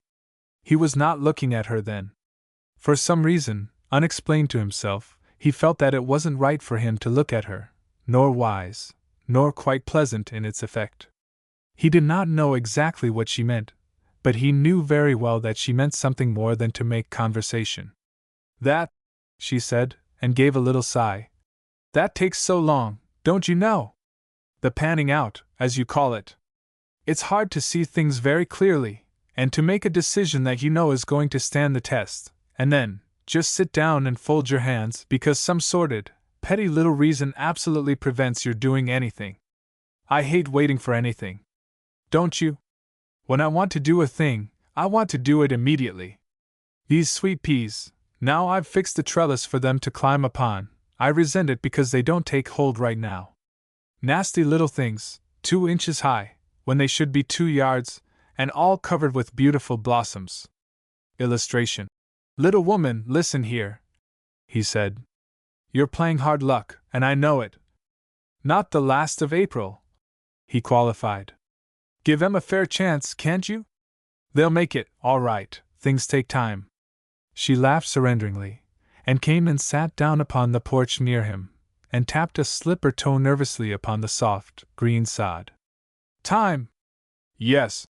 He was not looking at her then. For some reason, unexplained to himself, he felt that it wasn't right for him to look at her, nor wise, nor quite pleasant in its effect. He did not know exactly what she meant, but he knew very well that she meant something more than to make conversation. "That," she said, and gave a little sigh, "that takes so long, don't you know? The panning out, as you call it. It's hard to see things very clearly, and to make a decision that you know is going to stand the test, and then just sit down and fold your hands because some sordid, petty little reason absolutely prevents your doing anything. I hate waiting for anything. Don't you? When I want to do a thing, I want to do it immediately. These sweet peas, now I've fixed the trellis for them to climb upon, I resent it because they don't take hold right now. Nasty little things, 2 inches high, when they should be 2 yards, and all covered with beautiful blossoms." Illustration. "Little woman, listen here," he said. "You're playing hard luck, and I know it. Not the last of April," he qualified. "Give 'em a fair chance, can't you? They'll make it, all right, things take time." She laughed surrenderingly, and came and sat down upon the porch near him, and tapped a slipper toe nervously upon the soft, green sod. "Time? Yes."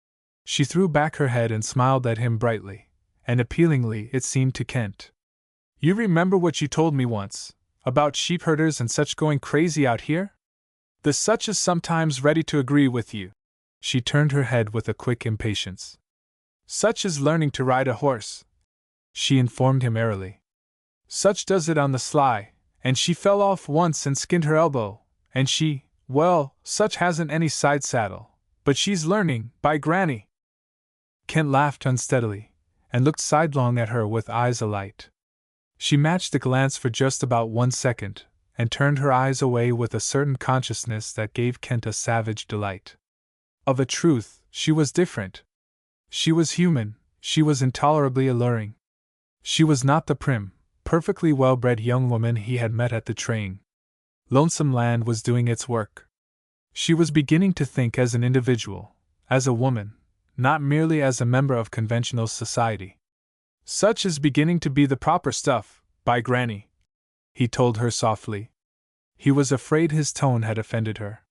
She threw back her head and smiled at him brightly, and appealingly it seemed to Kent. "You remember what you told me once, about sheepherders and such going crazy out here? The such is sometimes ready to agree with you." She turned her head with a quick impatience. "Such is learning to ride a horse," she informed him airily. "Such does it on the sly, and she fell off once and skinned her elbow, and well, Such hasn't any side saddle, but she's learning, by granny." Kent laughed unsteadily, and looked sidelong at her with eyes alight. She matched the glance for just about 1 second, and turned her eyes away with a certain consciousness that gave Kent a savage delight. Of a truth, she was different. She was human, she was intolerably alluring. She was not the prim, perfectly well-bred young woman he had met at the train. Lonesome Land was doing its work. She was beginning to think as an individual, as a woman, not merely as a member of conventional society. "Such is beginning to be the proper stuff, by granny," he told her softly. He was afraid his tone had offended her.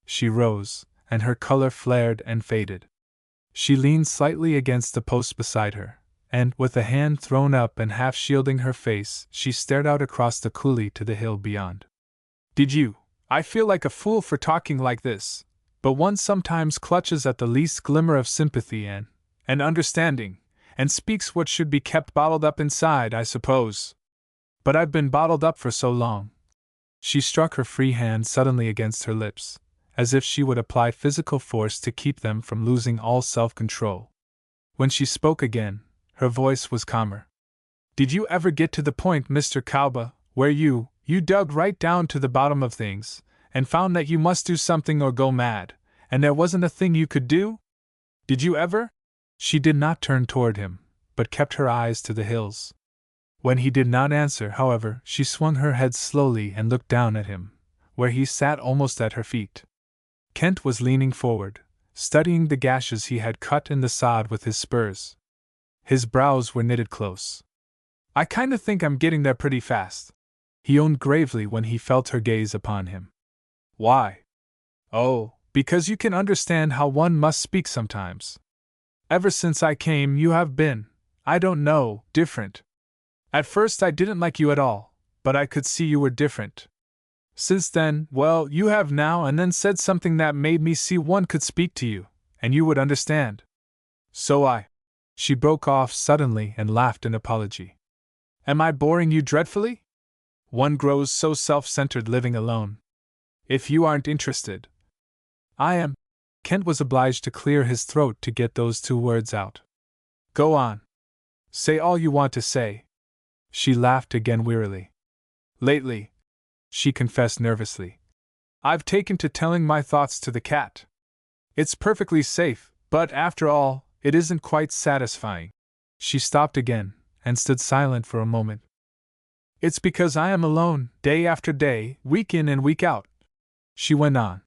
She rose, and her color flared and faded. She leaned slightly against the post beside her, and, with a hand thrown up and half shielding her face, she stared out across the coulee to the hill beyond. I feel like a fool for talking like this, but one sometimes clutches at the least glimmer of sympathy and understanding, and speaks what should be kept bottled up inside, I suppose. But I've been bottled up for so long. She struck her free hand suddenly against her lips, as if she would apply physical force to keep them from losing all self-control. When she spoke again, her voice was calmer. Did you ever get to the point, Mr. Kalba, where you dug right down to the bottom of things, and found that you must do something or go mad, and there wasn't a thing you could do? Did you ever? She did not turn toward him, but kept her eyes to the hills. When he did not answer, however, she swung her head slowly and looked down at him, where he sat almost at her feet. Kent was leaning forward, studying the gashes he had cut in the sod with his spurs. His brows were knitted close. I kinda think I'm getting there pretty fast, he owned gravely when he felt her gaze upon him. Why? Oh, because you can understand how one must speak sometimes. Ever since I came, you have been, I don't know, different. At first I didn't like you at all, but I could see you were different. Since then, well, you have now and then said something that made me see one could speak to you, and you would understand. So She broke off suddenly and laughed in apology. Am I boring you dreadfully? One grows so self-centered living alone. If you aren't interested. I am. Kent was obliged to clear his throat to get those two words out. Go on. Say all you want to say. She laughed again wearily. Lately, she confessed nervously, I've taken to telling my thoughts to the cat. It's perfectly safe, but after all, it isn't quite satisfying. She stopped again, and stood silent for a moment. It's because I am alone, day after day, week in and week out, she went on.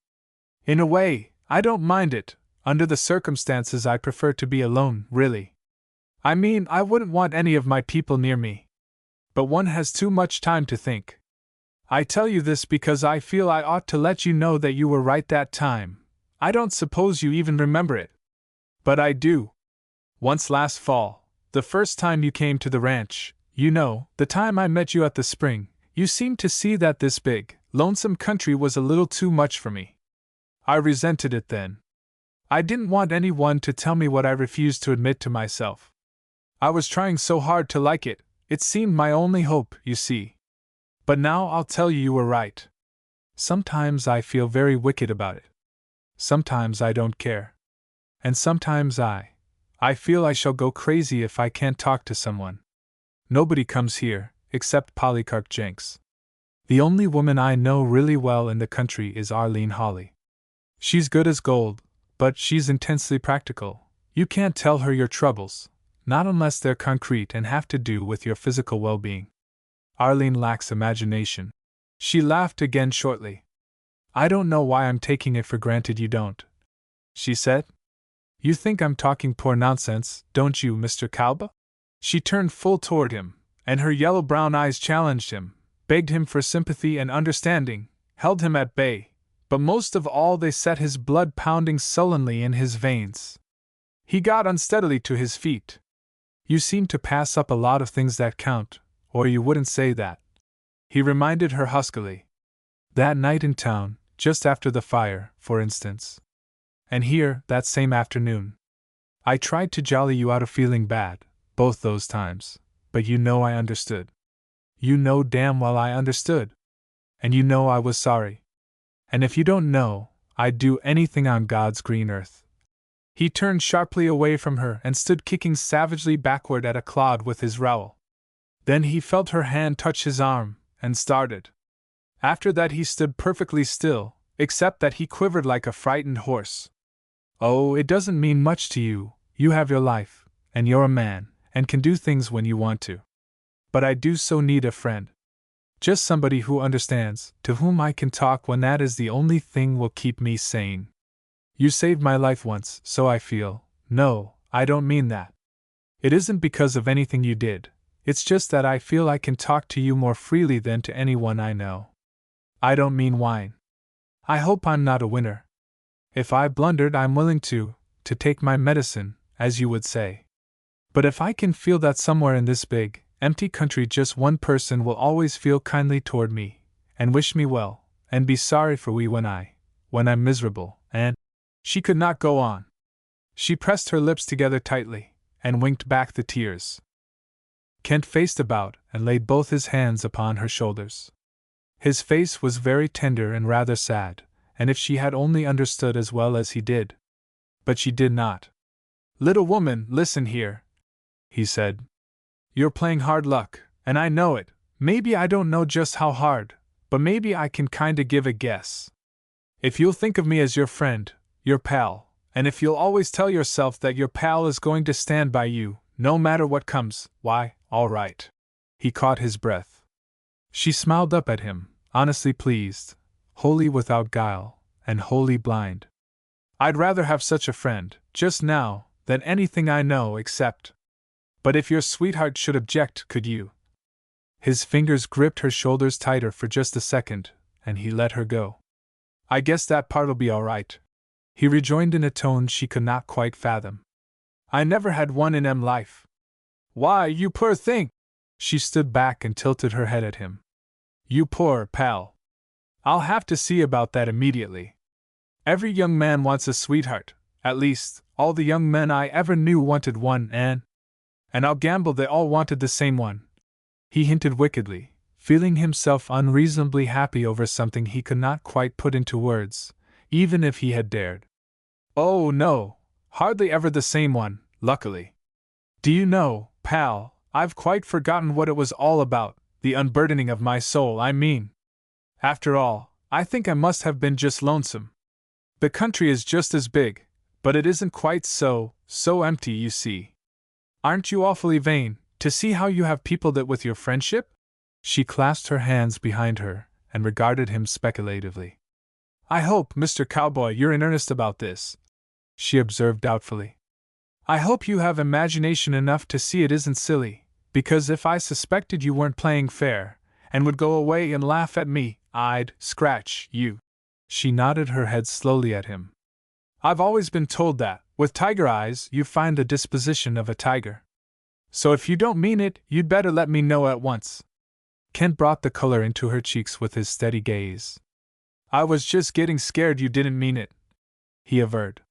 In a way, I don't mind it. Under the circumstances I prefer to be alone, really. I mean, I wouldn't want any of my people near me. But one has too much time to think. I tell you this because I feel I ought to let you know that you were right that time. I don't suppose you even remember it. But I do. Once last fall, the first time you came to the ranch, you know, the time I met you at the spring, you seemed to see that this big, lonesome country was a little too much for me. I resented it then. I didn't want anyone to tell me what I refused to admit to myself. I was trying so hard to like it, it seemed my only hope, you see. But now I'll tell you were right. Sometimes I feel very wicked about it. Sometimes I don't care. And sometimes I feel I shall go crazy if I can't talk to someone. Nobody comes here, except Polycarp Jenks. The only woman I know really well in the country is Arlene Hawley. She's good as gold, but she's intensely practical. You can't tell her your troubles, not unless they're concrete and have to do with your physical well-being. Arlene lacks imagination. She laughed again shortly. I don't know why I'm taking it for granted you don't, she said. You think I'm talking poor nonsense, don't you, Mr. Kalba? She turned full toward him, and her yellow-brown eyes challenged him, begged him for sympathy and understanding, held him at bay, but most of all they set his blood pounding sullenly in his veins. He got unsteadily to his feet. You seem to pass up a lot of things that count, or you wouldn't say that, he reminded her huskily. That night in town, just after the fire, for instance. And here, that same afternoon. I tried to jolly you out of feeling bad, both those times, but you know I understood. You know damn well I understood. And you know I was sorry. And if you don't know, I'd do anything on God's green earth. He turned sharply away from her and stood kicking savagely backward at a clod with his rowel. Then he felt her hand touch his arm, and started. After that he stood perfectly still, except that he quivered like a frightened horse. Oh, it doesn't mean much to you, you have your life, and you're a man, and can do things when you want to. But I do so need a friend. Just somebody who understands, to whom I can talk when that is the only thing will keep me sane. You saved my life once, so I feel. No, I don't mean that. It isn't because of anything you did, it's just that I feel I can talk to you more freely than to anyone I know. I don't mean whine. I hope I'm not a winner. If I blundered, I'm willing to take my medicine, as you would say. But if I can feel that somewhere in this big, empty country just one person will always feel kindly toward me, and wish me well, and be sorry for me when I'm miserable, and… She could not go on. She pressed her lips together tightly, and winked back the tears. Kent faced about and laid both his hands upon her shoulders. His face was very tender and rather sad, and if she had only understood as well as he did. But she did not. "Little woman, listen here," he said. "You're playing hard luck, and I know it. Maybe I don't know just how hard, but maybe I can kinda give a guess. If you'll think of me as your friend, your pal, and if you'll always tell yourself that your pal is going to stand by you, no matter what comes, why, all right." He caught his breath. She smiled up at him, honestly pleased, wholly without guile, and wholly blind. "I'd rather have such a friend, just now, than anything I know except. But if your sweetheart should object, could you?" His fingers gripped her shoulders tighter for just a second, and he let her go. "I guess that part'll be all right," he rejoined in a tone she could not quite fathom. "I never had one in life." "Why, you poor thing!" She stood back and tilted her head at him. "You poor pal. I'll have to see about that immediately. Every young man wants a sweetheart, at least, all the young men I ever knew wanted one, and I'll gamble they all wanted the same one," he hinted wickedly, feeling himself unreasonably happy over something he could not quite put into words, even if he had dared. "Oh, no, hardly ever the same one, luckily. Do you know, pal, I've quite forgotten what it was all about, the unburdening of my soul, I mean. After all, I think I must have been just lonesome. The country is just as big, but it isn't quite so empty, you see. Aren't you awfully vain, to see how you have peopled it with your friendship?" She clasped her hands behind her, and regarded him speculatively. "I hope, Mr. Cowboy, you're in earnest about this," she observed doubtfully. "I hope you have imagination enough to see it isn't silly, because if I suspected you weren't playing fair, and would go away and laugh at me, I'd scratch you." She nodded her head slowly at him. "I've always been told that, with tiger eyes, you find the disposition of a tiger. So if you don't mean it, you'd better let me know at once." Kent brought the color into her cheeks with his steady gaze. "I was just getting scared you didn't mean it," he averred.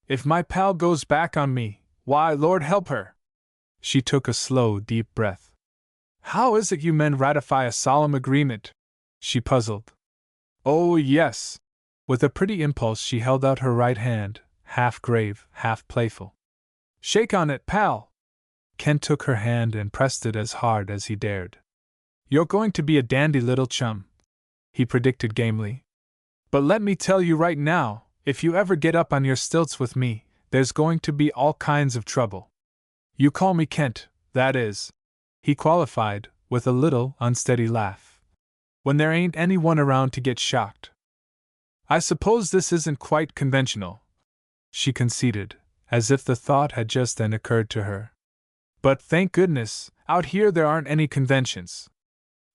"If my pal goes back on me, why, Lord help her." She took a slow, deep breath. "How is it you men ratify a solemn agreement?" she puzzled. "Oh, yes." With a pretty impulse, she held out her right hand, half grave, half playful. "Shake on it, pal." Kent took her hand and pressed it as hard as he dared. "You're going to be a dandy little chum," he predicted gamely. "But let me tell you right now, if you ever get up on your stilts with me, there's going to be all kinds of trouble. You call me Kent, that is," he qualified, with a little, unsteady laugh, "when there ain't anyone around to get shocked." "I suppose this isn't quite conventional," she conceded, as if the thought had just then occurred to her. "But thank goodness, out here there aren't any conventions.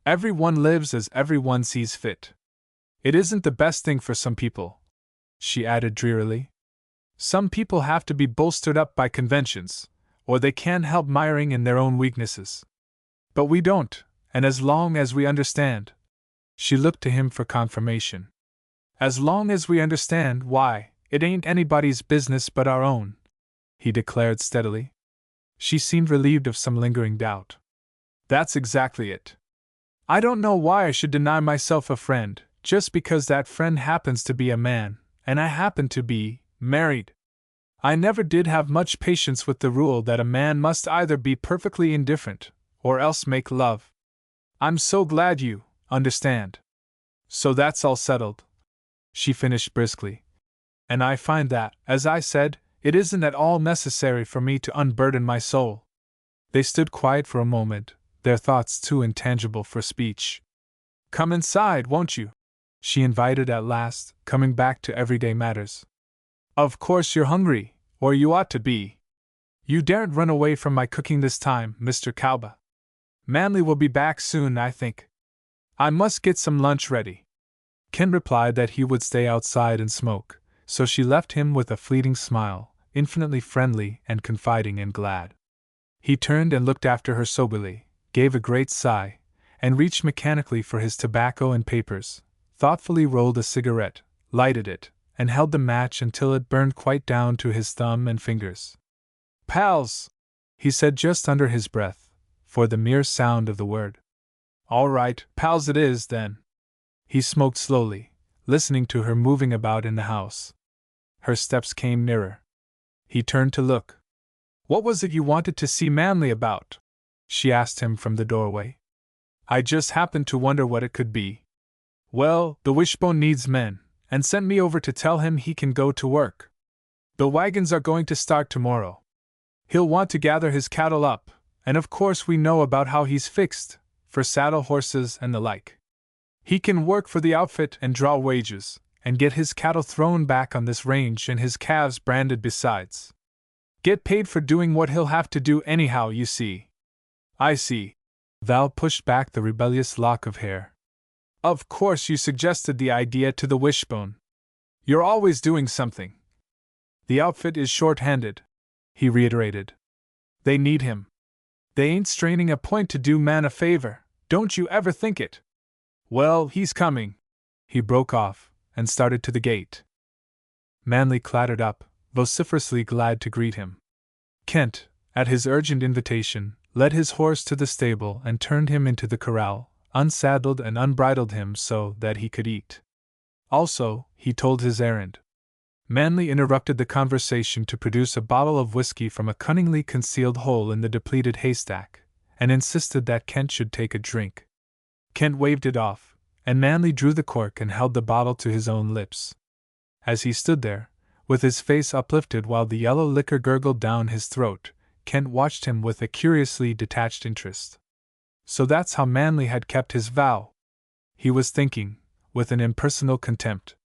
Everyone lives as everyone sees fit. It isn't the best thing for some people," she added drearily. "Some people have to be bolstered up by conventions, or they can't help miring in their own weaknesses. But we don't, and as long as we understand—" She looked to him for confirmation. "As long as we understand, why, it ain't anybody's business but our own," he declared steadily. She seemed relieved of some lingering doubt. "That's exactly it. I don't know why I should deny myself a friend, just because that friend happens to be a man, and I happen to be married. I never did have much patience with the rule that a man must either be perfectly indifferent, or else make love. I'm so glad you understand. So that's all settled," she finished briskly. "And I find that, as I said, it isn't at all necessary for me to unburden my soul." They stood quiet for a moment, their thoughts too intangible for speech. "Come inside, won't you?" she invited at last, coming back to everyday matters. "Of course you're hungry, or you ought to be. You daren't run away from my cooking this time, Mr. Cowba. Manley will be back soon, I think. I must get some lunch ready." Ken replied that he would stay outside and smoke, so she left him with a fleeting smile, infinitely friendly and confiding and glad. He turned and looked after her soberly, gave a great sigh, and reached mechanically for his tobacco and papers, thoughtfully rolled a cigarette, lighted it, and held the match until it burned quite down to his thumb and fingers. "Pals!" he said just under his breath, for the mere sound of the word. "All right, pals it is, then." He smoked slowly, listening to her moving about in the house. Her steps came nearer. He turned to look. "What was it you wanted to see Manly about?" she asked him from the doorway. "I just happened to wonder what it could be." "Well, the Wishbone needs men, and sent me over to tell him he can go to work. The wagons are going to start tomorrow. He'll want to gather his cattle up, and of course we know about how he's fixed, for saddle horses and the like. He can work for the outfit and draw wages, and get his cattle thrown back on this range and his calves branded besides. Get paid for doing what he'll have to do anyhow, you see." "I see." Val pushed back the rebellious lock of hair. "Of course you suggested the idea to the Wishbone. You're always doing something." "The outfit is short-handed," he reiterated. "They need him. They ain't straining a point to do man a favor, don't you ever think it. Well, he's coming." He broke off, and started to the gate. Manly clattered up, vociferously glad to greet him. Kent, at his urgent invitation, led his horse to the stable and turned him into the corral, unsaddled and unbridled him so that he could eat. Also, he told his errand. Manly interrupted the conversation to produce a bottle of whiskey from a cunningly concealed hole in the depleted haystack, and insisted that Kent should take a drink. Kent waved it off, and Manly drew the cork and held the bottle to his own lips. As he stood there, with his face uplifted while the yellow liquor gurgled down his throat, Kent watched him with a curiously detached interest. So that's how Manly had kept his vow, he was thinking, with an impersonal contempt.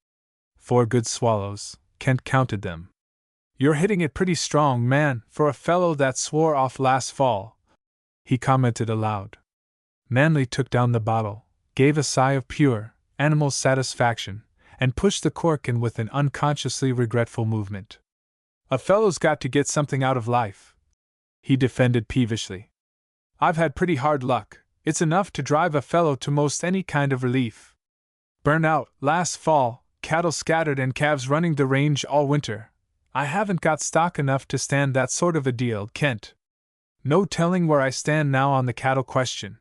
4 good swallows, Kent counted them. "You're hitting it pretty strong, man, for a fellow that swore off last fall," he commented aloud. Manly took down the bottle, gave a sigh of pure, animal satisfaction, and pushed the cork in with an unconsciously regretful movement. "A fellow's got to get something out of life," he defended peevishly. "I've had pretty hard luck, it's enough to drive a fellow to most any kind of relief. Burn out, last fall, cattle scattered and calves running the range all winter. I haven't got stock enough to stand that sort of a deal, Kent. No telling where I stand now on the cattle question.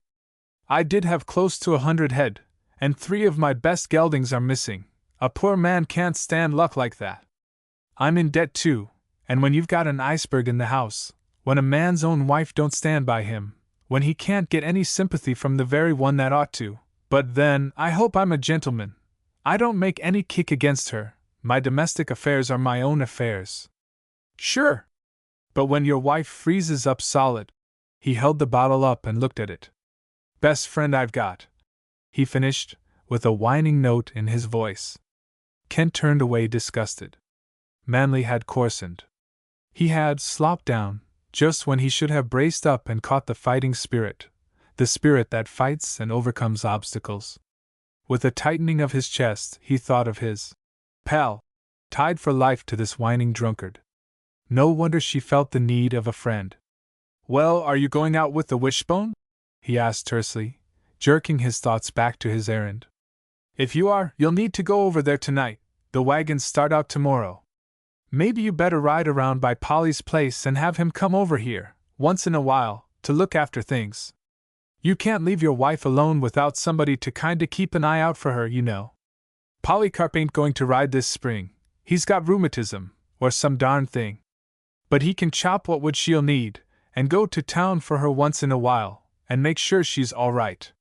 I did have close to 100 head, and 3 of my best geldings are missing. A poor man can't stand luck like that. I'm in debt too, and when you've got an iceberg in the house, when a man's own wife don't stand by him, when he can't get any sympathy from the very one that ought to, but then, I hope I'm a gentleman. I don't make any kick against her, my domestic affairs are my own affairs." "Sure. But when your wife freezes up solid," he held the bottle up and looked at it. "Best friend I've got," he finished, with a whining note in his voice. Kent turned away disgusted. Manly had coarsened. He had slopped down, just when he should have braced up and caught the fighting spirit, the spirit that fights and overcomes obstacles. With a tightening of his chest, he thought of his pal, tied for life to this whining drunkard. No wonder she felt the need of a friend. "Well, are you going out with the Wishbone?" he asked tersely, jerking his thoughts back to his errand. "If you are, you'll need to go over there tonight. The wagons start out tomorrow. Maybe you better ride around by Polly's place and have him come over here, once in a while, to look after things. You can't leave your wife alone without somebody to kinda keep an eye out for her, you know. Polycarp ain't going to ride this spring, he's got rheumatism, or some darn thing. But he can chop what wood she'll need, and go to town for her once in a while, and make sure she's all right.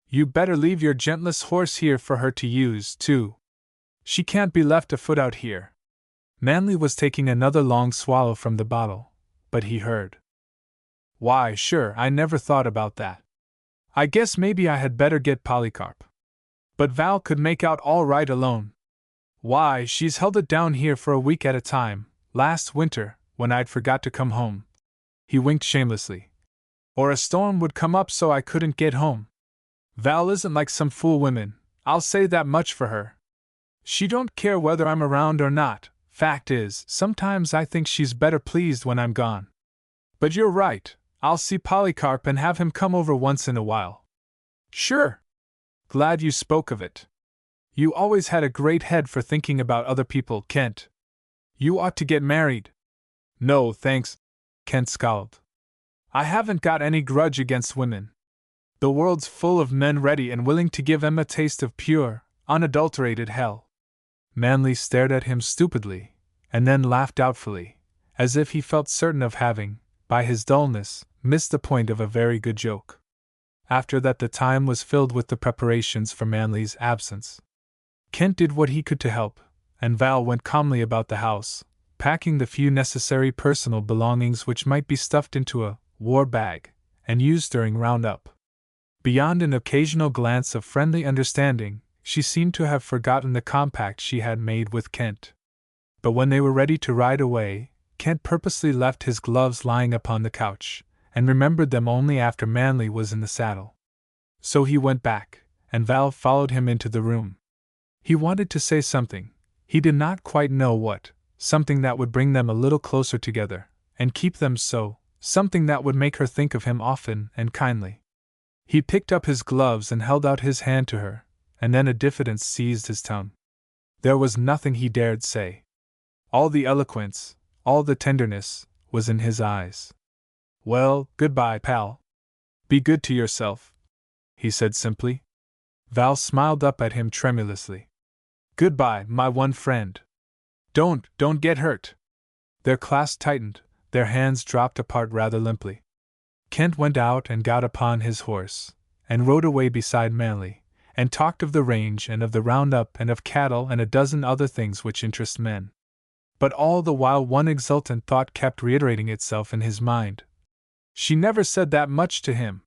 You better leave your gentlest horse here for her to use, too. She can't be left afoot out here." Manly was taking another long swallow from the bottle, but he heard. "Why, sure, I never thought about that. I guess maybe I had better get Polycarp. But Val could make out all right alone. Why, she's held it down here for a week at a time, last winter, when I'd forgot to come home." He winked shamelessly. "Or a storm would come up so I couldn't get home. Val isn't like some fool women, I'll say that much for her. She don't care whether I'm around or not. Fact is, sometimes I think she's better pleased when I'm gone. But you're right, I'll see Polycarp and have him come over once in a while." "Sure. Glad you spoke of it. You always had a great head for thinking about other people, Kent. You ought to get married." "No, thanks," Kent scowled. "I haven't got any grudge against women. The world's full of men ready and willing to give them a taste of pure, unadulterated hell. Manly stared at him stupidly, and then laughed doubtfully, as if he felt certain of having, by his dullness, missed the point of a very good joke. After that the time was filled with the preparations for Manly's absence. Kent did what he could to help, and Val went calmly about the house, packing the few necessary personal belongings which might be stuffed into a war bag and used during roundup. Beyond an occasional glance of friendly understanding, she seemed to have forgotten the compact she had made with Kent. But when they were ready to ride away, Kent purposely left his gloves lying upon the couch, and remembered them only after Manly was in the saddle. So he went back, and Val followed him into the room. He wanted to say something, he did not quite know what, something that would bring them a little closer together, and keep them so, something that would make her think of him often and kindly. He picked up his gloves and held out his hand to her, and then a diffidence seized his tongue. There was nothing he dared say. All the eloquence, all the tenderness, was in his eyes. "Well, goodbye, pal. Be good to yourself," he said simply. Val smiled up at him tremulously. "Goodbye, my one friend. Don't get hurt." Their clasp tightened, their hands dropped apart rather limply. Kent went out and got upon his horse, and rode away beside Manly, and talked of the range and of the roundup and of cattle and a dozen other things which interest men. But all the while one exultant thought kept reiterating itself in his mind. She never said that much to him.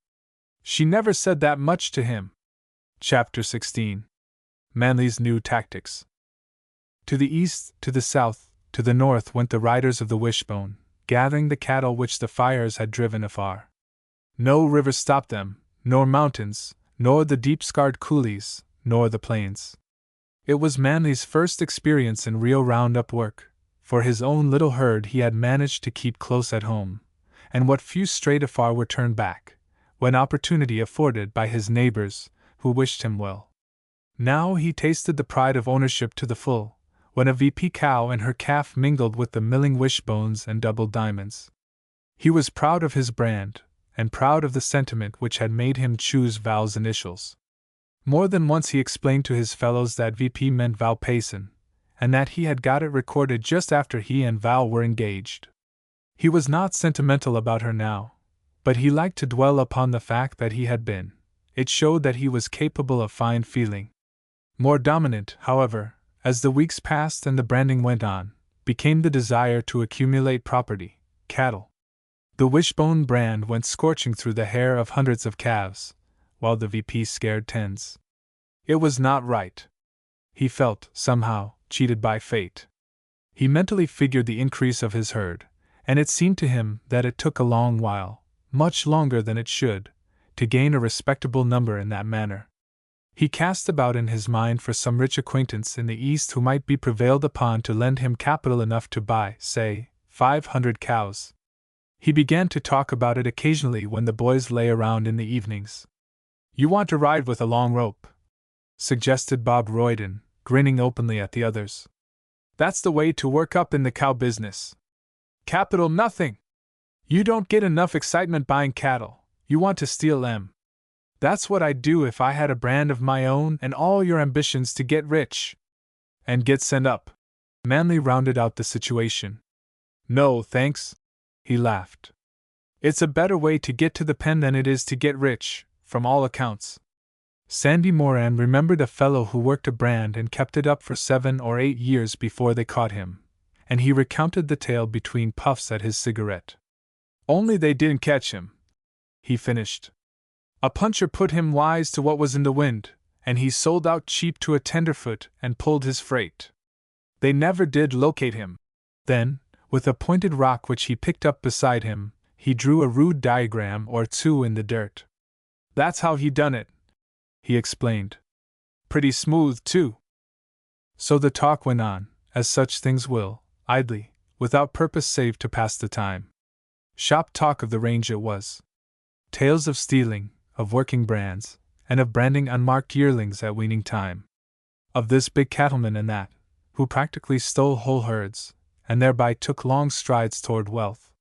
She never said that much to him. Chapter 16. Manly's New Tactics. To the east, to the south, to the north went the riders of the Wishbone, gathering the cattle which the fires had driven afar. No river stopped them, nor mountains, nor the deep-scarred coulees, nor the plains. It was Manly's first experience in real roundup work. For his own little herd he had managed to keep close at home, and what few strayed afar were turned back, when opportunity afforded by his neighbors, who wished him well. Now he tasted the pride of ownership to the full, when a VP cow and her calf mingled with the milling Wishbones and Double Diamonds. He was proud of his brand, and proud of the sentiment which had made him choose Val's initials. More than once he explained to his fellows that VP meant Val Payson, and that he had got it recorded just after he and Val were engaged. He was not sentimental about her now, but he liked to dwell upon the fact that he had been. It showed that he was capable of fine feeling. More dominant, however, as the weeks passed and the branding went on, became the desire to accumulate property, cattle. The Wishbone brand went scorching through the hair of hundreds of calves, while the VP scared tens. It was not right. He felt, somehow, cheated by fate. He mentally figured the increase of his herd, and it seemed to him that it took a long while, much longer than it should, to gain a respectable number in that manner. He cast about in his mind for some rich acquaintance in the East who might be prevailed upon to lend him capital enough to buy, say, 500 cows. He began to talk about it occasionally when the boys lay around in the evenings. "You want to ride with a long rope," suggested Bob Royden, grinning openly at the others. "That's the way to work up in the cow business. Capital nothing! You don't get enough excitement buying cattle, you want to steal them. That's what I'd do if I had a brand of my own and all your ambitions to get rich. And get sent up." Manly rounded out the situation. "No, thanks," he laughed. "It's a better way to get to the pen than it is to get rich, from all accounts." Sandy Moran remembered a fellow who worked a brand and kept it up for 7 or 8 years before they caught him, and he recounted the tale between puffs at his cigarette. "Only they didn't catch him," he finished. "A puncher put him wise to what was in the wind, and he sold out cheap to a tenderfoot and pulled his freight. They never did locate him." Then, with a pointed rock which he picked up beside him, he drew a rude diagram or two in the dirt. "That's how he done it," he explained. "Pretty smooth, too." So the talk went on, as such things will, idly, without purpose save to pass the time. Shop talk of the range it was. Tales of stealing, of working brands, and of branding unmarked yearlings at weaning time. Of this big cattleman and that, who practically stole whole herds, and thereby took long strides toward wealth.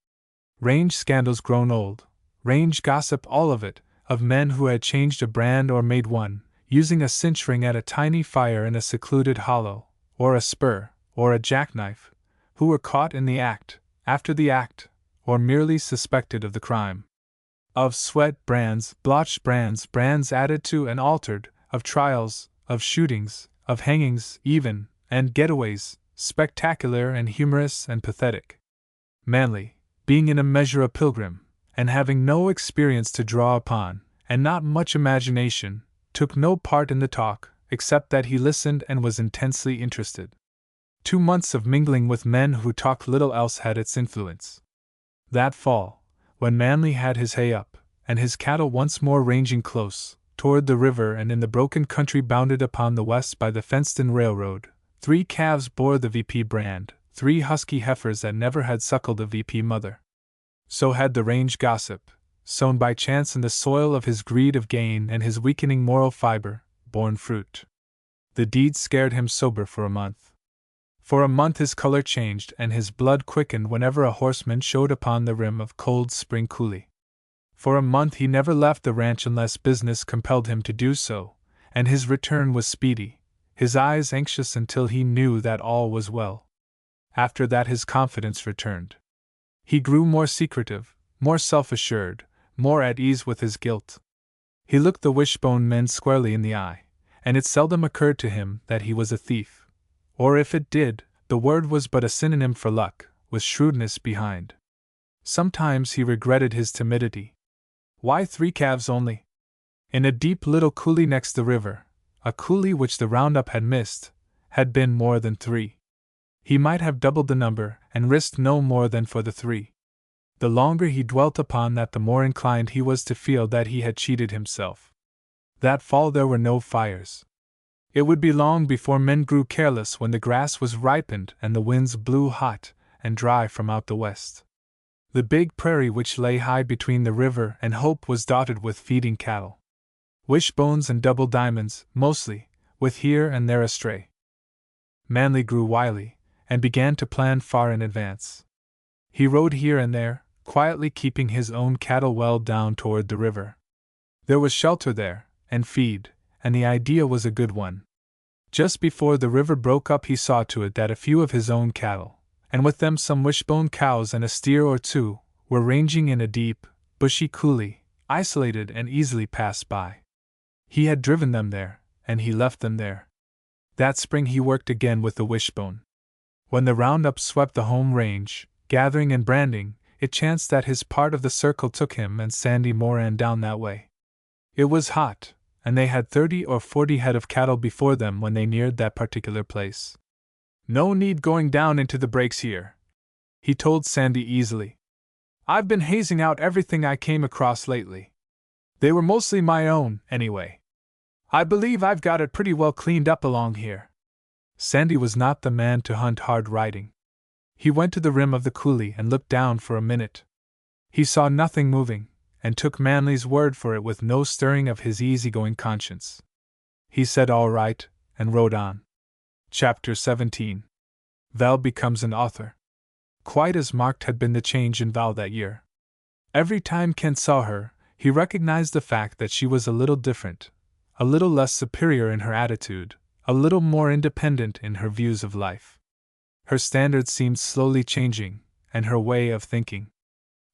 Range scandals grown old, range gossip, all of it, of men who had changed a brand or made one, using a cinch ring at a tiny fire in a secluded hollow, or a spur, or a jackknife, who were caught in the act, after the act, or merely suspected of the crime. Of sweat brands, blotched brands, brands added to and altered, of trials, of shootings, of hangings, even, and getaways, spectacular and humorous and pathetic. Manly, being in a measure a pilgrim, and having no experience to draw upon, and not much imagination, took no part in the talk, except that he listened and was intensely interested. 2 months of mingling with men who talked little else had its influence. That fall, when Manly had his hay up, and his cattle once more ranging close toward the river and in the broken country bounded upon the west by the fenced-in railroad, 3 calves bore the VP brand, 3 husky heifers that never had suckled a VP mother. So had the range gossip, sown by chance in the soil of his greed of gain and his weakening moral fiber, borne fruit. The deed scared him sober for a month. For a month his color changed and his blood quickened whenever a horseman showed upon the rim of Cold Spring Coulee. For a month he never left the ranch unless business compelled him to do so, and his return was speedy, his eyes anxious until he knew that all was well. After that his confidence returned. He grew more secretive, more self-assured, more at ease with his guilt. He looked the Wishbone men squarely in the eye, and it seldom occurred to him that he was a thief. Or if it did, the word was but a synonym for luck, with shrewdness behind. Sometimes he regretted his timidity. Why 3 calves only? In a deep little coulee next the river, a coulee which the roundup had missed, had been more than 3. He might have doubled the number, and risked no more than for the 3. The longer he dwelt upon that, the more inclined he was to feel that he had cheated himself. That fall there were no fires. It would be long before men grew careless when the grass was ripened and the winds blew hot and dry from out the west. The big prairie which lay high between the river and Hope was dotted with feeding cattle. Wishbones and double diamonds, mostly, with here and there a stray. Manly grew wily, and began to plan far in advance. He rode here and there, quietly keeping his own cattle well down toward the river. There was shelter there, and feed, and the idea was a good one. Just before the river broke up he saw to it that a few of his own cattle, and with them some wishbone cows and a steer or 2, were ranging in a deep, bushy coulee, isolated and easily passed by. He had driven them there, and he left them there. That spring he worked again with the Wishbone. When the roundup swept the home range, gathering and branding, it chanced that his part of the circle took him and Sandy Moran down that way. It was hot, and they had 30 or 40 head of cattle before them when they neared that particular place. "No need going down into the breaks here," he told Sandy easily. "I've been hazing out everything I came across lately. They were mostly my own, anyway. I believe I've got it pretty well cleaned up along here." Sandy was not the man to hunt hard riding. He went to the rim of the coulee and looked down for a minute. He saw nothing moving, and took Manly's word for it with no stirring of his easygoing conscience. He said all right, and rode on. Chapter 17. Val becomes an author. Quite as marked had been the change in Val that year. Every time Kent saw her, he recognized the fact that she was a little different, a little less superior in her attitude, a little more independent in her views of life. Her standards seemed slowly changing, and her way of thinking.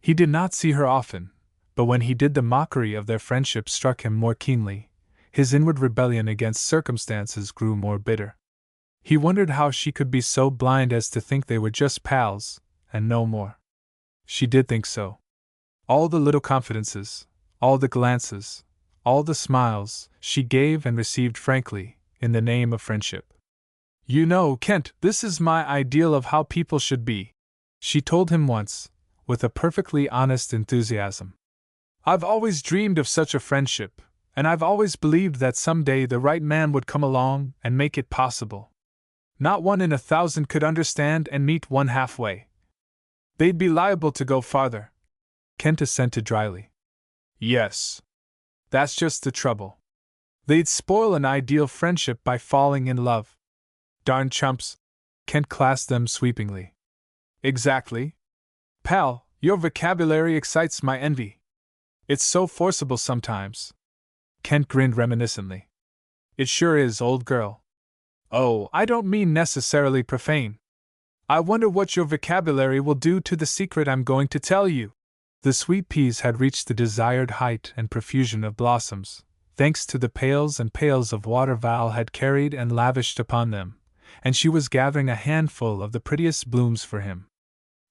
He did not see her often, but when he did the mockery of their friendship struck him more keenly. His inward rebellion against circumstances grew more bitter. He wondered how she could be so blind as to think they were just pals, and no more. She did think so. All the little confidences, all the glances, all the smiles, she gave and received frankly, in the name of friendship. "You know, Kent, this is my ideal of how people should be," she told him once, with a perfectly honest enthusiasm. "I've always dreamed of such a friendship, and I've always believed that someday the right man would come along and make it possible. Not 1 in 1,000 could understand and meet one halfway. They'd be liable to go farther." Kent assented dryly. "Yes. That's just the trouble. They'd spoil an ideal friendship by falling in love." "Darn chumps," Kent classed them sweepingly. "Exactly. Pal, your vocabulary excites my envy. It's so forcible sometimes. Kent grinned reminiscently. It sure is, old girl. Oh, I don't mean necessarily profane. I wonder what your vocabulary will do to the secret I'm going to tell you. The sweet peas had reached the desired height and profusion of blossoms, thanks to the pails and pails of water Val had carried and lavished upon them, and she was gathering a handful of the prettiest blooms for him.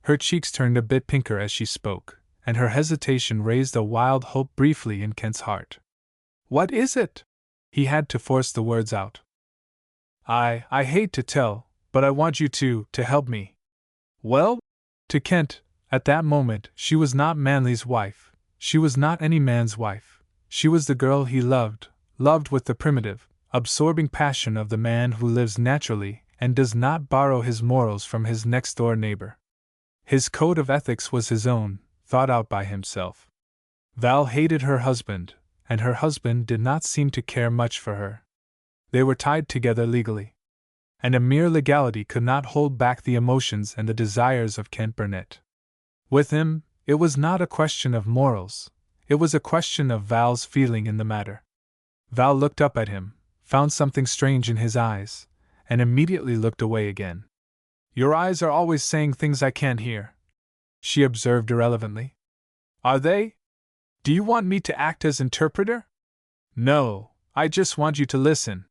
Her cheeks turned a bit pinker as she spoke, and her hesitation raised a wild hope briefly in Kent's heart. What is it? He had to force the words out. I hate to tell, but I want you to help me. Well? To Kent, at that moment, she was not Manley's wife. She was not any man's wife. She was the girl he loved with the primitive, absorbing passion of the man who lives naturally and does not borrow his morals from his next-door neighbor. His code of ethics was his own, thought out by himself. Val hated her husband, and her husband did not seem to care much for her. They were tied together legally, and a mere legality could not hold back the emotions and the desires of Kent Burnett. With him, it was not a question of morals, it was a question of Val's feeling in the matter. Val looked up at him, found something strange in his eyes, and immediately looked away again. Your eyes are always saying things I can't hear, she observed irrelevantly. Are they? Do you want me to act as interpreter? No, I just want you to listen.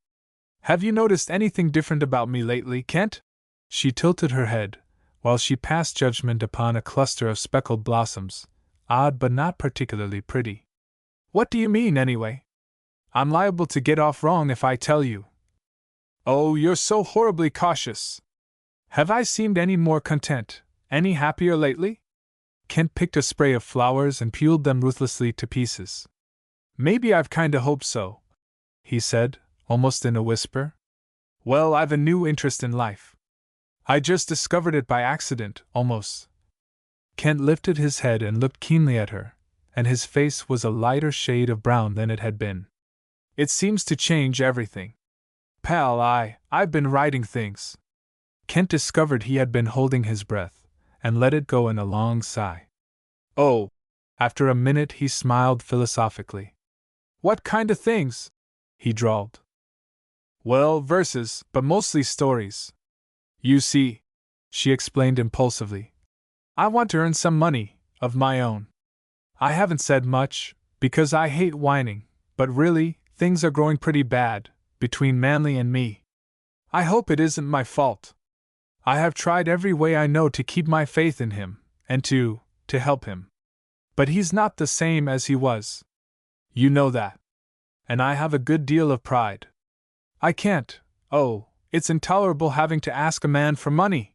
Have you noticed anything different about me lately, Kent? She tilted her head, while she passed judgment upon a cluster of speckled blossoms, odd but not particularly pretty. What do you mean, anyway? I'm liable to get off wrong if I tell you. Oh, you're so horribly cautious. Have I seemed any more content, any happier lately? Kent picked a spray of flowers and peeled them ruthlessly to pieces. Maybe I've kinda hoped so, he said, almost in a whisper. Well, I've a new interest in life. I just discovered it by accident, almost. Kent lifted his head and looked keenly at her, and his face was a lighter shade of brown than it had been. It seems to change everything. Pal, I've been writing things. Kent discovered he had been holding his breath, and let it go in a long sigh. Oh! After a minute he smiled philosophically. What kind of things? He drawled. Well, verses, but mostly stories. You see, she explained impulsively, I want to earn some money, of my own. I haven't said much, because I hate whining, but really, things are growing pretty bad, between Manley and me. I hope it isn't my fault. I have tried every way I know to keep my faith in him, and to help him. But he's not the same as he was. You know that. And I have a good deal of pride. I can't, it's intolerable having to ask a man for money.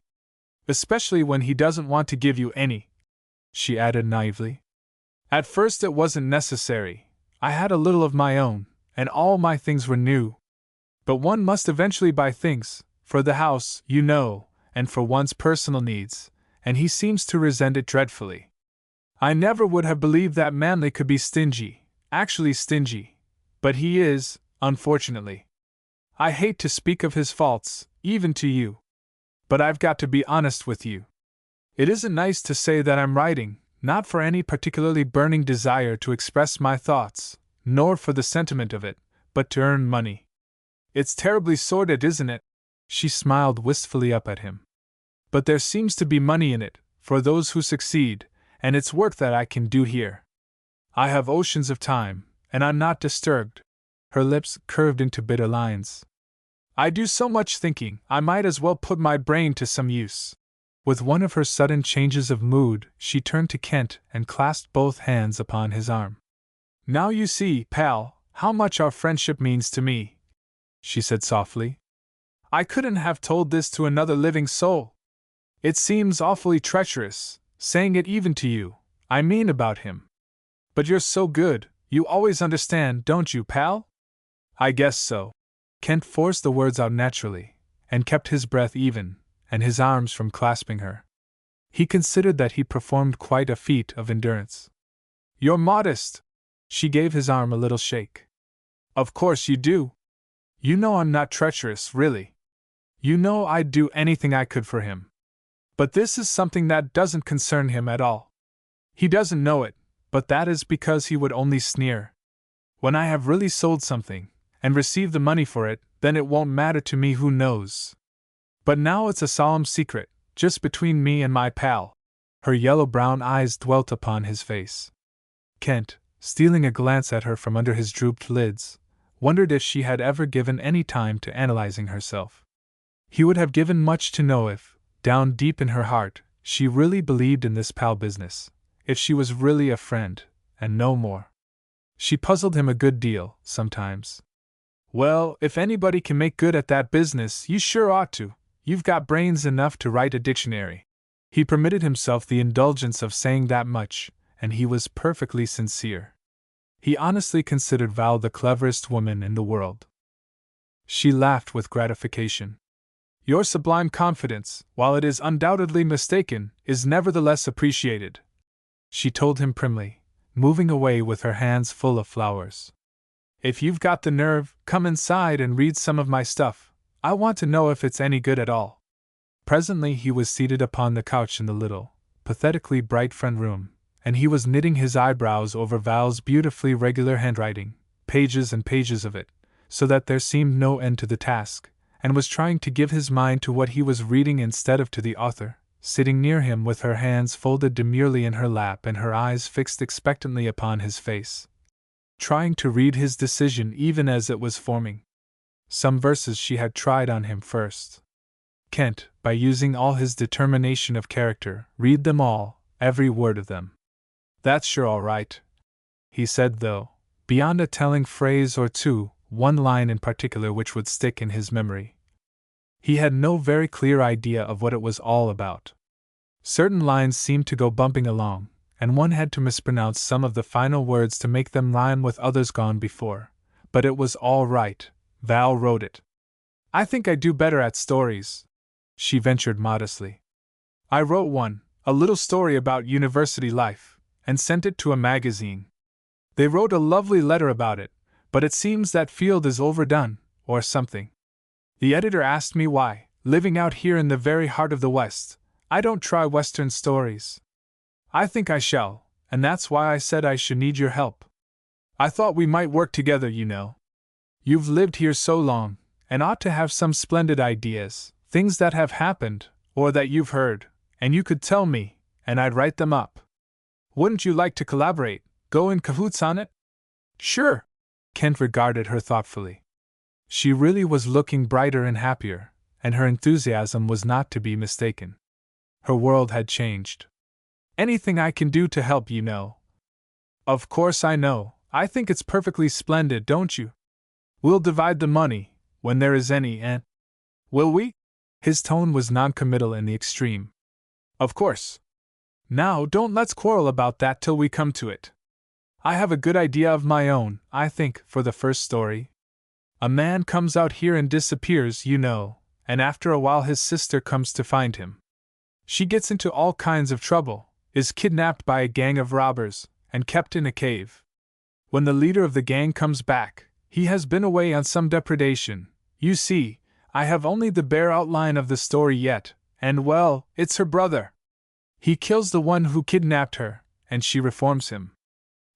Especially when he doesn't want to give you any, she added naively. At first it wasn't necessary. I had a little of my own, and all my things were new. But one must eventually buy things, for the house, you know, and for one's personal needs, and he seems to resent it dreadfully. I never would have believed that Manley could be stingy, actually stingy, but he is, unfortunately. I hate to speak of his faults, even to you. But I've got to be honest with you. It isn't nice to say that I'm writing, not for any particularly burning desire to express my thoughts, nor for the sentiment of it, but to earn money. It's terribly sordid, isn't it? She smiled wistfully up at him. But there seems to be money in it, for those who succeed, and it's work that I can do here. I have oceans of time, and I'm not disturbed. Her lips curved into bitter lines. I do so much thinking, I might as well put my brain to some use. With one of her sudden changes of mood, she turned to Kent and clasped both hands upon his arm. Now you see, pal, how much our friendship means to me, she said softly. I couldn't have told this to another living soul. It seems awfully treacherous, saying it even to you, I mean about him. But you're so good, you always understand, don't you, pal? I guess so. Kent forced the words out naturally, and kept his breath even, and his arms from clasping her. He considered that he performed quite a feat of endurance. You're modest! She gave his arm a little shake. Of course you do. You know I'm not treacherous, really. You know I'd do anything I could for him. But this is something that doesn't concern him at all. He doesn't know it, but that is because he would only sneer. When I have really sold something, and received the money for it, then it won't matter to me who knows. But now it's a solemn secret, just between me and my pal. Her yellow-brown eyes dwelt upon his face. Kent, stealing a glance at her from under his drooped lids, wondered if she had ever given any time to analyzing herself. He would have given much to know if, down deep in her heart, she really believed in this pal business, if she was really a friend, and no more. She puzzled him a good deal, sometimes. Well, if anybody can make good at that business, you sure ought to. You've got brains enough to write a dictionary. He permitted himself the indulgence of saying that much, and he was perfectly sincere. He honestly considered Val the cleverest woman in the world. She laughed with gratification. Your sublime confidence, while it is undoubtedly mistaken, is nevertheless appreciated, she told him primly, moving away with her hands full of flowers. If you've got the nerve, come inside and read some of my stuff. I want to know if it's any good at all. Presently he was seated upon the couch in the little, pathetically bright front room, and he was knitting his eyebrows over Val's beautifully regular handwriting, pages and pages of it, so that there seemed no end to the task, and was trying to give his mind to what he was reading instead of to the author, sitting near him with her hands folded demurely in her lap and her eyes fixed expectantly upon his face, trying to read his decision even as it was forming. Some verses she had tried on him first. Kent, by using all his determination of character, read them all, every word of them. That's sure all right, he said, though, beyond a telling phrase or two, one line in particular which would stick in his memory. He had no very clear idea of what it was all about. Certain lines seemed to go bumping along, and one had to mispronounce some of the final words to make them rhyme with others gone before, but it was all right. Val wrote it. I think I do better at stories, she ventured modestly. I wrote one, a little story about university life, and sent it to a magazine. They wrote a lovely letter about it, but it seems that field is overdone, or something. The editor asked me why, living out here in the very heart of the West, I don't try Western stories. I think I shall, and that's why I said I should need your help. I thought we might work together, you know. You've lived here so long, and ought to have some splendid ideas, things that have happened, or that you've heard, and you could tell me, and I'd write them up. Wouldn't you like to collaborate, go in cahoots on it? Sure. Kent regarded her thoughtfully. She really was looking brighter and happier, and her enthusiasm was not to be mistaken. Her world had changed. Anything I can do to help, you know. Of course I know. I think it's perfectly splendid, don't you? We'll divide the money, when there is any, and… Will we? His tone was noncommittal in the extreme. Of course. Now don't let's quarrel about that till we come to it. I have a good idea of my own, I think, for the first story. A man comes out here and disappears, you know, and after a while his sister comes to find him. She gets into all kinds of trouble, is kidnapped by a gang of robbers, and kept in a cave. When the leader of the gang comes back, he has been away on some depredation. You see, I have only the bare outline of the story yet, and well, it's her brother. He kills the one who kidnapped her, and she reforms him.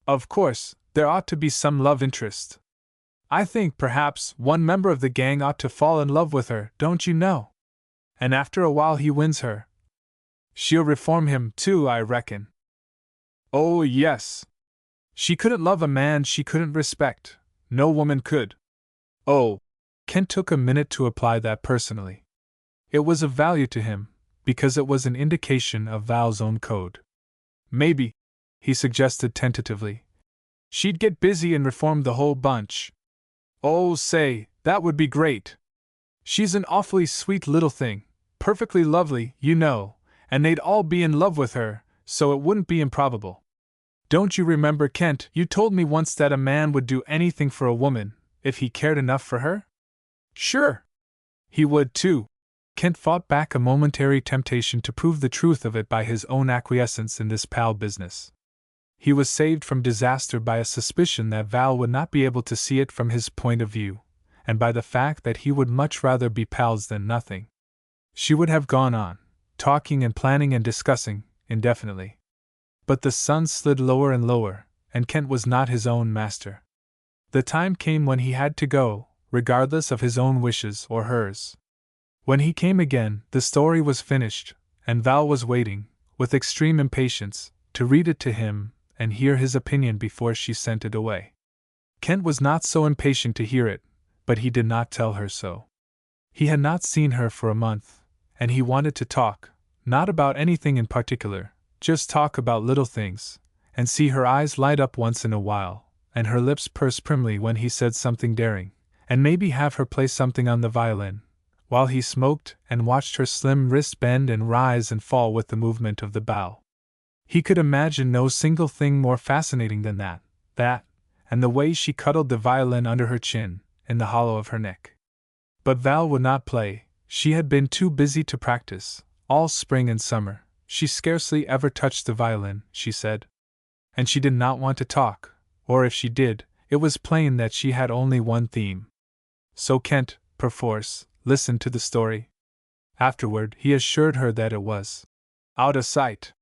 Of course, there ought to be some love interest. I think perhaps one member of the gang ought to fall in love with her, don't you know? And after a while he wins her. She'll reform him too, I reckon. Oh, yes. She couldn't love a man she couldn't respect. No woman could. Oh. Kent took a minute to apply that personally. It was of value to him, because it was an indication of Val's own code. Maybe, he suggested tentatively, she'd get busy and reform the whole bunch. Oh, say, that would be great. She's an awfully sweet little thing, perfectly lovely, you know, and they'd all be in love with her, so it wouldn't be improbable. Don't you remember, Kent, you told me once that a man would do anything for a woman, if he cared enough for her? Sure. He would, too. Kent fought back a momentary temptation to prove the truth of it by his own acquiescence in this pal business. He was saved from disaster by a suspicion that Val would not be able to see it from his point of view, and by the fact that he would much rather be pals than nothing. She would have gone on, talking and planning and discussing, indefinitely. But the sun slid lower and lower, and Kent was not his own master. The time came when he had to go, regardless of his own wishes or hers. When he came again, the story was finished, and Val was waiting, with extreme impatience, to read it to him and hear his opinion before she sent it away. Kent was not so impatient to hear it, but he did not tell her so. He had not seen her for a month, and he wanted to talk, not about anything in particular, just talk about little things, and see her eyes light up once in a while, and her lips purse primly when he said something daring, and maybe have her play something on the violin, while he smoked and watched her slim wrist bend and rise and fall with the movement of the bow. He could imagine no single thing more fascinating than that, and the way she cuddled the violin under her chin, in the hollow of her neck. But Val would not play. She had been too busy to practice. All spring and summer, she scarcely ever touched the violin, she said. And she did not want to talk, or if she did, it was plain that she had only one theme. So Kent, perforce, listened to the story. Afterward, he assured her that it was out of sight.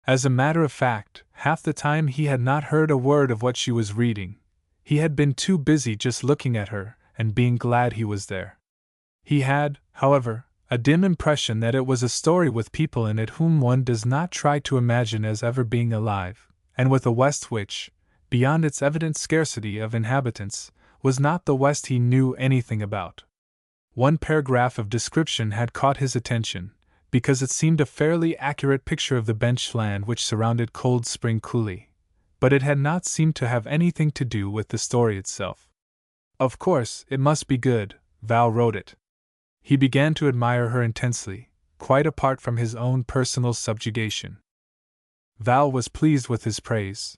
As a matter of fact, half the time he had not heard a word of what she was reading. He had been too busy just looking at her and being glad he was there. He had, however, a dim impression that it was a story with people in it whom one does not try to imagine as ever being alive, and with a West which, beyond its evident scarcity of inhabitants, was not the West he knew anything about. One paragraph of description had caught his attention, because it seemed a fairly accurate picture of the bench land which surrounded Cold Spring Coulee, but it had not seemed to have anything to do with the story itself. Of course, it must be good, Val wrote it. He began to admire her intensely, quite apart from his own personal subjugation. Val was pleased with his praise.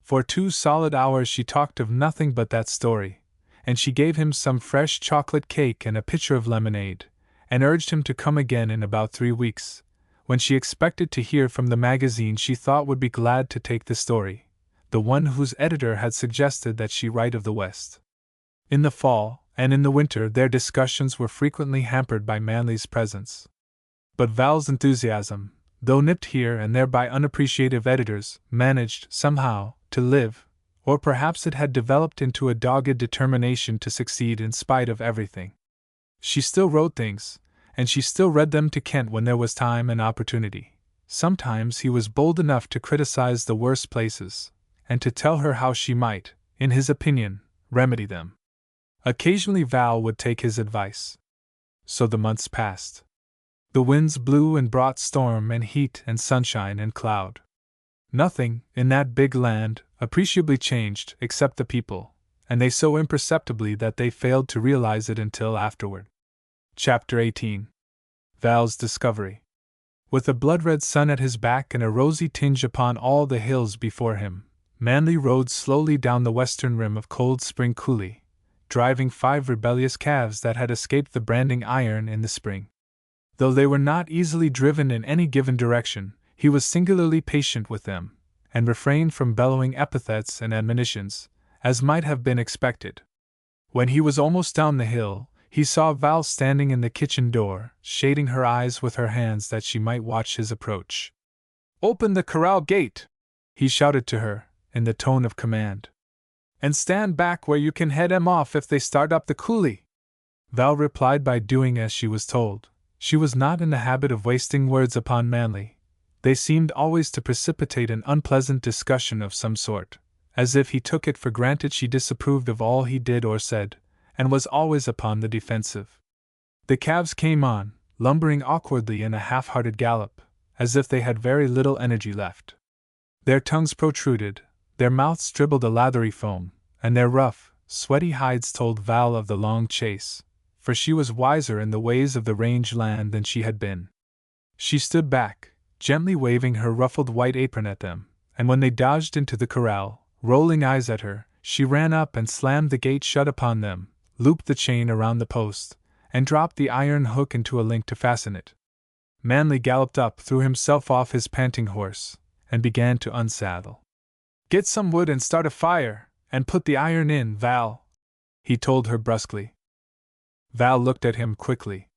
For 2 solid hours she talked of nothing but that story, and she gave him some fresh chocolate cake and a pitcher of lemonade, and urged him to come again in about 3 weeks, when she expected to hear from the magazine she thought would be glad to take the story, the one whose editor had suggested that she write of the West. In the fall and in the winter their discussions were frequently hampered by Manley's presence. But Val's enthusiasm, though nipped here and there by unappreciative editors, managed, somehow, to live, or perhaps it had developed into a dogged determination to succeed in spite of everything. She still wrote things, and she still read them to Kent when there was time and opportunity. Sometimes he was bold enough to criticize the worst places, and to tell her how she might, in his opinion, remedy them. Occasionally Val would take his advice. So the months passed. The winds blew and brought storm and heat and sunshine and cloud. Nothing, in that big land, appreciably changed except the people, and they so imperceptibly that they failed to realize it until afterward. Chapter 18. Val's Discovery. With a blood-red sun at his back and a rosy tinge upon all the hills before him, Manley rode slowly down the western rim of Cold Spring Coulee, driving 5 rebellious calves that had escaped the branding iron in the spring. Though they were not easily driven in any given direction, he was singularly patient with them, and refrained from bellowing epithets and admonitions, as might have been expected. When he was almost down the hill, he saw Val standing in the kitchen door, shading her eyes with her hands that she might watch his approach. "Open the corral gate!" he shouted to her, in the tone of command. "And stand back where you can head 'em off if they start up the coulee." Val replied by doing as she was told. She was not in the habit of wasting words upon Manley. They seemed always to precipitate an unpleasant discussion of some sort, as if he took it for granted she disapproved of all he did or said, and was always upon the defensive. The calves came on, lumbering awkwardly in a half-hearted gallop, as if they had very little energy left. Their tongues protruded, their mouths dribbled a lathery foam, and their rough, sweaty hides told Val of the long chase, for she was wiser in the ways of the range land than she had been. She stood back, gently waving her ruffled white apron at them, and when they dodged into the corral, rolling eyes at her, she ran up and slammed the gate shut upon them, looped the chain around the post, and dropped the iron hook into a link to fasten it. Manley galloped up, threw himself off his panting horse, and began to unsaddle. "Get some wood and start a fire, and put the iron in, Val," he told her brusquely. Val looked at him quickly.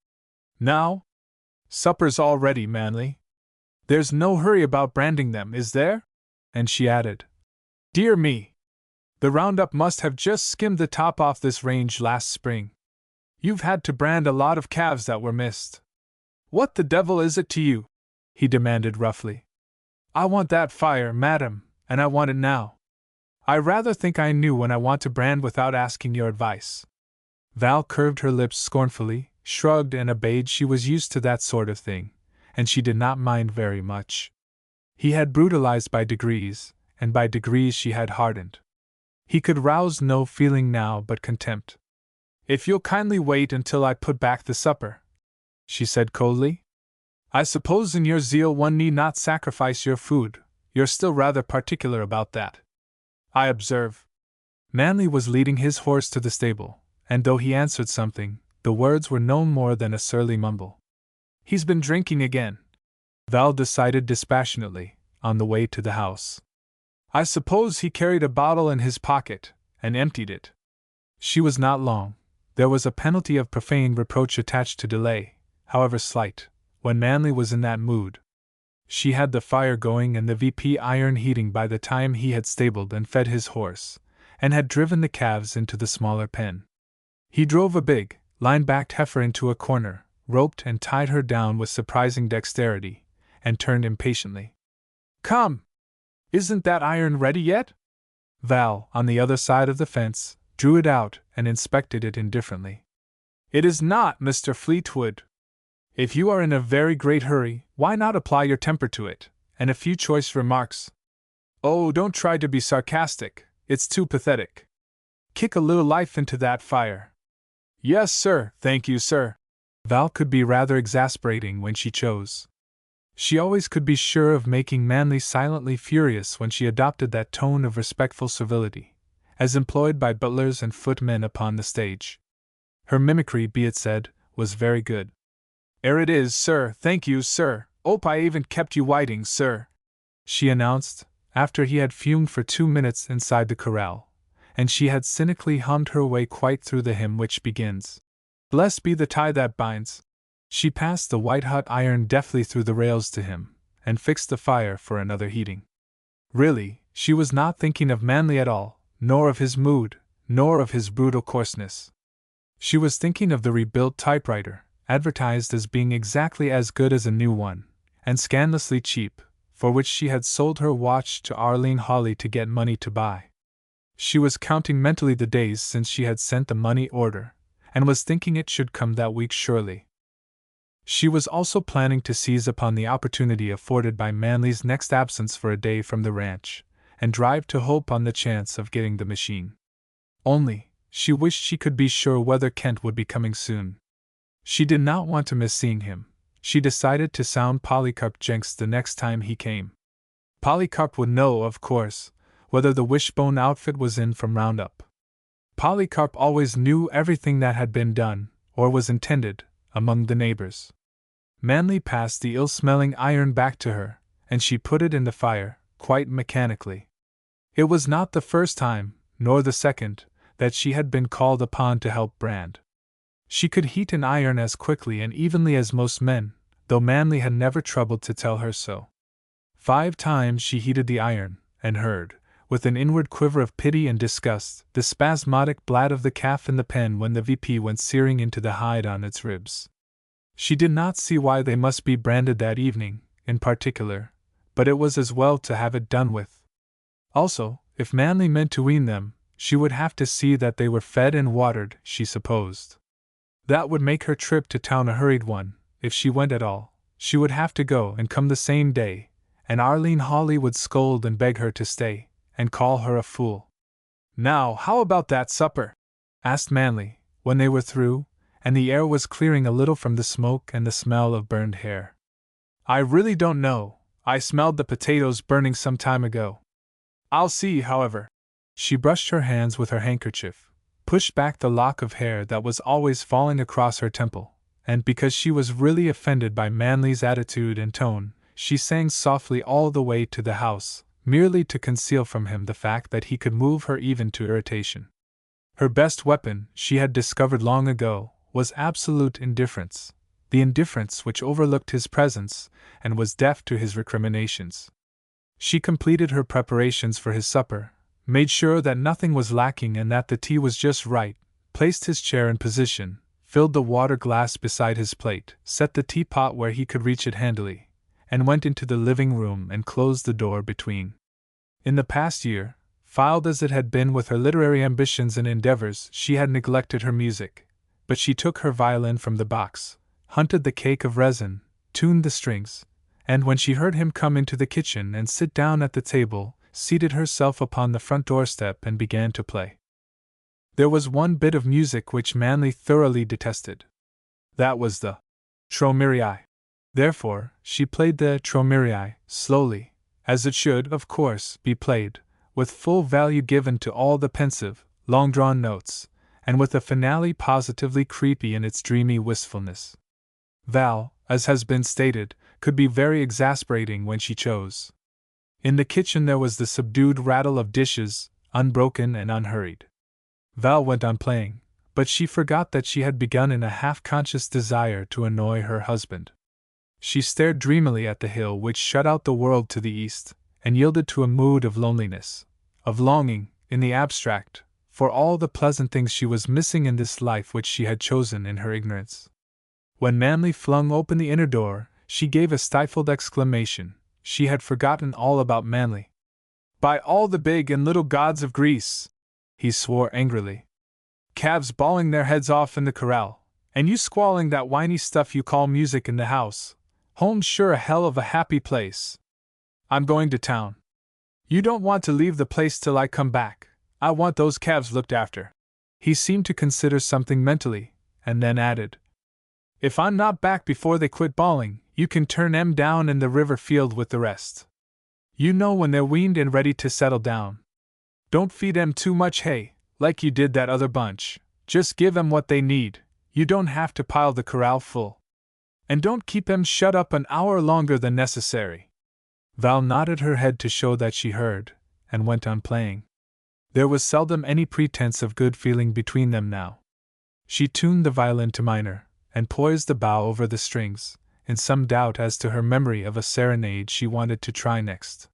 "Now? Supper's all ready, Manley. There's no hurry about branding them, is there?" and she added, "Dear me! The Roundup must have just skimmed the top off this range last spring. You've had to brand a lot of calves that were missed." "What the devil is it to you?" he demanded roughly. "I want that fire, madam, and I want it now. I rather think I knew when I want to brand without asking your advice." Val curved her lips scornfully, shrugged and obeyed. She was used to that sort of thing, and she did not mind very much. He had brutalized by degrees, and by degrees she had hardened. He could rouse no feeling now but contempt. "If you'll kindly wait until I put back the supper," she said coldly. "I suppose in your zeal one need not sacrifice your food. You're still rather particular about that, I observe." Manley was leading his horse to the stable, and though he answered something, the words were no more than a surly mumble. "He's been drinking again," Val decided dispassionately, on the way to the house. "I suppose he carried a bottle in his pocket, and emptied it." She was not long. There was a penalty of profane reproach attached to delay, however slight, when Manley was in that mood. She had the fire going and the VP iron heating by the time he had stabled and fed his horse, and had driven the calves into the smaller pen. He drove a big, line-backed heifer into a corner, roped and tied her down with surprising dexterity, and turned impatiently. "Come! Isn't that iron ready yet?" Val, on the other side of the fence, drew it out and inspected it indifferently. "It is not, Mr. Fleetwood. If you are in a very great hurry, why not apply your temper to it, and a few choice remarks? Oh, don't try to be sarcastic, it's too pathetic. Kick a little life into that fire." "Yes, sir, thank you, sir." Val could be rather exasperating when she chose. She always could be sure of making Manley silently furious when she adopted that tone of respectful civility, as employed by butlers and footmen upon the stage. Her mimicry, be it said, was very good. "'Ere it is, sir, thank you, sir. 'Ope I haven't kept you waiting, sir," she announced, after he had fumed for 2 minutes inside the corral, and she had cynically hummed her way quite through the hymn which begins, "Blessed be the tie that binds." She passed the white-hot iron deftly through the rails to him, and fixed the fire for another heating. Really, she was not thinking of Manley at all, nor of his mood, nor of his brutal coarseness. She was thinking of the rebuilt typewriter, advertised as being exactly as good as a new one, and scandalously cheap, for which she had sold her watch to Arlene Hawley to get money to buy. She was counting mentally the days since she had sent the money order, and was thinking it should come that week surely. She was also planning to seize upon the opportunity afforded by Manley's next absence for a day from the ranch, and drive to Hope on the chance of getting the machine. Only, she wished she could be sure whether Kent would be coming soon. She did not want to miss seeing him. She decided to sound Polycarp Jenks the next time he came. Polycarp would know, of course, whether the Wishbone outfit was in from Roundup. Polycarp always knew everything that had been done, or was intended, among the neighbors. Manley passed the ill-smelling iron back to her, and she put it in the fire, quite mechanically. It was not the first time, nor the second, that she had been called upon to help brand. She could heat an iron as quickly and evenly as most men, though Manley had never troubled to tell her so. 5 times she heated the iron, and heard, with an inward quiver of pity and disgust, the spasmodic blat of the calf in the pen when the VP went searing into the hide on its ribs. She did not see why they must be branded that evening, in particular, but it was as well to have it done with. Also, if Manley meant to wean them, she would have to see that they were fed and watered, she supposed. That would make her trip to town a hurried one. If she went at all, she would have to go and come the same day, and Arlene Hawley would scold and beg her to stay, and call her a fool. "Now, how about that supper?" asked Manley, when they were through, and the air was clearing a little from the smoke and the smell of burned hair. "I really don't know. I smelled the potatoes burning some time ago. I'll see, however." She brushed her hands with her handkerchief, pushed back the lock of hair that was always falling across her temple, and because she was really offended by Manley's attitude and tone, she sang softly all the way to the house, merely to conceal from him the fact that he could move her even to irritation. Her best weapon, she had discovered long ago, was absolute indifference, the indifference which overlooked his presence and was deaf to his recriminations. She completed her preparations for his supper, made sure that nothing was lacking and that the tea was just right, placed his chair in position, filled the water glass beside his plate, set the teapot where he could reach it handily, and went into the living room and closed the door between. In the past year, filed as it had been with her literary ambitions and endeavors, she had neglected her music, but she took her violin from the box, hunted the cake of resin, tuned the strings, and when she heard him come into the kitchen and sit down at the table, seated herself upon the front doorstep and began to play. There was one bit of music which Manly thoroughly detested. That was the Tromirii. Therefore, she played the Tromirii slowly, as it should, of course, be played, with full value given to all the pensive, long-drawn notes, and with a finale positively creepy in its dreamy wistfulness. Val, as has been stated, could be very exasperating when she chose. In the kitchen there was the subdued rattle of dishes, unbroken and unhurried. Val went on playing, but she forgot that she had begun in a half-conscious desire to annoy her husband. She stared dreamily at the hill which shut out the world to the east, and yielded to a mood of loneliness, of longing, in the abstract, for all the pleasant things she was missing in this life which she had chosen in her ignorance. When Manly flung open the inner door, she gave a stifled exclamation. She had forgotten all about Manly. "By all the big and little gods of Greece!" he swore angrily. "Calves bawling their heads off in the corral, and you squalling that whiny stuff you call music in the house. Home's sure a hell of a happy place. I'm going to town. You don't want to leave the place till I come back. I want those calves looked after." He seemed to consider something mentally, and then added, "If I'm not back before they quit bawling, you can turn 'em down in the river field with the rest. You know when they're weaned and ready to settle down. Don't feed 'em too much hay, like you did that other bunch. Just give 'em what they need. You don't have to pile the corral full. And don't keep 'em shut up an hour longer than necessary." Val nodded her head to show that she heard, and went on playing. There was seldom any pretense of good feeling between them now. She tuned the violin to minor, and poised the bow over the strings, in some doubt as to her memory of a serenade she wanted to try next.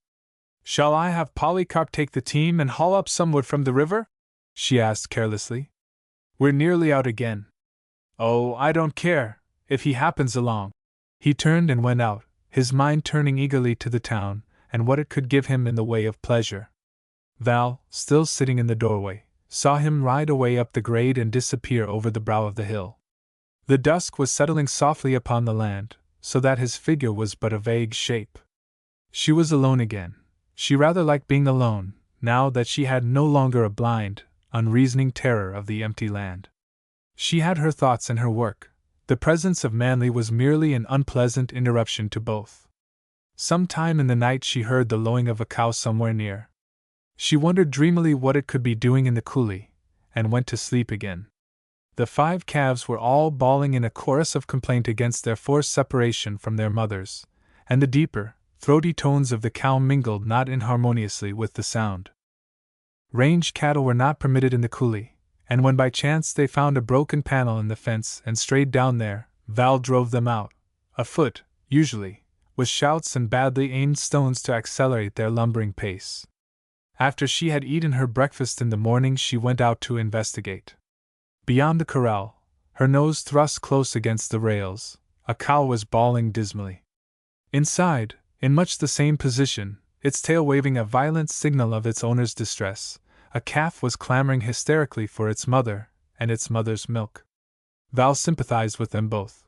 "Shall I have Polycarp take the team and haul up some wood from the river?" she asked carelessly. "We're nearly out again." "Oh, I don't care, if he happens along." He turned and went out, his mind turning eagerly to the town, and what it could give him in the way of pleasure. Val, still sitting in the doorway, saw him ride away up the grade and disappear over the brow of the hill. The dusk was settling softly upon the land, so that his figure was but a vague shape. She was alone again. She rather liked being alone, now that she had no longer a blind, unreasoning terror of the empty land. She had her thoughts and her work. The presence of Manly was merely an unpleasant interruption to both. Some time in the night she heard the lowing of a cow somewhere near. She wondered dreamily what it could be doing in the coulee, and went to sleep again. The 5 calves were all bawling in a chorus of complaint against their forced separation from their mothers, and the deeper, throaty tones of the cow mingled not inharmoniously with the sound. Range cattle were not permitted in the coulee, and when by chance they found a broken panel in the fence and strayed down there, Val drove them out, afoot, usually, with shouts and badly aimed stones to accelerate their lumbering pace. After she had eaten her breakfast in the morning, she went out to investigate. Beyond the corral, her nose thrust close against the rails, a cow was bawling dismally. Inside, in much the same position, its tail waving a violent signal of its owner's distress, a calf was clamoring hysterically for its mother and its mother's milk. Val sympathized with them both.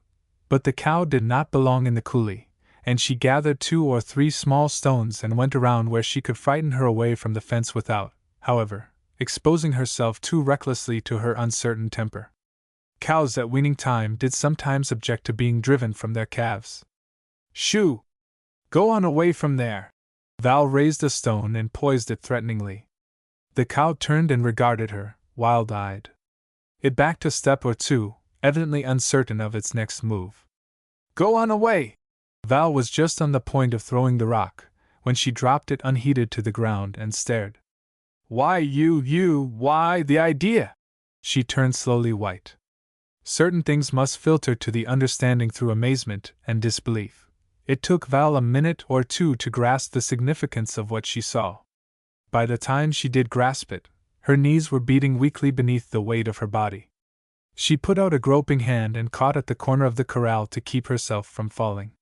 But the cow did not belong in the coulee, and she gathered 2 or 3 small stones and went around where she could frighten her away from the fence without, however, exposing herself too recklessly to her uncertain temper. Cows at weaning time did sometimes object to being driven from their calves. "Shoo! Go on away from there!" Val raised a stone and poised it threateningly. The cow turned and regarded her, wild-eyed. It backed a step or 2, evidently uncertain of its next move. "Go on away!" Val was just on the point of throwing the rock, when she dropped it unheeded to the ground and stared. "Why, why, the idea!" She turned slowly white. Certain things must filter to the understanding through amazement and disbelief, It took Val a minute or two to grasp the significance of what she saw. By the time she did grasp it, her knees were beating weakly beneath the weight of her body. She put out a groping hand and caught at the corner of the corral to keep herself from falling.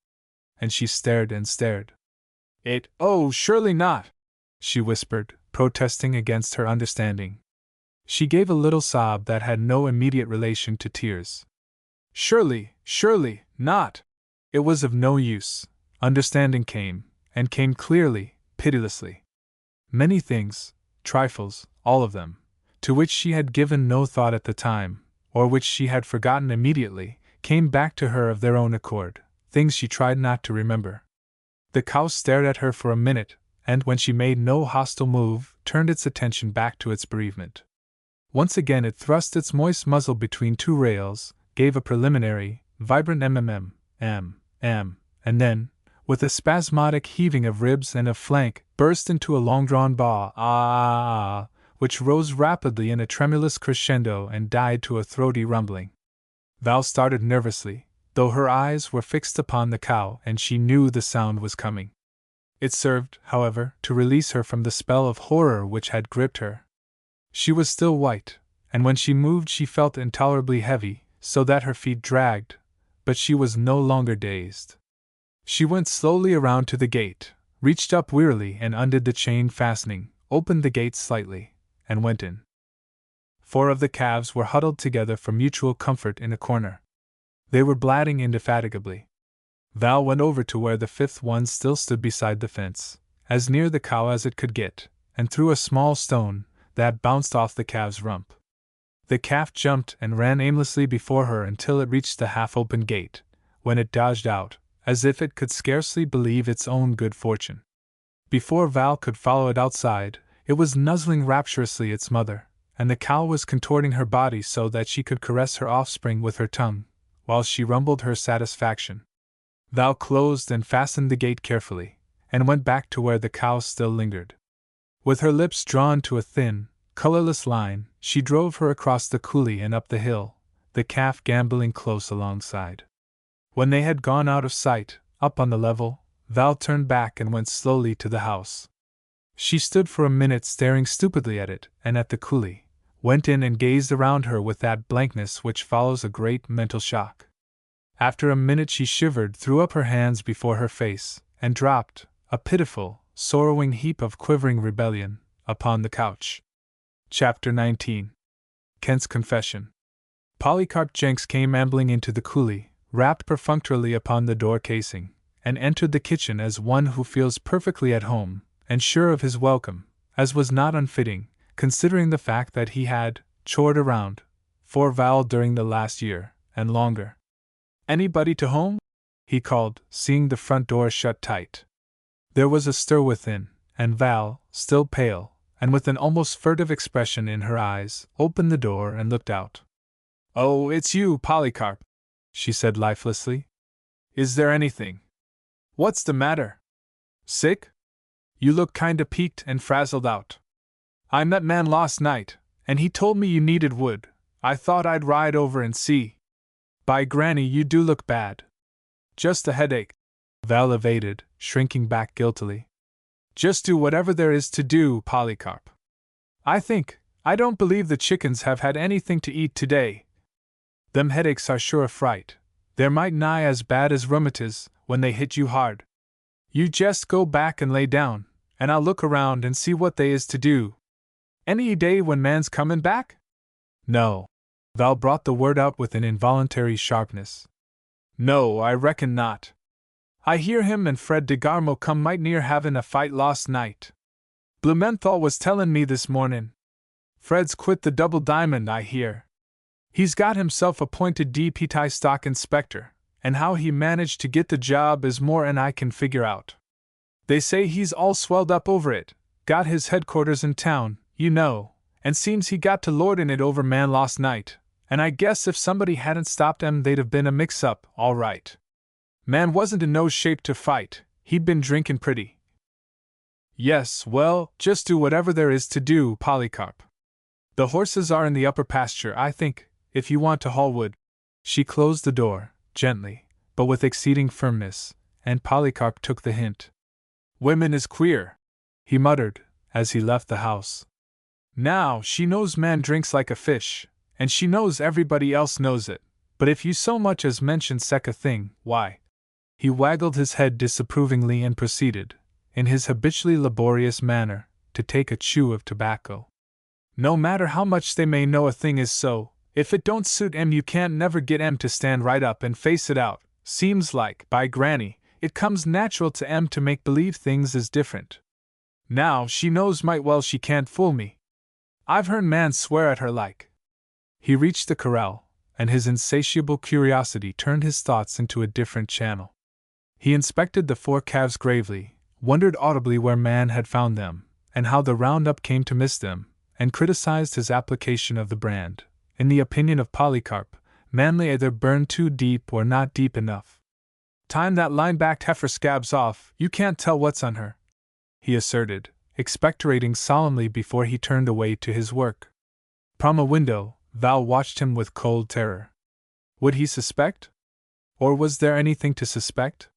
And she stared and stared. Oh, surely not, she whispered, protesting against her understanding. She gave a little sob that had no immediate relation to tears. Surely not. It was of no use. Understanding came, and came clearly, pitilessly. Many things, trifles, all of them, to which she had given no thought at the time, or which she had forgotten immediately, came back to her of their own accord, things she tried not to remember. The cow stared at her for a minute, and when she made no hostile move, turned its attention back to its bereavement. Once again it thrust its moist muzzle between two rails, gave a preliminary, vibrant and then, with a spasmodic heaving of ribs and of flank, burst into a long-drawn baa, which rose rapidly in a tremulous crescendo and died to a throaty rumbling. Val started nervously, though her eyes were fixed upon the cow and she knew the sound was coming. It served, however, to release her from the spell of horror which had gripped her. She was still white, and when she moved she felt intolerably heavy, so that her feet dragged, but she was no longer dazed. She went slowly around to the gate, reached up wearily and undid the chain fastening, opened the gate slightly, and went in. 4 of the calves were huddled together for mutual comfort in a corner. They were blatting indefatigably. Val went over to where the 5th one still stood beside the fence, as near the cow as it could get, and threw a small stone that bounced off the calf's rump. The calf jumped and ran aimlessly before her until it reached the half-open gate, when it dodged out, as if it could scarcely believe its own good fortune. Before Val could follow it outside, it was nuzzling rapturously its mother, and the cow was contorting her body so that she could caress her offspring with her tongue, while she rumbled her satisfaction. Val closed and fastened the gate carefully, and went back to where the cow still lingered. With her lips drawn to a thin, colorless line, she drove her across the coulee and up the hill, the calf gamboling close alongside. When they had gone out of sight, up on the level, Val turned back and went slowly to the house. She stood for a minute staring stupidly at it and at the coulee, went in and gazed around her with that blankness which follows a great mental shock. After a minute she shivered, threw up her hands before her face, and dropped, a pitiful, sorrowing heap of quivering rebellion, upon the couch. Chapter 19. Kent's Confession. Polycarp Jenks came ambling into the coulee, rapped perfunctorily upon the door casing, and entered the kitchen as one who feels perfectly at home, and sure of his welcome, as was not unfitting, considering the fact that he had chored around for Val during the last year, and longer. "Anybody to home?" he called, seeing the front door shut tight. There was a stir within, and Val, still pale, and with an almost furtive expression in her eyes, opened the door and looked out. "Oh, it's you, Polycarp," she said lifelessly. "Is there anything? What's the matter? Sick? You look kinda peaked and frazzled out. I met man last night, and he told me you needed wood. I thought I'd ride over and see. By granny, you do look bad." "Just a headache," Val evaded, shrinking back guiltily. "Just do whatever there is to do, Polycarp. I don't believe the chickens have had anything to eat today. Them headaches are sure a fright. They're might nigh as bad as rheumatiz when they hit you hard. You jest go back and lay down, and I'll look around and see what they is to do. Any day when man's comin' back?" "No." Val brought the word out with an involuntary sharpness. "No, I reckon not. I hear him and Fred DeGarmo come might near havin' a fight last night. Blumenthal was tellin' me this mornin'. Fred's quit the Double Diamond, I hear. He's got himself appointed deputy stock inspector, and how he managed to get the job is more'n I can figure out. They say he's all swelled up over it, got his headquarters in town, you know, and seems he got to lordin' it over man last night, and I guess if somebody hadn't stopped 'em they'd have been a mix-up, all right. Man wasn't in no shape to fight, he'd been drinkin' pretty." "Yes, well, just do whatever there is to do, Polycarp. The horses are in the upper pasture, I think, if you want to haul wood." She closed the door, gently, but with exceeding firmness, and Polycarp took the hint. Women is queer, he muttered, as he left the house. Now, she knows man drinks like a fish, and she knows everybody else knows it, but if you so much as mention such a thing, why? He waggled his head disapprovingly and proceeded, in his habitually laborious manner, to take a chew of tobacco. No matter how much they may know a thing is so, if it don't suit 'em you can't never get 'em to stand right up and face it out. Seems like, by granny, it comes natural to 'em to make believe things is different. Now, she knows might well she can't fool me. I've heard man swear at her like. He reached the corral, and his insatiable curiosity turned his thoughts into a different channel. He inspected the 4 calves gravely, wondered audibly where man had found them, and how the roundup came to miss them, and criticized his application of the brand. In the opinion of Polycarp, man lay either burned too deep or not deep enough. Time that line-backed heifer scabs off, you can't tell what's on her, he asserted, expectorating solemnly before he turned away to his work. From a window, Val watched him with cold terror. Would he suspect? Or was there anything to suspect?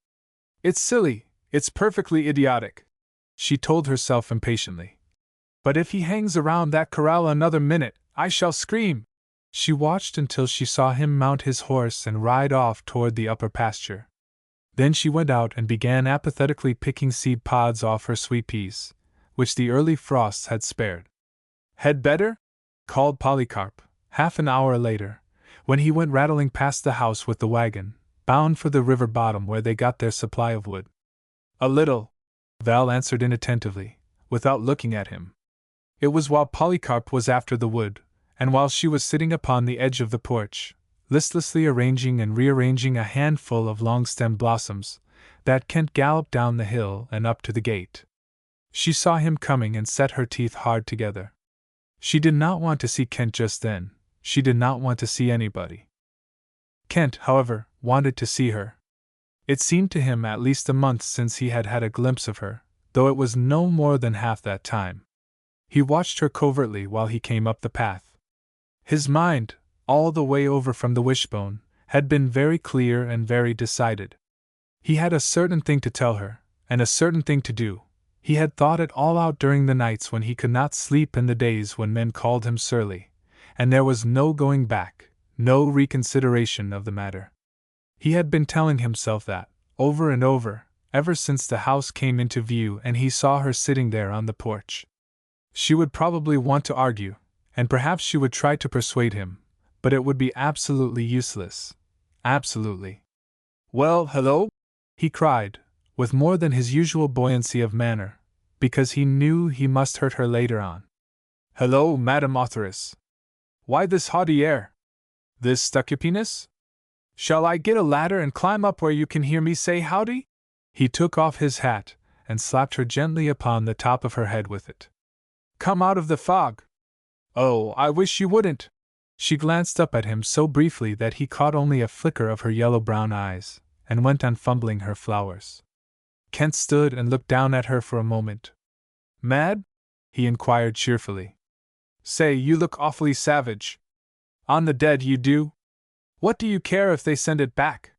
It's silly, it's perfectly idiotic, she told herself impatiently. But if he hangs around that corral another minute, I shall scream. She watched until she saw him mount his horse and ride off toward the upper pasture. Then she went out and began apathetically picking seed pods off her sweet peas, which the early frosts had spared. Had better? Called Polycarp, half an hour later, when he went rattling past the house with the wagon, bound for the river bottom where they got their supply of wood. A little, Val answered inattentively, without looking at him. It was while Polycarp was after the wood, and while she was sitting upon the edge of the porch, listlessly arranging and rearranging a handful of long-stemmed blossoms, that Kent galloped down the hill and up to the gate. She saw him coming and set her teeth hard together. She did not want to see Kent just then, she did not want to see anybody. Kent, however, wanted to see her. It seemed to him at least a month since he had had a glimpse of her, though it was no more than half that time. He watched her covertly while he came up the path. His mind, all the way over from the wishbone, had been very clear and very decided. He had a certain thing to tell her, and a certain thing to do. He had thought it all out during the nights when he could not sleep and the days when men called him surly, and there was no going back, no reconsideration of the matter. He had been telling himself that, over and over, ever since the house came into view and he saw her sitting there on the porch. She would probably want to argue, and perhaps she would try to persuade him, but it would be absolutely useless. Absolutely. Well, hello? He cried, with more than his usual buoyancy of manner, because he knew he must hurt her later on. Hello, Madam Authoress. Why this haughty air? This stuckupiness? Shall I get a ladder and climb up where you can hear me say howdy? He took off his hat and slapped her gently upon the top of her head with it. Come out of the fog. Oh, I wish you wouldn't. She glanced up at him so briefly that he caught only a flicker of her yellow-brown eyes, and went on fumbling her flowers. Kent stood and looked down at her for a moment. Mad? He inquired cheerfully. Say, you look awfully savage. On the dead you do. What do you care if they send it back?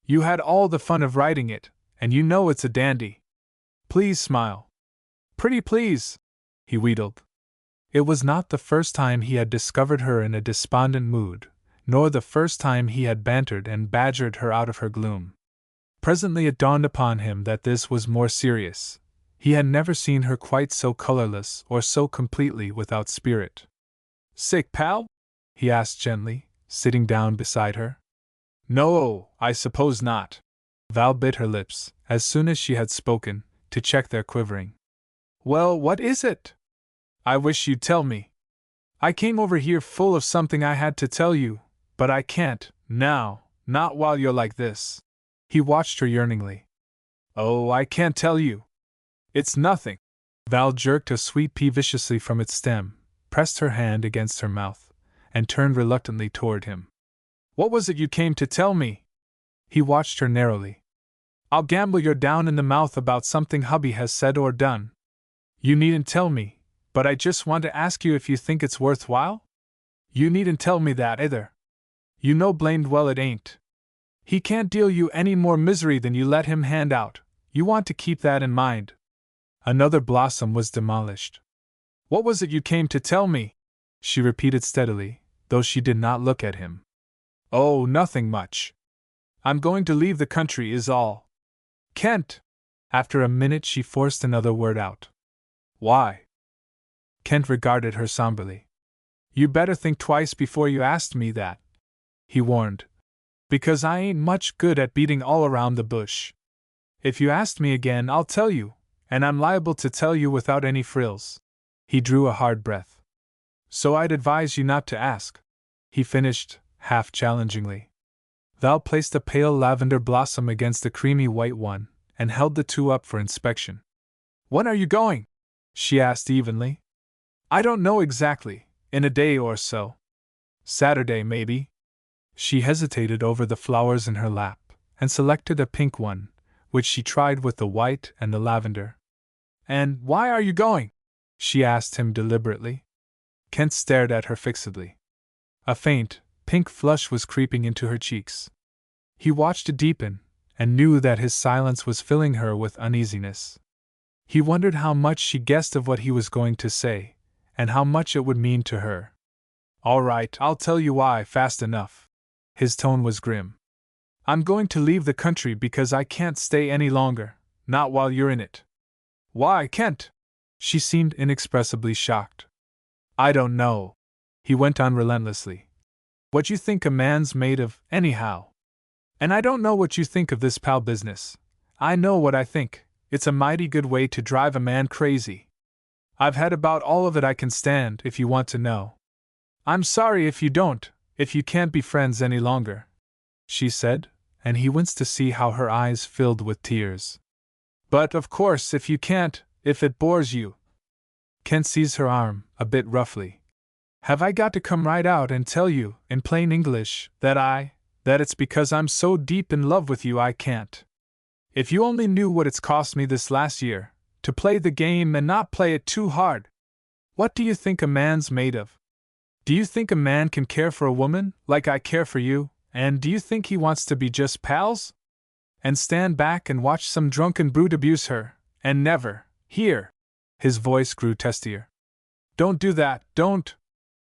You had all the fun of writing it, and you know it's a dandy. Please smile. Pretty please, he wheedled. It was not the first time he had discovered her in a despondent mood, nor the first time he had bantered and badgered her out of her gloom. Presently it dawned upon him that this was more serious. He had never seen her quite so colorless or so completely without spirit. Sick, pal? He asked gently, sitting down beside her. No, I suppose not. Val bit her lips, as soon as she had spoken, to check their quivering. Well, what is it? I wish you'd tell me. I came over here full of something I had to tell you, but I can't, now, not while you're like this. He watched her yearningly. Oh, I can't tell you. It's nothing. Val jerked a sweet pea viciously from its stem, pressed her hand against her mouth, and turned reluctantly toward him. What was it you came to tell me? He watched her narrowly. I'll gamble you're down in the mouth about something hubby has said or done. You needn't tell me, but I just want to ask you if you think it's worthwhile? You needn't tell me that either. You know blamed well it ain't. He can't deal you any more misery than you let him hand out. You want to keep that in mind. Another blossom was demolished. What was it you came to tell me? She repeated steadily, though she did not look at him. Oh, nothing much. I'm going to leave the country is all. Kent! After a minute she forced another word out. Why? Kent regarded her somberly. You better think twice before you asked me that, he warned. Because I ain't much good at beating all around the bush. If you asked me again, I'll tell you, and I'm liable to tell you without any frills. He drew a hard breath. So I'd advise you not to ask, he finished, half challengingly. Val placed a pale lavender blossom against the creamy white one, and held the two up for inspection. When are you going? She asked evenly. I don't know exactly, in a day or so. Saturday, maybe. She hesitated over the flowers in her lap, and selected a pink one, which she tried with the white and the lavender. And why are you going? She asked him deliberately. Kent stared at her fixedly. A faint, pink flush was creeping into her cheeks. He watched it deepen, and knew that his silence was filling her with uneasiness. He wondered how much she guessed of what he was going to say, and how much it would mean to her. All right, I'll tell you why fast enough. His tone was grim. I'm going to leave the country because I can't stay any longer, not while you're in it. Why, Kent? She seemed inexpressibly shocked. I don't know, he went on relentlessly. What you think a man's made of, anyhow. And I don't know what you think of this pal business. I know what I think. It's a mighty good way to drive a man crazy. I've had about all of it I can stand, if you want to know. I'm sorry if you don't, if you can't be friends any longer, she said, and he winced to see how her eyes filled with tears. But, of course, if you can't, if it bores you. Kent seized her arm, a bit roughly. Have I got to come right out and tell you, in plain English, that it's because I'm so deep in love with you I can't? If you only knew what it's cost me this last year, to play the game and not play it too hard. What do you think a man's made of? Do you think a man can care for a woman, like I care for you, and do you think he wants to be just pals? And stand back and watch some drunken brute abuse her, and never, here. His voice grew testier. Don't do that, don't.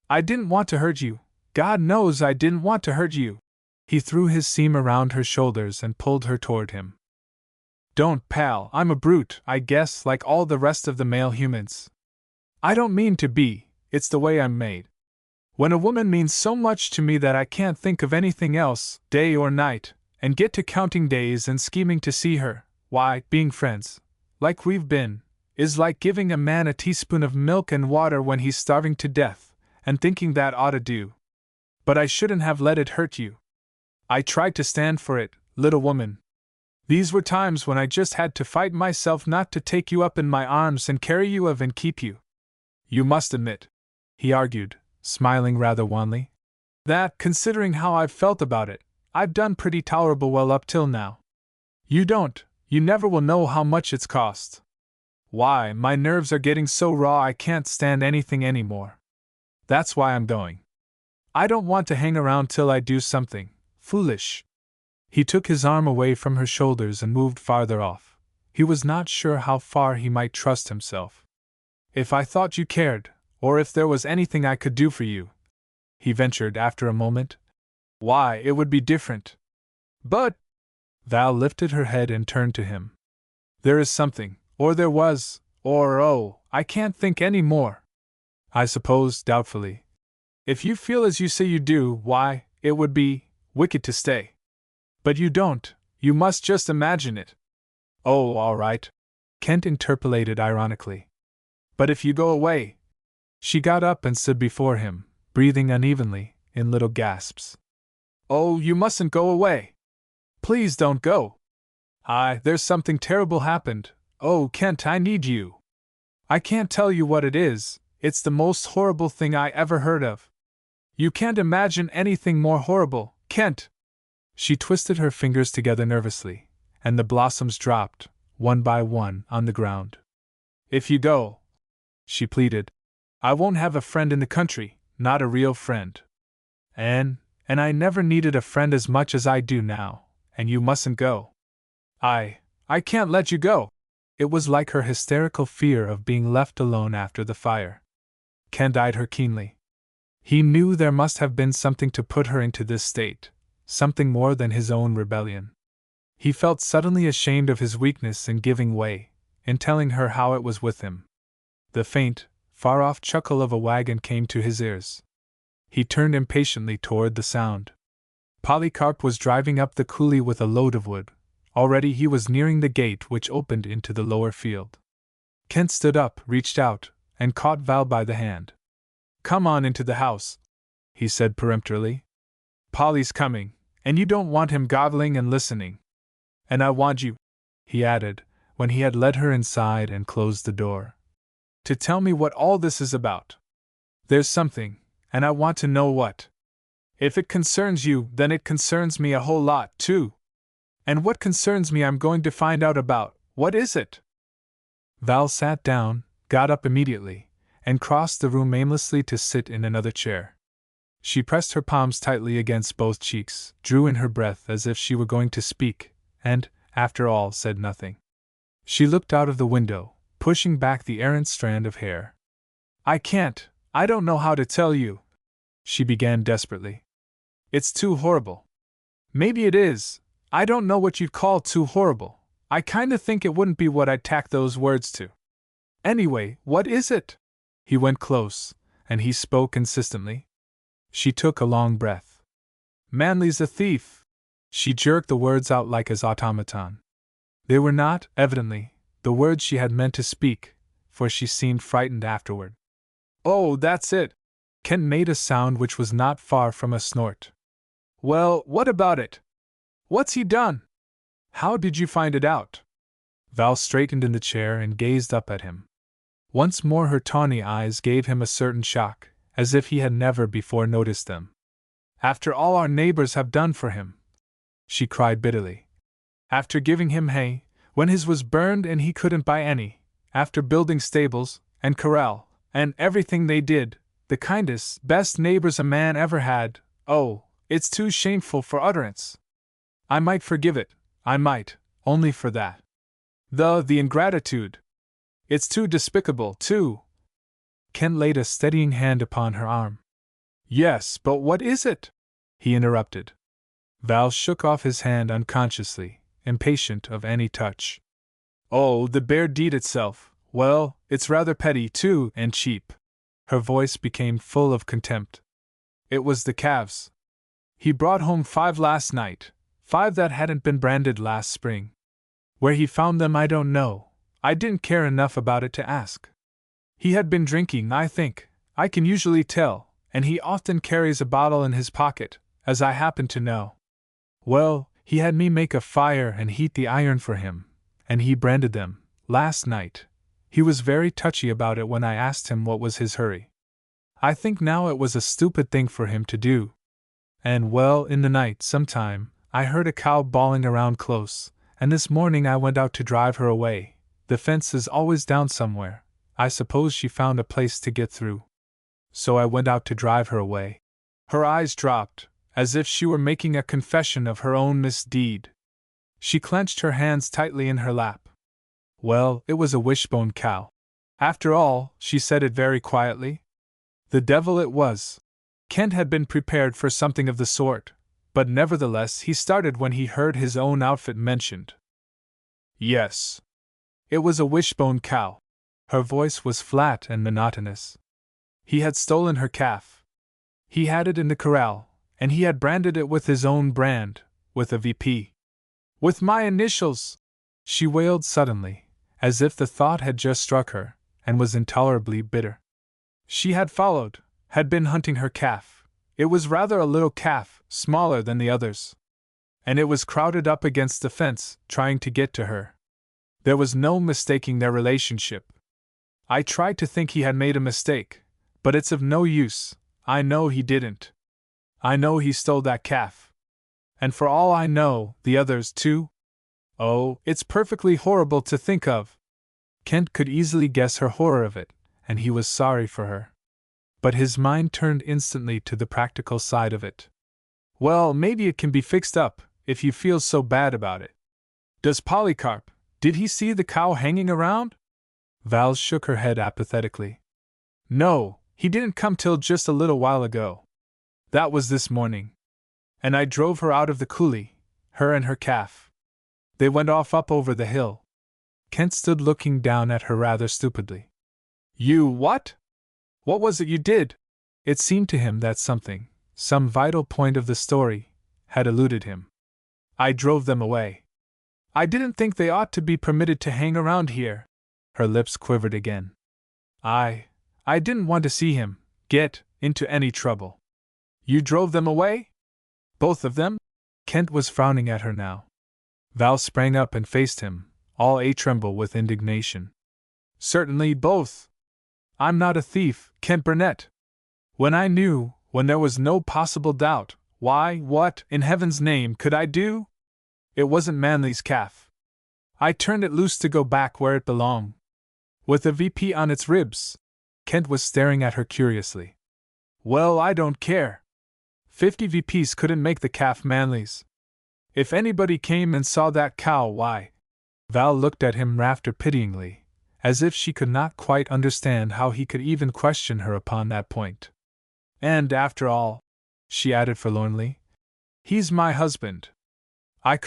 I didn't want to hurt you. God knows I didn't want to hurt you. He threw his seam around her shoulders and pulled her toward him. Don't, pal, I'm a brute, I guess, like all the rest of the male humans. I don't mean to be, it's the way I'm made. When a woman means so much to me that I can't think of anything else, day or night, and get to counting days and scheming to see her, why, being friends, like we've been, is like giving a man a teaspoon of milk and water when he's starving to death, and thinking that ought to do. But I shouldn't have let it hurt you. I tried to stand for it, little woman. These were times when I just had to fight myself not to take you up in my arms and carry you of and keep you. You must admit, he argued, smiling rather wanly, that, considering how I've felt about it, I've done pretty tolerable well up till now. You never will know how much it's cost. Why, my nerves are getting so raw I can't stand anything anymore. That's why I'm going. I don't want to hang around till I do something foolish. He took his arm away from her shoulders and moved farther off. He was not sure how far he might trust himself. If I thought you cared, or if there was anything I could do for you, he ventured after a moment. Why, it would be different. But Val lifted her head and turned to him. There is something, or there was, or oh, I can't think any more. I suppose, doubtfully. If you feel as you say you do, why, it would be wicked to stay. But you don't, you must just imagine it. Oh, all right, Kent interpolated ironically. But if you go away. She got up and stood before him, breathing unevenly, in little gasps. Oh, you mustn't go away. Please don't go. There's something terrible happened. Oh, Kent, I need you. I can't tell you what it is, it's the most horrible thing I ever heard of. You can't imagine anything more horrible, Kent. She twisted her fingers together nervously, and the blossoms dropped, one by one, on the ground. If you go, she pleaded, I won't have a friend in the country, not a real friend. And and I never needed a friend as much as I do now, and you mustn't go. I can't let you go. It was like her hysterical fear of being left alone after the fire. Kent eyed her keenly. He knew there must have been something to put her into this state, something more than his own rebellion. He felt suddenly ashamed of his weakness in giving way, in telling her how it was with him. The faint, far-off chuckle of a wagon came to his ears. He turned impatiently toward the sound. Polycarp was driving up the coulee with a load of wood. Already he was nearing the gate which opened into the lower field. Kent stood up, reached out, and caught Val by the hand. "Come on into the house," he said peremptorily. "Polly's coming, and you don't want him goggling and listening. And I want you," he added, when he had led her inside and closed the door, "to tell me what all this is about. There's something, and I want to know what. If it concerns you, then it concerns me a whole lot, too. And what concerns me I'm going to find out about. What is it?" Val sat down, got up immediately, and crossed the room aimlessly to sit in another chair. She pressed her palms tightly against both cheeks, drew in her breath as if she were going to speak, and, after all, said nothing. She looked out of the window, pushing back the errant strand of hair. I don't know how to tell you," she began desperately. "It's too horrible. Maybe it is. I don't know what you'd call too horrible. I kinda think it wouldn't be what I'd tack those words to. Anyway, what is it?" He went close, and he spoke insistently. She took a long breath. "Manly's a thief." She jerked the words out like his automaton. They were not, evidently, the words she had meant to speak, for she seemed frightened afterward. "Oh, that's it!" Kent made a sound which was not far from a snort. "Well, what about it? What's he done? How did you find it out?" Val straightened in the chair and gazed up at him. Once more her tawny eyes gave him a certain shock, as if he had never before noticed them. "After all our neighbors have done for him," she cried bitterly. "After giving him hay, when his was burned and he couldn't buy any, after building stables, and corral, and everything they did, the kindest, best neighbors a man ever had, oh, it's too shameful for utterance. I might forgive it, I might, only for that. The ingratitude. It's too despicable, too." Kent laid a steadying hand upon her arm. "Yes, but what is it?" he interrupted. Val shook off his hand unconsciously, impatient of any touch. "Oh, the bare deed itself. Well, it's rather petty, too, and cheap." Her voice became full of contempt. "It was the calves. He brought home 5 last night, 5 that hadn't been branded last spring. Where he found them I don't know. I didn't care enough about it to ask. He had been drinking, I think, I can usually tell, and he often carries a bottle in his pocket, as I happen to know. Well, he had me make a fire and heat the iron for him, and he branded them, last night. He was very touchy about it when I asked him what was his hurry. I think now it was a stupid thing for him to do. And well, in the night, sometime, I heard a cow bawling around close, and this morning I went out to drive her away. The fence is always down somewhere. I suppose she found a place to get through. So I went out to drive her away." Her eyes dropped, as if she were making a confession of her own misdeed. She clenched her hands tightly in her lap. "Well, it was a wishbone cow. After all," she said it very quietly. "The devil it was." Kent had been prepared for something of the sort, but nevertheless he started when he heard his own outfit mentioned. "Yes. It was a wishbone cow." Her voice was flat and monotonous. "He had stolen her calf. He had it in the corral, and he had branded it with his own brand, with a VP. With my initials!" She wailed suddenly, as if the thought had just struck her, and was intolerably bitter. She had followed, had been hunting her calf. It was rather a little calf, smaller than the others. And it was crowded up against the fence, trying to get to her. There was no mistaking their relationship. I tried to think he had made a mistake, but it's of no use. I know he didn't. I know he stole that calf. And for all I know, the others too. Oh, it's perfectly horrible to think of." Kent could easily guess her horror of it, and he was sorry for her. But his mind turned instantly to the practical side of it. Well, maybe it can be fixed up, if you feel so bad about it. Does Polycarp, did he see the cow hanging around? Val shook her head apathetically. No, he didn't come till just a little while ago. That was this morning. And I drove her out of the coulee, her and her calf. They went off up over the hill. Kent stood looking down at her rather stupidly. You what? What was it you did? It seemed to him that something, some vital point of the story, had eluded him. I drove them away. I didn't think they ought to be permitted to hang around here. Her lips quivered again. I didn't want to see him get into any trouble. You drove them away? Both of them? Kent was frowning at her now. Val sprang up and faced him, all a-tremble with indignation. Certainly both. I'm not a thief, Kent Burnett. When I knew, when there was no possible doubt, why, what, in heaven's name, could I do? It wasn't Manley's calf. I turned it loose to go back where it belonged. With a VP on its ribs. Kent was staring at her curiously. Well, I don't care. 50 VPs couldn't make the calf Manley's. If anybody came and saw that cow, why? Val looked at him rather pityingly, as if she could not quite understand how he could even question her upon that point. And after all, she added forlornly, he's my husband. I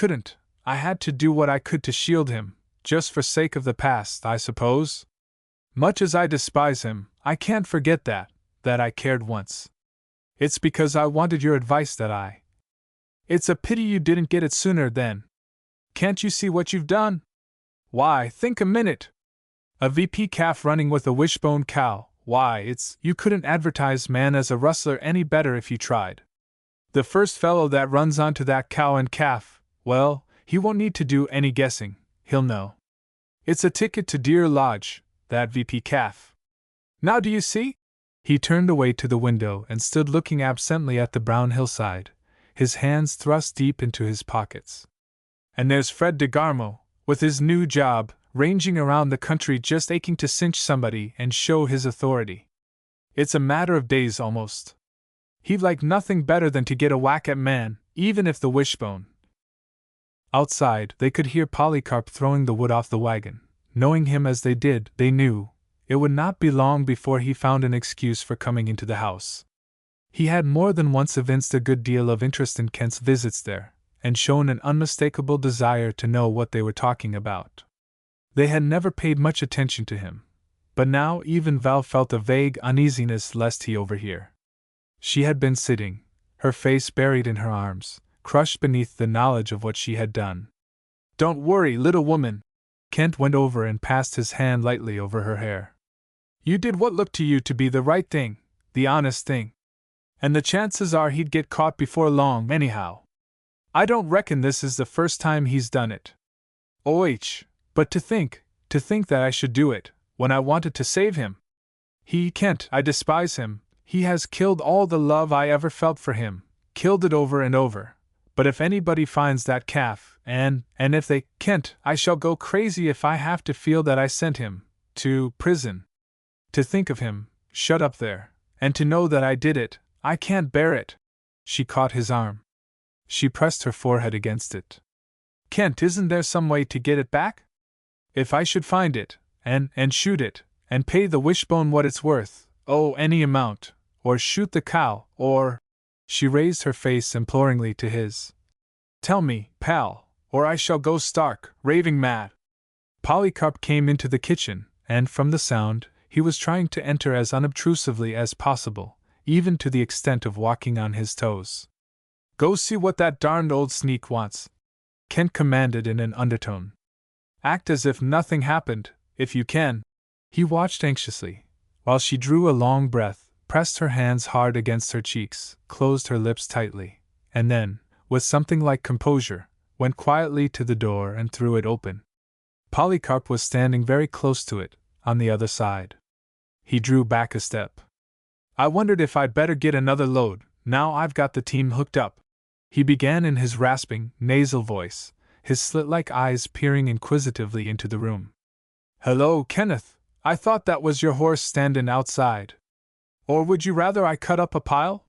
had to do what I could to shield him, just for sake of the past, I suppose. Much as I despise him, I can't forget that I cared once. It's because I wanted your advice that I. It's a pity you didn't get it sooner then. Can't you see what you've done? Why, think a minute. A VP calf running with a wishbone cow, why, you couldn't advertise man as a rustler any better if you tried. The first fellow that runs onto that cow and calf, well, he won't need to do any guessing, he'll know. It's a ticket to Deer Lodge, that VP calf. Now do you see? He turned away to the window and stood looking absently at the brown hillside, his hands thrust deep into his pockets. And there's Fred DeGarmo, with his new job, ranging around the country just aching to cinch somebody and show his authority. It's a matter of days almost. He'd like nothing better than to get a whack at man, even if the wishbone. Outside, they could hear Polycarp throwing the wood off the wagon. Knowing him as they did, they knew it would not be long before he found an excuse for coming into the house. He had more than once evinced a good deal of interest in Kent's visits there, and shown an unmistakable desire to know what they were talking about. They had never paid much attention to him, but now even Val felt a vague uneasiness lest he overhear. She had been sitting, her face buried in her arms, crushed beneath the knowledge of what she had done. Don't worry, little woman. Kent went over and passed his hand lightly over her hair. You did what looked to you to be the right thing, the honest thing. And the chances are he'd get caught before long anyhow. I don't reckon this is the first time he's done it. But to think that I should do it, when I wanted to save him. Kent, I despise him, he has killed all the love I ever felt for him, killed it over and over. But if anybody finds that calf, and if they, Kent, I shall go crazy if I have to feel that I sent him to prison. To think of him, shut up there, and to know that I did it, I can't bear it. She caught his arm. She pressed her forehead against it. Kent, isn't there some way to get it back? If I should find it, and shoot it, and pay the wishbone what it's worth, any amount, or shoot the cow, or… She raised her face imploringly to his. Tell me, pal, or I shall go stark, raving mad. Polycarp came into the kitchen, and from the sound, he was trying to enter as unobtrusively as possible, even to the extent of walking on his toes. Go see what that darned old sneak wants, Kent commanded in an undertone. Act as if nothing happened, if you can. He watched anxiously, while she drew a long breath, pressed her hands hard against her cheeks, closed her lips tightly, and then, with something like composure, went quietly to the door and threw it open. Polycarp was standing very close to it, on the other side. He drew back a step. I wondered if I'd better get another load, now I've got the team hooked up. He began in his rasping, nasal voice, his slit-like eyes peering inquisitively into the room. Hello, Kenneth, I thought that was your horse standin' outside. Or would you rather I cut up a pile?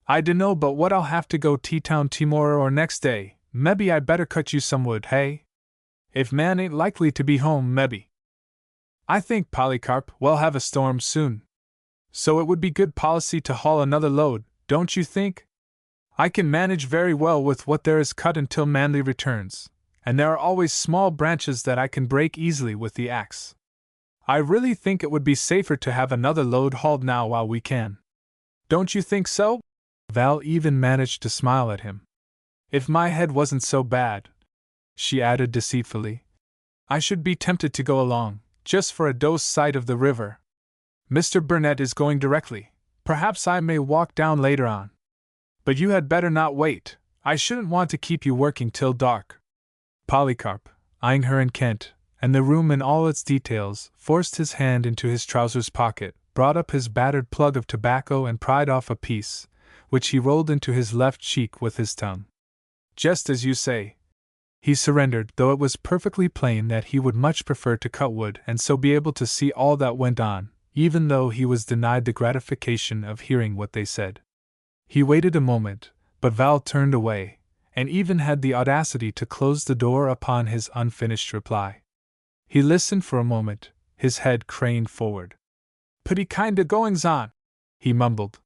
I dunno but what I'll have to go T-town tomorrow or next day. Mebbe I better cut you some wood, hey? If man ain't likely to be home, mebbe. I think, Polycarp, we'll have a storm soon. So it would be good policy to haul another load, don't you think? I can manage very well with what there is cut until Manly returns, and there are always small branches that I can break easily with the axe. I really think it would be safer to have another load hauled now while we can. Don't you think so? Val even managed to smile at him. If my head wasn't so bad, she added deceitfully, I should be tempted to go along, just for a dose sight of the river. Mr. Burnett is going directly. Perhaps I may walk down later on. But you had better not wait. I shouldn't want to keep you working till dark. Polycarp, eyeing her and Kent, and the room in all its details, forced his hand into his trousers pocket, brought up his battered plug of tobacco and pried off a piece, which he rolled into his left cheek with his tongue. Just as you say. He surrendered, though it was perfectly plain that he would much prefer to cut wood and so be able to see all that went on, even though he was denied the gratification of hearing what they said. He waited a moment, but Val turned away, and even had the audacity to close the door upon his unfinished reply. He listened for a moment, his head craned forward. Pretty kinda goings on, he mumbled.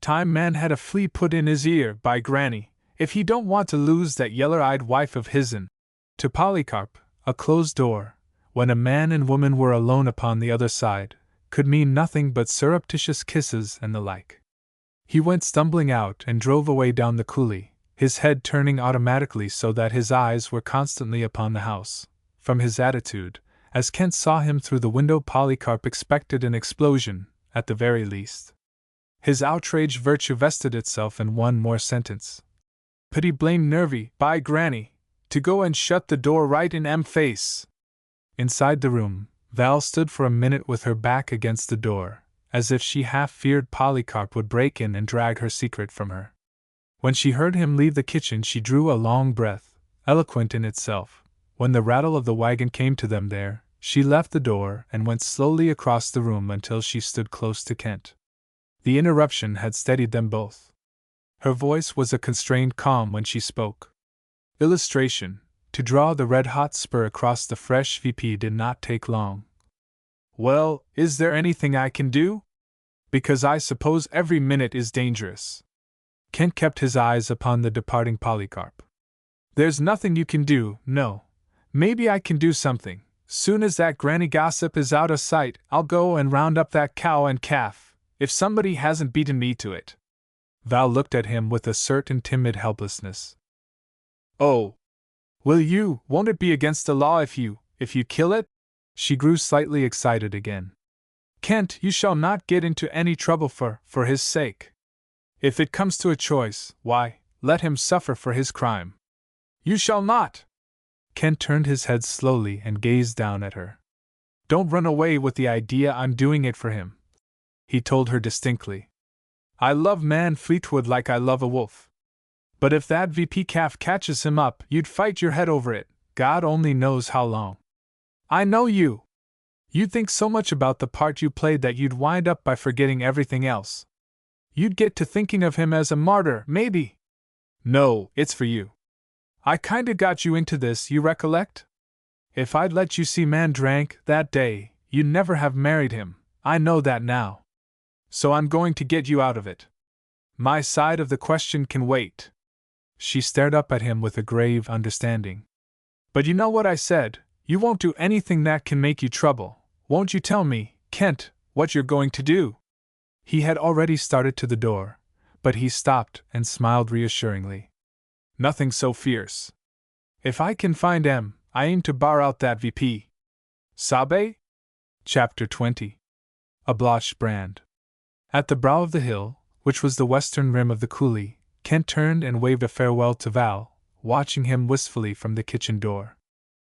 Time man had a flea put in his ear, by granny, if he don't want to lose that yeller-eyed wife of his'n. To Polycarp, a closed door, when a man and woman were alone upon the other side, could mean nothing but surreptitious kisses and the like. He went stumbling out and drove away down the coulee, his head turning automatically so that his eyes were constantly upon the house. From his attitude, as Kent saw him through the window, Polycarp expected an explosion, at the very least. His outraged virtue vested itself in one more sentence. Pretty blame nervy, by granny, to go and shut the door right in face. Inside the room, Val stood for a minute with her back against the door, as if she half feared Polycarp would break in and drag her secret from her. When she heard him leave the kitchen, she drew a long breath, eloquent in itself. When the rattle of the wagon came to them there, she left the door and went slowly across the room until she stood close to Kent. The interruption had steadied them both. Her voice was a constrained calm when she spoke. Illustration: to draw the red-hot spur across the fresh VP did not take long. Well, is there anything I can do? Because I suppose every minute is dangerous. Kent kept his eyes upon the departing Polycarp. There's nothing you can do, no. Maybe I can do something. Soon as that granny gossip is out of sight, I'll go and round up that cow and calf, if somebody hasn't beaten me to it. Val looked at him with a certain timid helplessness. Oh! Will you? Won't it be against the law if you kill it? She grew slightly excited again. Kent, you shall not get into any trouble for his sake. If it comes to a choice, why, let him suffer for his crime. You shall not! Kent turned his head slowly and gazed down at her. Don't run away with the idea I'm doing it for him, he told her distinctly. I love man Fleetwood like I love a wolf. But if that VP calf catches him up, you'd fight your head over it, God only knows how long. I know you. You'd think so much about the part you played that you'd wind up by forgetting everything else. You'd get to thinking of him as a martyr, maybe. No, it's for you. I kinda got you into this, you recollect? If I'd let you see man drank that day, you'd never have married him, I know that now. So I'm going to get you out of it. My side of the question can wait. She stared up at him with a grave understanding. But you know what I said, you won't do anything that can make you trouble. Won't you tell me, Kent, what you're going to do? He had already started to the door, but he stopped and smiled reassuringly. Nothing so fierce. If I can find I aim to bar out that VP. Sabe? Chapter 20. A blotched brand. At the brow of the hill, which was the western rim of the coulee, Kent turned and waved a farewell to Val, watching him wistfully from the kitchen door.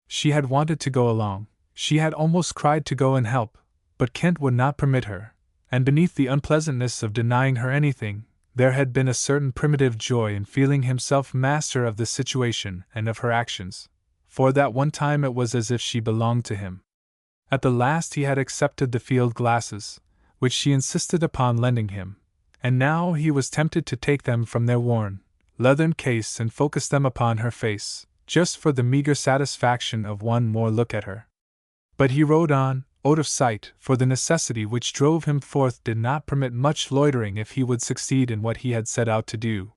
She had wanted to go along, she had almost cried to go and help, but Kent would not permit her, and beneath the unpleasantness of denying her anything, there had been a certain primitive joy in feeling himself master of the situation and of her actions, for that one time it was as if she belonged to him. At the last he had accepted the field glasses, which she insisted upon lending him, and now he was tempted to take them from their worn, leathern case and focus them upon her face, just for the meager satisfaction of one more look at her. But he rode on, out of sight, for the necessity which drove him forth did not permit much loitering if he would succeed in what he had set out to do.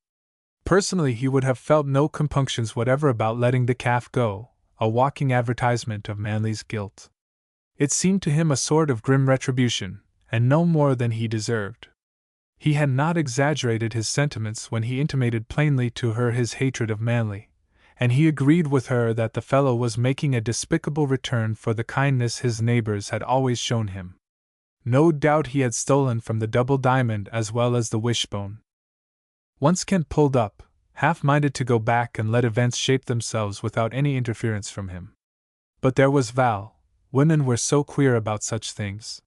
Personally, he would have felt no compunctions whatever about letting the calf go, a walking advertisement of Manly's guilt. It seemed to him a sort of grim retribution, and no more than he deserved. He had not exaggerated his sentiments when he intimated plainly to her his hatred of Manly, and he agreed with her that the fellow was making a despicable return for the kindness his neighbors had always shown him. No doubt he had stolen from the double diamond as well as the wishbone. Once Kent pulled up, half-minded to go back and let events shape themselves without any interference from him. But there was Val. Women were so queer about such things.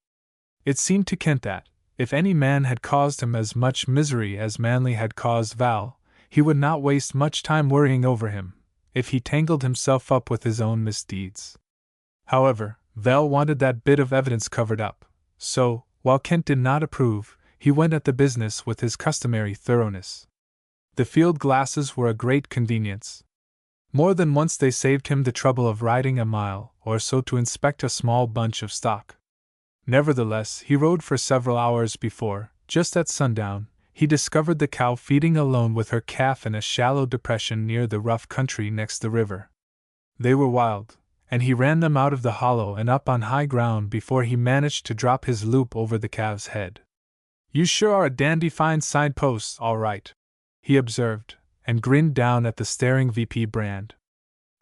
It seemed to Kent that, if any man had caused him as much misery as Manly had caused Val, he would not waste much time worrying over him, if he tangled himself up with his own misdeeds. However, Val wanted that bit of evidence covered up, so, while Kent did not approve, he went at the business with his customary thoroughness. The field glasses were a great convenience. More than once they saved him the trouble of riding a mile or so to inspect a small bunch of stock. Nevertheless, he rode for several hours before, just at sundown, he discovered the cow feeding alone with her calf in a shallow depression near the rough country next the river. They were wild, and he ran them out of the hollow and up on high ground before he managed to drop his loop over the calf's head. "You sure are a dandy fine signpost, all right," he observed, and grinned down at the staring VP Brand.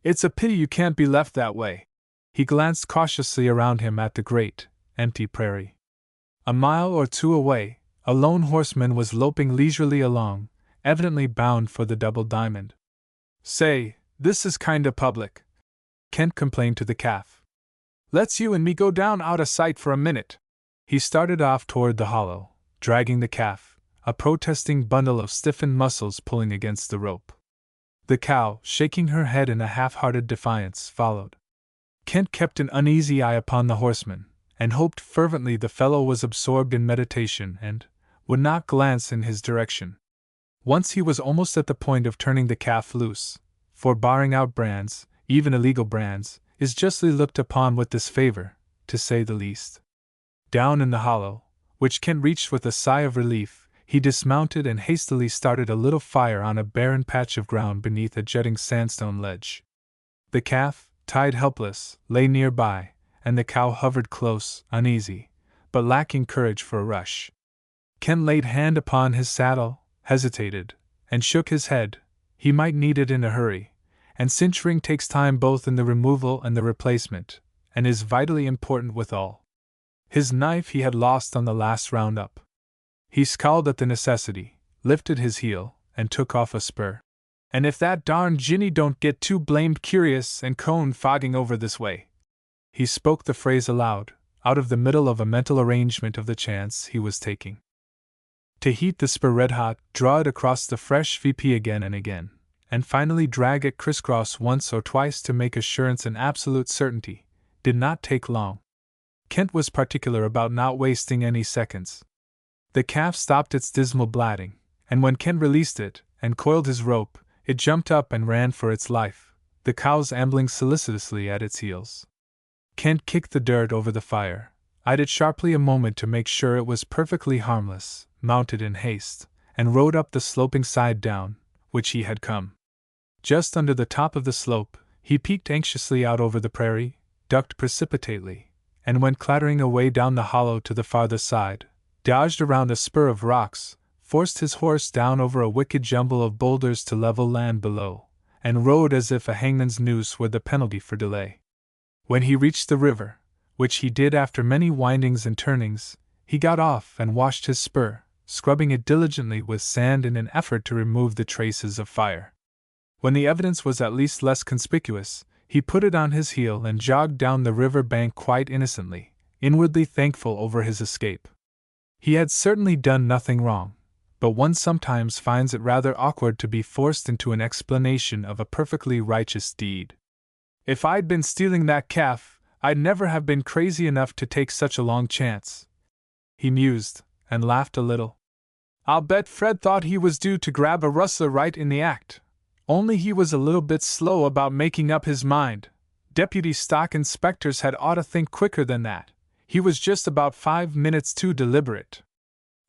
"It's a pity you can't be left that way." He glanced cautiously around him at the great, empty prairie. A mile or two away, a lone horseman was loping leisurely along, evidently bound for the Double Diamond. "Say, this is kinda public," Kent complained to the calf. "Let's you and me go down out of sight for a minute." He started off toward the hollow, dragging the calf, a protesting bundle of stiffened muscles pulling against the rope. The cow, shaking her head in a half-hearted defiance, followed. Kent kept an uneasy eye upon the horseman, and hoped fervently the fellow was absorbed in meditation and would not glance in his direction. Once he was almost at the point of turning the calf loose, for barring out brands, even illegal brands, is justly looked upon with disfavor, to say the least. Down in the hollow, which Kent reached with a sigh of relief, he dismounted and hastily started a little fire on a barren patch of ground beneath a jutting sandstone ledge. The calf, tied helpless, lay nearby, and the cow hovered close, uneasy, but lacking courage for a rush. Kent laid hand upon his saddle, hesitated, and shook his head. He might need it in a hurry, and cinching takes time both in the removal and the replacement, and is vitally important withal. His knife he had lost on the last round-up. He scowled at the necessity, lifted his heel, and took off a spur. "And if that darn Ginny don't get too blamed curious and fogging over this way." He spoke the phrase aloud, out of the middle of a mental arrangement of the chance he was taking. To heat the spur red-hot, draw it across the fresh VP again and again, and finally drag it crisscross once or twice to make assurance and absolute certainty, did not take long. Kent was particular about not wasting any seconds. The calf stopped its dismal blatting, and when Kent released it, and coiled his rope, it jumped up and ran for its life, the cows ambling solicitously at its heels. Kent kicked the dirt over the fire, eyed it sharply a moment to make sure it was perfectly harmless, mounted in haste, and rode up the sloping side down, which he had come. Just under the top of the slope, he peeked anxiously out over the prairie, ducked precipitately, and went clattering away down the hollow to the farther side, dodged around a spur of rocks, forced his horse down over a wicked jumble of boulders to level land below, and rode as if a hangman's noose were the penalty for delay. When he reached the river, which he did after many windings and turnings, he got off and washed his spur, scrubbing it diligently with sand in an effort to remove the traces of fire. When the evidence was at least less conspicuous, he put it on his heel and jogged down the river bank quite innocently, inwardly thankful over his escape. He had certainly done nothing wrong, but one sometimes finds it rather awkward to be forced into an explanation of a perfectly righteous deed. "If I'd been stealing that calf, I'd never have been crazy enough to take such a long chance," he mused, and laughed a little. I'll bet Fred thought he was due to grab a rustler right in the act. Only he was a little bit slow about making up his mind. Deputy stock inspectors had ought to think quicker than that. He was just about 5 minutes too deliberate.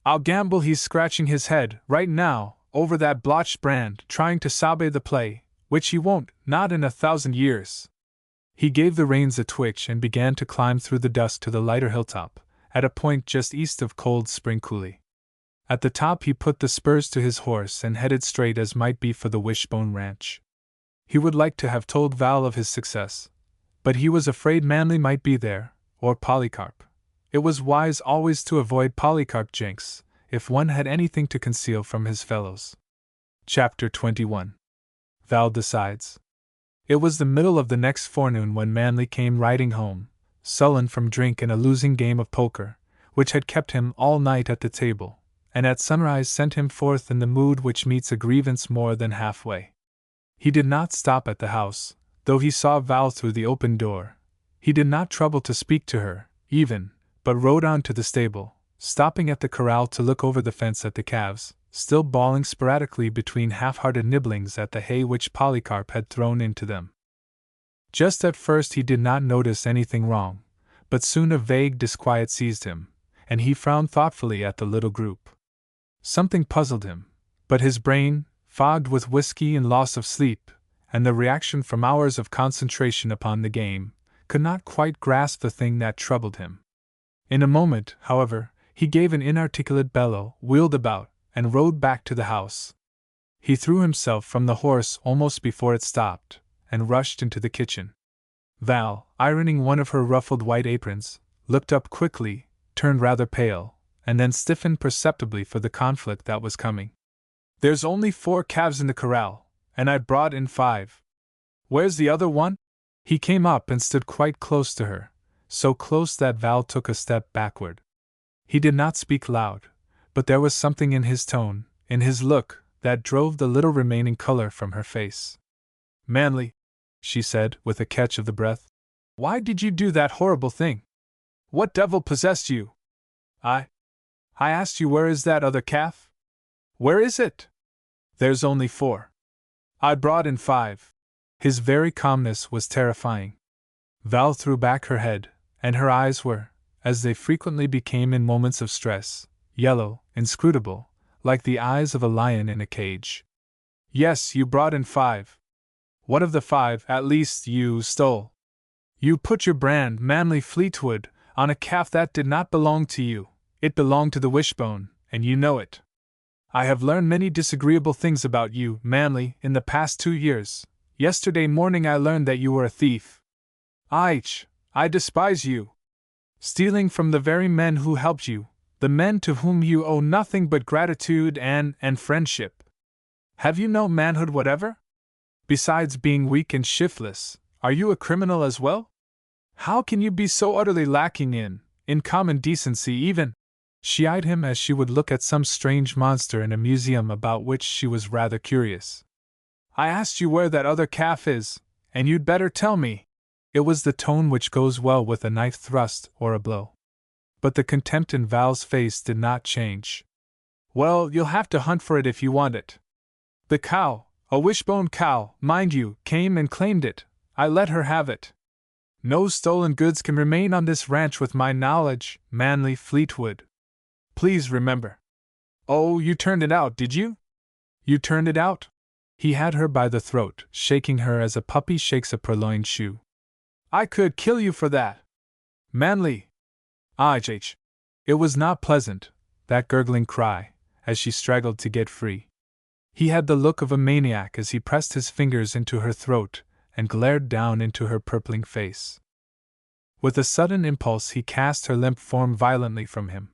I'll gamble he's scratching his head, right now, over that blotched brand, trying to sabe the play, which he won't, not in 1,000 years. He gave the reins a twitch and began to climb through the dust to the lighter hilltop, at a point just east of Cold Spring Coulee. At the top he put the spurs to his horse and headed straight as might be for the Wishbone Ranch. He would like to have told Val of his success, but he was afraid Manly might be there, or Polycarp. It was wise always to avoid Polycarp Jenks, if one had anything to conceal from his fellows. Chapter 21. Val Decides. It was the middle of the next forenoon when Manly came riding home, sullen from drink and a losing game of poker, which had kept him all night at the table, and at sunrise sent him forth in the mood which meets a grievance more than halfway. He did not stop at the house, though he saw Val through the open door. He did not trouble to speak to her, even, but rode on to the stable, stopping at the corral to look over the fence at the calves, still bawling sporadically between half-hearted nibblings at the hay which Polycarp had thrown into them. Just at first he did not notice anything wrong, but soon a vague disquiet seized him, and he frowned thoughtfully at the little group. Something puzzled him, but his brain, fogged with whiskey and loss of sleep, and the reaction from hours of concentration upon the game, could not quite grasp the thing that troubled him. In a moment, however, he gave an inarticulate bellow, wheeled about, and rode back to the house. He threw himself from the horse almost before it stopped, and rushed into the kitchen. Val, ironing one of her ruffled white aprons, looked up quickly, turned rather pale, and then stiffened perceptibly for the conflict that was coming. "There's only 4 calves in the corral, and I brought in 5. Where's the other one?" He came up and stood quite close to her, so close that Val took a step backward. He did not speak loud, but there was something in his tone, in his look, that drove the little remaining color from her face. "Manly," she said, with a catch of the breath, "why did you do that horrible thing? What devil possessed you? I asked you where is that other calf? Where is it? There's only 4. I brought in 5. His very calmness was terrifying. Val threw back her head, and her eyes were, as they frequently became in moments of stress, yellow, inscrutable, like the eyes of a lion in a cage. "Yes, you brought in 5. What of the 5, at least, you stole? You put your brand, Manly Fleetwood, on a calf that did not belong to you. It belonged to the Wishbone, and you know it. I have learned many disagreeable things about you, Manly, in the past 2 years. Yesterday morning I learned that you were a thief. I despise you. Stealing from the very men who helped you, the men to whom you owe nothing but gratitude and friendship. Have you no manhood whatever? Besides being weak and shiftless, are you a criminal as well? How can you be so utterly lacking in common decency even?" She eyed him as she would look at some strange monster in a museum about which she was rather curious. "I asked you where that other calf is, and you'd better tell me." It was the tone which goes well with a knife thrust or a blow. But the contempt in Val's face did not change. "Well, you'll have to hunt for it if you want it. The cow, a Wishbone cow, mind you, came and claimed it. I let her have it. No stolen goods can remain on this ranch with my knowledge, Manly Fleetwood. Please remember." "Oh, you turned it out, did you? You turned it out?" He had her by the throat, shaking her as a puppy shakes a purloined shoe. "I could kill you for that. Manly." It was not pleasant, that gurgling cry, as she straggled to get free. He had the look of a maniac as he pressed his fingers into her throat and glared down into her purpling face. With a sudden impulse he cast her limp form violently from him.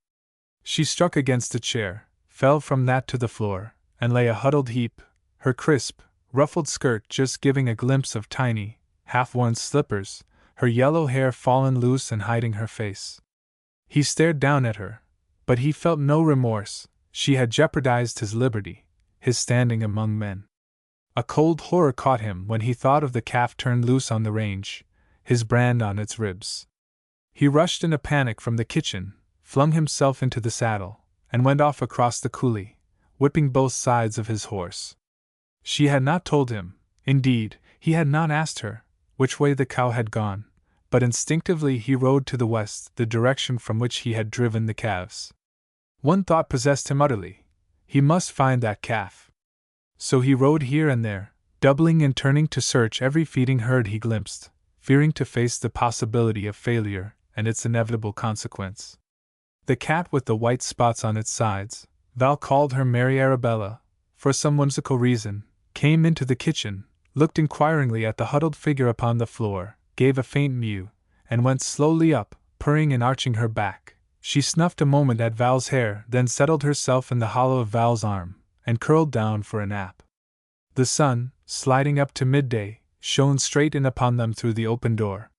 She struck against a chair, fell from that to the floor, and lay a huddled heap, her crisp, ruffled skirt just giving a glimpse of tiny, half-worn slippers, her yellow hair fallen loose and hiding her face. He stared down at her, but he felt no remorse. She had jeopardized his liberty, his standing among men. A cold horror caught him when he thought of the calf turned loose on the range, his brand on its ribs. He rushed in a panic from the kitchen, flung himself into the saddle, and went off across the coulee, whipping both sides of his horse. She had not told him, indeed, he had not asked her, which way the cow had gone, but instinctively he rode to the west, the direction from which he had driven the calves. One thought possessed him utterly: he must find that calf. So he rode here and there, doubling and turning to search every feeding herd he glimpsed, fearing to face the possibility of failure and its inevitable consequence. The cat with the white spots on its sides, Val called her Mary Arabella, for some whimsical reason, came into the kitchen, looked inquiringly at the huddled figure upon the floor, gave a faint mew, and went slowly up, purring and arching her back. She snuffed a moment at Val's hair, then settled herself in the hollow of Val's arm, and curled down for a nap. The sun, sliding up to midday, shone straight in upon them through the open door.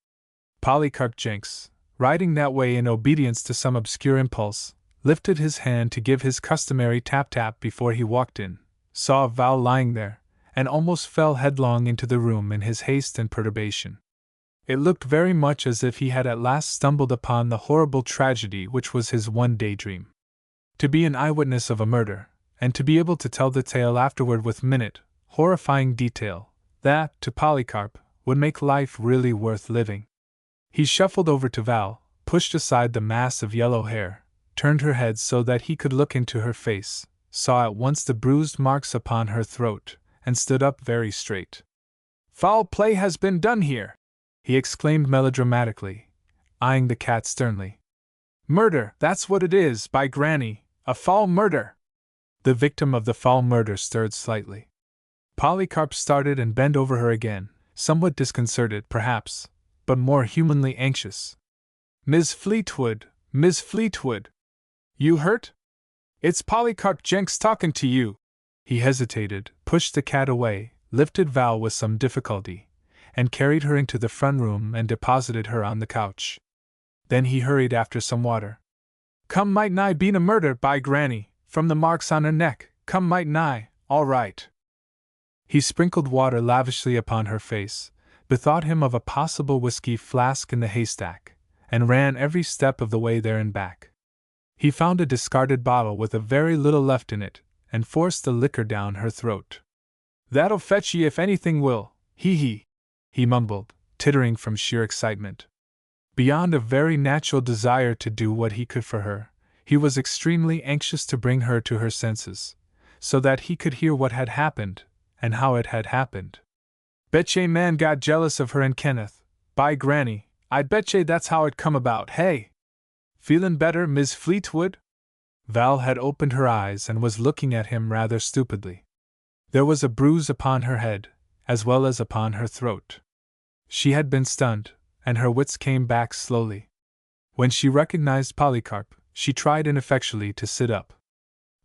Polycarp Jenks, riding that way in obedience to some obscure impulse, lifted his hand to give his customary tap-tap before he walked in, saw Val lying there, and almost fell headlong into the room in his haste and perturbation. It looked very much as if he had at last stumbled upon the horrible tragedy which was his one daydream. To be an eyewitness of a murder, and to be able to tell the tale afterward with minute, horrifying detail, that, to Polycarp, would make life really worth living. He shuffled over to Val, pushed aside the mass of yellow hair, turned her head so that he could look into her face, saw at once the bruised marks upon her throat, and stood up very straight. "Foul play has been done here!" he exclaimed melodramatically, eyeing the cat sternly. "Murder, that's what it is, by granny, a foul murder!" The victim of the foul murder stirred slightly. Polycarp started and bent over her again, somewhat disconcerted, perhaps, but more humanly anxious. "Miss Fleetwood, Miss Fleetwood! You hurt? It's Polycarp Jenks talking to you." He hesitated, pushed the cat away, lifted Val with some difficulty, and carried her into the front room and deposited her on the couch. Then he hurried after some water. "Come might nigh been a murder, by granny, from the marks on her neck, come might nigh, all right." He sprinkled water lavishly upon her face, bethought him of a possible whiskey flask in the haystack, and ran every step of the way there and back. He found a discarded bottle with a very little left in it, and forced the liquor down her throat. "That'll fetch ye if anything will, he mumbled, tittering from sheer excitement. Beyond a very natural desire to do what he could for her, he was extremely anxious to bring her to her senses, so that he could hear what had happened, and how it had happened. "Betche man got jealous of her and Kenneth, by granny, I'd betche that's how it come about, hey? Feelin' better, Miss Fleetwood?" Val had opened her eyes and was looking at him rather stupidly. There was a bruise upon her head, as well as upon her throat. She had been stunned, and her wits came back slowly. When she recognized Polycarp, she tried ineffectually to sit up.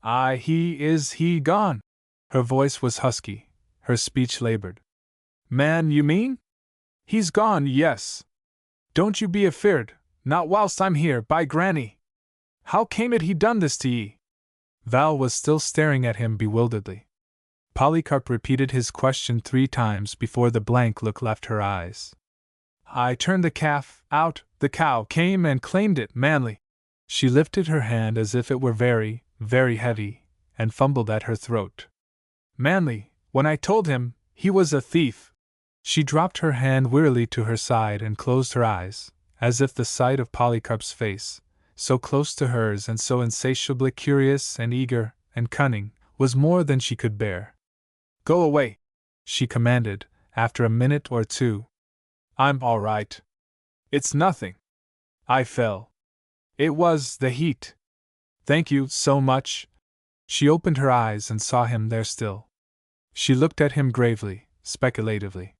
He gone?" Her voice was husky, her speech labored. "Man, you mean? He's gone, yes. Don't you be afeard, not whilst I'm here, by granny. How came it he done this to ye?" Val was still staring at him bewilderedly. Polycarp repeated his question 3 times before the blank look left her eyes. "I turned the calf out, the cow came and claimed it, Manly." She lifted her hand as if it were very, very heavy, and fumbled at her throat. "Manly, when I told him, he was a thief." She dropped her hand wearily to her side and closed her eyes, as if the sight of Polycarp's face, so close to hers and so insatiably curious and eager and cunning, was more than she could bear. "Go away," she commanded, after a minute or 2. "I'm all right. It's nothing. I fell. It was the heat. Thank you so much." She opened her eyes and saw him there still. She looked at him gravely, speculatively.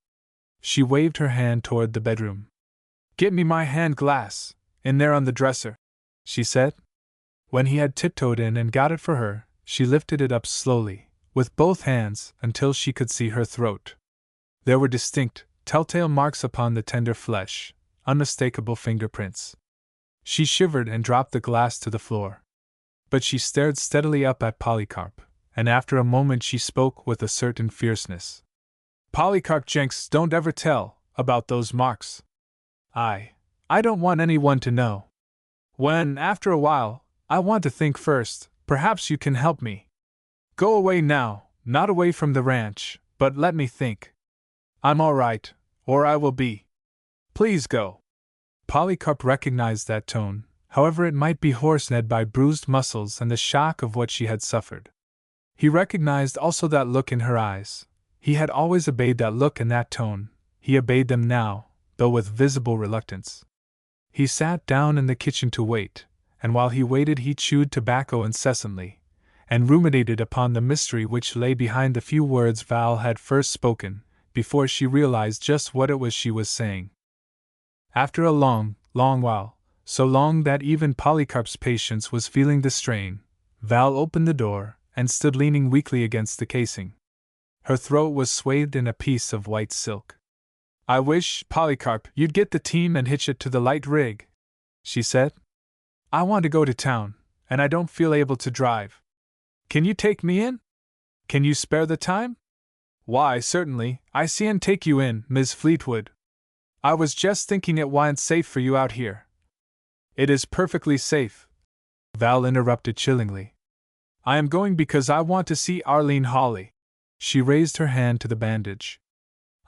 She waved her hand toward the bedroom. "Get me my hand glass, in there on the dresser," she said. When he had tiptoed in and got it for her, she lifted it up slowly, with both hands, until she could see her throat. There were distinct, telltale marks upon the tender flesh, unmistakable fingerprints. She shivered and dropped the glass to the floor. But she stared steadily up at Polycarp, and after a moment she spoke with a certain fierceness. "Polycarp Jenks don't ever tell about those marks. I don't want anyone to know. When, after a while, I want to think first, perhaps you can help me." Go away now, not away from the ranch, but let me think. I'm all right, or I will be. Please go. Polycarp recognized that tone, however it might be hoarsened by bruised muscles and the shock of what she had suffered. He recognized also that look in her eyes. He had always obeyed that look and that tone. He obeyed them now, though with visible reluctance. He sat down in the kitchen to wait, and while he waited he chewed tobacco incessantly, and ruminated upon the mystery which lay behind the few words Val had first spoken, before she realized just what it was she was saying. After a long, long while, so long that even Polycarp's patience was feeling the strain, Val opened the door and stood leaning weakly against the casing. Her throat was swathed in a piece of white silk. I wish, Polycarp, you'd get the team and hitch it to the light rig, she said. I want to go to town, and I don't feel able to drive. Can you take me in? Can you spare the time? Why, certainly, I see and take you in, Miss Fleetwood. I was just thinking it wa'n't safe for you out here. It is perfectly safe, Val interrupted chillingly. I am going because I want to see Arline Hawley. She raised her hand to the bandage.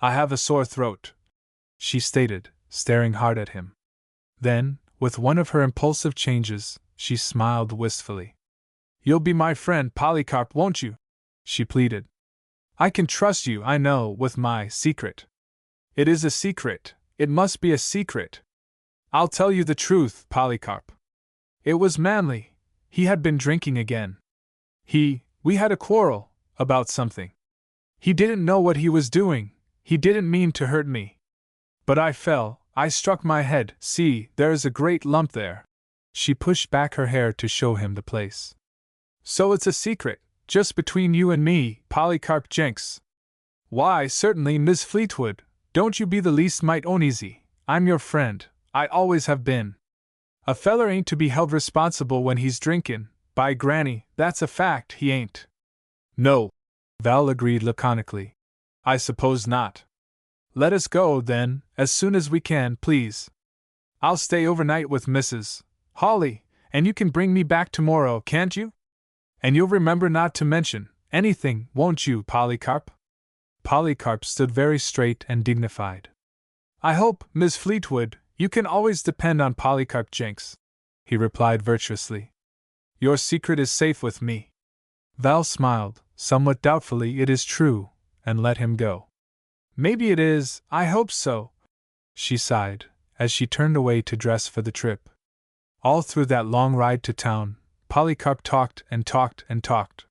I have a sore throat, she stated, staring hard at him. Then, with one of her impulsive changes, she smiled wistfully. You'll be my friend, Polycarp, won't you? She pleaded. I can trust you, I know, with my secret. It is a secret, it must be a secret. I'll tell you the truth, Polycarp. It was Manly. He had been drinking again. We had a quarrel, about something. He didn't know what he was doing, he didn't mean to hurt me. But I fell, I struck my head, see, there is a great lump there. She pushed back her hair to show him the place. So it's a secret, just between you and me, Polycarp Jenks. Why, certainly, Miss Fleetwood, don't you be the least mite uneasy, I'm your friend, I always have been. A feller ain't to be held responsible when he's drinkin', by granny, that's a fact, he ain't. No, Val agreed laconically. I suppose not. Let us go, then, as soon as we can, please. I'll stay overnight with Mrs. Hawley, and you can bring me back tomorrow, can't you? And you'll remember not to mention anything, won't you, Polycarp? Polycarp stood very straight and dignified. I hope, Miss Fleetwood, you can always depend on Polycarp Jenks, he replied virtuously. Your secret is safe with me. Val smiled, somewhat doubtfully it is true, and let him go. Maybe it is, I hope so, she sighed, as she turned away to dress for the trip. All through that long ride to town, Polycarp talked and talked and talked.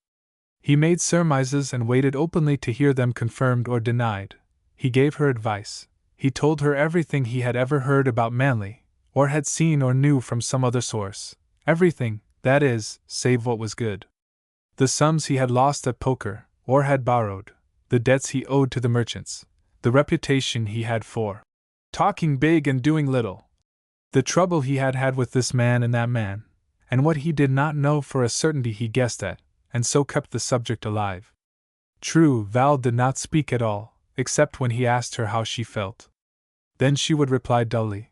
He made surmises and waited openly to hear them confirmed or denied. He gave her advice. He told her everything he had ever heard about Manly, or had seen or knew from some other source. Everything, that is, save what was good. The sums he had lost at poker, or had borrowed, the debts he owed to the merchants, the reputation he had for talking big and doing little, the trouble he had had with this man and that man, and what he did not know for a certainty he guessed at, and so kept the subject alive. True, Val did not speak at all, except when he asked her how she felt. Then she would reply dully,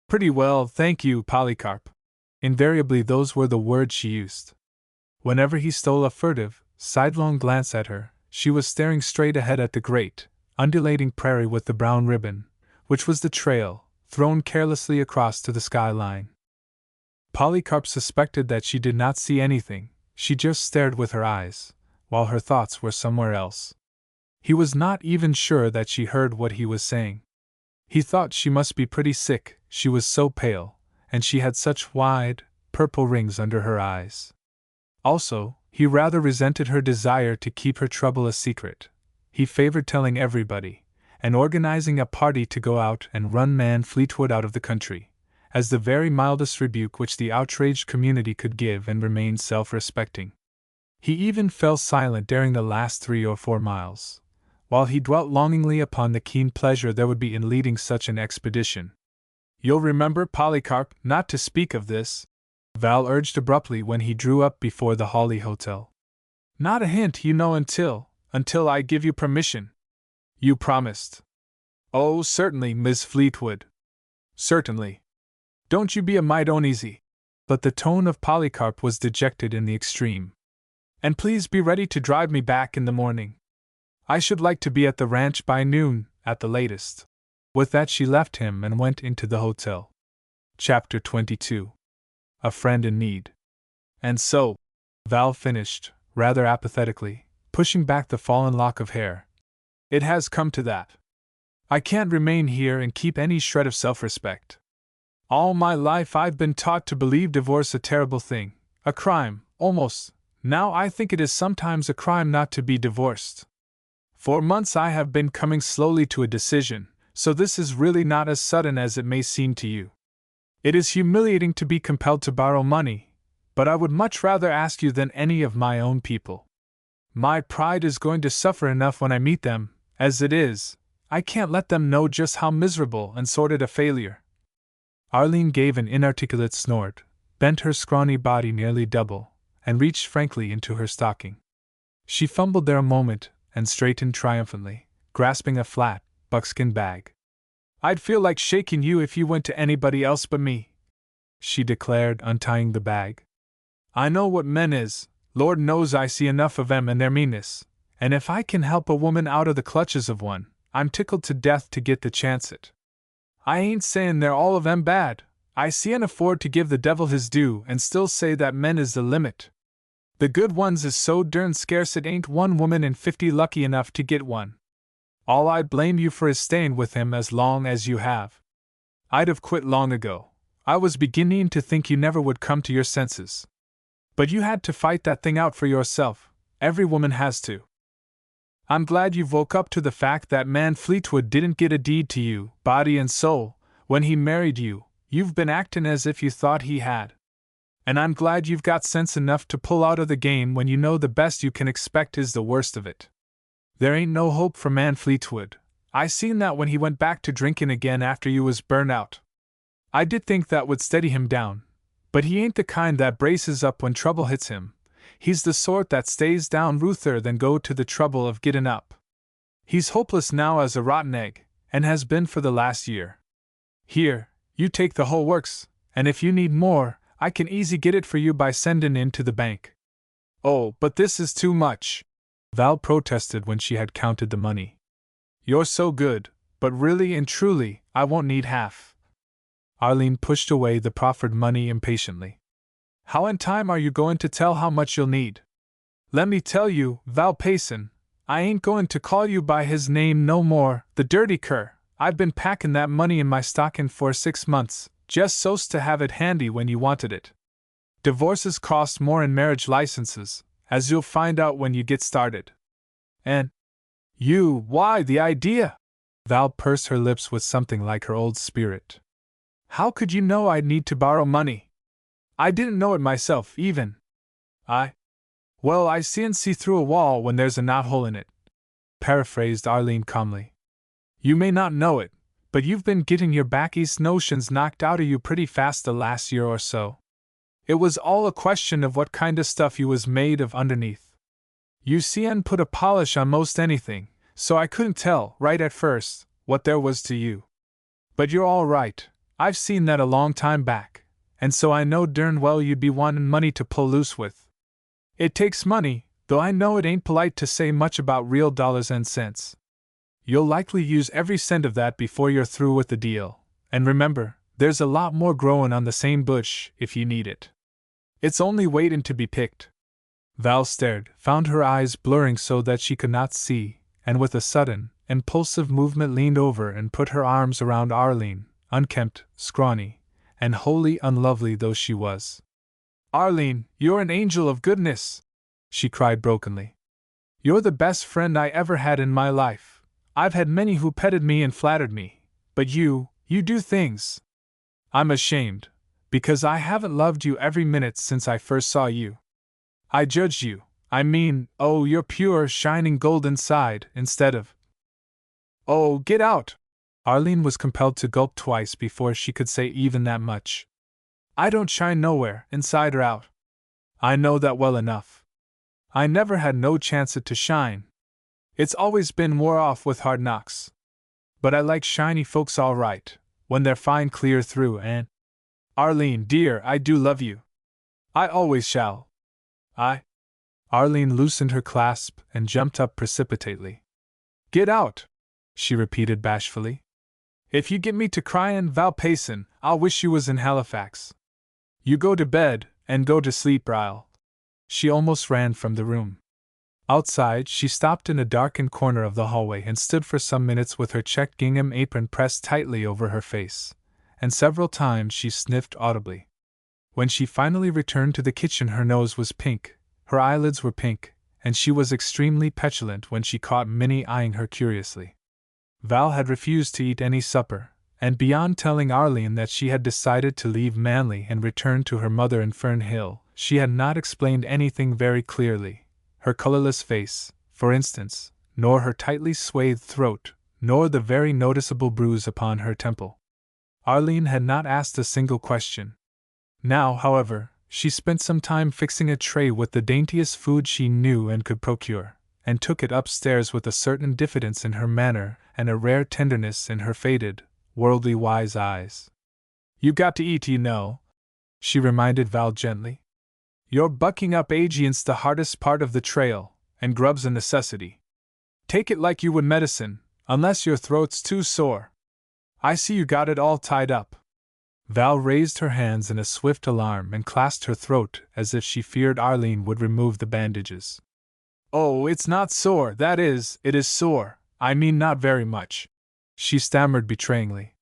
Pretty well, thank you, Polycarp. Invariably those were the words she used. Whenever he stole a furtive, sidelong glance at her, she was staring straight ahead at the great, undulating prairie with the brown ribbon, which was the trail, thrown carelessly across to the skyline. Polycarp suspected that she did not see anything, she just stared with her eyes, while her thoughts were somewhere else. He was not even sure that she heard what he was saying. He thought she must be pretty sick, she was so pale, and she had such wide, purple rings under her eyes. Also, he rather resented her desire to keep her trouble a secret. He favored telling everybody, and organizing a party to go out and run Man Fleetwood out of the country, as the very mildest rebuke which the outraged community could give and remain self-respecting. He even fell silent during the last 3 or 4 miles, while he dwelt longingly upon the keen pleasure there would be in leading such an expedition. You'll remember, Polycarp, not to speak of this, Val urged abruptly when he drew up before the Hawley Hotel. Not a hint, you know, until I give you permission. You promised. Oh, certainly, Miss Fleetwood. Certainly. Don't you be a mite uneasy. But the tone of Polycarp was dejected in the extreme. And please be ready to drive me back in the morning. I should like to be at the ranch by noon, at the latest." With that she left him and went into the hotel. Chapter 22. A Friend in Need. "And so," Val finished, rather apathetically, pushing back the fallen lock of hair, "it has come to that. I can't remain here and keep any shred of self-respect. All my life I've been taught to believe divorce a terrible thing, a crime, almost. Now I think it is sometimes a crime not to be divorced. For months I have been coming slowly to a decision, so this is really not as sudden as it may seem to you. It is humiliating to be compelled to borrow money, but I would much rather ask you than any of my own people. My pride is going to suffer enough when I meet them. As it is, I can't let them know just how miserable and sordid a failure." Arlene gave an inarticulate snort, bent her scrawny body nearly double, and reached frankly into her stocking. She fumbled there a moment, and straightened triumphantly, grasping a flat, buckskin bag. "I'd feel like shaking you if you went to anybody else but me," she declared, untying the bag. "I know what men is, Lord knows I see enough of 'em and their meanness, and if I can help a woman out of the clutches of one, I'm tickled to death to get the chance it. I ain't sayin' they're all of 'em bad. I can't afford to give the devil his due and still say that men is the limit. The good ones is so dern scarce it ain't one woman in 50 lucky enough to get one. All I'd blame you for is staying with him as long as you have. I'd have quit long ago. I was beginning to think you never would come to your senses. But you had to fight that thing out for yourself. Every woman has to. I'm glad you woke up to the fact that man Fleetwood didn't get a deed to you, body and soul, when he married you. You've been acting as if you thought he had. And I'm glad you've got sense enough to pull out of the game when you know the best you can expect is the worst of it. There ain't no hope for man Fleetwood. I seen that when he went back to drinking again after you was burnt out. I did think that would steady him down, but he ain't the kind that braces up when trouble hits him. He's the sort that stays down ruther than go to the trouble of getting up. He's hopeless now as a rotten egg, and has been for the last year. Here, you take the whole works, and if you need more, I can easy get it for you by sending in to the bank." "Oh, but this is too much," Val protested when she had counted the money. "You're so good, but really and truly, I won't need half." Arlene pushed away the proffered money impatiently. "How in time are you going to tell how much you'll need? Let me tell you, Val Payson, I ain't going to call you by his name no more, the dirty cur. I've been packing that money in my stocking for 6 months, just so's to have it handy when you wanted it. Divorces cost more in marriage licenses, as you'll find out when you get started. And why, the idea!" Val pursed her lips with something like her old spirit. "How could you know I'd need to borrow money? I didn't know it myself, even. Well, I see through a wall when there's a knothole in it," paraphrased Arlene calmly. "You may not know it, but you've been getting your back east notions knocked out of you pretty fast the last year or so. It was all a question of what kind of stuff you was made of underneath. You see and put a polish on most anything, so I couldn't tell, right at first, what there was to you. But you're all right, I've seen that a long time back, and so I know darn well you'd be wantin' money to pull loose with. It takes money, though I know it ain't polite to say much about real dollars and cents. You'll likely use every cent of that before you're through with the deal, and remember, there's a lot more growin' on the same bush if you need it. It's only waitin' to be picked." Val stared, found her eyes blurring so that she could not see, and with a sudden, impulsive movement leaned over and put her arms around Arlene, unkempt, scrawny, and wholly unlovely though she was. "Arlene, you're an angel of goodness!" she cried brokenly. "You're the best friend I ever had in my life. I've had many who petted me and flattered me, but you do things. I'm ashamed, because I haven't loved you every minute since I first saw you. I judged you, you're pure, shining gold inside, instead of— Oh, get out!" Arlene was compelled to gulp twice before she could say even that much. "I don't shine nowhere, inside or out. I know that well enough. I never had no chancet to shine. It's always been wore off with hard knocks. But I like shiny folks all right, when they're fine clear through and— Arlene, dear, I do love you. I always shall. Arlene loosened her clasp and jumped up precipitately. "Get out!" she repeated bashfully. "If you get me to cryin', Val Payson, I'll wish you was in Halifax. You go to bed, and go to sleep, Ryle." She almost ran from the room. Outside, she stopped in a darkened corner of the hallway and stood for some minutes with her checked gingham apron pressed tightly over her face, and several times she sniffed audibly. When she finally returned to the kitchen, her nose was pink, her eyelids were pink, and she was extremely petulant when she caught Minnie eyeing her curiously. Val had refused to eat any supper, and beyond telling Arlene that she had decided to leave Manly and return to her mother in Fern Hill, she had not explained anything very clearly. Her colorless face, for instance, nor her tightly swathed throat, nor the very noticeable bruise upon her temple. Arlene had not asked a single question. Now, however, she spent some time fixing a tray with the daintiest food she knew and could procure, and took it upstairs with a certain diffidence in her manner and a rare tenderness in her faded, worldly wise eyes. "You got to eat, you know," she reminded Val gently. "You're bucking up against the hardest part of the trail, and grub's a necessity. Take it like you would medicine, unless your throat's too sore. I see you got it all tied up." Val raised her hands in a swift alarm and clasped her throat as if she feared Arlene would remove the bandages. "Oh, it's not sore, that is, it is sore, I mean not very much," she stammered betrayingly.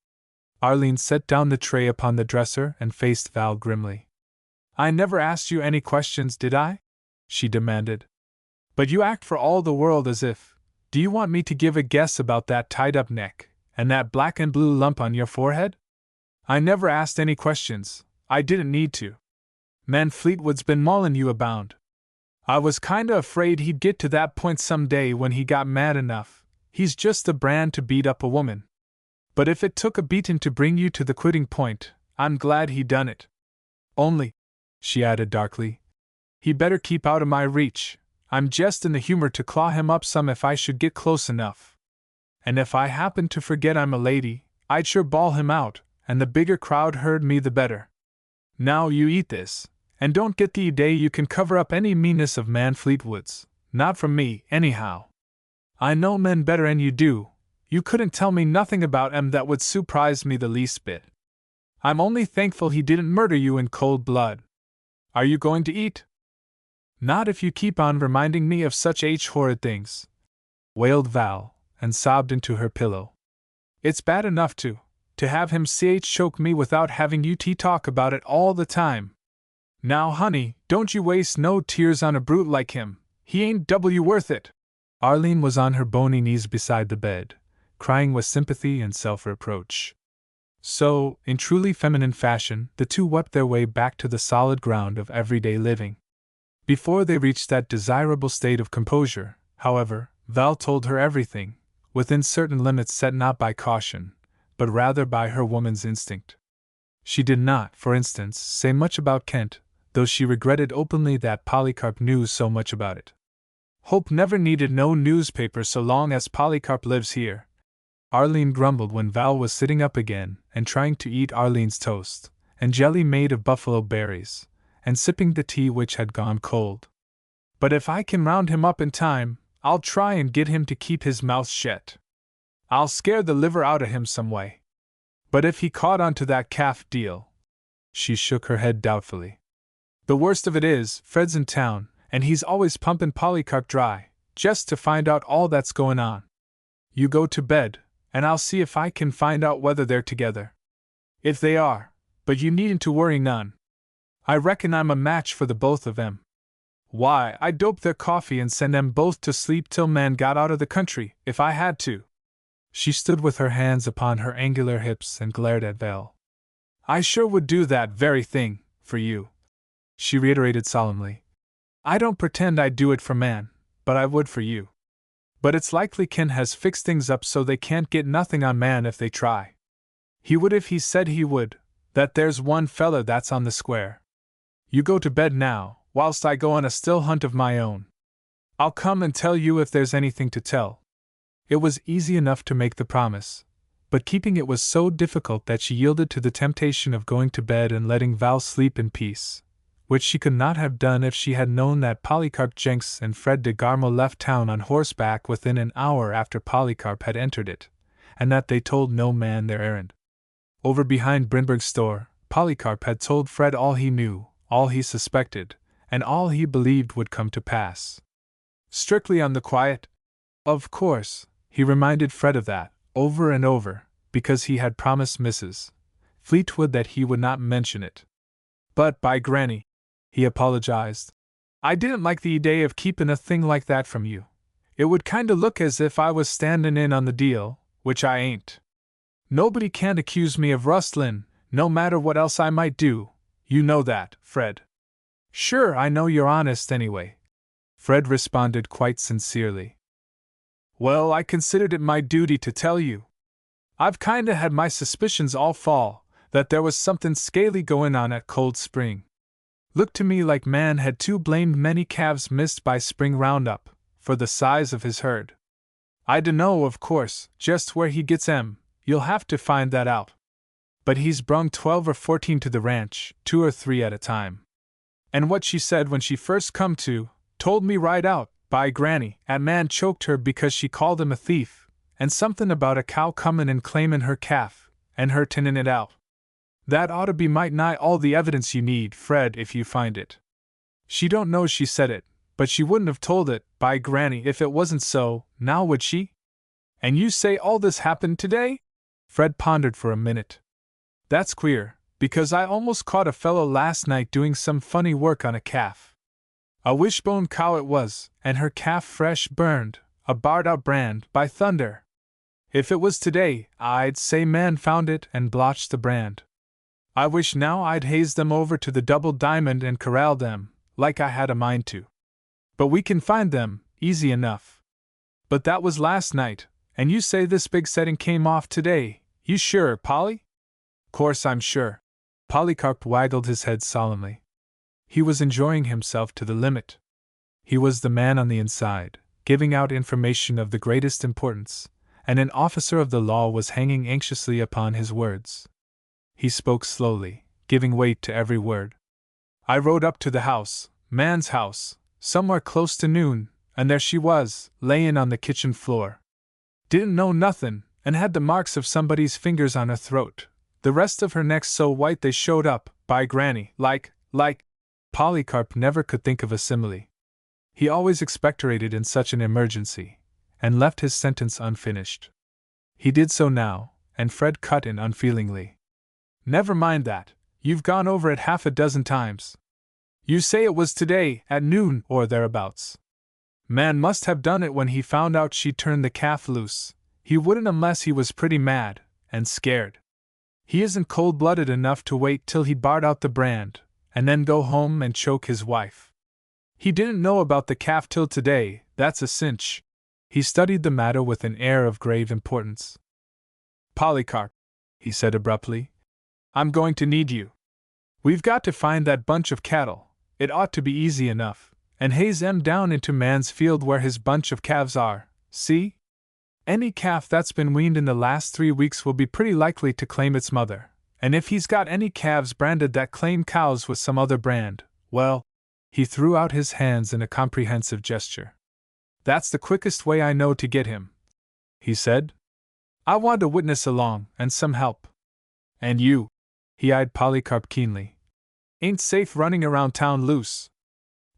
Arlene set down the tray upon the dresser and faced Val grimly. "I never asked you any questions, did I?" she demanded. "But you act for all the world as if— Do you want me to give a guess about that tied-up neck, and that black and blue lump on your forehead? I never asked any questions, I didn't need to. Man Fleetwood's been maulin' you abound. I was kinda afraid he'd get to that point some day when he got mad enough. He's just the brand to beat up a woman. But if it took a beatin' to bring you to the quitting point, I'm glad he done it. Only," she added darkly, "he better keep out of my reach. I'm just in the humor to claw him up some if I should get close enough. And if I happen to forget I'm a lady, I'd sure bawl him out, and the bigger crowd heard me the better. Now you eat this, and don't get the idea you can cover up any meanness of Man Fleetwood's, not from me, anyhow. I know men better 'n you do. You couldn't tell me nothing about 'em that would surprise me the least bit. I'm only thankful he didn't murder you in cold blood. Are you going to eat?" "Not if you keep on reminding me of such horrid things," wailed Val, and sobbed into her pillow. "It's bad enough to have him choke me without having you talk about it all the time. Now, honey, don't you waste no tears on a brute like him. He ain't worth it." Arlene was on her bony knees beside the bed, crying with sympathy and self-reproach. So, in truly feminine fashion, the two wept their way back to the solid ground of everyday living. Before they reached that desirable state of composure, however, Val told her everything, within certain limits set not by caution, but rather by her woman's instinct. She did not, for instance, say much about Kent, though she regretted openly that Polycarp knew so much about it. "Hope never needed no newspaper so long as Polycarp lives here," Arlene grumbled when Val was sitting up again and trying to eat Arlene's toast, and jelly made of buffalo berries, and sipping the tea which had gone cold. "But if I can round him up in time, I'll try and get him to keep his mouth shut. I'll scare the liver out of him some way. But if he caught on to that calf deal—" She shook her head doubtfully. "The worst of it is, Fred's in town, and he's always pumping Polycarp dry, just to find out all that's going on. You go to bed, and I'll see if I can find out whether they're together. If they are, but you needn't to worry none. I reckon I'm a match for the both of 'em. Why, I'd dope their coffee and send 'em both to sleep till Man got out of the country, if I had to." She stood with her hands upon her angular hips and glared at Val. "I sure would do that very thing, for you," she reiterated solemnly. "I don't pretend I'd do it for Man, but I would for you. But it's likely Ken has fixed things up so they can't get nothing on Man if they try. He would if he said he would, that there's one feller that's on the square. You go to bed now, whilst I go on a still hunt of my own. I'll come and tell you if there's anything to tell." It was easy enough to make the promise, but keeping it was so difficult that she yielded to the temptation of going to bed and letting Val sleep in peace, which she could not have done if she had known that Polycarp Jenks and Fred de Garmo left town on horseback within an hour after Polycarp had entered it, and that they told no man their errand. Over behind Brynberg's store, Polycarp had told Fred all he knew, all he suspected, and all he believed would come to pass. Strictly on the quiet? Of course, he reminded Fred of that, over and over, because he had promised Mrs. Fleetwood that he would not mention it. But, by granny, he apologized, I didn't like the idea of keepin' a thing like that from you. It would kinda look as if I was standin' in on the deal, which I ain't. Nobody can't accuse me of rustlin', no matter what else I might do, you know that, Fred. Sure, I know you're honest anyway, Fred responded quite sincerely. Well, I considered it my duty to tell you. I've kinda had my suspicions all fall that there was something scaly goin' on at Cold Spring. Looked to me like man had too blamed many calves missed by spring roundup, for the size of his herd. I dunno, of course, just where he gets 'em, you'll have to find that out. But he's brung 12 or 14 to the ranch, 2 or 3 at a time. And what she said when she first come to, told me right out, by granny, 'at man choked her because she called him a thief, and something about a cow comin' and claimin' her calf, and her tinnin' it out. That ought to be might nigh all the evidence you need, Fred, if you find it. She don't know she said it, but she wouldn't have told it, by granny, if it wasn't so, now would she? And you say all this happened today? Fred pondered for a minute. That's queer, because I almost caught a fellow last night doing some funny work on a calf. A wishbone cow it was, and her calf fresh burned, a barred-out brand, by thunder. If it was today, I'd say man found it and blotched the brand. I wish now I'd hazed them over to the Double Diamond and corralled them, like I had a mind to. But we can find them, easy enough. But that was last night, and you say this big setting came off today, you sure, Polly? Course I'm sure. Polycarp waggled his head solemnly. He was enjoying himself to the limit. He was the man on the inside, giving out information of the greatest importance, and an officer of the law was hanging anxiously upon his words. He spoke slowly, giving weight to every word. I rode up to the house, man's house, somewhere close to noon, and there she was, layin' on the kitchen floor. Didn't know nothin', and had the marks of somebody's fingers on her throat, the rest of her neck so white they showed up, by granny, like. Polycarp never could think of a simile. He always expectorated in such an emergency, and left his sentence unfinished. He did so now, and Fred cut in unfeelingly. Never mind that, you've gone over it half a dozen times. You say it was today, at noon, or thereabouts. Man must have done it when he found out she turned the calf loose. He wouldn't unless he was pretty mad, and scared. He isn't cold-blooded enough to wait till he'd barred out the brand, and then go home and choke his wife. He didn't know about the calf till today, that's a cinch. He studied the matter with an air of grave importance. Polycarp, he said abruptly, I'm going to need you. We've got to find that bunch of cattle, it ought to be easy enough, and haze 'em down into man's field where his bunch of calves are, see? Any calf that's been weaned in the last 3 weeks will be pretty likely to claim its mother, and if he's got any calves branded that claim cows with some other brand, well, he threw out his hands in a comprehensive gesture. That's the quickest way I know to get him, he said. I want a witness along, and some help. And you, he eyed Polycarp keenly, ain't safe running around town loose.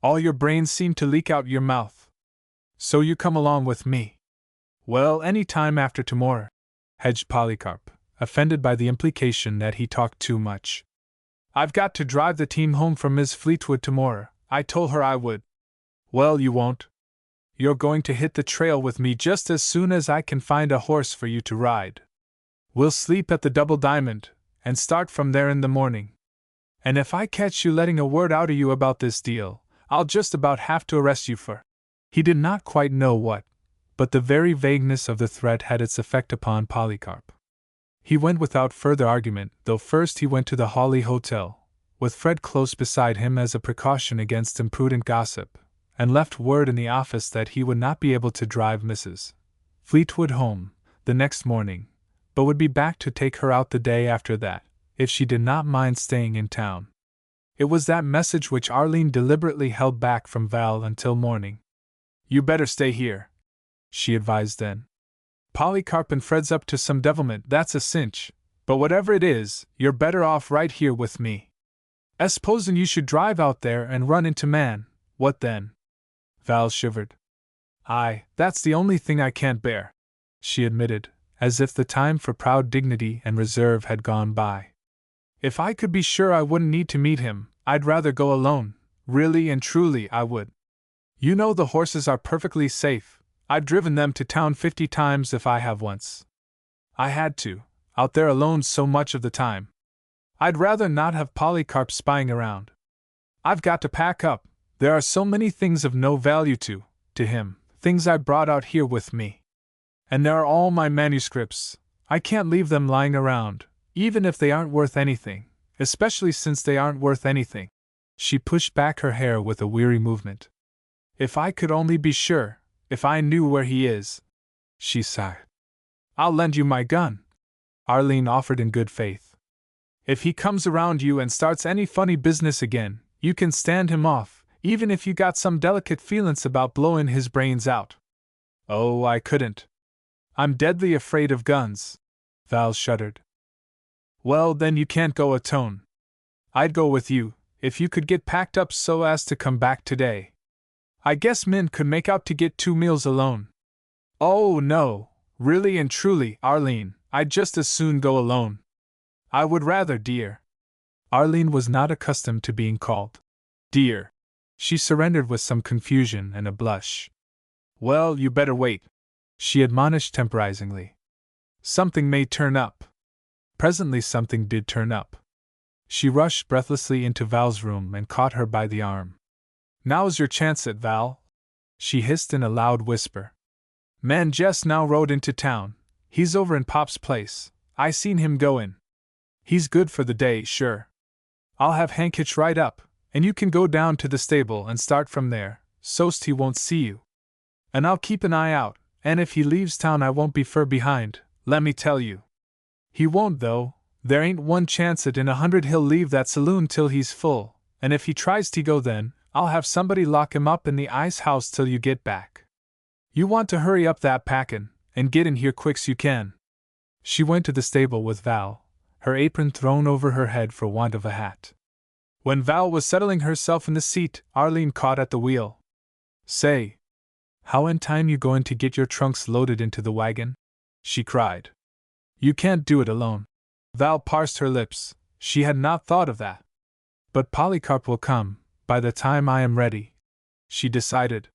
All your brains seem to leak out your mouth. So you come along with me. Well, any time after tomorrow, hedged Polycarp, offended by the implication that he talked too much. I've got to drive the team home from Miss Fleetwood tomorrow. I told her I would. Well, you won't. You're going to hit the trail with me just as soon as I can find a horse for you to ride. We'll sleep at the Double Diamond, and start from there in the morning. And if I catch you letting a word out of you about this deal, I'll just about have to arrest you for. He did not quite know what, but the very vagueness of the threat had its effect upon Polycarp. He went without further argument, though first he went to the Hawley Hotel, with Fred close beside him as a precaution against imprudent gossip, and left word in the office that he would not be able to drive Mrs. Fleetwood home the next morning, but would be back to take her out the day after that, if she did not mind staying in town. It was that message which Arlene deliberately held back from Val until morning. "You better stay here," she advised then. "Polycarp and Fred's up to some devilment, that's a cinch, but whatever it is, you're better off right here with me. Supposing you should drive out there and run into Man, what then?" Val shivered. "That's the only thing I can't bear," she admitted, as if the time for proud dignity and reserve had gone by. "If I could be sure I wouldn't need to meet him, I'd rather go alone, really and truly I would. You know the horses are perfectly safe, I've driven them to town 50 times if I have once. I had to, out there alone so much of the time. I'd rather not have Polycarp spying around. I've got to pack up, there are so many things of no value to him, things I brought out here with me. And there are all my manuscripts, I can't leave them lying around, even if they aren't worth anything, especially since they aren't worth anything." She pushed back her hair with a weary movement. "If I could only be sure, if I knew where he is," she sighed. "I'll lend you my gun," Arlene offered in good faith. "If he comes around you and starts any funny business again, you can stand him off, even if you got some delicate feelin's about blowing his brains out." "Oh, I couldn't. I'm deadly afraid of guns," Val shuddered. "Well, then you can't go atone. I'd go with you, if you could get packed up so as to come back today. I guess Min could make out to get 2 meals alone." "Oh, no, really and truly, Arlene, I'd just as soon go alone. I would rather, dear." Arlene was not accustomed to being called dear. She surrendered with some confusion and a blush. "Well, you better wait," she admonished temporizingly. "Something may turn up." Presently something did turn up. She rushed breathlessly into Val's room and caught her by the arm. "Now's your chance at Val," she hissed in a loud whisper. "Man just now rode into town, he's over in Pop's place, I seen him go in. He's good for the day, sure. I'll have Hank hitch right up, and you can go down to the stable and start from there, so'st he won't see you. And I'll keep an eye out, and if he leaves town I won't be fur behind, let me tell you. He won't though, there ain't one chance in 100 he'll leave that saloon till he's full, and if he tries to go then, I'll have somebody lock him up in the ice house till you get back. You want to hurry up that packin', and get in here quick's you can." She went to the stable with Val, her apron thrown over her head for want of a hat. When Val was settling herself in the seat, Arlene caught at the wheel. "Say, how in time you going to get your trunks loaded into the wagon?" she cried. "You can't do it alone." Val parsed her lips, she had not thought of that. "But Polycarp will come, by the time I am ready," she decided.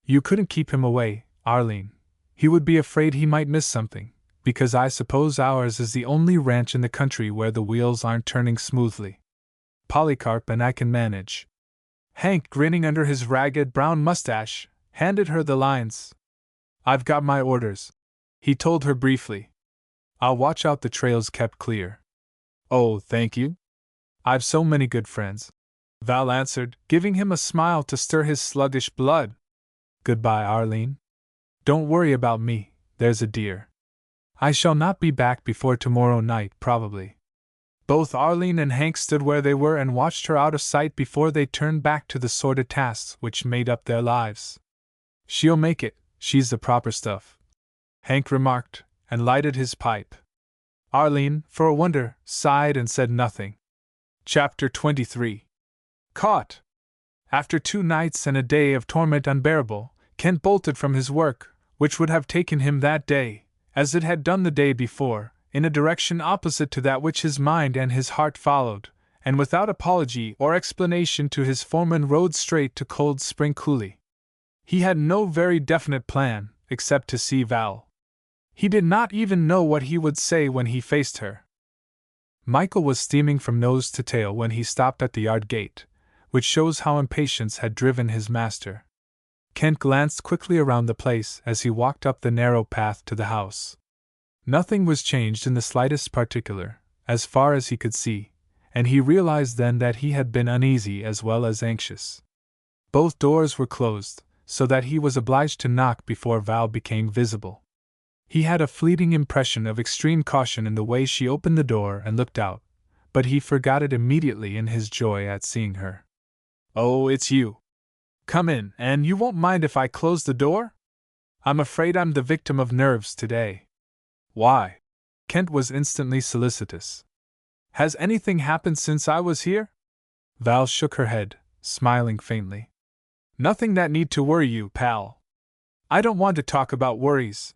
"You couldn't keep him away, Arlene. He would be afraid he might miss something, because I suppose ours is the only ranch in the country where the wheels aren't turning smoothly. Polycarp and I can manage." Hank, grinning under his ragged brown mustache, handed her the lines. "I've got my orders," he told her briefly. "I'll watch out the trail's kept clear." "Oh, thank you. I've so many good friends," Val answered, giving him a smile to stir his sluggish blood. "Goodbye, Arlene. Don't worry about me, there's a dear. I shall not be back before tomorrow night, probably." Both Arlene and Hank stood where they were and watched her out of sight before they turned back to the sordid tasks which made up their lives. "She'll make it, she's the proper stuff," Hank remarked, and lighted his pipe. Arlene, for a wonder, sighed and said nothing. Chapter 23. Caught! After 2 nights and a day of torment unbearable, Kent bolted from his work, which would have taken him that day, as it had done the day before, in a direction opposite to that which his mind and his heart followed, and without apology or explanation to his foreman rode straight to Cold Spring Coulee. He had no very definite plan, except to see Val. He did not even know what he would say when he faced her. Michael was steaming from nose to tail when he stopped at the yard gate, which shows how impatience had driven his master. Kent glanced quickly around the place as he walked up the narrow path to the house. Nothing was changed in the slightest particular, as far as he could see, and he realized then that he had been uneasy as well as anxious. Both doors were closed, so that he was obliged to knock before Val became visible. He had a fleeting impression of extreme caution in the way she opened the door and looked out, but he forgot it immediately in his joy at seeing her. "Oh, it's you. Come in, and you won't mind if I close the door? I'm afraid I'm the victim of nerves today." "Why?" Kent was instantly solicitous. "Has anything happened since I was here?" Val shook her head, smiling faintly. "Nothing that need to worry you, pal. I don't want to talk about worries.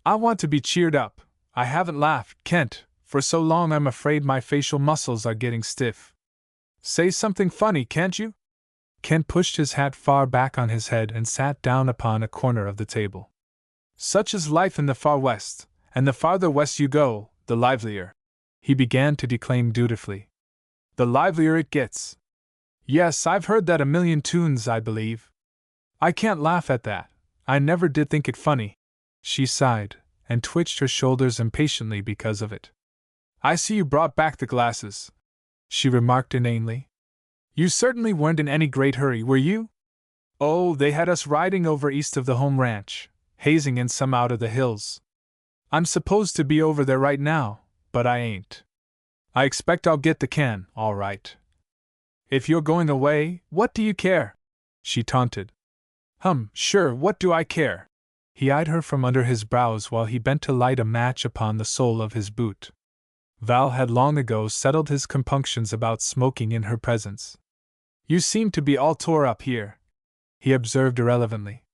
I want to be cheered up. I haven't laughed, Kent, for so long I'm afraid my facial muscles are getting stiff. Say something funny, can't you?" Kent pushed his hat far back on his head and sat down upon a corner of the table. "Such is life in the far west, and the farther west you go, the livelier," he began to declaim dutifully. "The livelier it gets. Yes, I've heard that a million tunes, I believe. I can't laugh at that. I never did think it funny." She sighed, and twitched her shoulders impatiently because of it. "I see you brought back the glasses," she remarked inanely. "You certainly weren't in any great hurry, were you?" "Oh, they had us riding over east of the home ranch, hazing in some out of the hills. I'm supposed to be over there right now, but I ain't. I expect I'll get the can, all right." "If you're going away, what do you care?" she taunted. Sure, what do I care?" He eyed her from under his brows while he bent to light a match upon the sole of his boot. Val had long ago settled his compunctions about smoking in her presence. "You seem to be all tore up here," he observed irrelevantly.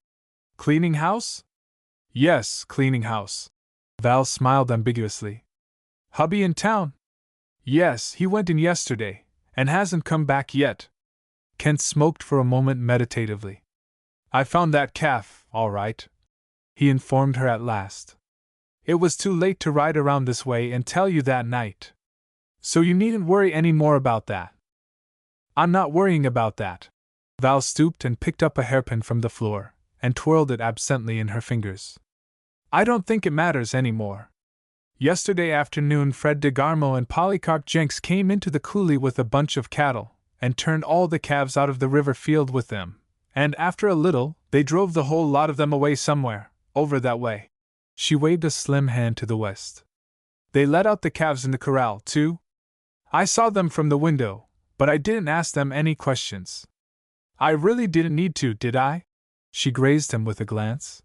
"Cleaning house?" "Yes, cleaning house." Val smiled ambiguously. "Hubby in town?" "Yes, he went in yesterday, and hasn't come back yet." Kent smoked for a moment meditatively. "I found that calf, all right," he informed her at last. "It was too late to ride around this way and tell you that night. So you needn't worry any more about that." "I'm not worrying about that." Val stooped and picked up a hairpin from the floor, and twirled it absently in her fingers. "I don't think it matters any more. Yesterday afternoon Fred DeGarmo and Polycarp Jenks came into the coulee with a bunch of cattle, and turned all the calves out of the river field with them, and after a little, they drove the whole lot of them away somewhere, over that way." She waved a slim hand to the west. "They let out the calves in the corral, too. I saw them from the window, but I didn't ask them any questions. I really didn't need to, did I?" She grazed him with a glance.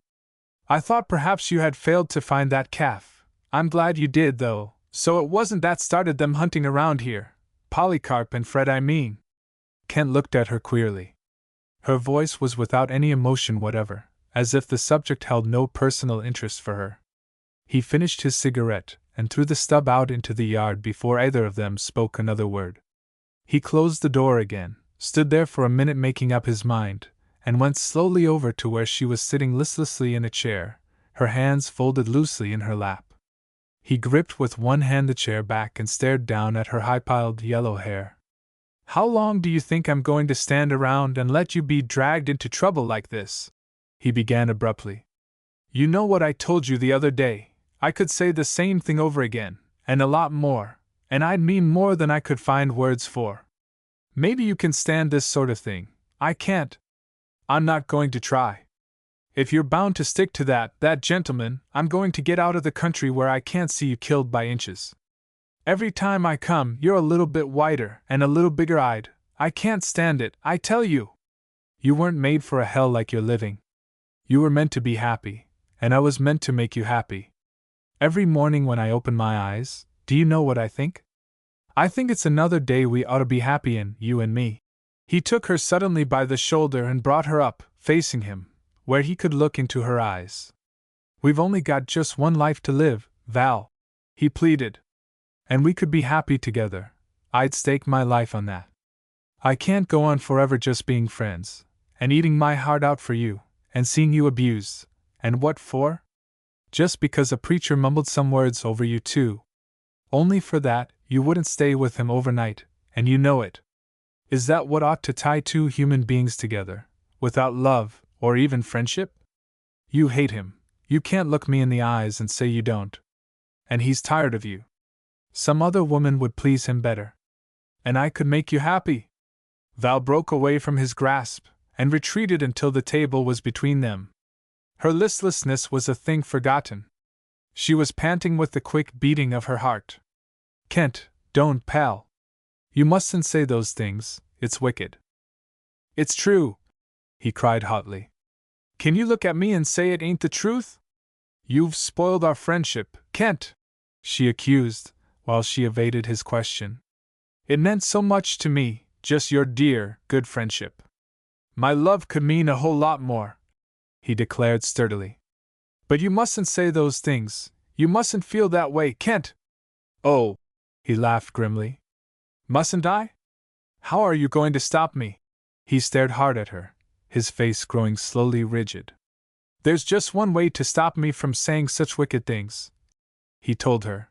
"I thought perhaps you had failed to find that calf. I'm glad you did, though, so it wasn't that started them hunting around here. Polycarp and Fred, I mean." Kent looked at her queerly. Her voice was without any emotion whatever, as if the subject held no personal interest for her. He finished his cigarette, and threw the stub out into the yard before either of them spoke another word. He closed the door again, stood there for a minute making up his mind, and went slowly over to where she was sitting listlessly in a chair, her hands folded loosely in her lap. He gripped with one hand the chair back and stared down at her high-piled yellow hair. "How long do you think I'm going to stand around and let you be dragged into trouble like this?" he began abruptly. "You know what I told you the other day. I could say the same thing over again, and a lot more, and I'd mean more than I could find words for. Maybe you can stand this sort of thing. I can't. I'm not going to try. If you're bound to stick to that gentleman, I'm going to get out of the country where I can't see you killed by inches. Every time I come, you're a little bit whiter and a little bigger-eyed. I can't stand it, I tell you. You weren't made for a hell like you're living. You were meant to be happy, and I was meant to make you happy. Every morning when I open my eyes, do you know what I think? I think it's another day we ought to be happy in, you and me." He took her suddenly by the shoulder and brought her up, facing him, where he could look into her eyes. "We've only got just one life to live, Val," he pleaded. "And we could be happy together. I'd stake my life on that. I can't go on forever just being friends, and eating my heart out for you, and seeing you abused. And what for? Just because a preacher mumbled some words over you too. Only for that, you wouldn't stay with him overnight, and you know it. Is that what ought to tie two human beings together, without love, or even friendship? You hate him. You can't look me in the eyes and say you don't. And he's tired of you. Some other woman would please him better. And I could make you happy." Val broke away from his grasp, and retreated until the table was between them. Her listlessness was a thing forgotten. She was panting with the quick beating of her heart. "Kent, Don't, pal. You mustn't say those things, it's wicked. It's true, he cried hotly. Can you look at me and say it ain't the truth? You've spoiled our friendship, Kent, she accused, while she evaded his question. It meant so much to me, just your dear, good friendship. My love could mean a whole lot more, he declared sturdily. But you mustn't say those things, you mustn't feel that way, Kent. Oh, he laughed grimly. Mustn't I? How are you going to stop me? He stared hard at her, his face growing slowly rigid. There's just one way to stop me from saying such wicked things, he told her.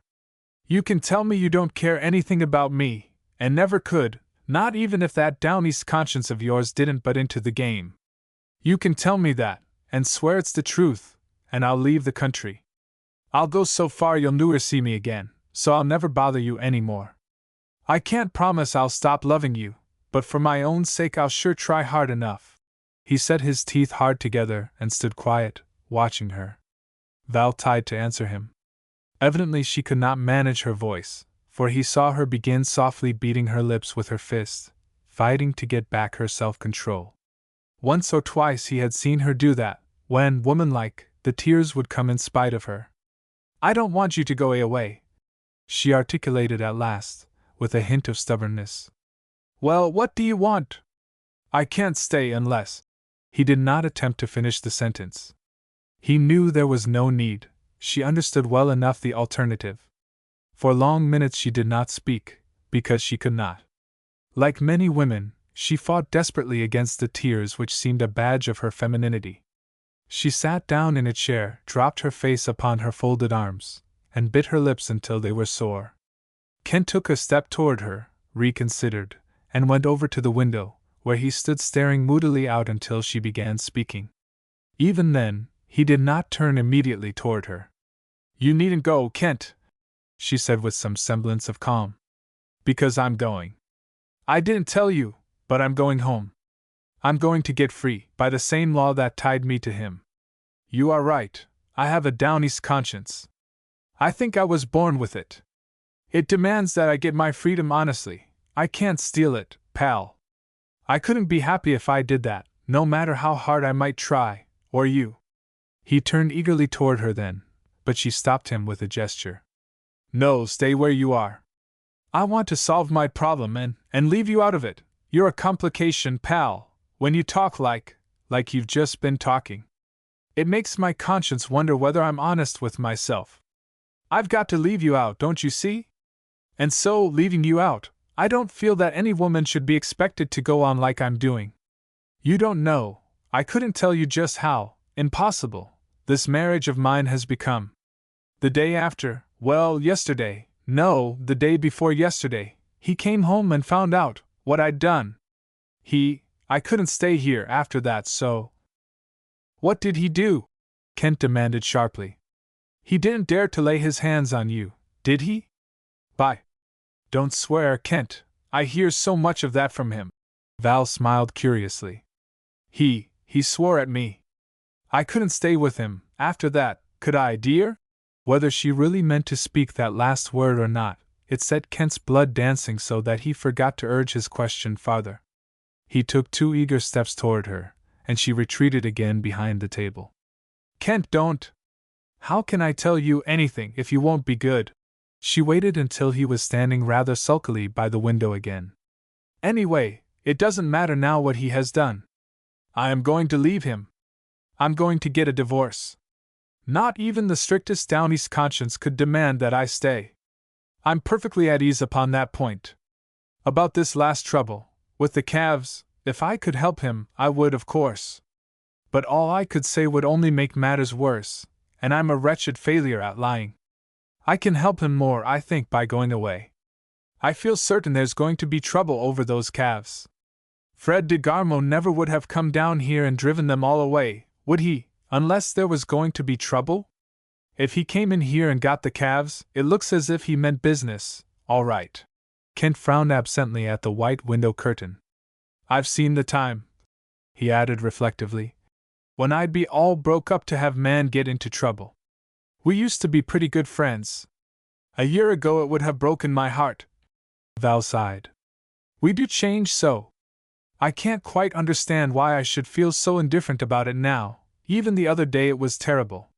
You can tell me you don't care anything about me, and never could, not even if that down east conscience of yours didn't butt into the game. You can tell me that, and swear it's the truth, and I'll leave the country. I'll go so far you'll never see me again, so I'll never bother you any more. I can't promise I'll stop loving you, but for my own sake I'll sure try hard enough. He set his teeth hard together and stood quiet, watching her. Val tried to answer him. Evidently she could not manage her voice, for he saw her begin softly beating her lips with her fist, fighting to get back her self-control. Once or twice he had seen her do that, when, womanlike, the tears would come in spite of her. I don't want you to go away, she articulated at last, with a hint of stubbornness. Well, what do you want? I can't stay unless. He did not attempt to finish the sentence. He knew there was no need, she understood well enough the alternative. For long minutes she did not speak, because she could not. Like many women, she fought desperately against the tears which seemed a badge of her femininity. She sat down in a chair, dropped her face upon her folded arms, and bit her lips until they were sore. Kent took a step toward her, reconsidered, and went over to the window, where he stood staring moodily out until she began speaking. Even then, he did not turn immediately toward her. You needn't go, Kent, she said with some semblance of calm. Because I'm going. I didn't tell you, but I'm going home. I'm going to get free, by the same law that tied me to him. You are right, I have a down east conscience. I think I was born with it. It demands that I get my freedom honestly. I can't steal it, pal. I couldn't be happy if I did that, no matter how hard I might try, or you. He turned eagerly toward her then, but she stopped him with a gesture. No, stay where you are. I want to solve my problem and leave you out of it. You're a complication, pal, when you talk like you've just been talking. It makes my conscience wonder whether I'm honest with myself. I've got to leave you out, don't you see? And so, leaving you out, I don't feel that any woman should be expected to go on like I'm doing. You don't know, I couldn't tell you just how impossible this marriage of mine has become. The day after, well, yesterday, no, the day before yesterday, he came home and found out what I'd done. I couldn't stay here after that, so. What did he do? Kent demanded sharply. He didn't dare to lay his hands on you, did he? By. Don't swear, Kent, I hear so much of that from him. Val smiled curiously. He swore at me. I couldn't stay with him, after that, could I, dear? Whether she really meant to speak that last word or not, it set Kent's blood dancing so that he forgot to urge his question farther. He took 2 eager steps toward her, and she retreated again behind the table. Kent, don't! How can I tell you anything if you won't be good? She waited until he was standing rather sulkily by the window again. Anyway, it doesn't matter now what he has done. I am going to leave him. I'm going to get a divorce. Not even the strictest down east conscience could demand that I stay. I'm perfectly at ease upon that point. About this last trouble, with the calves, if I could help him, I would, of course. But all I could say would only make matters worse, and I'm a wretched failure at lying. I can help him more, I think, by going away. I feel certain there's going to be trouble over those calves. Fred de Garmo never would have come down here and driven them all away, would he, unless there was going to be trouble? If he came in here and got the calves, it looks as if he meant business, all right. Kent frowned absently at the white window curtain. I've seen the time, he added reflectively, when I'd be all broke up to have man get into trouble. We used to be pretty good friends. A year ago it would have broken my heart, Val sighed. We do change so. I can't quite understand why I should feel so indifferent about it now. Even the other day it was terrible.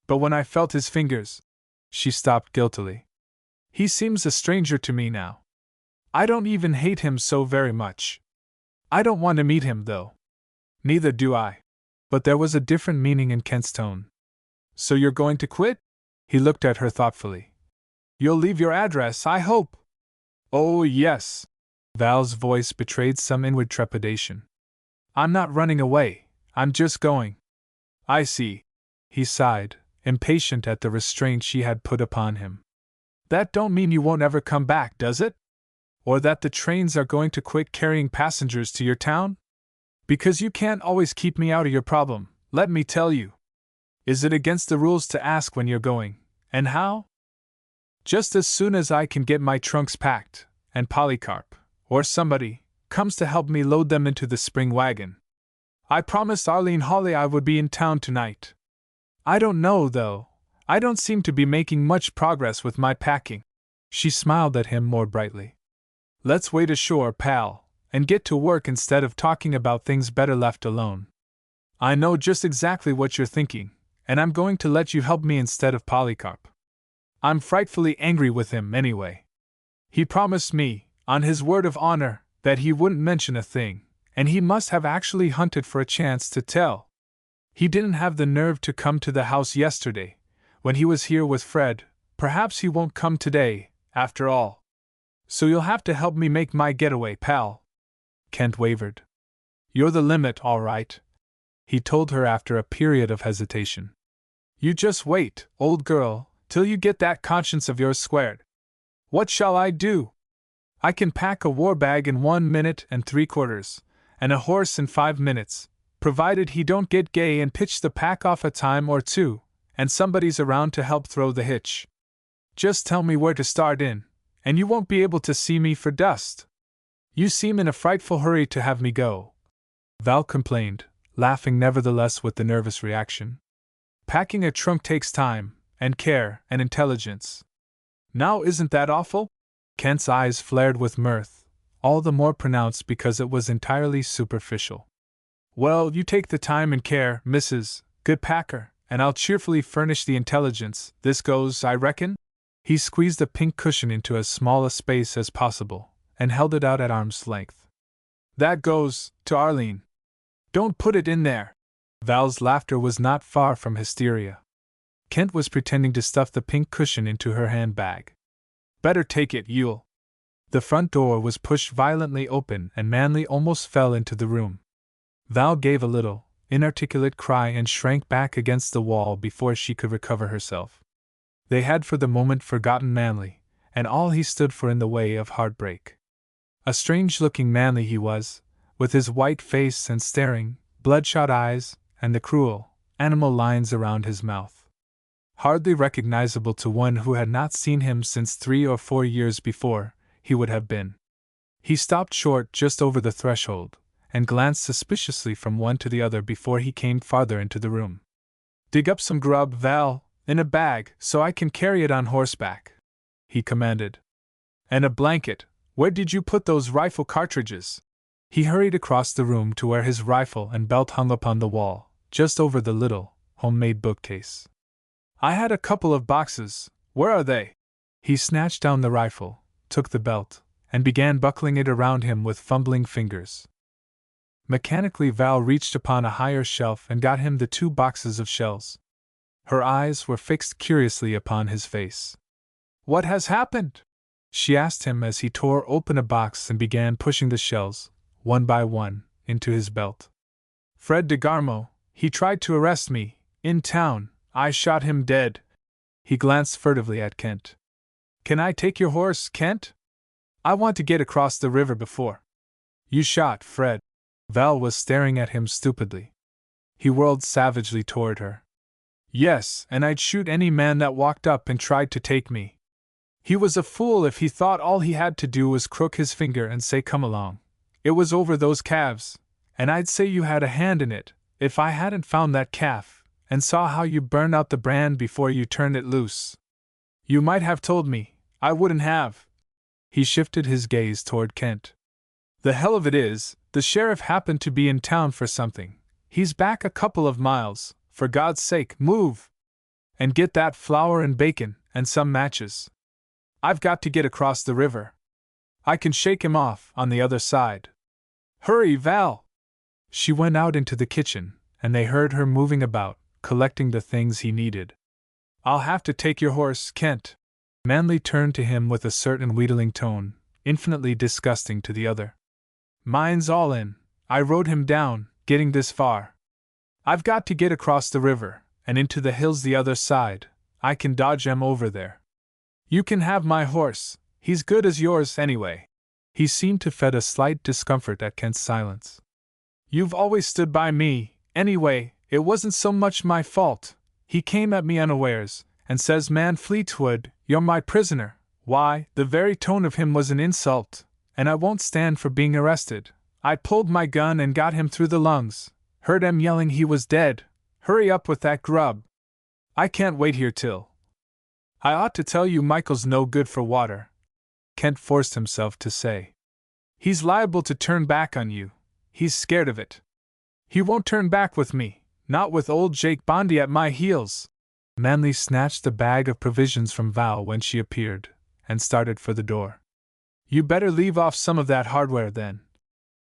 But when I felt his fingers. She stopped guiltily. He seems a stranger to me now. I don't even hate him so very much. I don't want to meet him, though. Neither do I. But there was a different meaning in Kent's tone. So you're going to quit? He looked at her thoughtfully. You'll leave your address, I hope. Oh, yes. Val's voice betrayed some inward trepidation. I'm not running away, I'm just going. I see. He sighed, impatient at the restraint she had put upon him. That don't mean you won't ever come back, does it? Or that the trains are going to quit carrying passengers to your town? Because you can't always keep me out of your problem, let me tell you. Is it against the rules to ask when you're going, and how? Just as soon as I can get my trunks packed, and Polycarp, or somebody, comes to help me load them into the spring wagon. I promised Arlene Hawley I would be in town tonight. I don't know, though. I don't seem to be making much progress with my packing. She smiled at him more brightly. Let's wait ashore, pal, and get to work instead of talking about things better left alone. I know just exactly what you're thinking, and I'm going to let you help me instead of Polycarp. I'm frightfully angry with him anyway. He promised me, on his word of honor, that he wouldn't mention a thing, and he must have actually hunted for a chance to tell. He didn't have the nerve to come to the house yesterday, when he was here with Fred. Perhaps he won't come today, after all. So you'll have to help me make my getaway, pal. Kent wavered. You're the limit, all right, he told her after a period of hesitation. You just wait, old girl, till you get that conscience of yours squared. What shall I do? I can pack a war bag in 1 minute and 3/4, and a horse in 5 minutes, provided he don't get gay and pitch the pack off a time or two, and somebody's around to help throw the hitch. Just tell me where to start in, and you won't be able to see me for dust. You seem in a frightful hurry to have me go, Val complained, laughing nevertheless with the nervous reaction. Packing a trunk takes time, and care, and intelligence. Now isn't that awful? Kent's eyes flared with mirth, all the more pronounced because it was entirely superficial. Well, you take the time and care, Mrs. Good Packer, and I'll cheerfully furnish the intelligence. This goes, I reckon? He squeezed a pink cushion into as small a space as possible, and held it out at arm's length. That goes, to Arlene. Don't put it in there. Val's laughter was not far from hysteria. Kent was pretending to stuff the pink cushion into her handbag. Better take it, Yule. The front door was pushed violently open and Manley almost fell into the room. Val gave a little, inarticulate cry and shrank back against the wall before she could recover herself. They had for the moment forgotten Manley, and all he stood for in the way of heartbreak. A strange-looking Manley he was, with his white face and staring, bloodshot eyes, and the cruel, animal lines around his mouth. Hardly recognizable to one who had not seen him since 3 or 4 years before, he would have been. He stopped short just over the threshold, and glanced suspiciously from one to the other before he came farther into the room. Dig up some grub, Val, in a bag, so I can carry it on horseback, he commanded. And a blanket. Where did you put those rifle cartridges? He hurried across the room to where his rifle and belt hung upon the wall, just over the little, homemade bookcase. I had a couple of boxes. Where are they? He snatched down the rifle, took the belt, and began buckling it around him with fumbling fingers. Mechanically Val reached upon a higher shelf and got him the 2 boxes of shells. Her eyes were fixed curiously upon his face. What has happened? She asked him as he tore open a box and began pushing the shells, one by one, into his belt. Fred DeGarmo, he tried to arrest me, in town. I shot him dead. He glanced furtively at Kent. Can I take your horse, Kent? I want to get across the river before. You shot Fred. Val was staring at him stupidly. He whirled savagely toward her. Yes, and I'd shoot any man that walked up and tried to take me. He was a fool if he thought all he had to do was crook his finger and say come along. It was over those calves, and I'd say you had a hand in it, if I hadn't found that calf, and saw how you burned out the brand before you turned it loose. You might have told me, I wouldn't have. He shifted his gaze toward Kent. The hell of it is, the sheriff happened to be in town for something. He's back a couple of miles. For God's sake, move! And get that flour and bacon, and some matches. I've got to get across the river. I can shake him off on the other side. Hurry, Val! She went out into the kitchen, and they heard her moving about, collecting the things he needed. I'll have to take your horse, Kent. Manley turned to him with a certain wheedling tone, infinitely disgusting to the other. Mine's all in. I rode him down, getting this far. I've got to get across the river, and into the hills the other side. I can dodge him over there. You can have my horse. He's good as yours anyway. He seemed to feel a slight discomfort at Kent's silence. You've always stood by me. Anyway, it wasn't so much my fault. He came at me unawares, and says, Man Fleetwood, you're my prisoner. Why, the very tone of him was an insult, and I won't stand for being arrested. I pulled my gun and got him through the lungs. Heard him yelling he was dead. Hurry up with that grub. I can't wait here till. I ought to tell you Michael's no good for water, Kent forced himself to say. He's liable to turn back on you. He's scared of it. He won't turn back with me, not with old Jake Bondy at my heels. Manley snatched the bag of provisions from Val when she appeared, and started for the door. You better leave off some of that hardware then,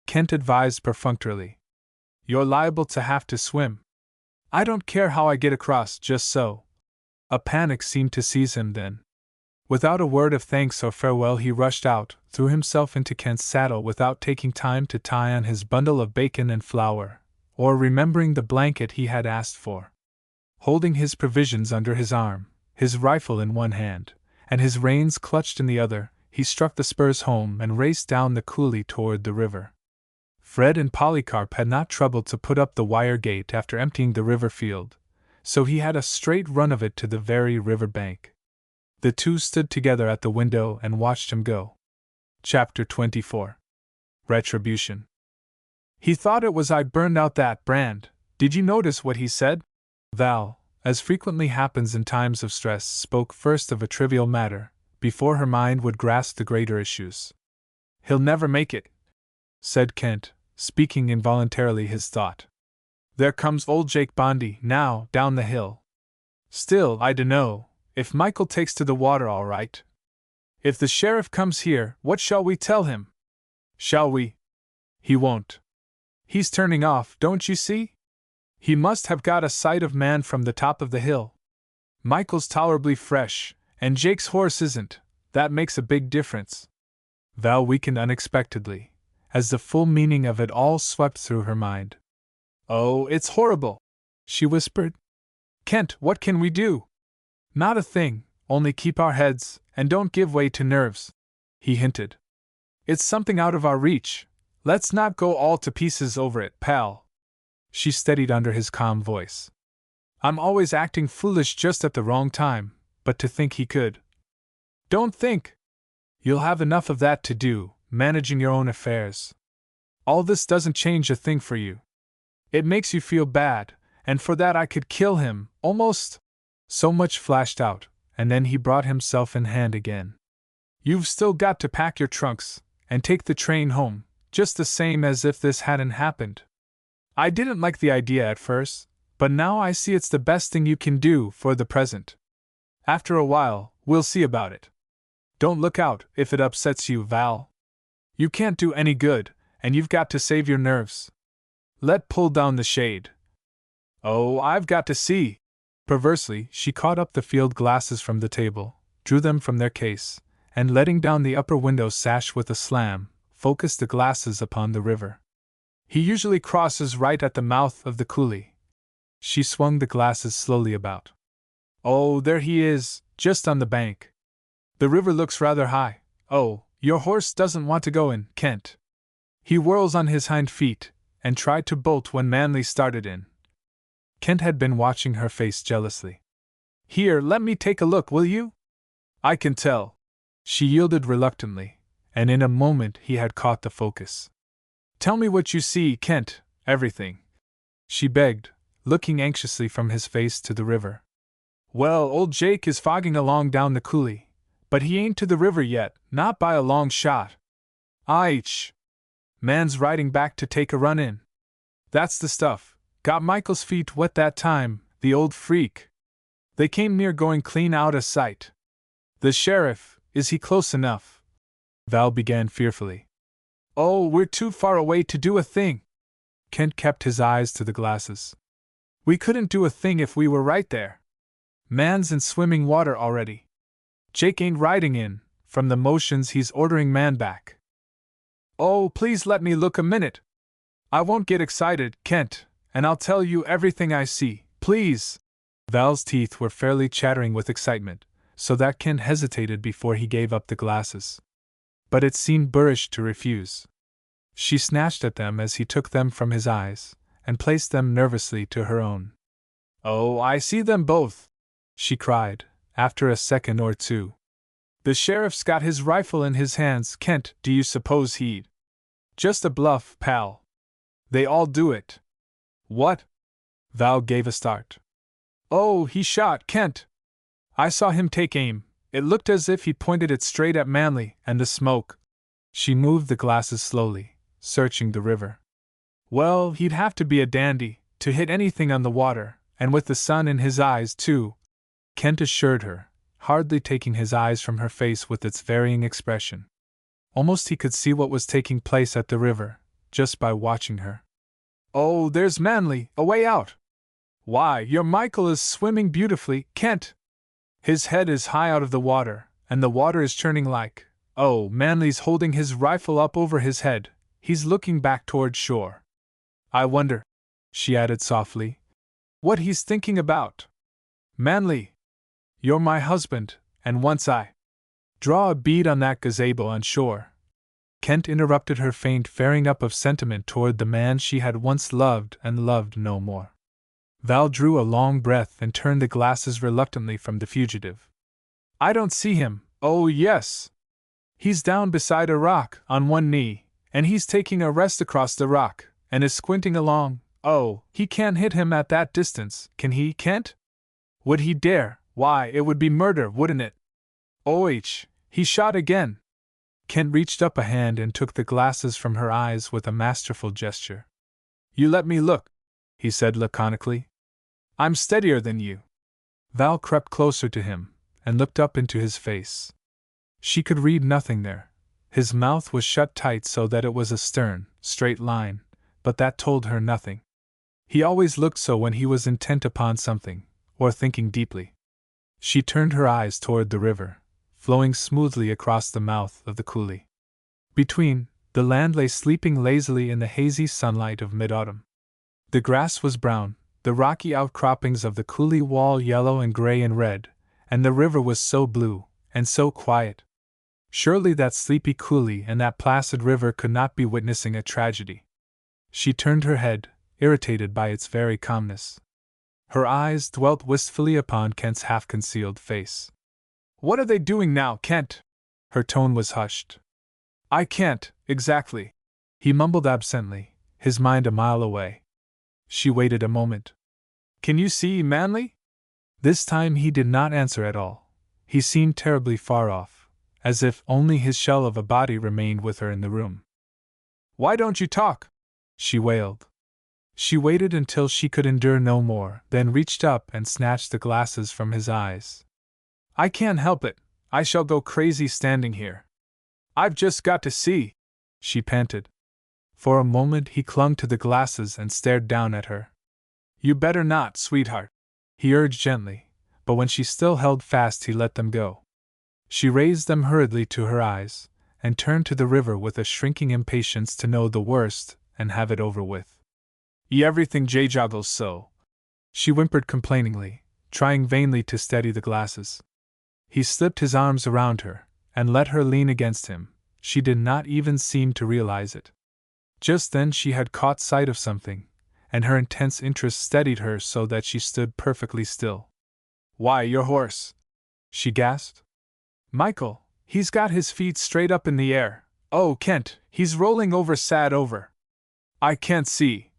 Kent advised perfunctorily. You're liable to have to swim. I don't care how I get across, just so. A panic seemed to seize him then. Without a word of thanks or farewell he rushed out, threw himself into Kent's saddle without taking time to tie on his bundle of bacon and flour, or remembering the blanket he had asked for. Holding his provisions under his arm, his rifle in one hand, and his reins clutched in the other, he struck the spurs home and raced down the coulee toward the river. Fred and Polycarp had not troubled to put up the wire gate after emptying the river field, so he had a straight run of it to the very river bank. The two stood together at the window and watched him go. Chapter 24. Retribution. He thought it was I burned out that brand. Did you notice what he said? Val, as frequently happens in times of stress, spoke first of a trivial matter, before her mind would grasp the greater issues. He'll never make it, said Kent, speaking involuntarily his thought. There comes old Jake Bondy, now, down the hill. Still, I dunno, if Michael takes to the water all right. If the sheriff comes here, what shall we tell him? Shall we? He won't. He's turning off, don't you see? He must have got a sight of man from the top of the hill. Michael's tolerably fresh, and Jake's horse isn't. That makes a big difference. Val weakened unexpectedly, as the full meaning of it all swept through her mind. Oh, it's horrible, she whispered. Kent, what can we do? Not a thing, only keep our heads, and don't give way to nerves, he hinted. It's something out of our reach. Let's not go all to pieces over it, pal. She steadied under his calm voice. I'm always acting foolish just at the wrong time, but to think he could. Don't think. You'll have enough of that to do, managing your own affairs. All this doesn't change a thing for you. It makes you feel bad, and for that I could kill him, almost. So much flashed out, and then he brought himself in hand again. You've still got to pack your trunks, and take the train home, just the same as if this hadn't happened. I didn't like the idea at first, but now I see it's the best thing you can do for the present. After a while, we'll see about it. Don't look out if it upsets you, Val. You can't do any good, and you've got to save your nerves. Let pull down the shade. Oh, I've got to see. Perversely, she caught up the field glasses from the table, drew them from their case, and letting down the upper window sash with a slam, focused the glasses upon the river. He usually crosses right at the mouth of the coulee. She swung the glasses slowly about. Oh, there he is, just on the bank. The river looks rather high. Oh, your horse doesn't want to go in, Kent. He whirls on his hind feet, and tried to bolt when Manley started in. Kent had been watching her face jealously. Here, let me take a look, will you? I can tell. She yielded reluctantly, and in a moment he had caught the focus. Tell me what you see, Kent, everything, she begged, looking anxiously from his face to the river. Well, old Jake is fogging along down the coulee, But he ain't to the river yet, not by a long shot. Aich! Man's riding back to take a run in. That's the stuff. Got Michael's feet wet that time, the old freak. They came near going clean out of sight. The sheriff, is he close enough? Val began fearfully. Oh, we're too far away to do a thing. Kent kept his eyes to the glasses. We couldn't do a thing if we were right there. Man's in swimming water already. Jake ain't riding in, from the motions he's ordering Man back. Oh, please let me look a minute. I won't get excited, Kent, and I'll tell you everything I see, please. Val's teeth were fairly chattering with excitement, so that Kent hesitated before he gave up the glasses. But it seemed boorish to refuse. She snatched at them as he took them from his eyes, and placed them nervously to her own. Oh, I see them both, she cried, after a second or two. The sheriff's got his rifle in his hands, Kent. Do you suppose he'd? Just a bluff, pal. They all do it. What? Val gave a start. Oh, he shot, Kent. I saw him take aim. It looked as if he pointed it straight at Manly and the smoke. She moved the glasses slowly, searching the river. Well, he'd have to be a dandy to hit anything on the water, and with the sun in his eyes, too, Kent assured her, hardly taking his eyes from her face with its varying expression. Almost he could see what was taking place at the river, just by watching her. Oh, there's Manly, away out! Why, your Michael is swimming beautifully, Kent! His head is high out of the water, and the water is churning like. Oh, Manly's holding his rifle up over his head, he's looking back toward shore. I wonder, she added softly, what he's thinking about. Manly! You're my husband, and once I draw a bead on that gazebo on shore. Kent interrupted her faint fairing up of sentiment toward the man she had once loved and loved no more. Val drew a long breath and turned the glasses reluctantly from the fugitive. I don't see him. Oh, yes. He's down beside a rock, on one knee, and he's taking a rest across the rock, and is squinting along. Oh, he can't hit him at that distance, can he, Kent? Would he dare? Why, it would be murder, wouldn't it? Oh, he shot again. Kent reached up a hand and took the glasses from her eyes with a masterful gesture. You let me look, he said laconically. I'm steadier than you. Val crept closer to him, and looked up into his face. She could read nothing there. His mouth was shut tight so that it was a stern, straight line, but that told her nothing. He always looked so when he was intent upon something, or thinking deeply. She turned her eyes toward the river, flowing smoothly across the mouth of the coulee. Between, the land lay sleeping lazily in the hazy sunlight of mid-autumn. The grass was brown, the rocky outcroppings of the coulee wall yellow and gray and red, and the river was so blue, and so quiet. Surely that sleepy coulee and that placid river could not be witnessing a tragedy. She turned her head, irritated by its very calmness. Her eyes dwelt wistfully upon Kent's half-concealed face. What are they doing now, Kent? Her tone was hushed. I can't, exactly. He mumbled absently, his mind a mile away. She waited a moment. Can you see Manly? This time he did not answer at all. He seemed terribly far off, as if only his shell of a body remained with her in the room. Why don't you talk? She wailed. She waited until she could endure no more, then reached up and snatched the glasses from his eyes. I can't help it. I shall go crazy standing here. I've just got to see, she panted. For a moment he clung to the glasses and stared down at her. You better not, sweetheart, he urged gently, but when she still held fast he let them go. She raised them hurriedly to her eyes, and turned to the river with a shrinking impatience to know the worst and have it over with. Everything joggles so, she whimpered complainingly, trying vainly to steady the glasses. He slipped his arms around her, and let her lean against him. She did not even seem to realize it. Just then she had caught sight of something, and her intense interest steadied her so that she stood perfectly still. Why, your horse! She gasped. Michael, he's got his feet straight up in the air. Oh, Kent, he's rolling over sad over. I can't see.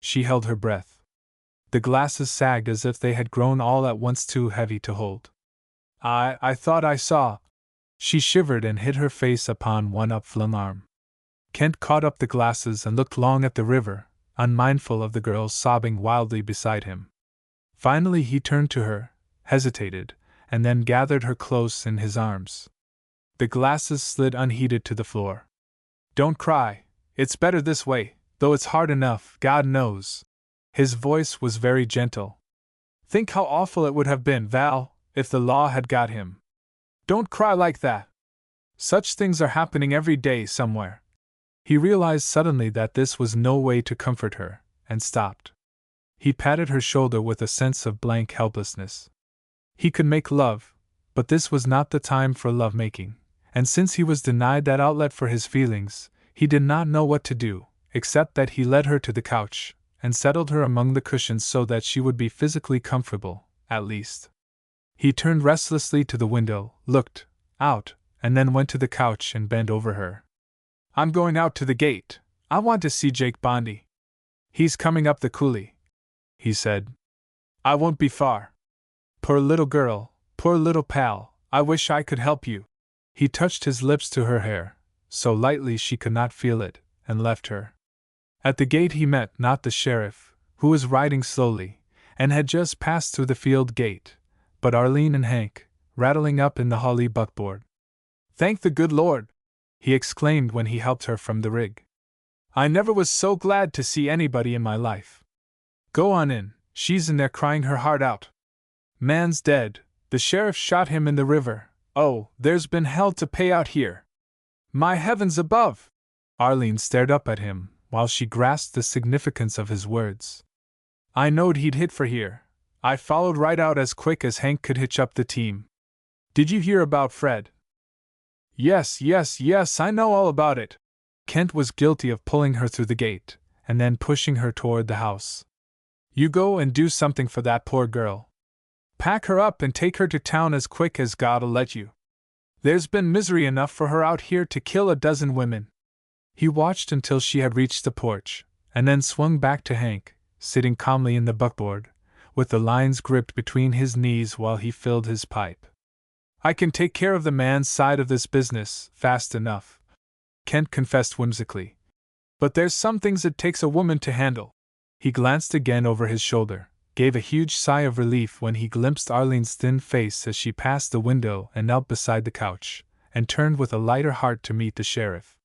She held her breath. The glasses sagged as if they had grown all at once too heavy to hold. I thought I saw. She shivered and hid her face upon one upflung arm. Kent caught up the glasses and looked long at the river, unmindful of the girl sobbing wildly beside him. Finally he turned to her, hesitated, and then gathered her close in his arms. The glasses slid unheeded to the floor. "Don't cry, it's better this way, though it's hard enough, God knows." His voice was very gentle. "Think how awful it would have been, Val, if the law had got him. Don't cry like that. Such things are happening every day somewhere." He realized suddenly that this was no way to comfort her, and stopped. He patted her shoulder with a sense of blank helplessness. He could make love, but this was not the time for love-making, and since he was denied that outlet for his feelings, he did not know what to do, except that he led her to the couch, and settled her among the cushions so that she would be physically comfortable, at least. He turned restlessly to the window, looked out, and then went to the couch and bent over her. "I'm going out to the gate. I want to see Jake Bondi. He's coming up the coulee," he said. "I won't be far. Poor little girl, poor little pal, I wish I could help you." He touched his lips to her hair, so lightly she could not feel it, and left her. At the gate he met not the sheriff, who was riding slowly, and had just passed through the field gate, but Arline and Hank, rattling up in the Holly buckboard. "Thank the good Lord!" he exclaimed when he helped her from the rig. "I never was so glad to see anybody in my life. Go on in, she's in there crying her heart out. Man's dead, the sheriff shot him in the river. Oh, there's been hell to pay out here. My heavens above!" Arline stared up at him, while she grasped the significance of his words. "I knowed he'd hit for here. I followed right out as quick as Hank could hitch up the team. Did you hear about Fred?" Yes, I know all about it." Kent was guilty of pulling her through the gate, and then pushing her toward the house. "You go and do something for that poor girl. Pack her up and take her to town as quick as God'll let you. There's been misery enough for her out here to kill a dozen women." He watched until she had reached the porch, and then swung back to Hank, sitting calmly in the buckboard, with the lines gripped between his knees while he filled his pipe. "I can take care of the man's side of this business, fast enough," Kent confessed whimsically. "But there's some things it takes a woman to handle." He glanced again over his shoulder, gave a huge sigh of relief when he glimpsed Arline's thin face as she passed the window and knelt beside the couch, and turned with a lighter heart to meet the sheriff.